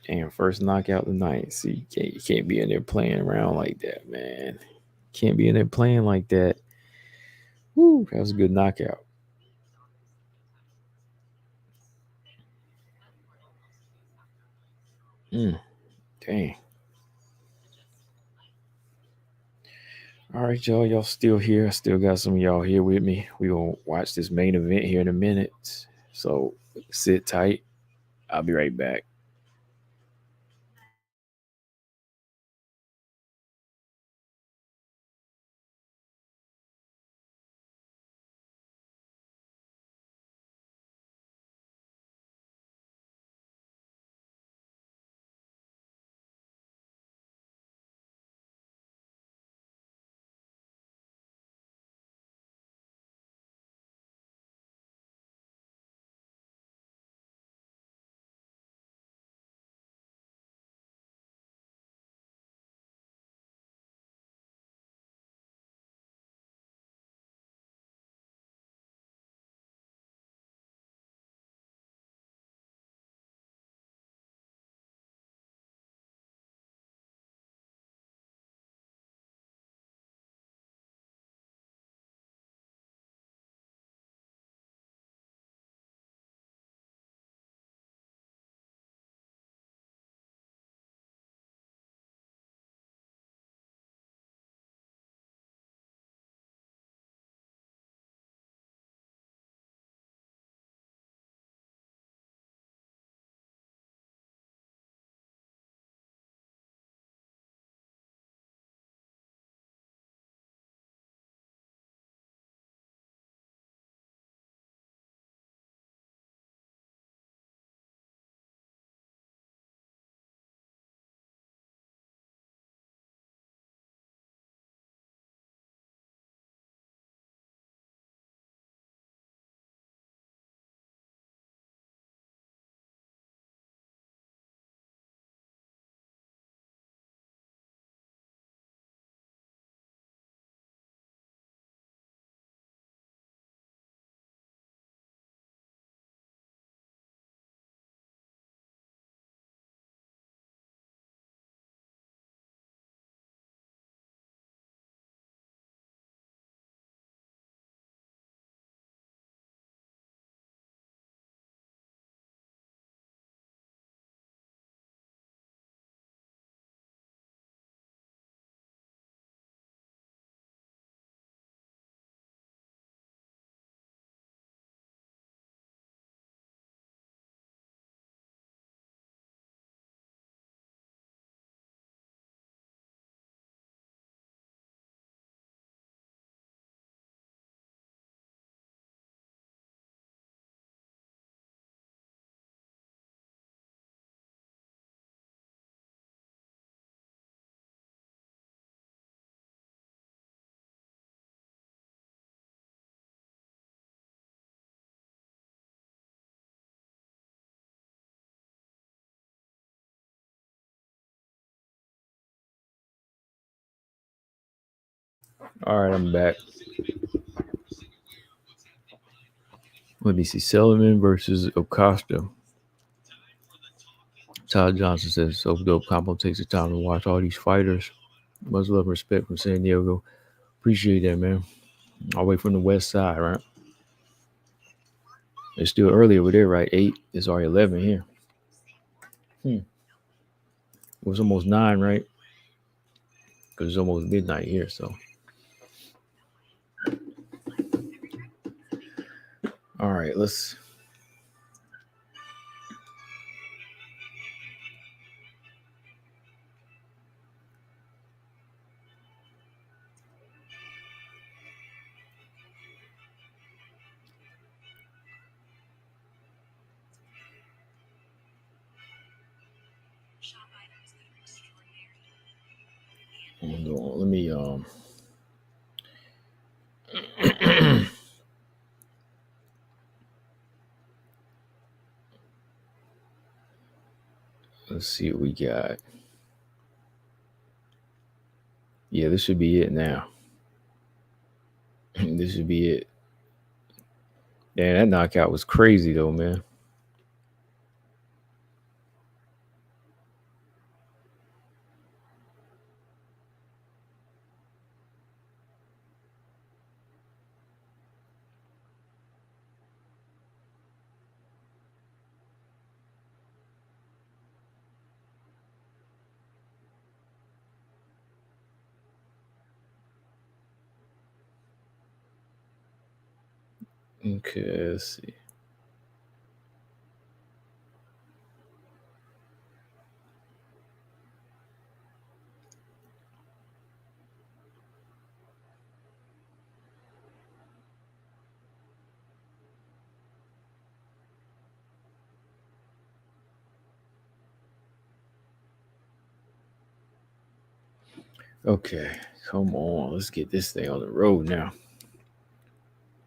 Damn, first knockout tonight. See, you can't be in there playing around like that, man. Can't be in there playing like that. Woo, that was a good knockout. Mm, dang. All right, y'all. Y'all still here. I still got some of y'all here with me. We gonna watch this main event here in a minute. So sit tight. I'll be right back. All right, I'm back. Let me see. CELIMAN versus ACOSTA. Todd Johnson says, so dope combo takes the time to watch all these fighters. Much love and respect from San Diego. Appreciate that, man. All the way from the west side, right? It's still early over there, right? 8. It's already 11 here. It was almost 9, right? Because it's almost midnight here, so. All right, let's. Let me let's see what we got. Yeah, this should be it now. This should be it. Yeah, that knockout was crazy though, man. Okay, let's see. Okay, come on. Let's get this thing on the road now.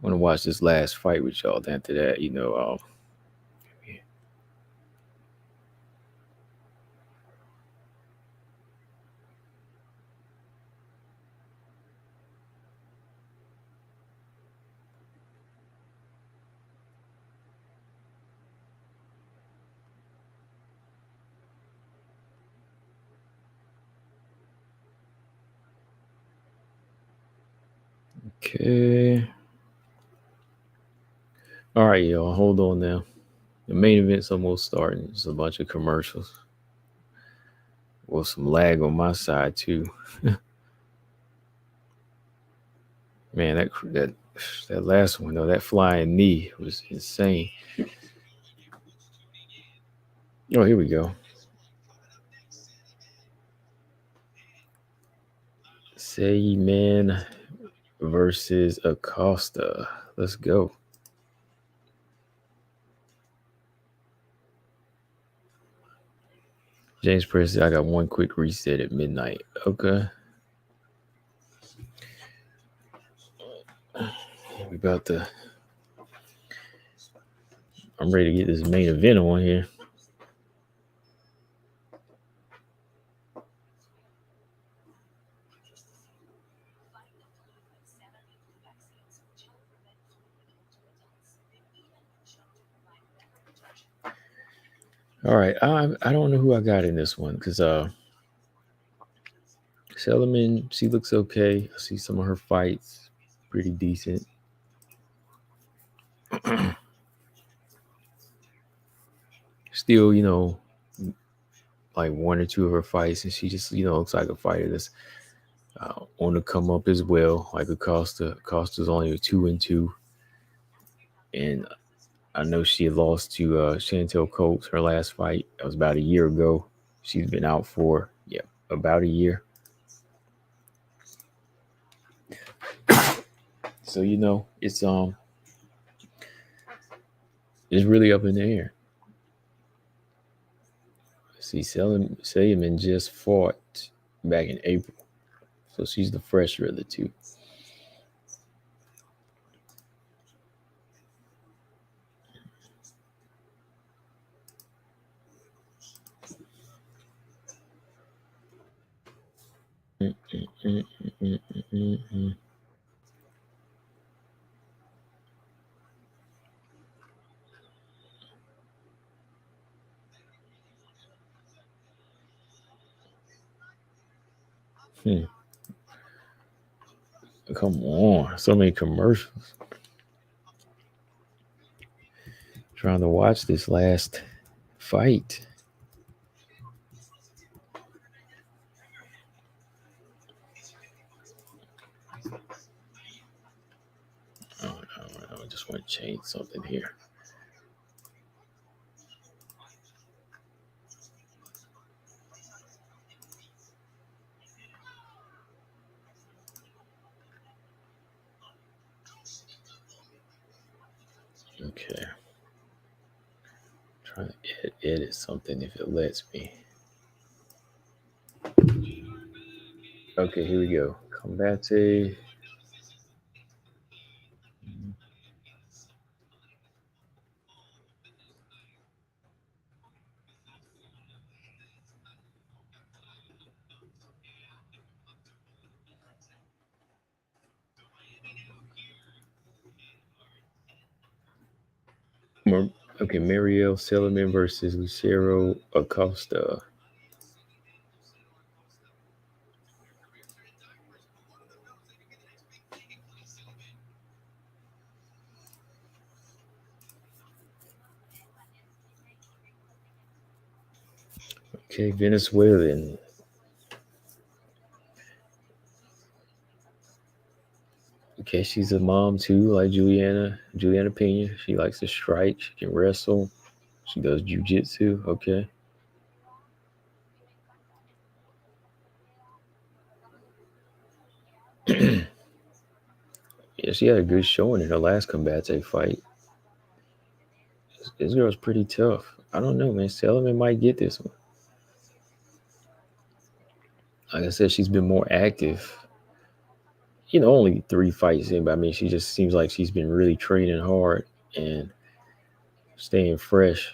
I want to watch this last fight with y'all. Then after that, okay. All right, y'all. Hold on now. The main event's almost starting. It's a bunch of commercials. Well, some lag on my side too. Man, that last one though, that flying knee was insane. Oh, here we go. CELIMAN versus ACOSTA. Let's go. James Presley, I got one quick reset at midnight. Okay. We about to. I'm ready to get this main event on here. All right, I don't know who I got in this one because CELIMAN, she looks okay. I see some of her fights, pretty decent. Still, like one or two of her fights, and she just, looks like a fighter that's on the come up as well. Like ACOSTA. ACOSTA's only a 2-2, and I know she lost to Chantel Coates her last fight. That was about a year ago. She's been out for about a year. So it's really up in the air. See, CELIMAN just fought back in April, so she's the fresher of the two. Come on, so many commercials. Trying to watch this last fight. Oh, no, I just want to change something here. Okay. Trying to edit something if it lets me. Okay, here we go. COMBATE. Okay, Mariel CELIMAN versus Lucero ACOSTA. Okay, Venezuelan. Okay, she's a mom too, like Juliana Pena. She likes to strike. She can wrestle. She does jujitsu. Okay. Yeah, she had a good showing in her last COMBATE fight. This girl's pretty tough. I don't know, man. Selman might get this one. Like I said, she's been more active. Only 3 fights in, but I mean, she just seems like she's been really training hard and staying fresh.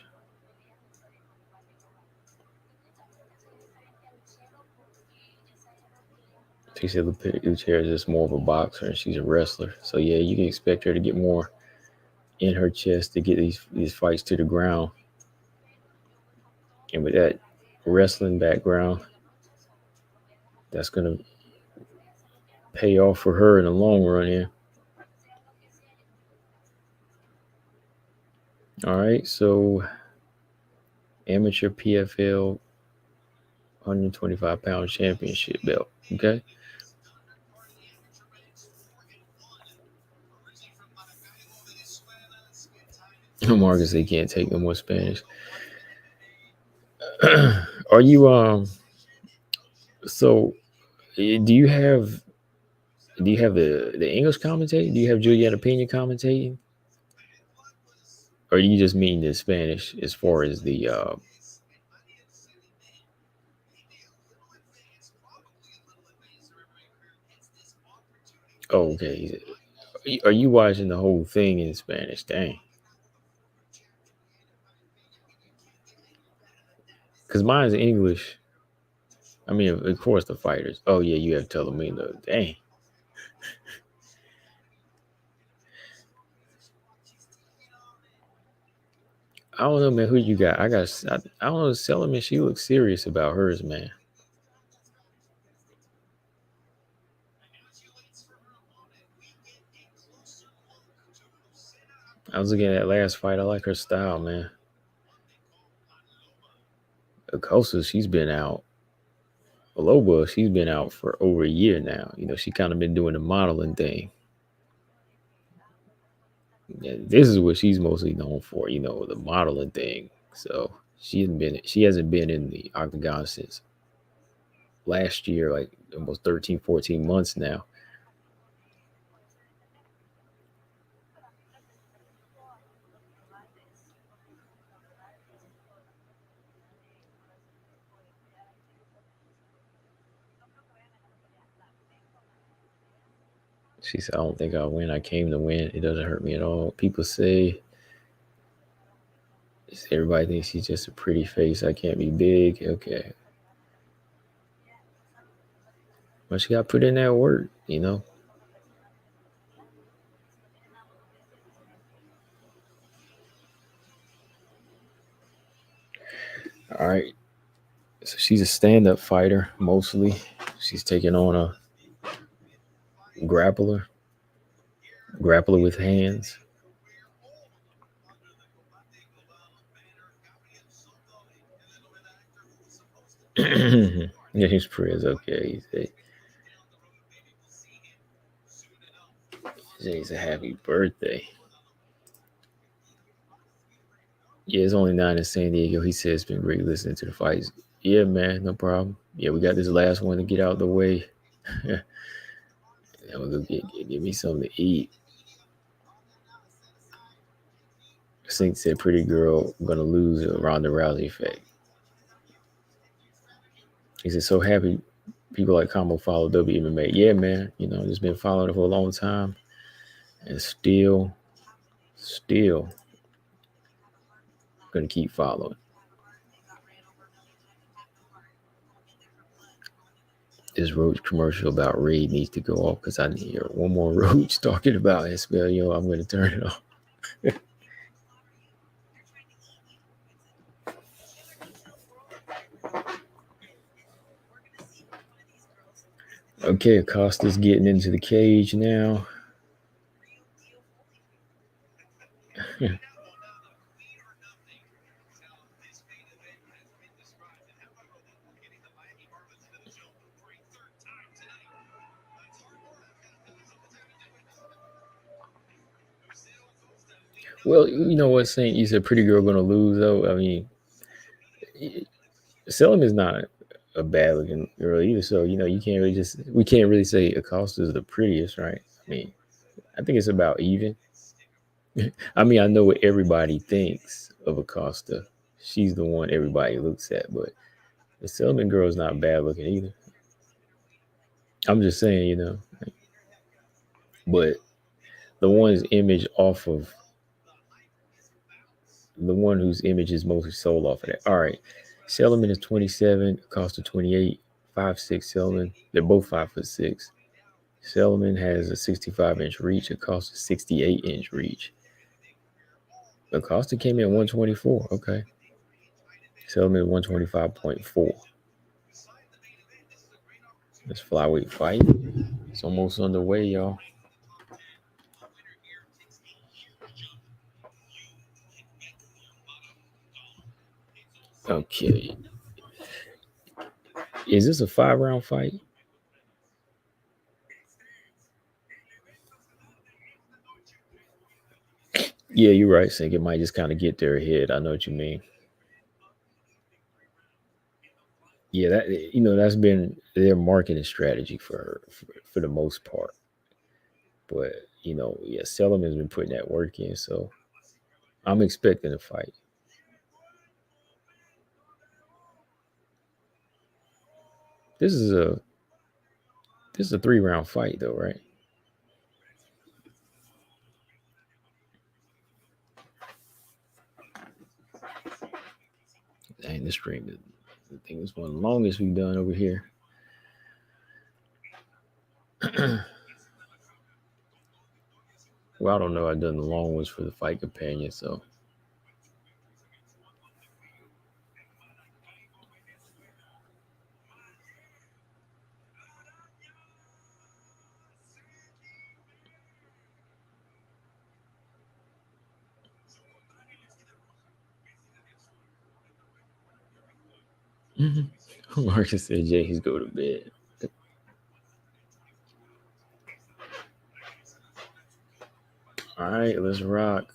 She said Luchair is just more of a boxer and she's a wrestler. So yeah, you can expect her to get more in her chest to get these fights to the ground. And with that wrestling background, that's gonna pay off for her in the long run here. All right, so amateur PFL 125-pound championship belt. Okay. Marcus, they can't take no more Spanish. Are you so do you have the English commentating? Do you have Juliana Pena commentating? Or do you just mean the Spanish as far as the oh, okay. Are you watching the whole thing in Spanish? Dang. Because mine's English. I mean, of course, the fighters. Oh, yeah, you have Telemino. Dang. I don't know, man. Who you got? I don't know. Sellerman, she looks serious about hers, man. I was looking at that last fight. I like her style, man. Acosta, she's been out. Loba, she's been out for over a year now. She kind of been doing the modeling thing. Yeah, this is what she's mostly known for, the modeling thing. So she hasn't been in the octagon since last year, like almost 13, 14 months now. She said, I don't think I'll win. I came to win. It doesn't hurt me at all. People say everybody thinks she's just a pretty face. I can't be big. Okay. But she got to put in that work. All right. So she's a stand-up fighter mostly. She's taking on a grappler with hands. Yeah, he's pretty okay. He's a happy birthday. Yeah, it's only 9 in San Diego. He said it's been great listening to the fights. Yeah, man, no problem. Yeah, we got this last one to get out of the way. I'm gonna go get me something to eat. Sink said, "Pretty girl gonna lose around the Rousey effect." He said, "So happy people like Combo follow WMMA." Yeah, man. Just been following it for a long time, and still gonna keep following. This Roach commercial about Raid needs to go off because I hear one more Roach talking about it. I'm gonna turn it off. Okay, Acosta's getting into the cage now. Well, you know what, Saint? You said pretty girl gonna lose though. I mean, Selim is not a bad looking girl either. So you can't really we can't really say Acosta is the prettiest, right? I mean, I think it's about even. I mean, I know what everybody thinks of Acosta. She's the one everybody looks at, but the Selman girl is not bad looking either. I'm just saying, but the one's image off of the one whose image is mostly sold off of that. All right. Selman is 27, Acosta 28, 5'6" Selman. They're both 5'6". Selman has a 65-inch reach, Acosta 68-inch reach. Acosta came in 124. Okay. Selman 125.4. This flyweight fight. It's almost underway, y'all. Okay. Is this a 5-round fight? Yeah, you're right, Sink. It might just kind of get their head. I know what you mean. Yeah, that's been their marketing strategy for the most part. But yeah, Selim has been putting that work in, so I'm expecting a fight. This is a 3-round fight, though, right? Dang, this stream, I think it's one of the longest we've done over here. Well, I don't know. I've done the long ones for the fight companion, so. Marcus said, "Jay, he's go to bed." All right, let's rock.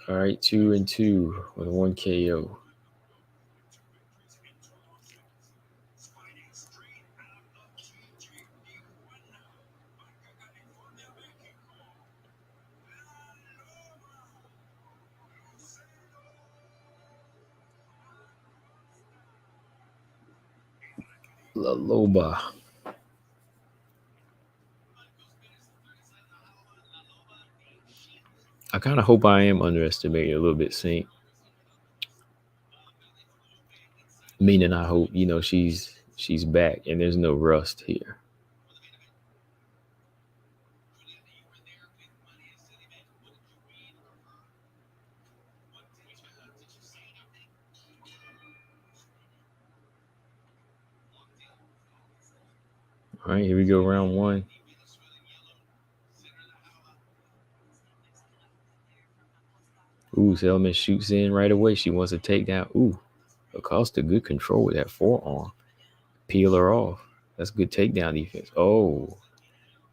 All right, 2-2 with 1 KO. La Loba. I kind of hope I am underestimating a little bit, Saint. Meaning, I hope she's back and there's no rust here. All right, here we go, round one. Ooh, Selman shoots in right away. She wants to take down. Ooh, Acosta, good control with that forearm. Peel her off. That's good takedown defense. Oh,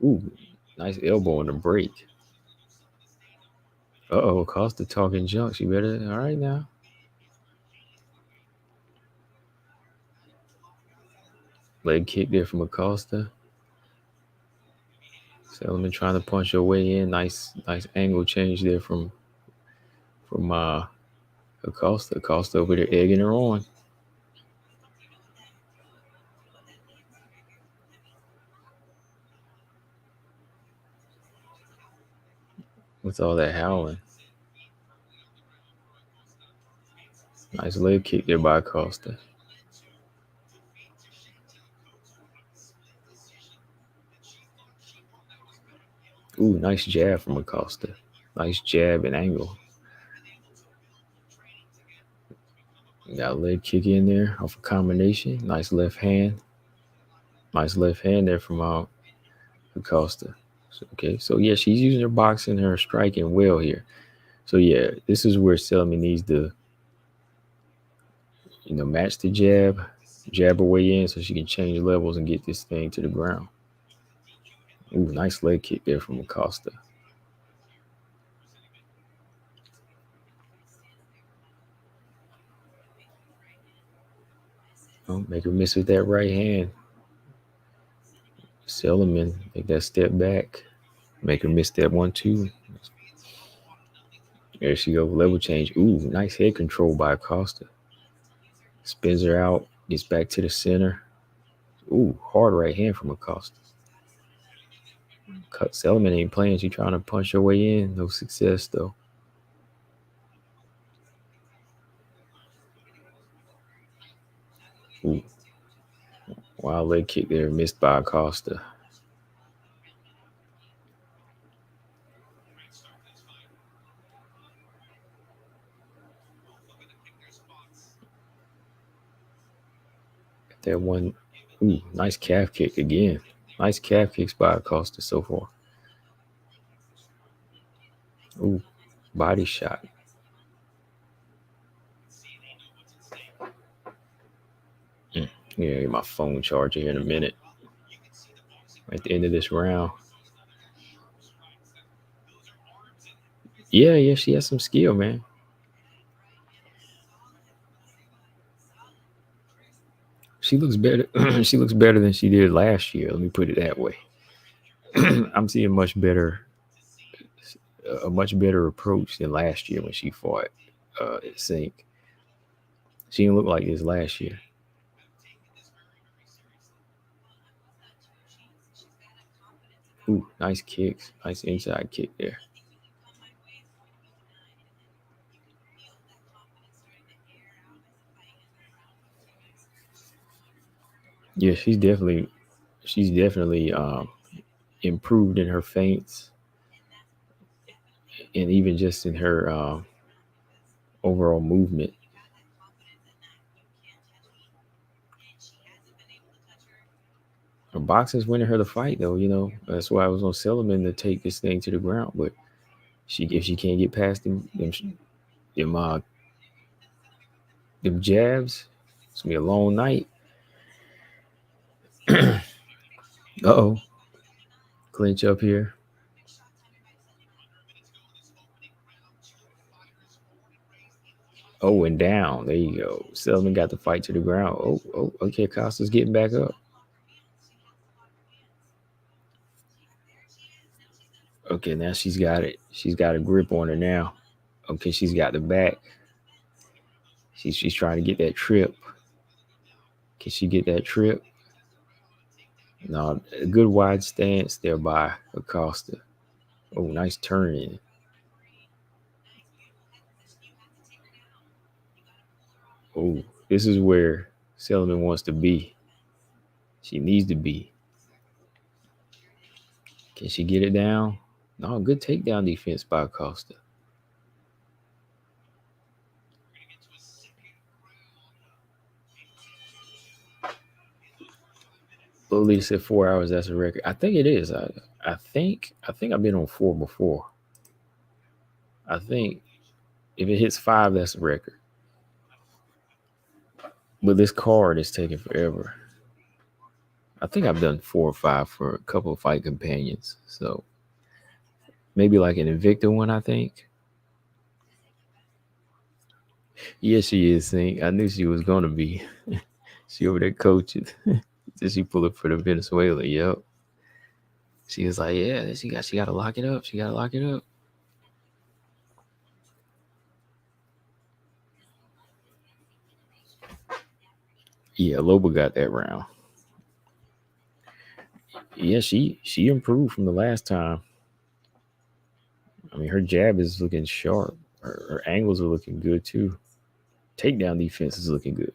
ooh, nice elbow on the break. Uh-oh, Acosta talking junk. She better. All right now. Leg kick there from Acosta. Selman trying to punch her way in. Nice angle change there from Acosta. Acosta over there egging her on. What's all that howling? Nice leg kick there by Acosta. Ooh, nice jab from Acosta. Nice jab and angle. Got a leg kick in there off a combination. Nice left hand. Nice left hand there from Acosta. Okay, so yeah, she's using her boxing, her striking well here. So yeah, this is where Selman needs to, match the jab her way in so she can change levels and get this thing to the ground. Ooh, nice leg kick there from Acosta. Oh, make her miss with that right hand. Selman, make that step back. Make her miss that 1-2. There she go, level change. Ooh, nice head control by Acosta. Spins her out, gets back to the center. Ooh, hard right hand from Acosta. Selman ain't playing. She trying to punch her way in. No success, though. Ooh. Wild leg kick there, missed by Acosta. That one, ooh, nice calf kick again. Nice calf kicks by Acosta so far. Ooh, body shot. Yeah, get my phone charger here in a minute. At the end of this round. Yeah, she has some skill, man. She looks better. She looks better than she did last year. Let me put it that way. I'm seeing a much better approach than last year when she fought Sink. She didn't look like this last year. Ooh, nice kicks. Nice inside kick there. Yeah, she's definitely improved in her feints and even just in her overall movement. Her boxing's winning her the fight, though. That's why I was on Silliman to take this thing to the ground. But if she can't get past them jabs, it's gonna be a long night. Uh-oh. Clinch up here. Oh, and down. There you go. Selman got the fight to the ground. Oh, okay. Costa's getting back up. Okay, now she's got it. She's got a grip on her now. Okay, she's got the back. She's trying to get that trip. Can she get that trip? No, a good wide stance there by Acosta. Oh, nice turn in. Oh, this is where Selman wants to be. She needs to be. Can she get it down? No, good takedown defense by Acosta. Lolita said 4 hours. That's a record. I think it is. I think I've been on 4 before. I think if it hits 5, that's a record. But this card is taking forever. I think I've done 4 or 5 for a couple of fight companions. So maybe like an Invicta one, I think. Yes, she is. Sing. I knew she was gonna be. She over there coaching. Did she pull it for the Venezuela? Yep. She was like, yeah, she got to lock it up. She got to lock it up. Yeah, Loba got that round. Yeah, she improved from the last time. I mean, her jab is looking sharp. Her angles are looking good too. Takedown defense is looking good.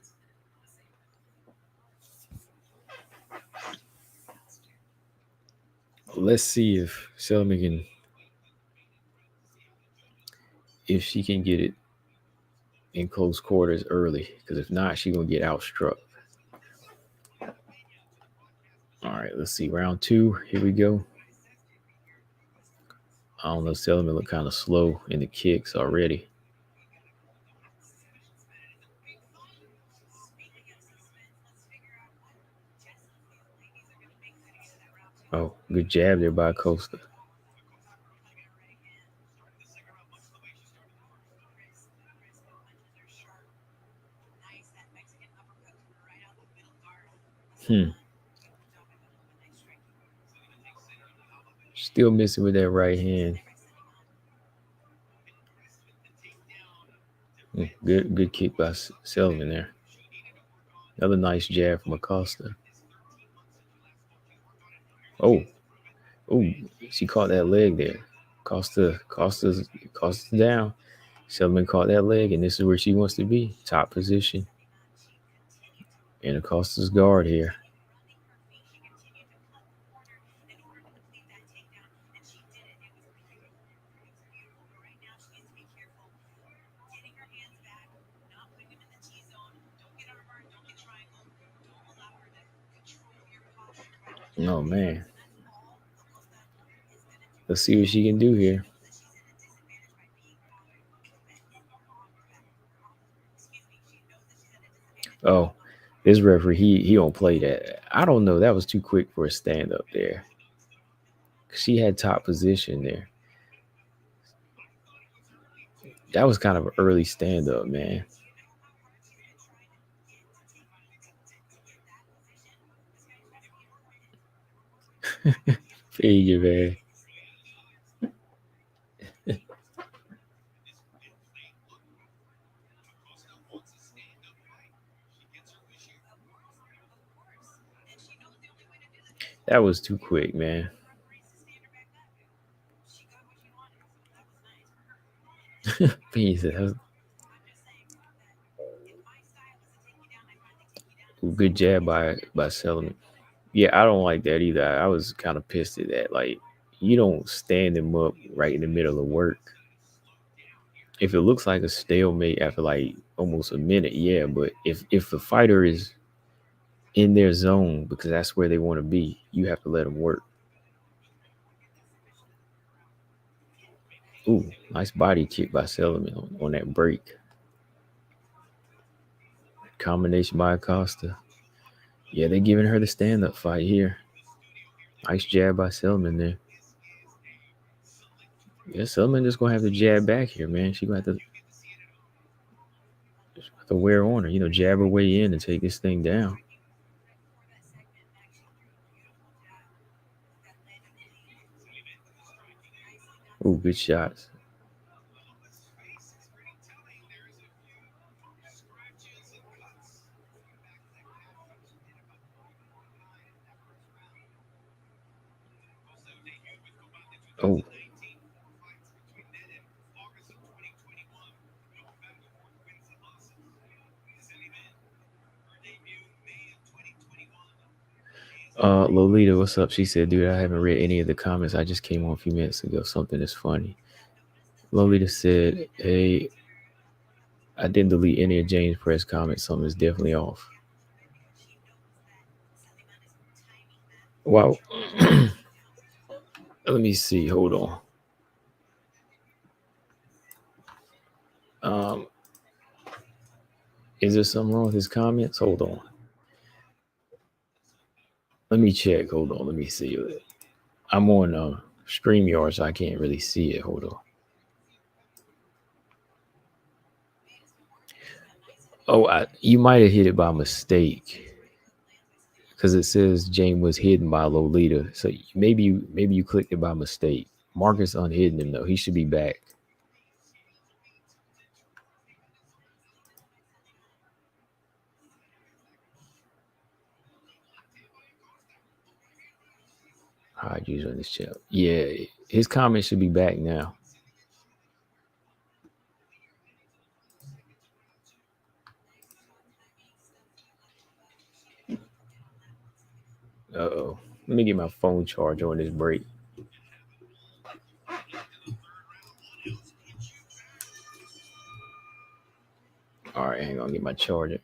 Let's see if Selman can, if she can get it in close quarters early. Because if not, she's gonna get outstruck. All right, let's see. Round 2. Here we go. I don't know. Selman look kind of slow in the kicks already. Oh, good jab there by ACOSTA. Still missing with that right hand. Good kick by Selman there. Another nice jab from ACOSTA. Oh, she caught that leg there. Costa's down. Selman caught that leg, and this is where she wants to be. Top position. And ACOSTA's guard here. Oh, man. Let's see what she can do here. Oh, this referee, he don't play that. I don't know. That was too quick for a stand up there. She had top position there. That was kind of an early stand up, man. Figure, man. That was too quick, man. Good jab by Selman. Yeah, I don't like that either. I was kind of pissed at that. Like, you don't stand him up right in the middle of work. If it looks like a stalemate after like almost a minute, yeah. But if the fighter is in their zone because that's where they want to be, you have to let them work. Ooh, nice body kick by Selman on that break. Combination by ACOSTA. Yeah, they're giving her the stand-up fight here. Nice jab by Selman there. Yeah, Selman just gonna have to jab back here, man. She gonna have to wear on her, jab her way in and take this thing down. Ooh, good shots. Oh. Lolita, what's up? She said, dude, I haven't read any of the comments. I just came on a few minutes ago. Something is funny. Lolita said, hey, I didn't delete any of James' press comments. Something is definitely off. Well, let me see. Hold on. Um, is there something wrong with his comments? Hold on. Let me check. Hold on. Let me see. I'm on StreamYard, so I can't really see it. Hold on. Oh, you might have hit it by mistake because it says Jane was hidden by Lolita. So maybe you clicked it by mistake. Marcus unhidden him though. He should be back. Hide user in this chat. Yeah, his comment should be back now. Uh-oh. Let me get my phone charge on this break. All right, hang on, get my charger.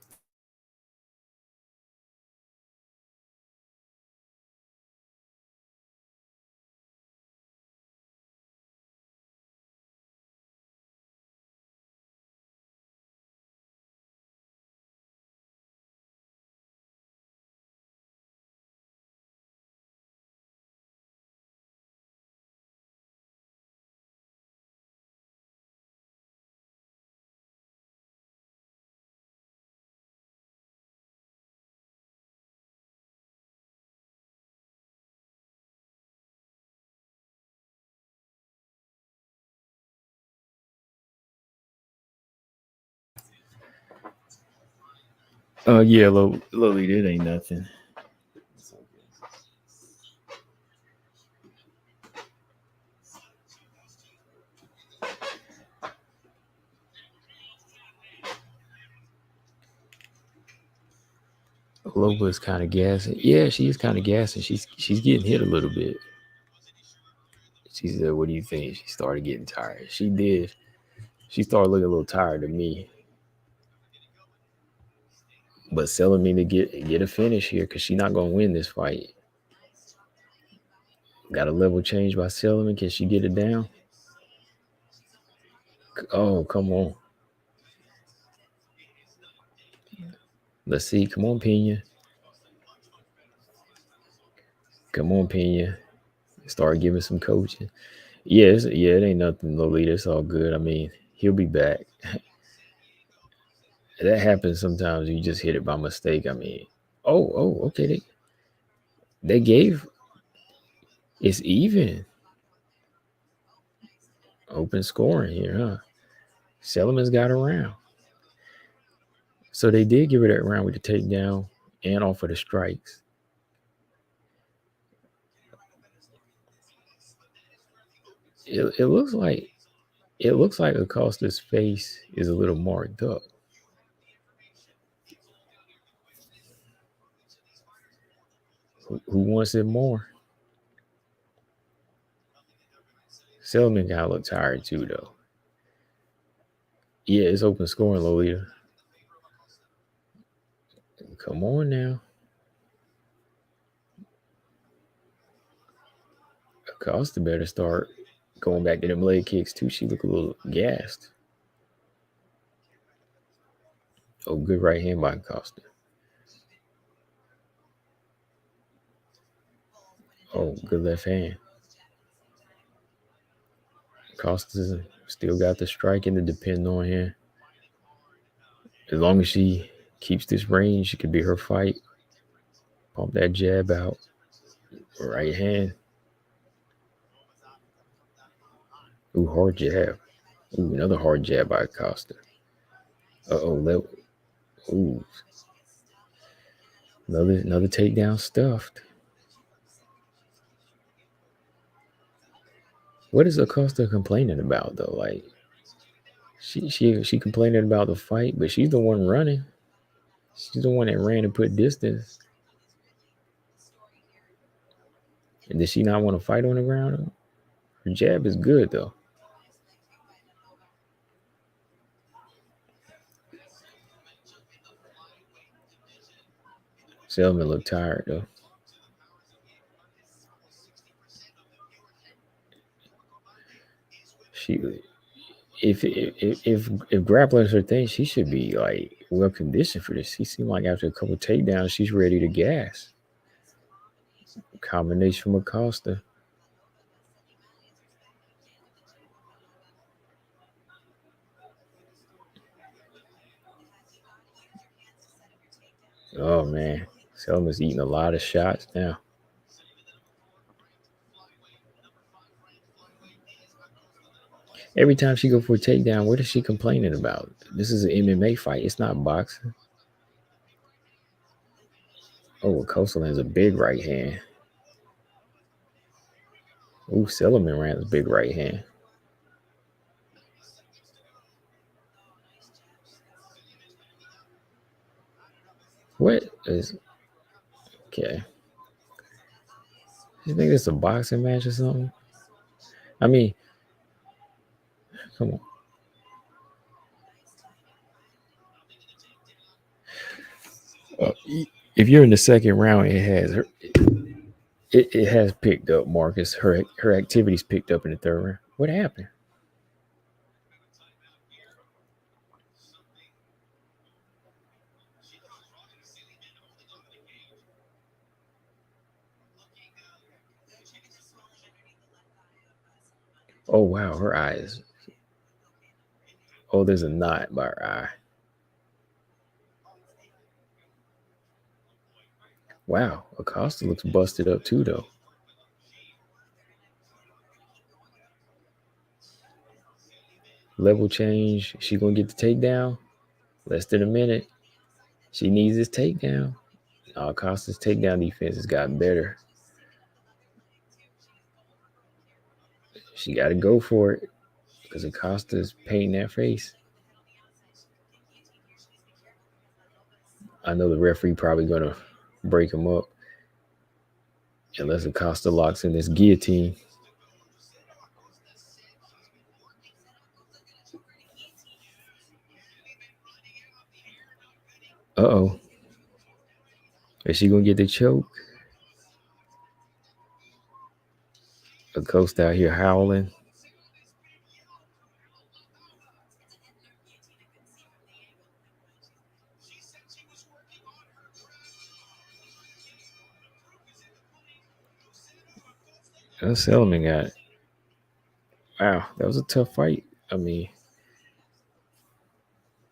Yeah, Lily, that ain't nothing. Loba is kind of gassing. Yeah, she is kind of gassing. She's getting hit a little bit. She said, "What do you think?" She started getting tired. She did. She started looking a little tired to me. But selling me to get a finish here because she's not gonna win this fight. Got a level change by Selman. Can she get it down? Oh, come on. Let's see. Come on, Pena. Come on, Pena. Start giving some coaching. Yes, yeah, it ain't nothing, Lolita. It's all good. I mean, he'll be back. That happens sometimes. You just hit it by mistake. I mean, okay. They gave it's even open scoring here, huh? Selemon's got a round. So they did give her that round with the takedown and off of the strikes. It looks like Acosta's face is a little marked up. Who wants it more? Selman kind of look tired too, though. Yeah, it's open scoring, Lolita. Come on now. Acosta better start going back to them leg kicks too. She look a little gassed. Oh, good right hand by Acosta. Oh, good left hand. Acosta's still got the striking to depend on here. As long as she keeps this range, she could be her fight. Pump that jab out. Right hand. Ooh, hard jab. Ooh, another hard jab by Acosta. Uh-oh. Ooh. Another takedown stuffed. What is Acosta complaining about though? Like she complaining about the fight, but she's the one running. She's the one that ran and put distance. And does she not want to fight on the ground? Her jab is good though. Selman looked tired though. if grappling is her thing, she should be like well conditioned for this. She seemed like after a couple takedowns, she's ready to gas. Combination from ACOSTA. Oh man, Selma's eating a lot of shots now. Every time she go for a takedown, what is she complaining about? This is an MMA fight. It's not boxing. Oh, Acosta lands a big right hand. Ooh, CELIMAN ran a big right hand. What is okay? You think it's a boxing match or something? I mean, come on. If you're in the second round, it has picked up. Marcus, her activities picked up in the third round. What happened? Oh wow, her eyes. Oh, there's a knot by her eye. Wow, Acosta looks busted up too, though. Level change. She gonna get the takedown? Less than a minute. She needs this takedown. Acosta's takedown defense has gotten better. She got to go for it because Acosta's painting that face. I know the referee probably gonna break him up unless Acosta locks in this guillotine. Uh-oh. Is she gonna get the choke? Acosta out here howling. Selman got it. Wow, that was a tough fight. I mean,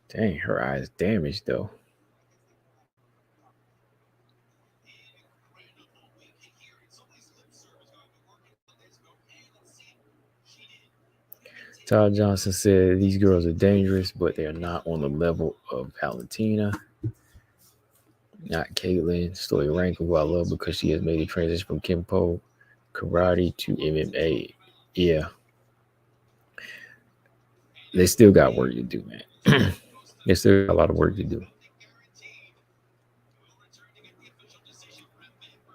dang, her eyes damaged though. Todd Johnson said these girls are dangerous, but they're not on the level of Valentina. Not Caitlin. Stoyanko, who I love because she has made a transition from Kimpo karate to MMA. Yeah. They still got work to do, man. They still got a lot of work to do.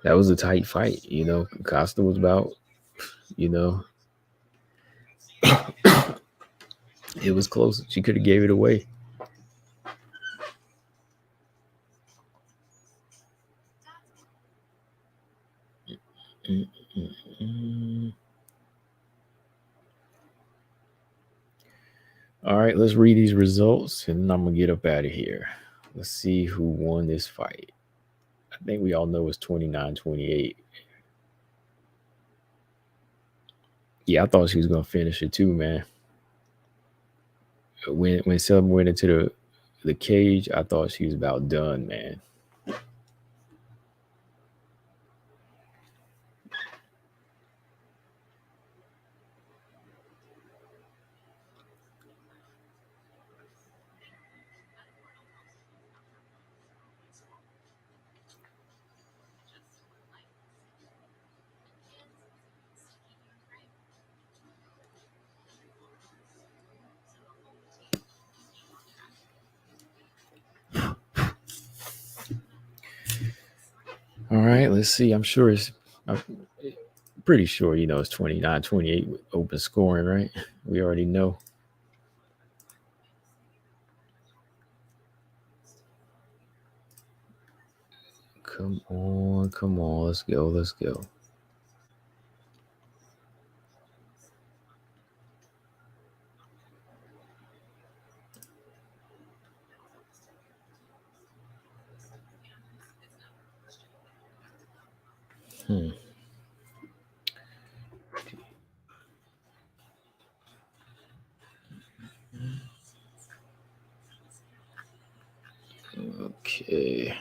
That was a tight fight, you know. Costa was about, you know, it was close. She could have gave it away. All right, let's read these results and I'm gonna get up out of here. Let's see who won this fight. I think we all know it's 29-28. Yeah, I thought she was gonna finish it too, man. When Selma went into the cage, I thought she was about done, man. All right, let's see. I'm pretty sure, you know, it's 29-28 with open scoring, right? We already know. Come on. Let's go. Hmm. Okay.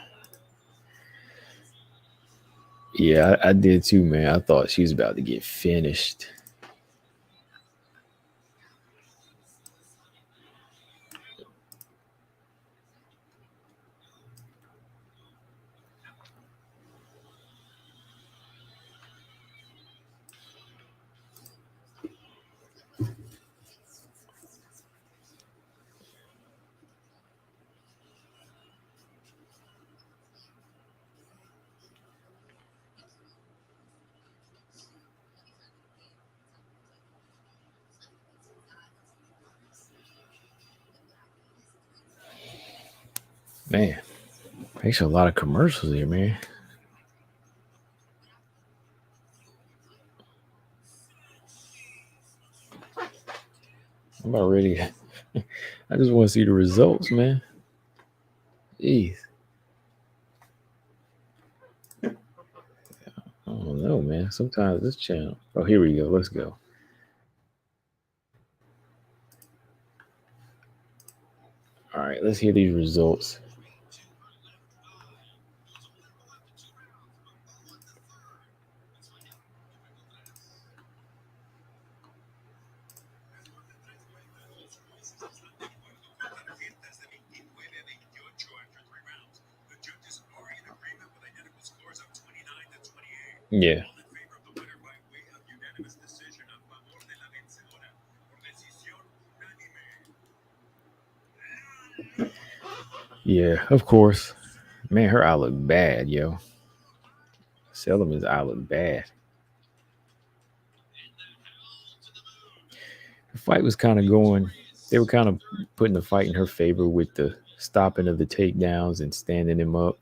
Yeah, I did too, man. I thought she was about to get finished. Man, makes a lot of commercials here, man. I'm about ready. I just want to see the results, man. Jeez. I don't know, man. Sometimes this channel. Oh, here we go. Let's go. All right, let's hear these results. Yeah. Yeah, of course. Man, her eye look bad, yo. Seliman's eye look bad. The fight was kind of going. They were kind of putting the fight in her favor with the stopping of the takedowns and standing him up.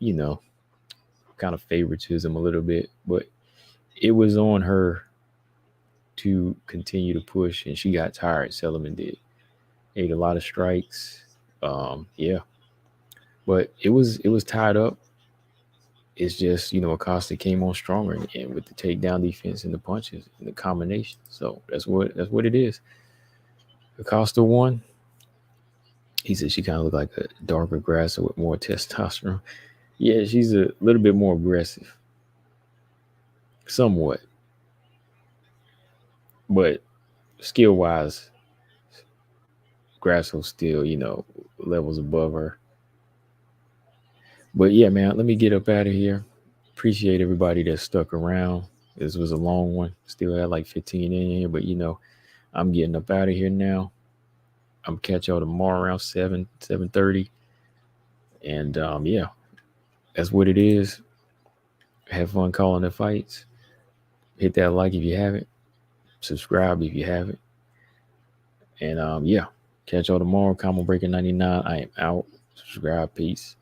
Kind of favoritism a little bit, but it was on her to continue to push, and she got tired. Seliman did. Ate a lot of strikes. Yeah, but it was tied up. It's just Acosta came on stronger and with the takedown defense and the punches and the combination. So that's what it is. Acosta won. He said she kind of looked like a darker Grasso with more testosterone. Yeah, she's a little bit more aggressive, somewhat, but skill wise, Grasso still levels above her. But yeah, man, let me get up out of here. Appreciate everybody that stuck around. This was a long one. Still had like 15 in here, but I'm getting up out of here now. I'm catch y'all tomorrow around 7:30. And yeah, that's what it is. Have fun calling the fights. Hit that like if you haven't. Subscribe if you haven't. And yeah, catch y'all tomorrow. Combo Breaker 99. I am out. Subscribe. Peace.